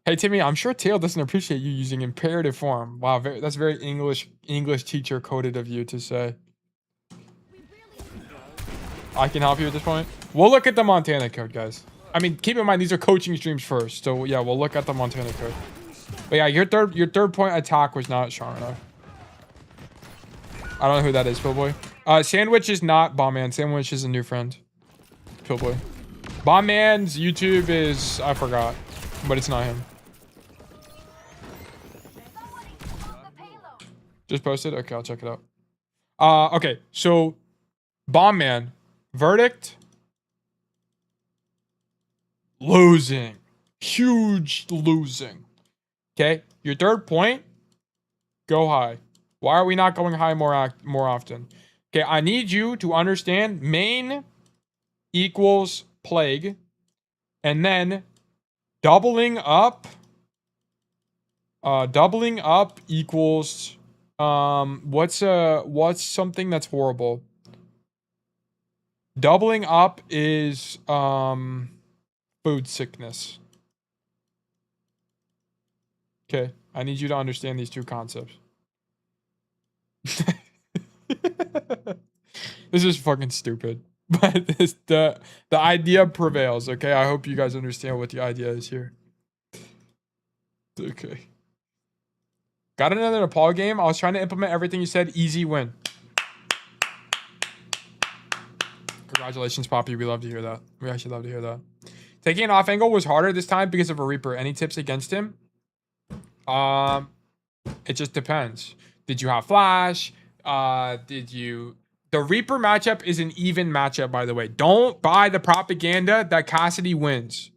Hey Timmy, I'm sure Tail doesn't appreciate you using imperative form. Wow, that's very English teacher coded of you to say. I can help you at this point. We'll look at the Montana code, guys. I mean, keep in mind these are coaching streams first, so yeah, we'll look at the Montana code. But yeah, your third point attack was not strong enough. I don't know who that is, Pillboy. Sandwich is not Bombman. Sandwich is a new friend. Pillboy. Bombman's YouTube is I forgot, but it's not him. Just posted? Okay, I'll check it out. Okay, so Bombman. Verdict. Losing. Huge losing. Okay, your third point. Go high. Why are we not going high more often? Okay, I need you to understand main equals plague. And then doubling up equals what's something that's horrible? Doubling up is food sickness. Okay, I need you to understand these two concepts. This is fucking stupid, but the idea prevails. Okay, I hope you guys understand what the idea is here. Okay. Got another Nepal game. I was trying to implement everything you said. Easy win. Congratulations, Poppy. We love to hear that. We actually love to hear that. Taking an off angle was harder this time because of a Reaper. Any tips against him? It just depends. Did you have flash? The Reaper matchup is an even matchup, by the way. Don't buy the propaganda that Cassidy wins.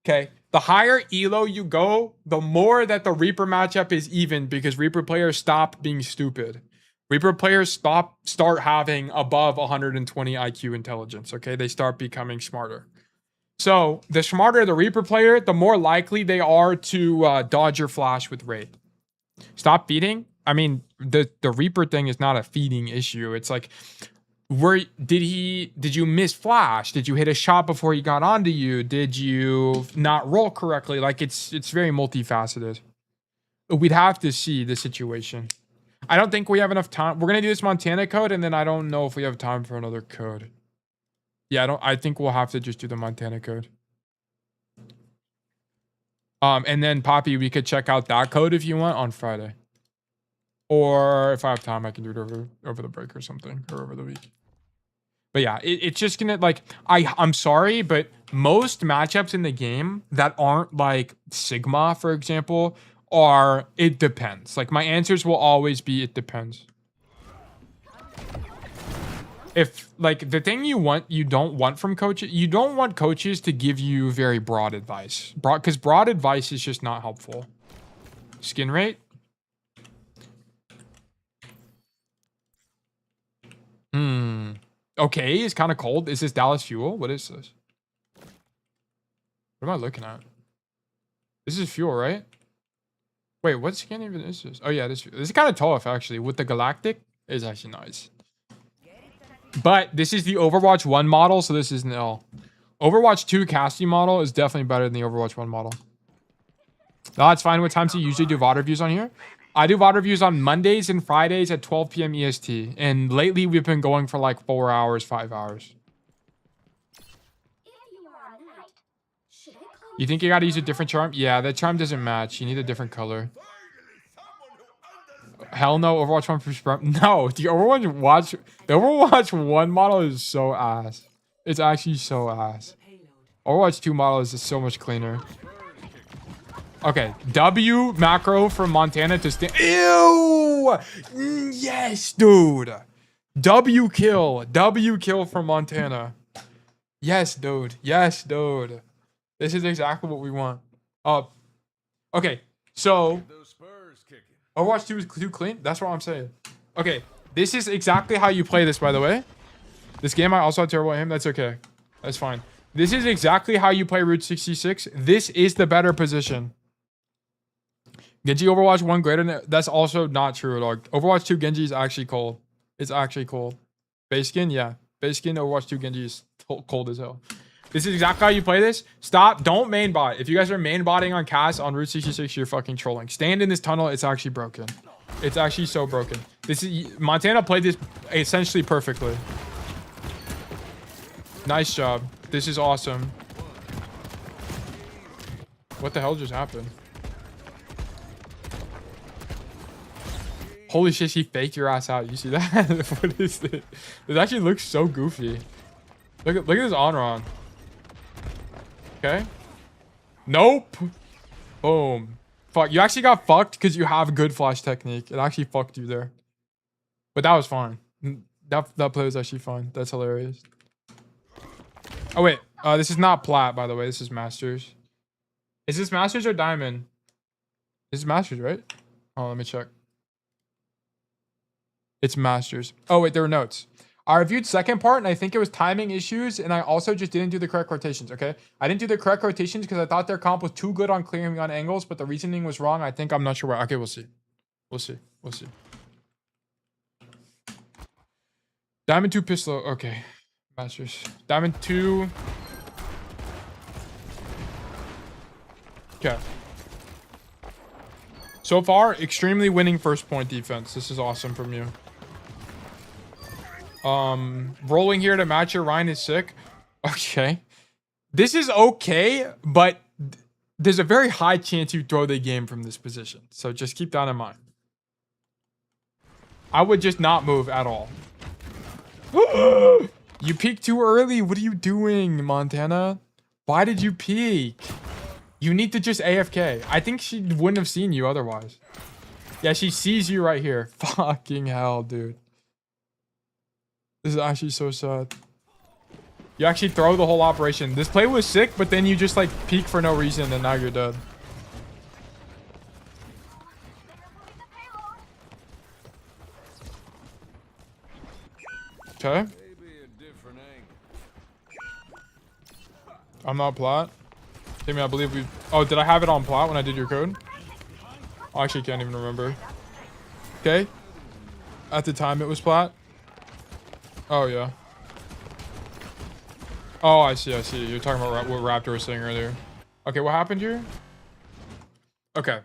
Okay? The higher elo you go, the more that the Reaper matchup is even because Reaper players stop being stupid. Reaper players start having above 120 IQ intelligence, okay? They start becoming smarter. So, the smarter the Reaper player, the more likely they are to dodge your flash with raid. Stop feeding? I mean, the Reaper thing is not a feeding issue. It's like, did you miss flash? Did you hit a shot before he got onto you? Did you not roll correctly? Like, it's very multifaceted. We'd have to see the situation. I don't think we have enough time. We're going to do this Montana code, and then I don't know if we have time for another code. Yeah, I think we'll have to just do the Montana code. And then, Poppy, we could check out that code if you want on Friday. Or if I have time, I can do it over the break or something, or over the week. But yeah, it's just going to, like, I'm sorry, but most matchups in the game that aren't, like, Sigma, for example, it depends. Like, my answers will always be it depends. If, like, the thing you don't want from coaches, you don't want coaches to give you very broad advice. Because broad advice is just not helpful. Skin rate? Okay, it's kind of cold. Is this Dallas Fuel? What is this? What am I looking at? This is Fuel, right? Wait, what skin even is this? Oh yeah, this is kind of tough actually. With the Galactic, it's actually nice. But this is the Overwatch 1 model, so this isn't L. Overwatch 2 Cassidy model is definitely better than the Overwatch 1 model. No, it's fine. What times do you usually do VOD reviews on here? I do VOD reviews on Mondays and Fridays at 12 p.m. EST. And lately, we've been going for like 4 hours, 5 hours. You think you gotta use a different charm? Yeah, that charm doesn't match. You need a different color. Hell no, Overwatch 1 for sprint. No, the Overwatch 1 model is so ass. It's actually so ass. Overwatch 2 model is just so much cleaner. Okay, W macro from Montana to stand. Ew! Yes, dude. W kill from Montana. Yes, dude. Yes, dude. This is exactly what we want. Okay, so Overwatch 2 is too clean. That's what I'm saying. Okay, this is exactly how you play this, by the way. This game, I also had terrible aim. That's okay. That's fine. This is exactly how you play Route 66. This is the better position. Genji Overwatch 1 greater than... That's also not true at all. Overwatch 2 Genji is actually cold. It's actually cold. Base skin, yeah. Base skin, Overwatch 2 Genji is cold as hell. This is exactly how you play this. Stop. Don't main bot. If you guys are main botting on Cass on Route 66, you're fucking trolling. Stand in this tunnel. It's actually broken. It's actually so broken. This is... Montana played this essentially perfectly. Nice job. This is awesome. What the hell just happened? Holy shit, she faked your ass out. You see that? What is this? This actually looks so goofy. Look at this on-ron. Okay. Nope. Boom. Fuck. You actually got fucked because you have good flash technique. It actually fucked you there. But that was fine. That play was actually fine. That's hilarious. Oh, wait. This is not plat, by the way. This is masters. Is this masters or diamond? This is masters, right? Oh, let me check. It's masters. Oh, wait. There were notes. I reviewed second part, and I think it was timing issues, and I also just didn't do the correct rotations, okay? I didn't do the correct rotations because I thought their comp was too good on clearing on angles, but the reasoning was wrong. I'm not sure why. Okay, we'll see. We'll see. We'll see. Diamond 2 pistol. Okay. Masters. Diamond 2. Okay. So far, extremely winning first point defense. This is awesome from you. Rolling here to match your Ryan is sick. Okay. This is okay, but there's a very high chance you throw the game from this position. So just keep that in mind. I would just not move at all. You peeked too early. What are you doing, Montana? Why did you peek? You need to just AFK. I think she wouldn't have seen you otherwise. Yeah, she sees you right here. Fucking hell, dude. This is actually so sad. You actually throw the whole operation. This play was sick, but then you just like peek for no reason and now you're dead. Okay. I'm not plat. Timmy, I believe we... Oh, did I have it on plat when I did your code? I actually can't even remember. Okay. At the time, it was plat. Oh, yeah. Oh, I see, I see. You're talking about what Raptor was saying earlier. Okay, what happened here? Okay.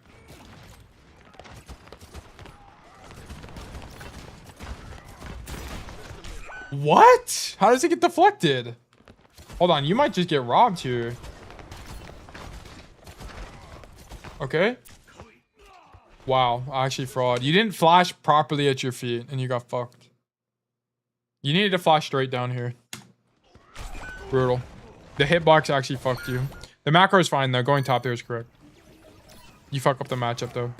What? How does it get deflected? Hold on, you might just get robbed here. Okay. Wow, actually fraud. You didn't flash properly at your feet and you got fucked. You needed to flash straight down here. Brutal. The hitbox actually fucked you. The macro is fine though. Going top there is correct. You fuck up the matchup though.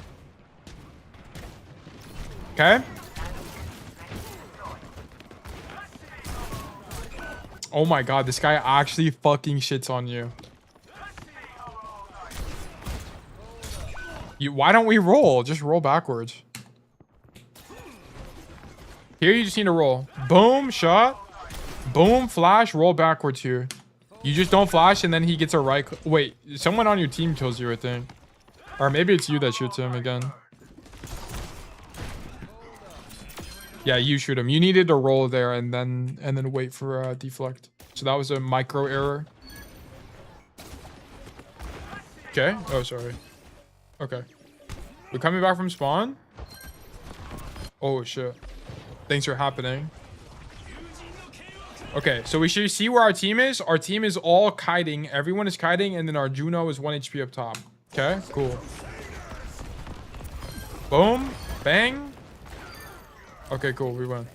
Okay. Oh my god, this guy actually fucking shits on you. Why don't we roll? Just roll backwards. Here you just need to roll. Boom, shot. Boom, flash, roll backwards here. You just don't flash and then he gets a right. Wait, someone on your team kills you, I think. Or maybe it's you that shoots him again. Yeah, you shoot him. You needed to roll there and then wait for deflect. So that was a micro error. Okay. Oh, sorry. Okay. We're coming back from spawn. Oh, shit. Things are happening. Okay, so we should see where our team is. Our team is all kiting. Everyone is kiting, and then our Juno is 1 HP up top. Okay, cool. Boom. Bang. Okay, cool. We win.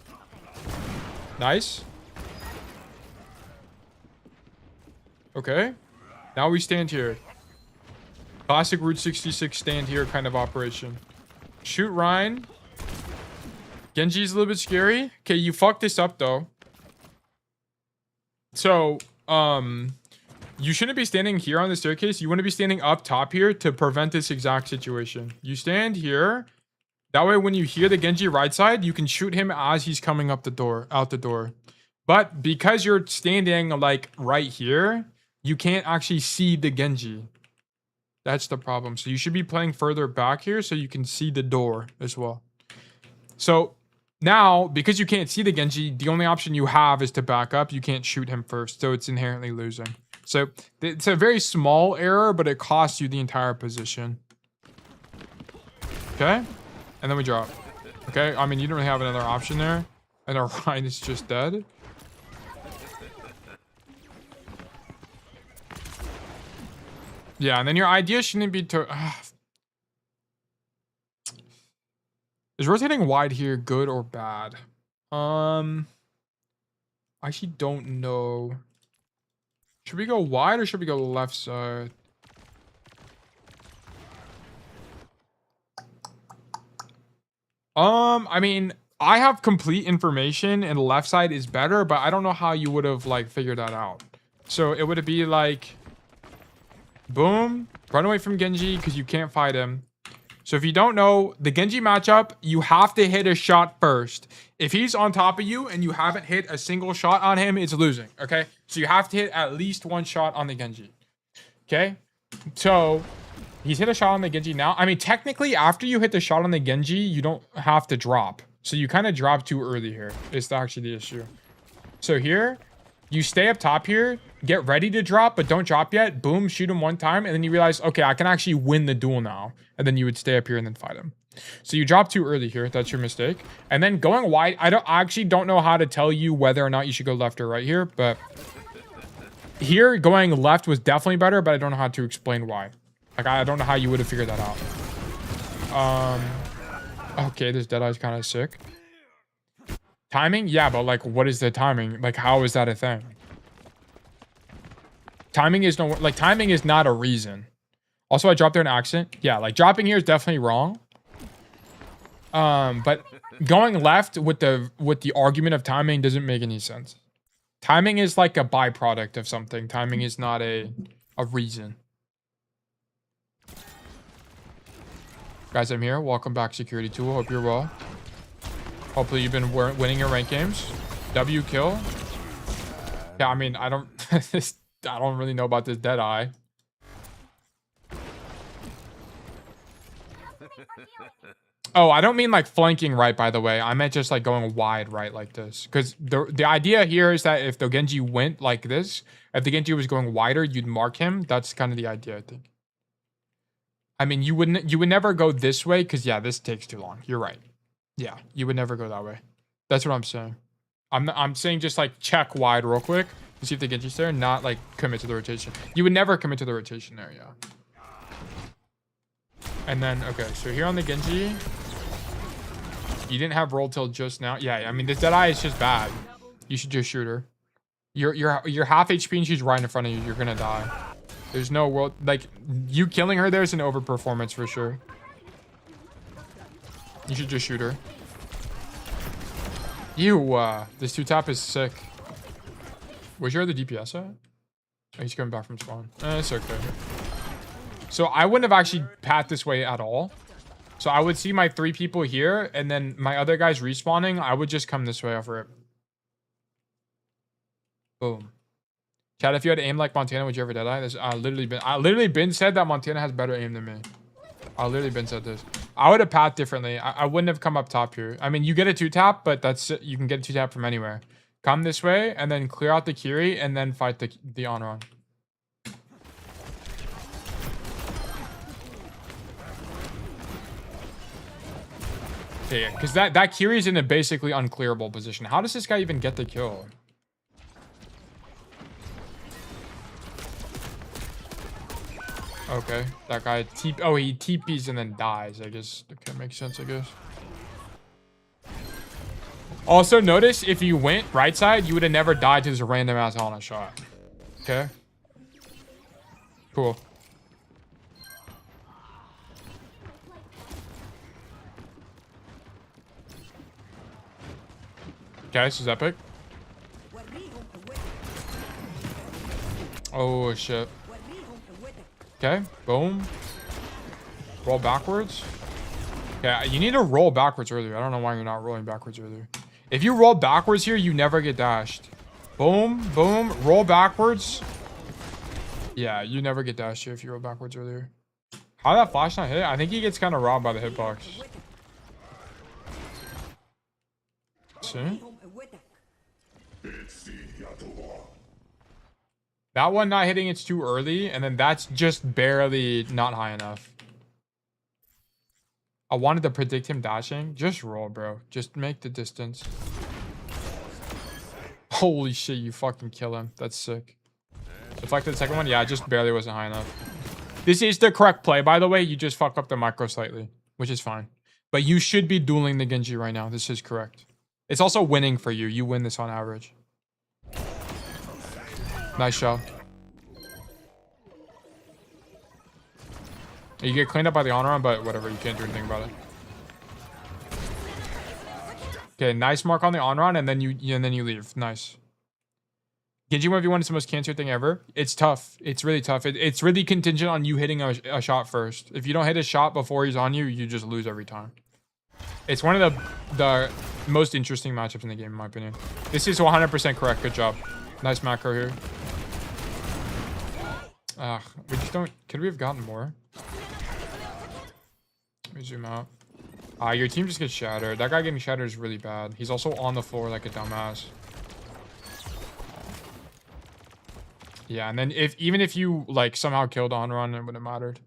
Nice. Okay. Now we stand here. Classic Route 66 stand here kind of operation. Shoot Ryan. Genji's a little bit scary. Okay, you fucked this up, though. So, you shouldn't be standing here on the staircase. You want to be standing up top here to prevent this exact situation. You stand here. That way, when you hear the Genji right side, you can shoot him as he's coming up the door, out the door. But because you're standing like right here, you can't actually see the Genji. That's the problem. So you should be playing further back here so you can see the door as well. So now, because you can't see the Genji, the only option you have is to back up. You can't shoot him first, so it's inherently losing. So it's a very small error, but it costs you the entire position. Okay? And then we drop. Okay? I mean, you don't really have another option there. And our Ryan is just dead. Yeah, and then your idea shouldn't be to... Is rotating wide here good or bad? I actually don't know. Should we go wide or should we go left side? I mean, I have complete information and left side is better, but I don't know how you would have like figured that out. So it would be like, boom, run away from Genji because you can't fight him. So if you don't know, the Genji matchup, you have to hit a shot first. If he's on top of you and you haven't hit a single shot on him, it's losing, okay? So you have to hit at least one shot on the Genji, okay? So he's hit a shot on the Genji now. I mean, technically, after you hit the shot on the Genji, you don't have to drop. So you kind of drop too early here. It's actually the issue. So here, you stay up top here, get ready to drop, but don't drop yet. Boom, shoot him one time, and then you realize, okay, I can actually win the duel now. And then you would stay up here and then fight him. So you drop too early here. That's your mistake. And then going wide, I actually don't know how to tell you whether or not you should go left or right here, but here going left was definitely better, but I don't know how to explain why. Like, I don't know how you would have figured that out. Okay, this Deadeye's kind of sick. Timing? Yeah, but like, what is the timing? Like, how is that a thing? Timing is timing is not a reason. Also, I dropped there an accident. Yeah, like dropping here is definitely wrong. But going left with the argument of timing doesn't make any sense. Timing is like a byproduct of something. Timing is not a reason. Guys, I'm here. Welcome back, Security Tool. Hope you're well. Hopefully you've been winning your rank games. W kill. Yeah, I mean, I don't really know about this Deadeye. Oh, I don't mean like flanking right, by the way. I meant just like going wide right like this. Because the idea here is that if the Genji went like this, if the Genji was going wider, you'd mark him. That's kind of the idea, I think. I mean, you would never go this way because, yeah, this takes too long. You're right. Yeah, you would never go that way. That's what I'm saying. I'm saying just like check wide real quick to see if the Genji's there, not like commit to the rotation. You would never commit to the rotation there, yeah. And then, okay, so here on the Genji, you didn't have roll till just now. Yeah, I mean, this Deadeye is just bad. You should just shoot her. You're half HP and she's right in front of you. You're gonna die. There's no world, like, you killing her there's an overperformance for sure. You should just shoot her. This 2-tap is sick. Where's your other DPS at? Oh, he's coming back from spawn. It's okay. So I wouldn't have actually pat this way at all. So I would see my 3 people here, and then my other guys respawning. I would just come this way off rip. Boom. Chad, if you had aim like Montana, would you ever Deadeye? This I literally been said that Montana has better aim than me. I literally been said this. I would have pat differently. I wouldn't have come up top here. I mean, you get a 2-tap, but that's you can get a 2-tap from anywhere. Come this way and then clear out the Kiri and then fight the on-run. Yeah, because that Kiri's in a basically unclearable position. How does this guy even get the kill? Okay, that guy oh, he TPs and then dies. I guess okay, makes sense. I guess. Also, notice if you went right side, you would have never died to this random ass Helena shot. Okay. Cool. Okay, this is epic. Oh shit. Okay, boom. Roll backwards. Okay, you need to roll backwards earlier. I don't know why you're not rolling backwards earlier. If you roll backwards here, you never get dashed. Boom, boom, roll backwards. Yeah, you never get dashed here if you roll backwards earlier. How did that flash not hit? I think he gets kind of robbed by the hitbox. See? That one not hitting it's too early, and then that's just barely not high enough. I wanted to predict him dashing. Just roll, bro. Just make the distance. Holy shit, you fucking kill him. That's sick. Deflected the second one? Yeah, it just barely wasn't high enough. This is the correct play, by the way. You just fuck up the micro slightly, which is fine. But you should be dueling the Genji right now. This is correct. It's also winning for you. You win this on average. Nice job. You get cleaned up by the honor run, but whatever. You can't do anything about it. Okay, nice mark on the on run, and then you leave. Nice. Genji 1v1 is the most cancer thing ever. It's tough. It's really tough. It's really contingent on you hitting a shot first. If you don't hit a shot before he's on you, you just lose every time. It's one of the most interesting matchups in the game, in my opinion. This is 100% correct. Good job. Nice macro here. We just don't... Could we have gotten more? Let me zoom out. Your team just gets shattered. That guy getting shattered is really bad. He's also on the floor like a dumbass. Yeah, and then even if you like somehow killed on run, it wouldn't have mattered.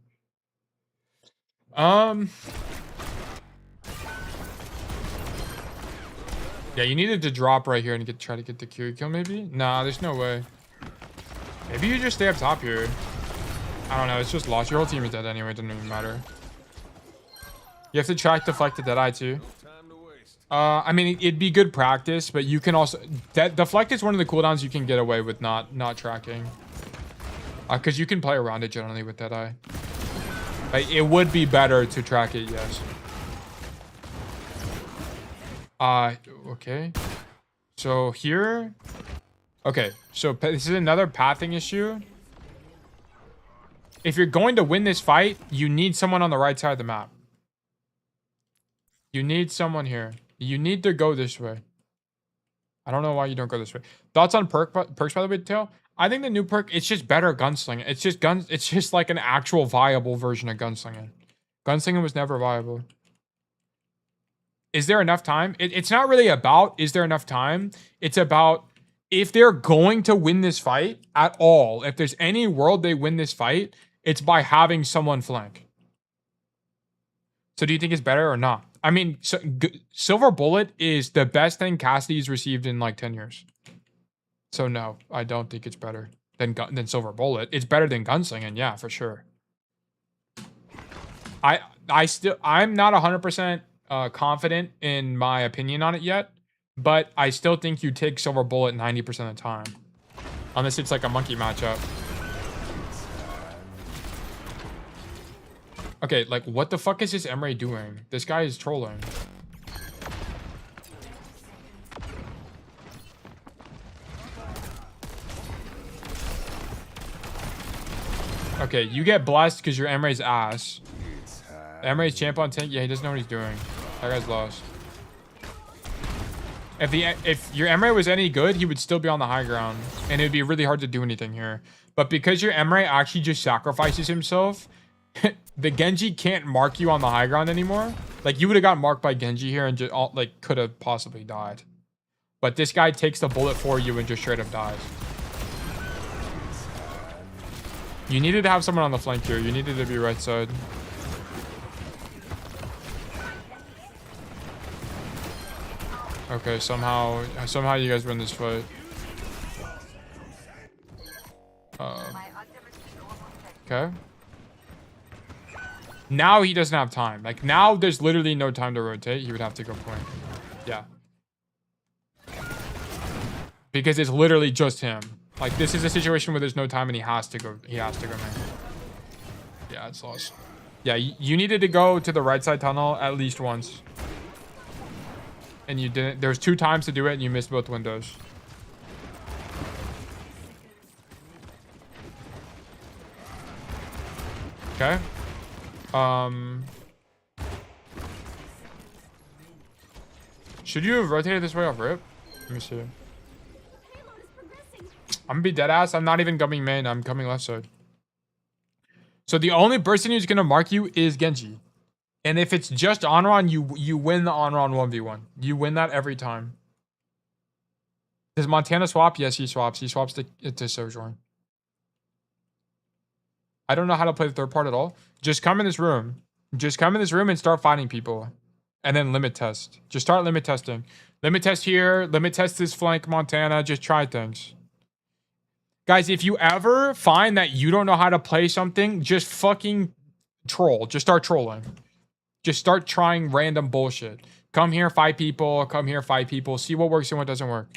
Yeah, you needed to drop right here and try to get the Q kill maybe? Nah, there's no way. Maybe you just stay up top here. I don't know, it's just lost. Your whole team is dead anyway, it doesn't even matter. You have to track deflect the Deadeye too. I mean, it'd be good practice, but you can also... Deflect is one of the cooldowns you can get away with not tracking. Because you can play around it generally with Deadeye. Like, it would be better to track it, yes. Okay. So here... Okay, so this is another pathing issue. If you're going to win this fight, you need someone on the right side of the map. You need someone here. You need to go this way. I don't know why you don't go this way. Thoughts on perks, by the way, Tail? I think the new perk, it's just better gunslinging. It's just like an actual viable version of gunslinging. Gunslinging was never viable. Is there enough time? It's not really about is there enough time. It's about if they're going to win this fight at all. If there's any world they win this fight, it's by having someone flank. So do you think it's better or not? I mean, Silver Bullet is the best thing Cassidy's received in like 10 years. So no, I don't think it's better than Silver Bullet. It's better than Gunslinging, yeah, for sure. I'm not 100% confident in my opinion on it yet, but I still think you take Silver Bullet 90% of the time. Unless it's like a monkey matchup. Okay, like, what the fuck is this Emre doing? This guy is trolling. Okay, you get blessed because you're Emre's ass. Emre's champ on tank? Yeah, he doesn't know what he's doing. That guy's lost. If your Emre was any good, he would still be on the high ground. And it would be really hard to do anything here. But because your Emre actually just sacrifices himself... the Genji can't mark you on the high ground anymore. Like, you would have got marked by Genji here and just, like, could have possibly died. But this guy takes the bullet for you and just straight up dies. You needed to have someone on the flank here. You needed to be right side. Okay, somehow you guys win this fight. Okay. Now he doesn't have time. Like, now there's literally no time to rotate. He would have to go point. Yeah. Because it's literally just him. Like, this is a situation where there's no time and he has to go man. Yeah, it's lost. Yeah, you needed to go to the right side tunnel at least once. And you didn't. There's 2 times to do it and you missed both windows. Okay. Should you have rotated this way off rip? Let me see. I'm gonna be dead ass. I'm not even coming main. I'm coming left side. So the only person who's gonna mark you is Genji. And if it's just Onron, you win the Onron 1v1. You win that every time. Does Montana swap? Yes, he swaps. He swaps to Sojourn. I don't know how to play the third part at all. Just come in this room. Just come in this room and start fighting people. And then limit test. Just start limit testing. Limit test here. Limit test this flank Montana. Just try things. Guys, if you ever find that you don't know how to play something, just fucking troll. Just start trolling. Just start trying random bullshit. Come here, fight people. Come here, fight people. See what works and what doesn't work.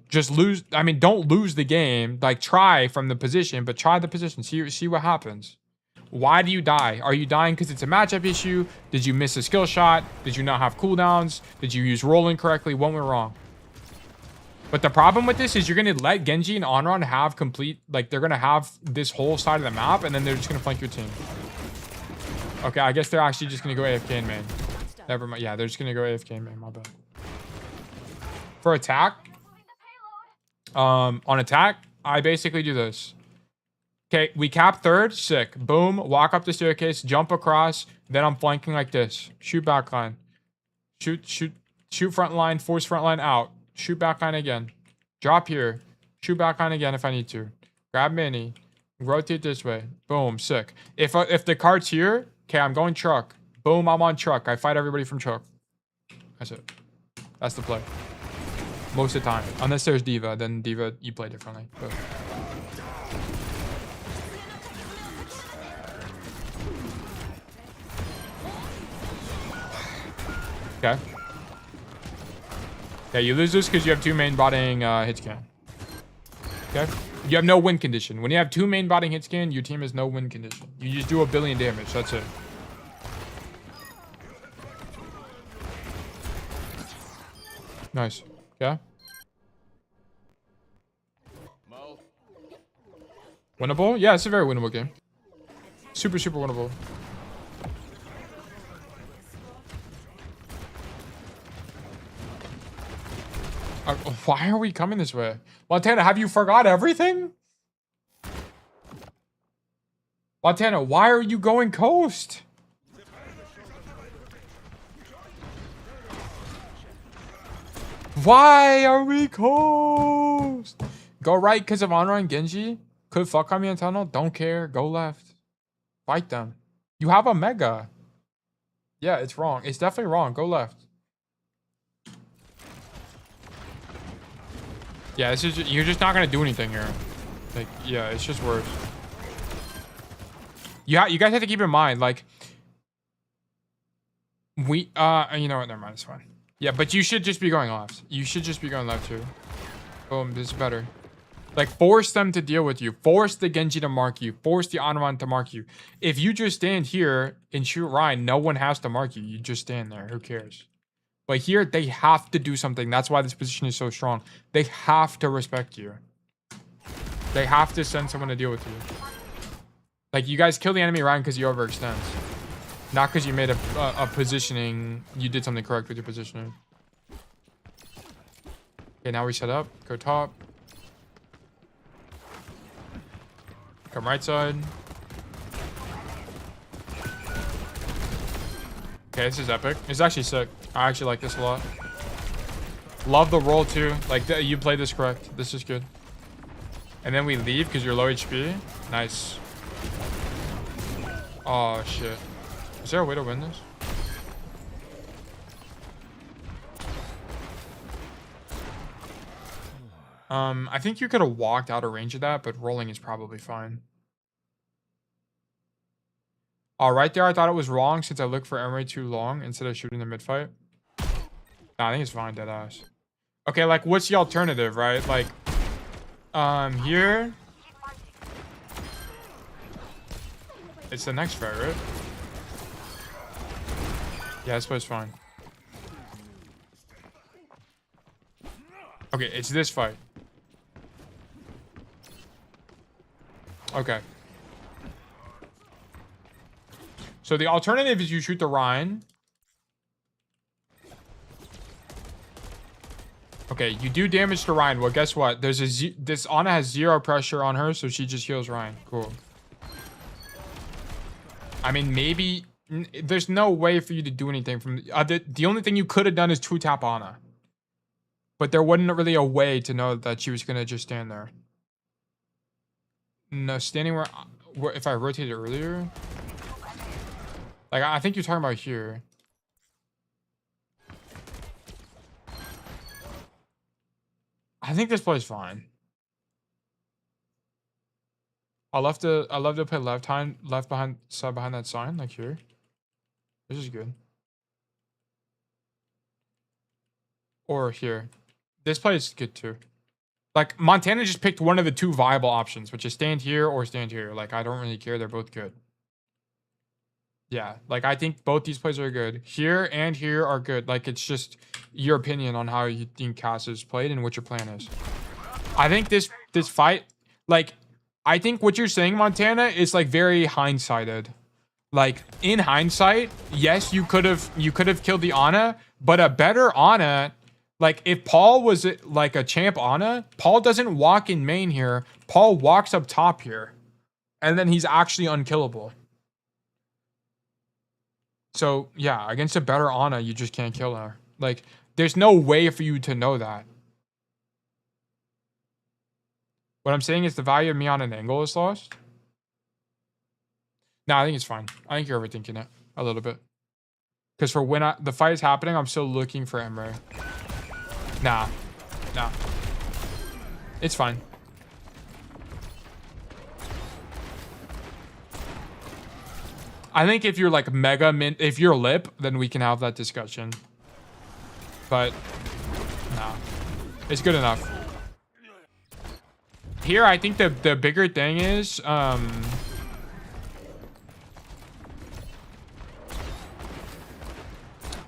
Just lose. I mean, don't lose the game. Like, try from the position, but try the position. See what happens. Why do you die? Are you dying because it's a matchup issue? Did you miss a skill shot? Did you not have cooldowns? Did you use rolling correctly? What went wrong? But the problem with this is you're going to let Genji and Onron have complete... Like, they're going to have this whole side of the map, and then they're just going to flank your team. Okay, I guess they're actually just going to go AFK in main. Never mind. Yeah, they're just going to go AFK in main. My bad. For attack... on attack, I basically do this. Okay, we cap third, sick. Boom, walk up the staircase, jump across, then I'm flanking like this. Shoot back line. Shoot front line, force front line out. Shoot back line again. Drop here. Shoot back line again if I need to. Grab mini. Rotate this way. Boom, sick. If the cart's here, okay, I'm going truck. Boom, I'm on truck. I fight everybody from truck. That's it. That's the play. Most of the time. Unless there's Diva, then Diva, you play differently. But. Okay. Yeah, you lose this because you have 2 main botting hit scan. Okay? You have no win condition. When you have 2 main botting hit scan, your team has no win condition. You just do 1 billion damage. That's it. Nice. Okay. Winnable? Yeah, it's a very winnable game. Super, super winnable. Why are we coming this way? Montana, have you forgot everything? Montana, why are you going coast? Why are we coast? Go right because of Onron and Genji. Could fuck on me in tunnel. Don't care. Go left. Fight them. You have a mega. Yeah, it's wrong. It's definitely wrong. Go left. Yeah, this is you're just not gonna do anything here. Like, yeah, it's just worse. You guys have to keep in mind, like, we you know what? Never mind. It's fine. Yeah, but you should just be going left. You should just be going left too. Boom. This is better. Like, force them to deal with you. Force the Genji to mark you. Force the Onron to mark you. If you just stand here and shoot Ryan, no one has to mark you. You just stand there. Who cares? But here, they have to do something. That's why this position is so strong. They have to respect you. They have to send someone to deal with you. Like, you guys kill the enemy Ryan because you overextend. Not because you made a positioning. You did something correct with your positioning. Okay, now we set up. Go top. Come right side. Okay, this is epic. It's actually sick. I actually like this a lot. Love the roll too. Like, you played this correct. This is good. And then we leave because you're low HP. Nice. Oh, shit. Is there a way to win this? I think you could have walked out of range of that, but rolling is probably fine. Oh, right there, I thought it was wrong since I looked for Emery too long instead of shooting the mid-fight. Nah, I think it's fine, deadass. Okay, like, what's the alternative, right? Like, here. It's the next fight, right? Yeah, I suppose fine. Okay, it's this fight. Okay. So the alternative is you shoot the Rhine. Okay, you do damage to Ryan. Well, guess what? There's this Ana has 0 pressure on her, so she just heals Ryan. Cool. I mean, maybe there's no way for you to do anything from the only thing you could have done is 2-tap Ana. But there wasn't really a way to know that she was gonna just stand there. No, standing where if I rotated earlier. Like I think you're talking about here. I think this play's fine. I love to play left side behind that sign, like here. This is good. Or here. This play is good too. Like Montana just picked one of the 2 viable options, which is stand here or stand here. Like I don't really care, they're both good. Yeah, like I think both these plays are good. Here and here are good. Like it's just your opinion on how you think Cass is played and what your plan is. I think this fight, like I think what you're saying, Montana, is like very hindsighted. Like in hindsight, yes, you could have killed the Ana, but a better Ana, like if Paul was like a champ Ana, Paul doesn't walk in main here. Paul walks up top here, and then he's actually unkillable. So yeah, against a better Ana, you just can't kill her. Like there's no way for you to know that. What I'm saying is the value of me on an angle is lost. No, I think it's fine. I think you're overthinking it a little bit. Because for when the fight is happening, I'm still looking for Emre. Nah. It's fine. I think if you're like mega mint, if you're lip, then we can have that discussion. But, nah. It's good enough. Here, I think the bigger thing is,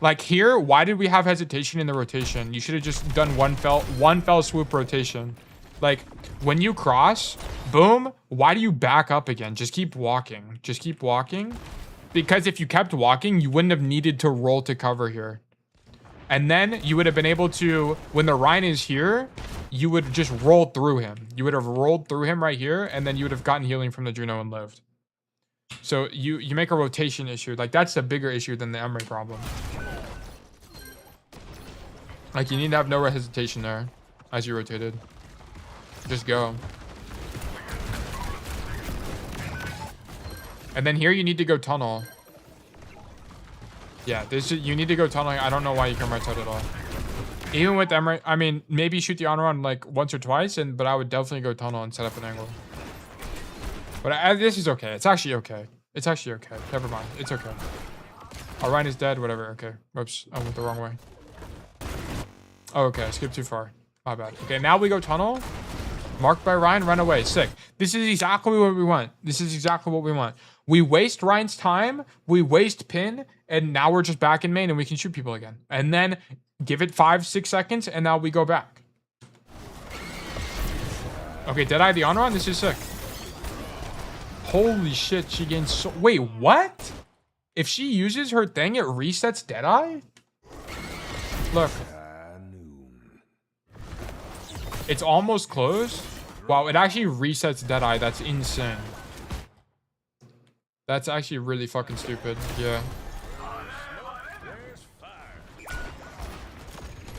like here, why did we have hesitation in the rotation? You should have just done one fell swoop rotation. Like when you cross, boom, why do you back up again? Just keep walking. Just keep walking. Because if you kept walking, you wouldn't have needed to roll to cover here. And then you would have been able to, when the Rhine is here, you would just roll through him. You would have rolled through him right here, and then you would have gotten healing from the Juno and lived. So you make a rotation issue. Like that's a bigger issue than the Emery problem. Like you need to have no hesitation there as you rotated. Just go. And then here you need to go tunnel. Yeah, you need to go tunneling. I don't know why you come right side at all. Even with Emery, I mean, maybe shoot the honor run like once or twice, but I would definitely go tunnel and set up an angle. But this is okay. It's actually okay. It's actually okay. Never mind. It's okay. Our Ryan is dead. Whatever. Okay. Oops. I went the wrong way. Oh, okay. I skipped too far. My bad. Okay, now we go tunnel. Marked by Ryan. Run away. Sick. This is exactly what we want. This is exactly what we want. We waste Ryan's time. We waste pin. And now we're just back in main and we can shoot people again. And then give it 5-6 seconds. And now we go back. Okay, Deadeye the honor run. This is sick. Holy shit. She gains so... Wait, what? If she uses her thing, it resets Deadeye? Look. It's almost closed. Wow, it actually resets Deadeye. That's insane. That's actually really fucking stupid. Yeah.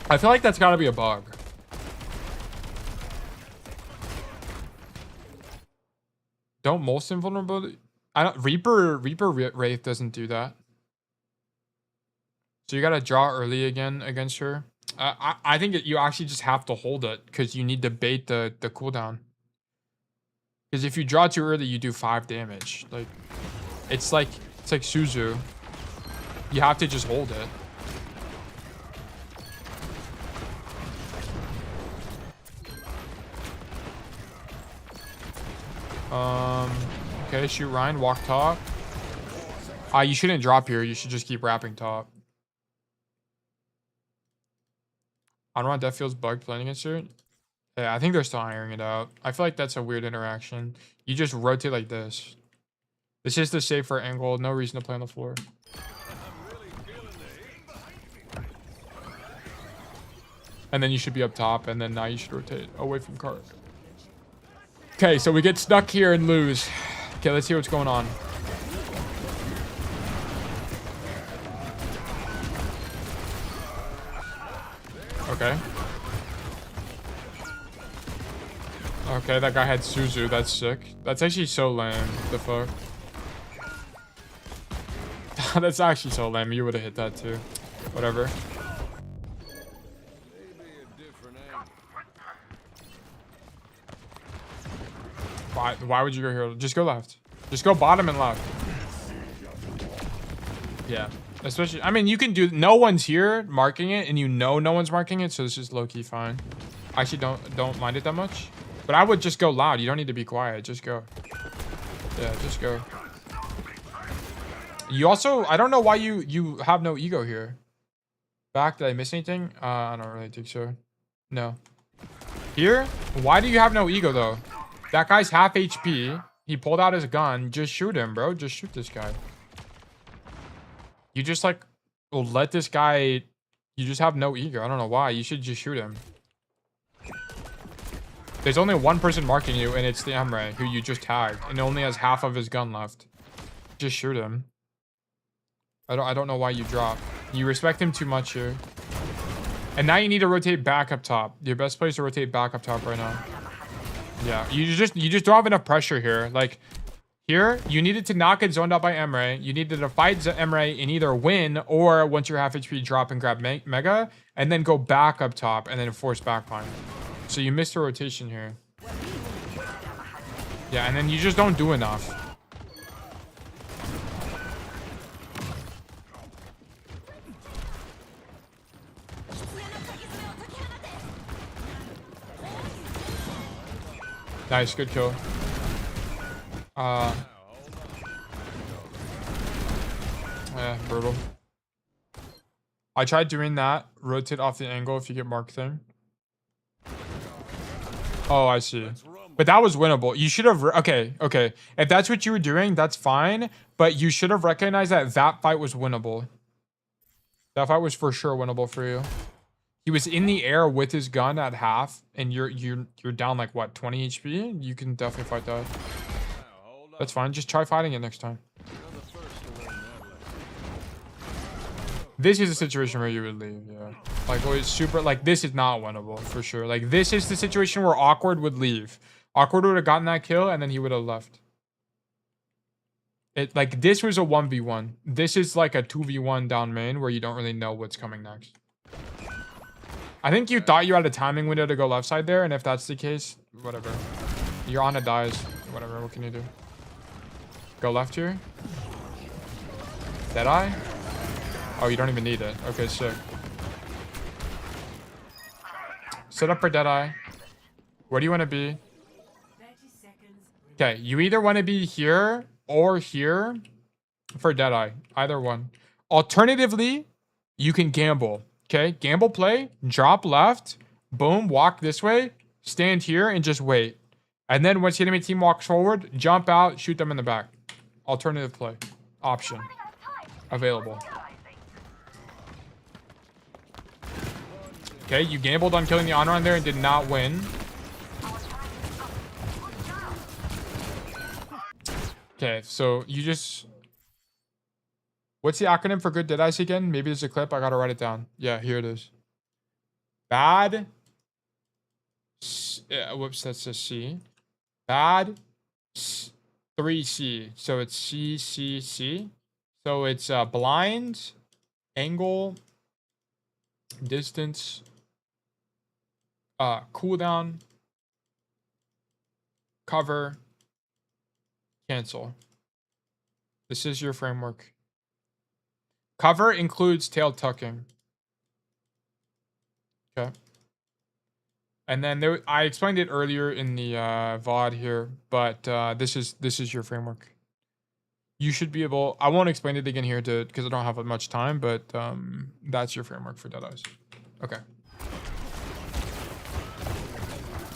I feel like that's gotta be a bug. Don't most invulnerability. I don't. Reaper Wraith doesn't do that. So you gotta draw early again against her. I think you actually just have to hold it because you need to bait the cooldown. Because if you draw too early, you do 5 damage. Like, it's like Suzu. You have to just hold it. Okay, shoot Ryan, walk top. You shouldn't drop here. You should just keep wrapping top. I don't know, Death feels bugged playing against it. Yeah, I think they're still ironing it out. I feel like that's a weird interaction. You just rotate like this. This is the safer angle. No reason to play on the floor. And then you should be up top, and then now you should rotate away from cart. Okay, so we get stuck here and lose. Okay, let's see what's going on. Okay. Okay, that guy had Suzu. That's sick. That's actually so lame. The fuck? That's actually so lame. You would have hit that too. Whatever. Why would you go here? Just go left. Just go bottom and left. Yeah. Especially, I mean, you can do, no one's here marking it, and you know no one's marking it, so it's just low-key fine. I actually don't mind it that much. But I would just go loud. You don't need to be quiet. Just go. Yeah, just go. You also, I don't know why you have no ego here. Back, did I miss anything? I don't really think so. No. Here? Why do you have no ego, though? That guy's half HP. He pulled out his gun. Just shoot him, bro. Just shoot this guy. You just, like, will let this guy... You just have no ego. I don't know why. You should just shoot him. There's only one person marking you, and it's the Emre, who you just tagged. And only has half of his gun left. Just shoot him. I don't know why you drop. You respect him too much here. And now you need to rotate back up top. Your best place to rotate back up top right now. Yeah, you just don't have enough pressure here. Like, here, you needed to not get zoned out by Emre. You needed to fight Emre and either win or once you're half HP, drop and grab Mega, and then go back up top and then force backline. So you missed a rotation here. Yeah, and then you just don't do enough. Nice, good kill. Yeah, brutal. I tried doing that. Rotate off the angle if you get mark thing. Oh, I see. But that was winnable. You should have... Okay. If that's what you were doing, that's fine. But you should have recognized that that fight was winnable. That fight was for sure winnable for you. He was in the air with his gun at half, and you're down like what, 20 HP? You can definitely fight that. That's fine. Just try fighting it next time. This is a situation where you would leave, yeah. Like, always super, like, this is not winnable, for sure. Like, this is the situation where Awkward would leave. Awkward would have gotten that kill, and then he would have left. Like, this was a 1v1. This is like a 2v1 down main, where you don't really know what's coming next. I think you thought you had a timing window to go left side there, and if that's the case, whatever. Your Ana dies. Whatever, what can you do? Go left here. Deadeye? Oh, you don't even need it. Okay, sick. Set up for Deadeye. Where do you want to be? Okay, you either want to be here or here for Deadeye. Either one. Alternatively, you can gamble. Okay, gamble play, drop left, boom, walk this way, stand here, and just wait. And then once the enemy team walks forward, jump out, shoot them in the back. Alternative play. Option. Available. Okay, you gambled on killing the honor on there and did not win. Okay, so you just... What's the acronym for good deadies again? Maybe there's a clip. I gotta write it down. Yeah, here it is. Bad. Whoops, that's a C. Bad. 3C. So it's C, C, C. So it's blind, angle, distance, cooldown, cover, cancel. This is your framework. Cover includes tail tucking. Okay. And then there, I explained it earlier in the VOD here, but this is your framework. You should be able. I won't explain it again here because I don't have much time, but that's your framework for Deadeyes. Okay.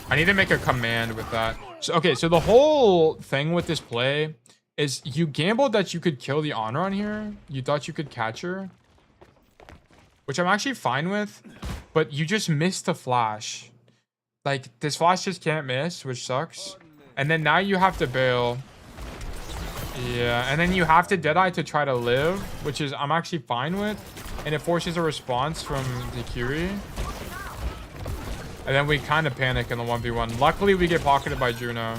I need to make a command with that. So okay, so the whole thing with this play is you gambled that you could kill the honor on here. You thought you could catch her, which I'm actually fine with, but you just missed the flash. Like, this flash just can't miss, which sucks. And then now you have to bail. Yeah, and then you have to Deadeye to try to live, which is I'm actually fine with. And it forces a response from the Curie. And then we kind of panic in the 1v1. Luckily, we get pocketed by Juno.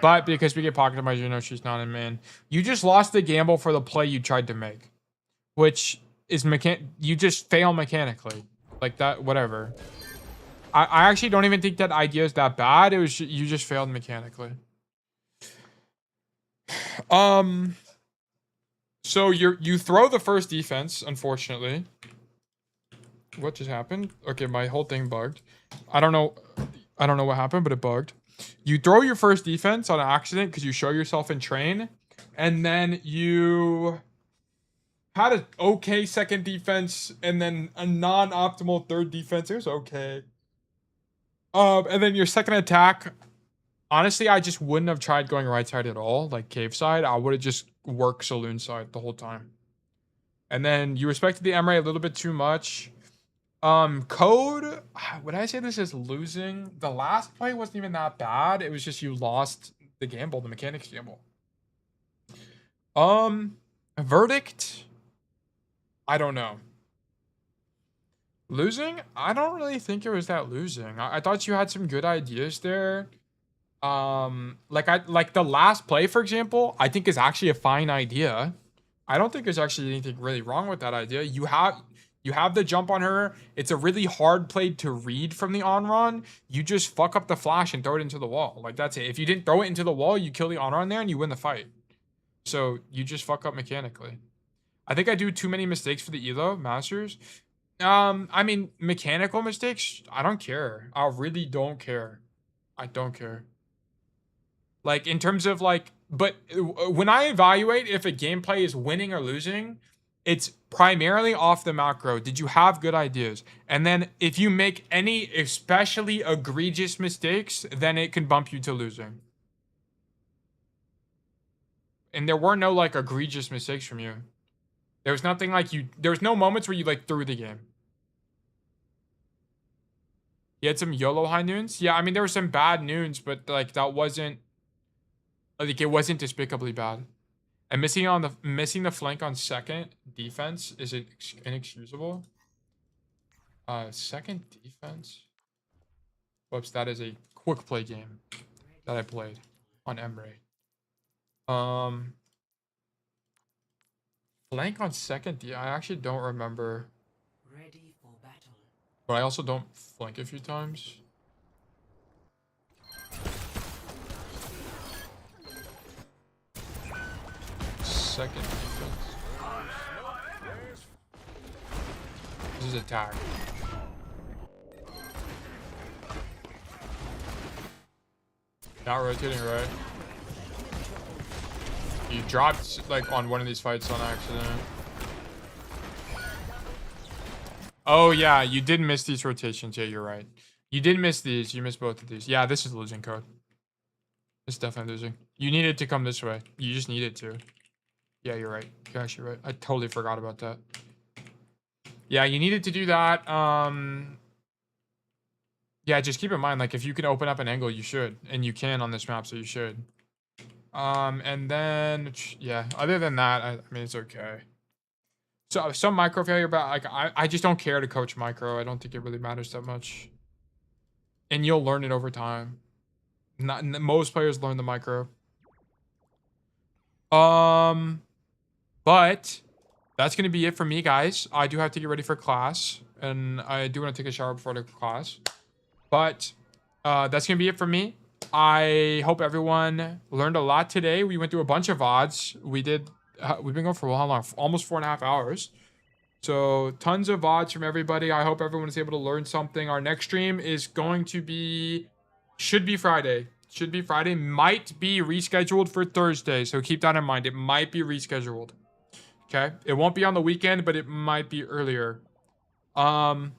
But because we get pocketed by Juno, she's not in main. You just lost the gamble for the play you tried to make. Which is you just fail mechanically. Like that, whatever. I actually don't even think that idea is that bad. It was you just failed mechanically. So you throw the first defense, unfortunately. What just happened? Okay, my whole thing bugged. I don't know what happened, but it bugged. You throw your first defense on accident because you show yourself in train, and then you had an okay second defense, and then a non-optimal third defense. It was okay. And then your second attack, honestly, I just wouldn't have tried going right side at all, like cave side. I would have just worked saloon side the whole time. And then you respected the Emre a little bit too much. Code, would I say this is losing? The last play wasn't even that bad. It was just you lost the gamble, the mechanics gamble. Verdict, I don't know. Losing? I don't really think it was that losing. I thought you had some good ideas there. Like the last play, for example, I think is actually a fine idea. I don't think there's actually anything really wrong with that idea. You have the jump on her. It's a really hard play to read from the on-run. You just fuck up the flash and throw it into the wall. Like, that's it. If you didn't throw it into the wall, you kill the on-run there and you win the fight. So you just fuck up mechanically. I think I do too many mistakes for the Elo Masters. I mean, mechanical mistakes, I don't care. I really don't care. I don't care. Like, in terms of, like, but when I evaluate if a gameplay is winning or losing, it's primarily off the macro. Did you have good ideas? And then if you make any especially egregious mistakes, then it can bump you to losing. And there were no, like, egregious mistakes from you. There was nothing like there was no moments where you, like, threw the game. You had some YOLO high noons? Yeah, I mean, there were some bad noons, but, like, that wasn't, like, it wasn't despicably bad. And missing the flank on second defense is inexcusable. Second defense? Whoops, that is a quick play game that I played on Emre. Flank on second D, I actually don't remember. Ready for battle. But I also don't flank a few times. Second defense. This is attack. Not rotating right. You dropped, like, on one of these fights on accident. Oh, yeah, you did miss these rotations. Yeah, you're right. You did miss these. You missed both of these. Yeah, this is losing code. It's definitely losing. You needed to come this way. You just needed to. Yeah, you're right. You're actually right. I totally forgot about that. Yeah, you needed to do that. Yeah, just keep in mind, like, if you can open up an angle, you should. And you can on this map, so you should. And then, yeah, other than that, I mean, it's okay. So, some micro failure, but, like, I just don't care to coach micro. I don't think it really matters that much. And you'll learn it over time. Most players learn the micro. But that's going to be it for me, guys. I do have to get ready for class, and I do want to take a shower before the class. But that's going to be it for me. I hope everyone learned a lot today. We went through a bunch of VODs. We've been going for how long? Almost 4.5 hours. So tons of VODs from everybody. I hope everyone is able to learn something. Our next stream is going to be, should be Friday. Should be Friday. Might be rescheduled for Thursday. So keep that in mind. It might be rescheduled. Okay. It won't be on the weekend, but it might be earlier. But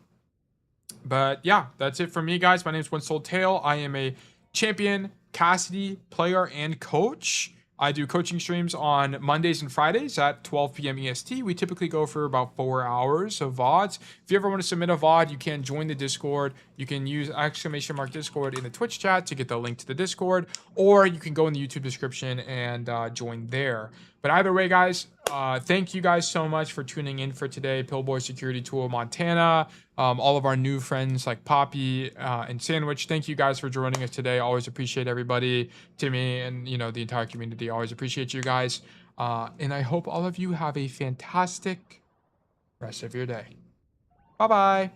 yeah, that's it for me, guys. My name is One Soul Tail. I am a champion Cassidy player and coach. I do coaching streams on Mondays and Fridays at 12 p.m. EST. We typically go for about 4 hours of VODs. If you ever want to submit a VOD, you can join the Discord. You can use !Discord in the Twitch chat to get the link to the Discord, or you can go in the YouTube description and join there. But either way, guys, thank you guys so much for tuning in for today. Pillboy Security Tool Montana, all of our new friends like Poppy and Sandwich. Thank you guys for joining us today. Always appreciate everybody, Timmy, and you know the entire community. Always appreciate you guys, and I hope all of you have a fantastic rest of your day. Bye bye.